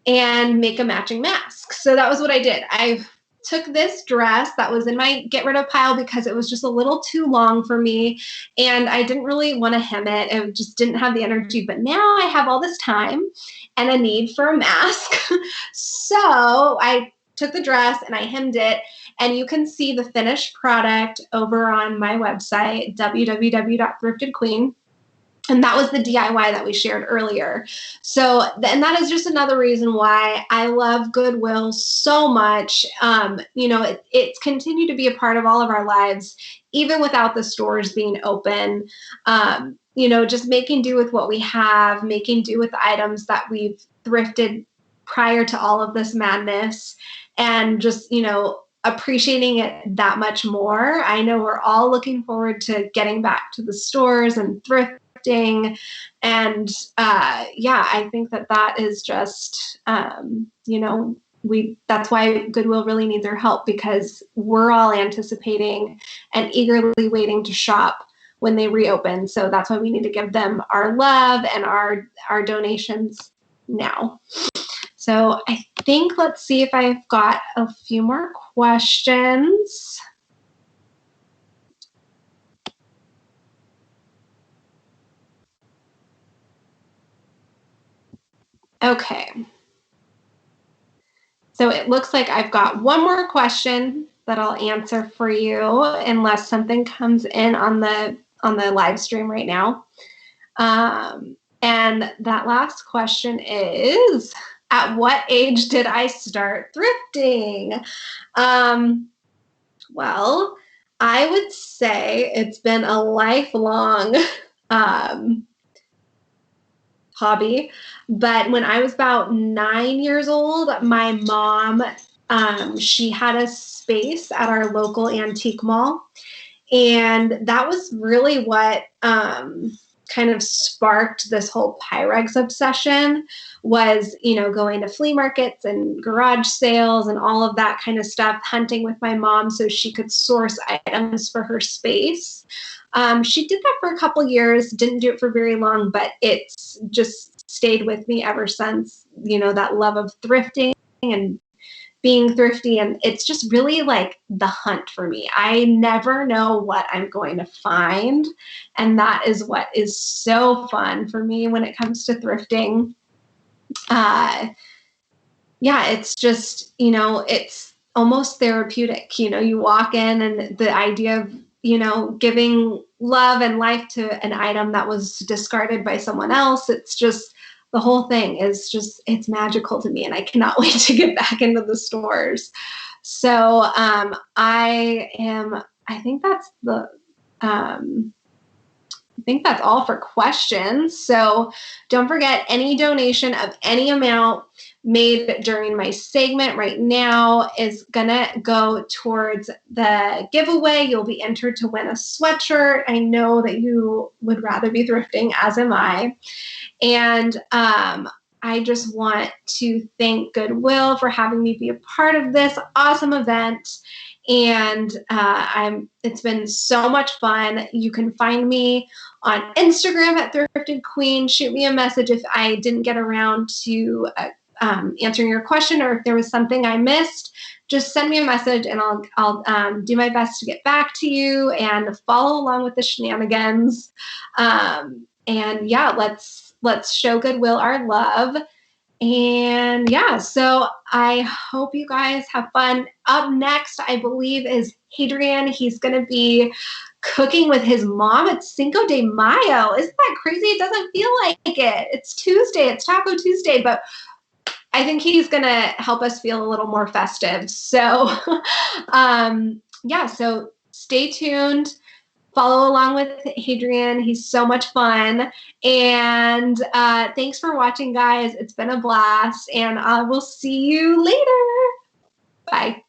and make a matching mask? So that was what I did. I took this dress that was in my get rid of pile because it was just a little too long for me, and I didn't really want to hem it. It just didn't have the energy. But now I have all this time and a need for a mask. So I took the dress and I hemmed it, and you can see the finished product over on my website, www.thriftedqueen. And that was the DIY that we shared earlier. So, and that is just another reason why I love Goodwill so much. It's continued to be a part of all of our lives, even without the stores being open. Just making do with what we have, making do with the items that we've thrifted prior to all of this madness, and just, appreciating it that much more. I know we're all looking forward to getting back to the stores and thrifting. And I think that is just, that's why Goodwill really needs our help, because we're all anticipating and eagerly waiting to shop when they reopen. So that's why we need to give them our love and our donations now. So I think, let's see if I've got a few more questions. Okay. So it looks like I've got one more question that I'll answer for you, unless something comes in on the live stream right now. And that last question is, at what age did I start thrifting? Well, I would say it's been a lifelong hobby. But when I was about 9 years old, my mom, she had a space at our local antique mall. And that was really what kind of sparked this whole Pyrex obsession was, you know, going to flea markets and garage sales and all of that kind of stuff, hunting with my mom so she could source items for her space. She did that for a couple years, didn't do it for very long, but it's just stayed with me ever since, you know, that love of thrifting and being thrifty. And it's just really like the hunt for me. I never know what I'm going to find. And that is what is so fun for me when it comes to thrifting. Yeah, it's just, you know, it's almost therapeutic. You know, you walk in and the idea of, you know, giving love and life to an item that was discarded by someone else, it's just, the whole thing is just, it's magical to me, and I cannot wait to get back into the stores. So I think that's all for questions. So don't forget, any donation of any amount made during my segment right now is gonna go towards the giveaway. You'll be entered to win a sweatshirt. I know that you would rather be thrifting, as am I. And I just want to thank Goodwill for having me be a part of this awesome event. And it's been so much fun. You can find me on Instagram at Thrifted Queen. Shoot me a message if I didn't get around to answering your question, or if there was something I missed. Just send me a message, and I'll do my best to get back to you and follow along with the shenanigans. And yeah, let's show Goodwill our love. And yeah, so I hope you guys have fun. Up next, I believe, is Hadrian. He's going to be cooking with his mom. It's Cinco de Mayo. Isn't that crazy? It doesn't feel like it. It's Tuesday. It's Taco Tuesday, but I think he's going to help us feel a little more festive. So yeah, so stay tuned. Follow along with Hadrian. He's so much fun. And thanks for watching, guys. It's been a blast, and I will see you later. Bye.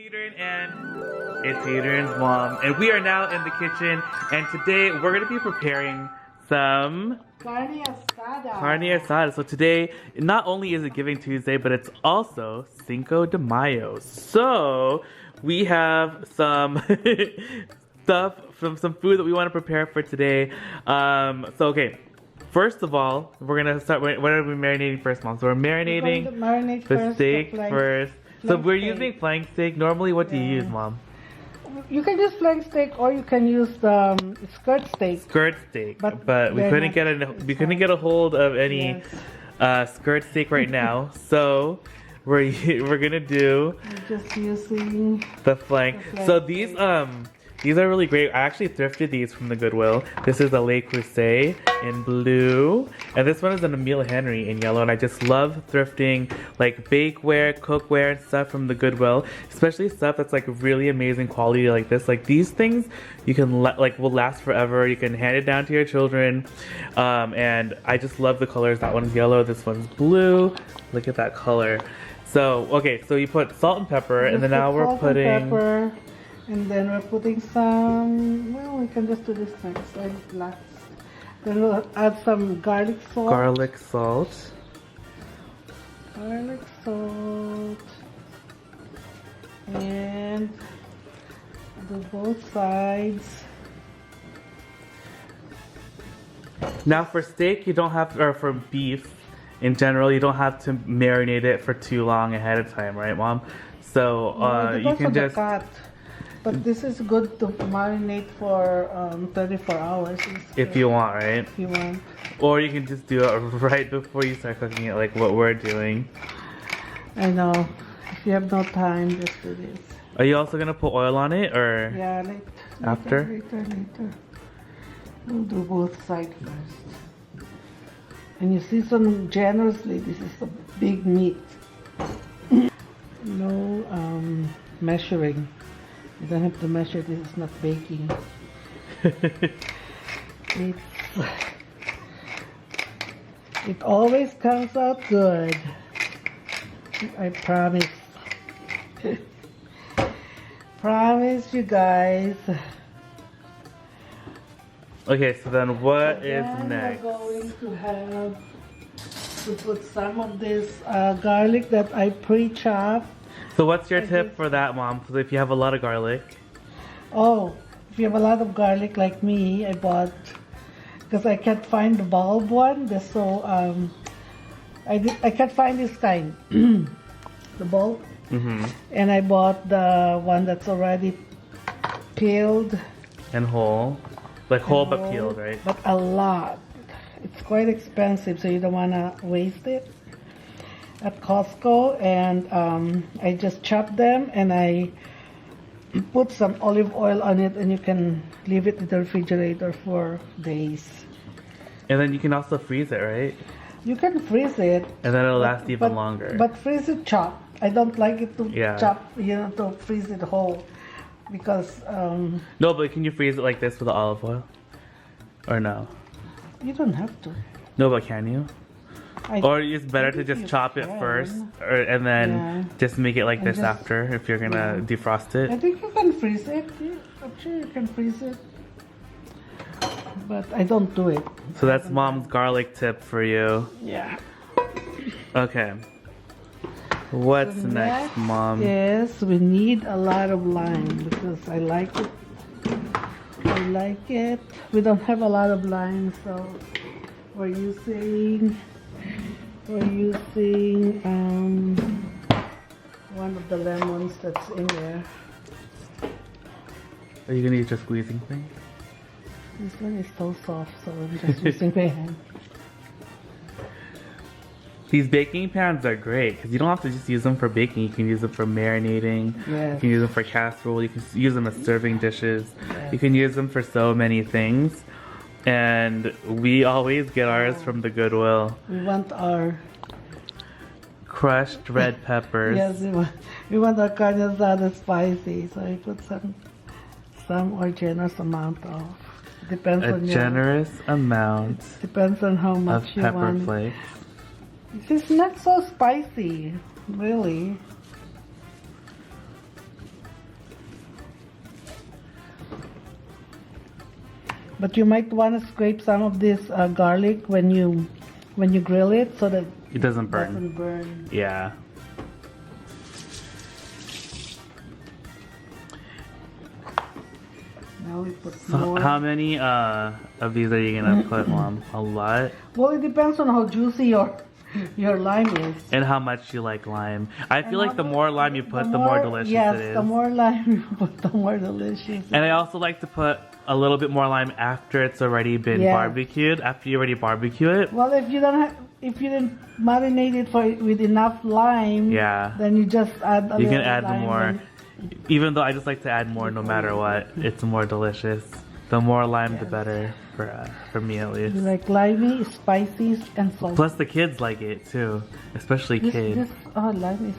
Adrian, and it's Adrian's mom, and we are now in the kitchen, and today we're going to be preparing some carne asada. Carne asada. So today, not only is it Giving Tuesday, but it's also Cinco de Mayo. So we have some stuff from some food that we want to prepare for today. Okay. First of all, we're gonna start. What are we marinating first, Mom? So we're marinating the steak first. So we're using flank steak. Normally, what do you use, Mom? You can use flank steak, or you can use the skirt steak. Skirt steak, but we couldn't get a hold of any skirt steak right now. So we're gonna do just using the flank. So these are really great. I actually thrifted these from the Goodwill. This is a Le Creuset in blue, and this one is an Emile Henry in yellow. And I just love thrifting like bakeware, cookware, and stuff from the Goodwill, especially stuff that's like really amazing quality like this. Like these things, you can will last forever. You can hand it down to your children, and I just love the colors. That one's yellow. This one's blue. Look at that color. So okay, so you put salt and pepper, and then now we're putting. And then we're putting some, well, we can just do this next. Then we'll add some garlic salt. Garlic salt. Garlic salt. And do both sides. Now for steak, you don't have, or for beef in general, you don't have to marinate it for too long ahead of time, right, Mom? So you can just... But this is good to marinate for 34 hours. If you want, right? If you want. Or you can just do it right before you start cooking it, like what we're doing. I know. If you have no time, just do this. Are you also going to put oil on it, or yeah, after? Later. We'll do both sides first. And you season generously. This is a big meat. No measuring. You don't have to measure, this is not baking. It always comes out good. I promise. Promise you guys. Okay, so then what is next? We're going to put some of this garlic that I pre-chopped. So what's your tip for that, Mom? So if you have a lot of garlic. Oh, if you have a lot of garlic like me, I bought, because I can't find the bulb one. So I can't find this kind, the bulb. Mm-hmm. And I bought the one that's already peeled. And whole. Like whole but peeled, right? But a lot. It's quite expensive, so you don't want to waste it. At Costco, and I just chop them and I put some olive oil on it, and you can leave it in the refrigerator for days. And then you can also freeze it, right? You can freeze it. And then it'll last even longer. But freeze it chopped. I don't like it to chop, to freeze it whole, because no, but can you freeze it like this with the olive oil? Or no? You don't have to. No, but can you? Or it's better to just chop it first, and then just make it like this after, if you're gonna defrost it. I think you can freeze it. I'm sure you can freeze it. But I don't do it. So that's Mom's garlic tip for you. Yeah. Okay. What's next, Mom? Yes, we need a lot of lime because I like it. I like it. We don't have a lot of lime, so we're using one of the lemons that's in there. Are you gonna use your squeezing thing? This one is so soft, so I'm just using my hand. These baking pans are great because you don't have to just use them for baking. You can use them for marinating. Yes. You can use them for casserole. You can use them as serving dishes. Yes. You can use them for so many things. And we always get ours from the Goodwill. We want our crushed red peppers. Yes, we want our carne asada spicy, so we put some or generous amount of. Depends on a generous amount. Depends on how much of you pepper want. flakes. It's not so spicy, really. But you might want to scrape some of this garlic when you grill it so that it doesn't burn. Doesn't burn. Yeah. Now we put So more. how many of these are you gonna put, Mom? A lot? Well, it depends on how juicy your lime is. And how much you like lime. I feel like the more lime you put, the more delicious yes, it is. the more lime you put, the more delicious. And I also like to put a little bit more lime after it's already been barbecued. After you already barbecue it. Well, if you didn't marinate it with enough lime, then you just add a little. You can add lime more. Even though I just like to add more no matter what, it's more delicious. The more lime, the better for me at least. You like limey, spicy, and salty. Plus the kids like it too, especially kids. Lime is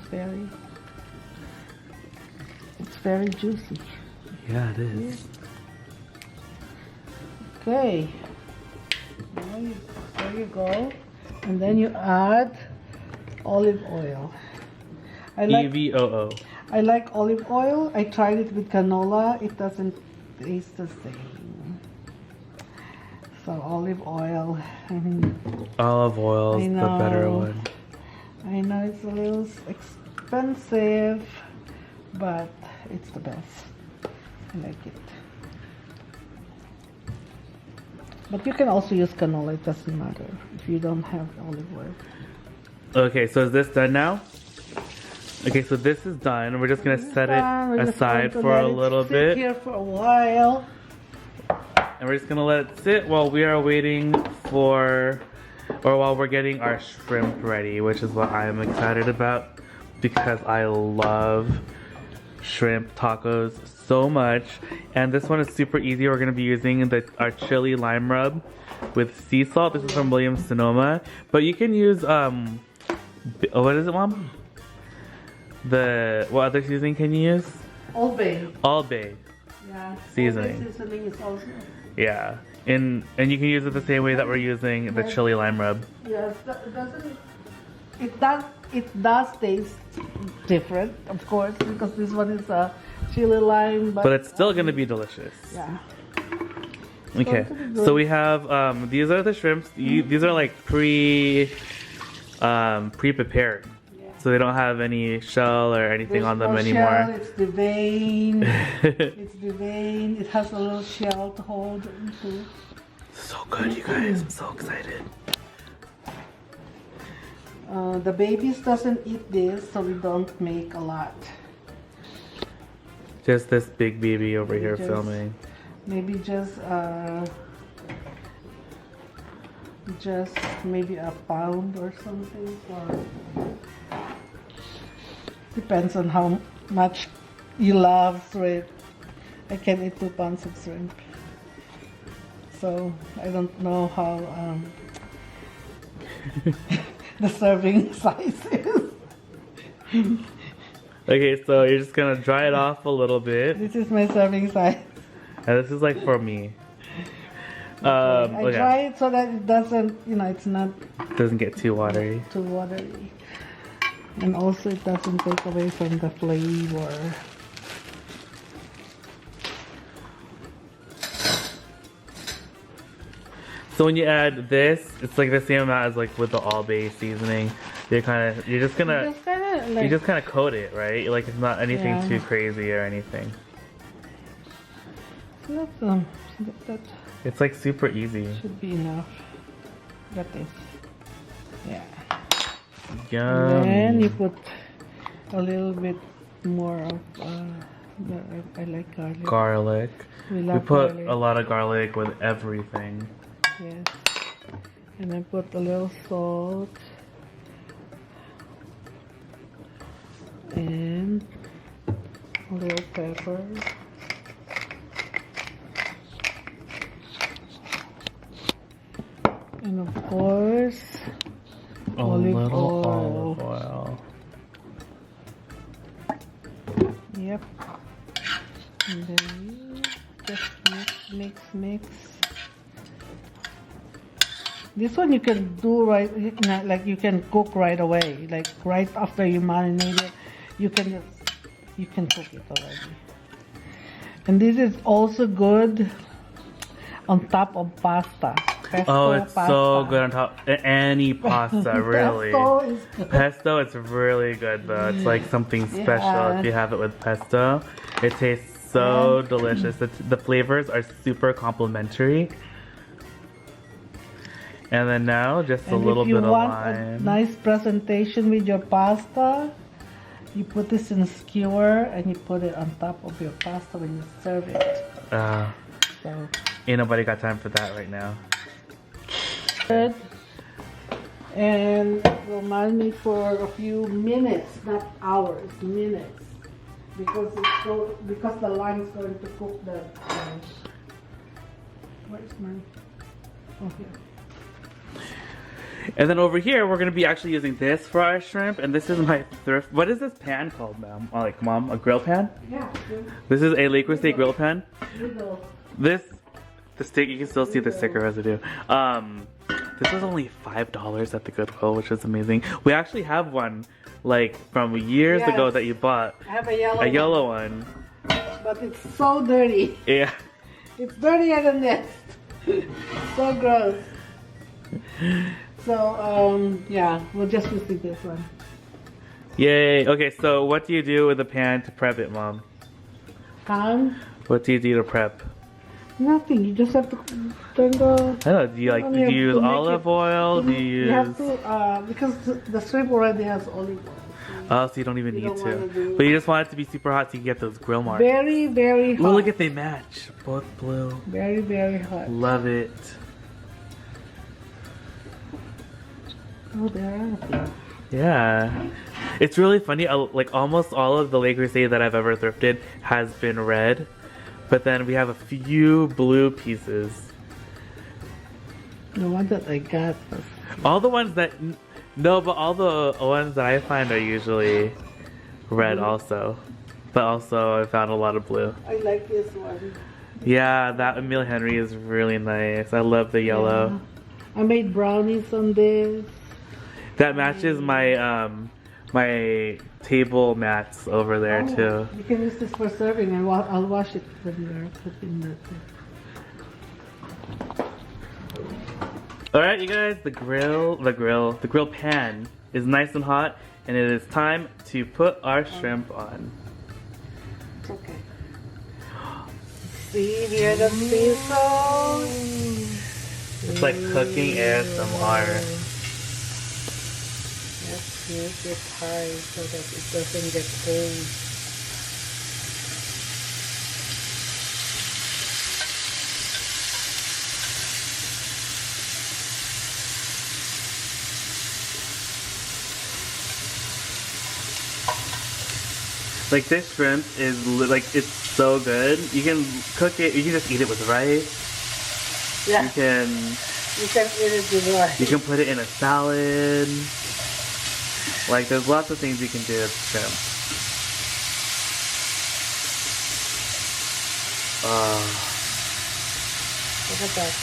it's very juicy. Yeah, it is. Okay. There you go. And then you add olive oil. EVOO. I like olive oil. I tried it with canola. It doesn't taste the same. So olive oil. Olive oil is the better one. I know it's a little expensive, but it's the best. I like it. But you can also use canola. It doesn't matter if you don't have olive oil. Okay, so is this done now? Okay, so this is done. We're just gonna set it aside for a little bit. Here for a while. And we're just gonna let it sit while we are waiting for, or while we're getting our shrimp ready, which is what I'm excited about because I love shrimp tacos so much. And this one is super easy. We're gonna be using our chili lime rub with sea salt. This is from Williams Sonoma, but you can use what is it, Mom? What other seasoning can you use? Old Bay. Old Bay. Yeah. Seasoning. Old Bay seasoning is also. Yeah, and you can use it the same way that we're using the chili lime rub. Yes, it does taste different, of course, because this one is a chili lime, but it's still gonna be delicious. Yeah. Okay, so we have these are the shrimps. These are like pre-prepared. So they don't have any shell or anything on them anymore. Shell, it's the vein. It's the vein. It has a little shell to hold into. So good, you guys. I'm so excited. The babies doesn't eat this, so we don't make a lot. Just this big baby over here filming. Maybe just maybe a pound or something. Or depends on how much you love shrimp. I can eat 2 pounds of shrimp. So I don't know how the serving size is. Okay, so you're just gonna dry it off a little bit. This is my serving size. And this is like for me. I dry it so that it doesn't, it's not... Doesn't get too watery. Too watery. And also it doesn't take away from the flavor. So when you add this, it's like the same amount as like with the all bay seasoning. You're just gonna coat it, right? Like it's not anything too crazy or anything. That it's like super easy. Should be enough. Got this. Yeah. Yum. And then you put a little bit more of I like garlic. Garlic. We put a lot of garlic with everything. Yes. And then put a little salt. And a little pepper. And of course, olive oil. Yep. And then just mix. This one you can do like you can cook right away, like right after you marinate it. You can cook it already. And this is also good. on top of pasta. Pesto Oh, it's pasta. so good on top. Any pasta, really. Pesto is good. Pesto, it's really good though. It's like something special Yeah. if you have it with pesto. It tastes so delicious. The flavors are super complimentary. And then now, just a little bit of If you want a lime. nice presentation with your pasta, you put this in a skewer and you put it on top of your pasta when you serve it. So, Ain't nobody got time for that right now. good. And will marinate for a few minutes, not hours, minutes, because the lime is going to cook the. Where's mine? Oh, here. And then over here, we're gonna be actually using this for our shrimp. And this is my thrift. What is this pan called, ma'am? Oh, like, mom, a grill pan? Yeah. This is a Le Creuset grill pan. Little. The stick, you can still see the sticker residue. This was only $5 at the Goodwill, which is amazing. We actually have one, like, from years Yes. ago that you bought. I have a yellow one. But it's so dirty. Yeah. It's dirtier than this. So gross. So, yeah, we'll just use this one. Yay. Okay, so what do you do with the pan to prep it, Mom? What do you do to prep? Nothing. You just have to turn the. I don't know. Do you only have do you use to make olive oil? Do you You use? have to, because the shrimp already has olive oil. Oh, so you don't even need don't wanna to. do- But you just want it to be super hot so you can get those grill marks. Very, very hot. Oh, look at they match. Both blue. Very, very hot. Love it. Oh, there. Yeah. It's really funny. Like almost all of the Le Creuset that I've ever thrifted has been red. But then we have a few blue pieces. The one that I got. All the ones that... No, but all the ones that I find are usually red also. But also I found a lot of blue. I like this one. Yeah, that Emile Henry is really nice. I love the yellow. I made brownies on this. That matches my my table mats over there Oh, too. You can use this for serving, and I'll wash it when you're cooking the thing. Alright, you guys, the grill pan is nice and hot, and it is time to put our shrimp on. It's okay. See, hear the sizzle? It's like cooking ASMR. Let's make it high so that it doesn't get cold. Like this shrimp is it's so good. You can cook it. You can just eat it with rice. Yeah. You can eat it with rice. You can put it in a salad. Like there's lots of things you can do with shrimp. Look at that.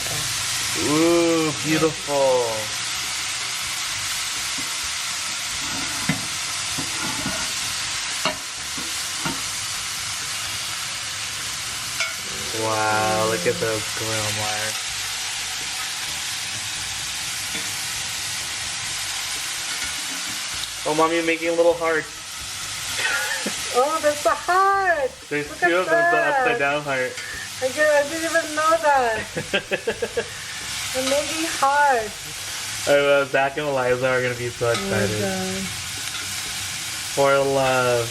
Ooh, beautiful. Wow, look at those grill marks. Oh, Mom, you're making little hearts. Oh, that's a heart! There's Look two at of them, the that. upside down heart. I didn't even know that. I'm making hearts. Oh, Zach and Eliza are gonna be so excited. For love.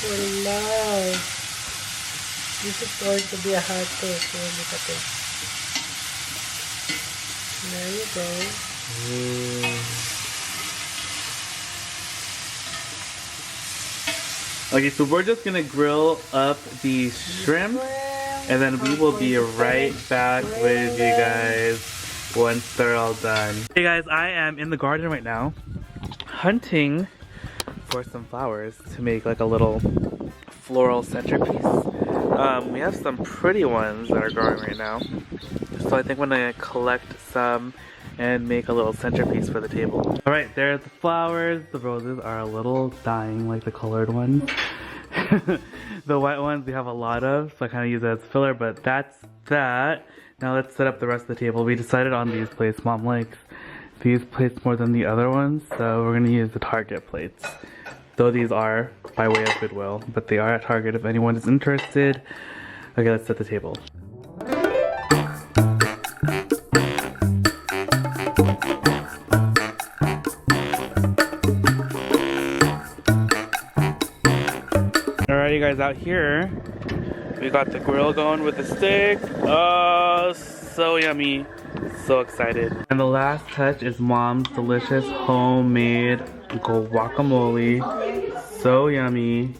For love. This is going to be a heart too. So look at this. There you go. Okay, so we're just gonna grill up the shrimp, and then we will be right back with you guys once they're all done. Hey guys, I am in the garden right now, hunting for some flowers to make like a little floral centerpiece. We have some pretty ones that are growing right now, so I think I'm gonna collect some and make a little centerpiece for the table. Alright, there's the flowers. The roses are a little dying like the colored ones. The white ones we have a lot of, so I kind of use it as filler, but that's that. Now let's set up the rest of the table. We decided on these plates. Mom likes these plates more than the other ones, so we're gonna use the Target plates. Though these are by way of Goodwill, but they are at Target if anyone is interested. Okay, let's set the table. Alright, you guys, out here we got the grill going with the steak. Oh, so yummy. So excited. And the last touch is Mom's delicious homemade guacamole. So yummy.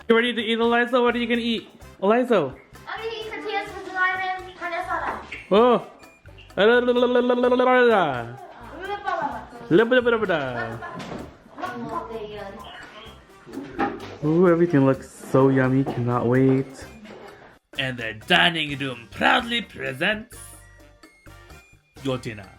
You ready to eat, Eliza? What are you gonna eat? Eliza? I'm gonna eat tortillas with lime and carne asada. Oh. Ooh, everything looks so yummy. Cannot wait. And the dining room proudly presents your dinner.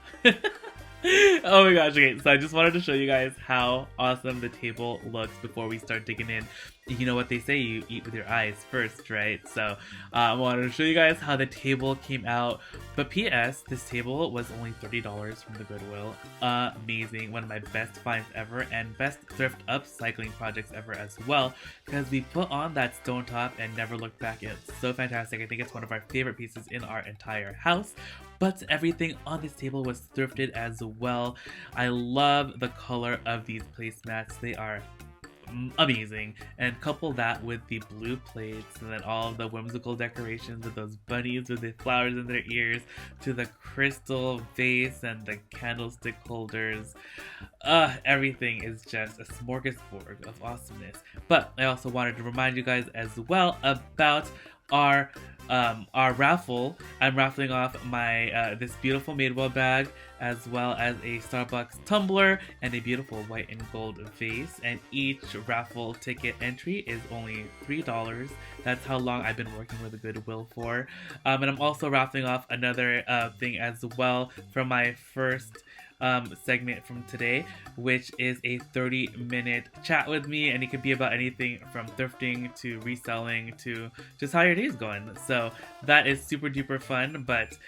Oh my gosh, okay, so I just wanted to show you guys how awesome the table looks before we start digging in. You know what they say, you eat with your eyes first, right? So I wanted to show you guys how the table came out. But P.S. this table was only $30 from the Goodwill. Amazing, one of my best finds ever and best thrift upcycling projects ever as well, because we put on that stone top and never looked back. It's so fantastic. I think it's one of our favorite pieces in our entire house. But everything on this table was thrifted as well. I love the color of these placemats. They are amazing, and couple that with the blue plates and then all of the whimsical decorations of those bunnies with the flowers in their ears, to the crystal vase and the candlestick holders. Everything is just a smorgasbord of awesomeness. But I also wanted to remind you guys as well about our raffle. I'm raffling off my this beautiful Madewell bag, as well as a Starbucks tumbler and a beautiful white and gold vase, and each raffle ticket entry is only $3. That's how long I've been working with the Goodwill for. And I'm also raffling off another thing as well from my first segment from today, which is a 30-minute chat with me, and it could be about anything from thrifting to reselling to just how your day's going. So that is super duper fun. But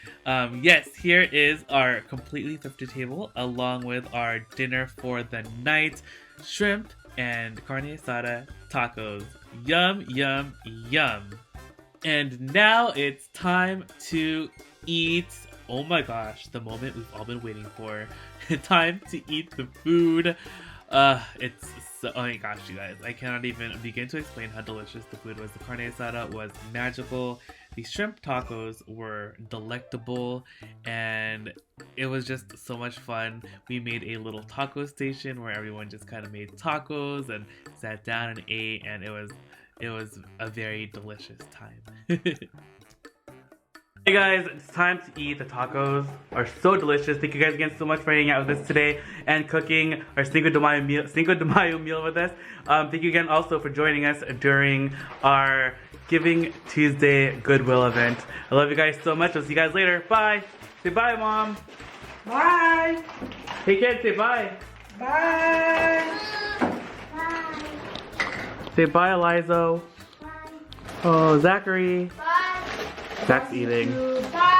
yes, here is our completely thrifted table along with our dinner for the night: shrimp and carne asada tacos. Yum, yum, yum. And now it's time to eat. Oh my gosh, the moment we've all been waiting for. Time to eat the food. It's so, oh my gosh, you guys, I cannot even begin to explain how delicious the food was. The carne asada was magical. The shrimp tacos were delectable, and it was just so much fun. We made a little taco station where everyone just kind of made tacos and sat down and ate, and it was a very delicious time. Hey guys, it's time to eat. The tacos are so delicious. Thank you guys again so much for hanging out with us today and cooking our Cinco de Mayo meal with us. Thank you again also for joining us during our Giving Tuesday Goodwill event. I love you guys so much. I'll see you guys later. Bye. Say bye, Mom. Bye. Hey kids, say bye. Bye. Bye. Say bye, Eliza. Bye. Oh, Zachary. Bye. Zach's eating. Bye.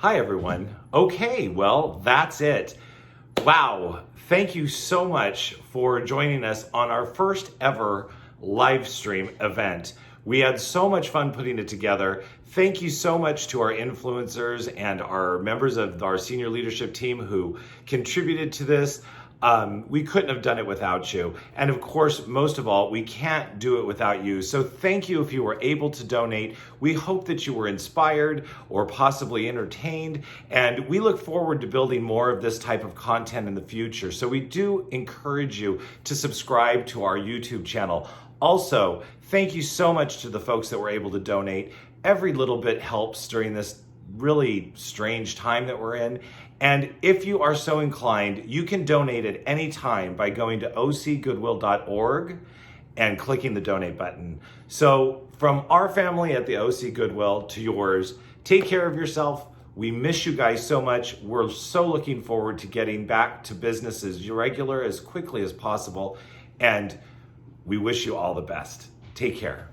Hi, everyone. Okay, well, that's it. Wow. Thank you so much for joining us on our first ever live stream event. We had so much fun putting it together. Thank you so much to our influencers and our members of our senior leadership team who contributed to this. We couldn't have done it without you. And of course, most of all, we can't do it without you. So thank you if you were able to donate. We hope that you were inspired or possibly entertained. And we look forward to building more of this type of content in the future. So we do encourage you to subscribe to our YouTube channel. Also, thank you so much to the folks that were able to donate. Every little bit helps during this really strange time that we're in. And if you are so inclined, you can donate at any time by going to ocgoodwill.org and clicking the donate button. So from our family at the OC Goodwill to yours, take care of yourself. We miss you guys so much. We're so looking forward to getting back to business as regular as quickly as possible. And we wish you all the best. Take care.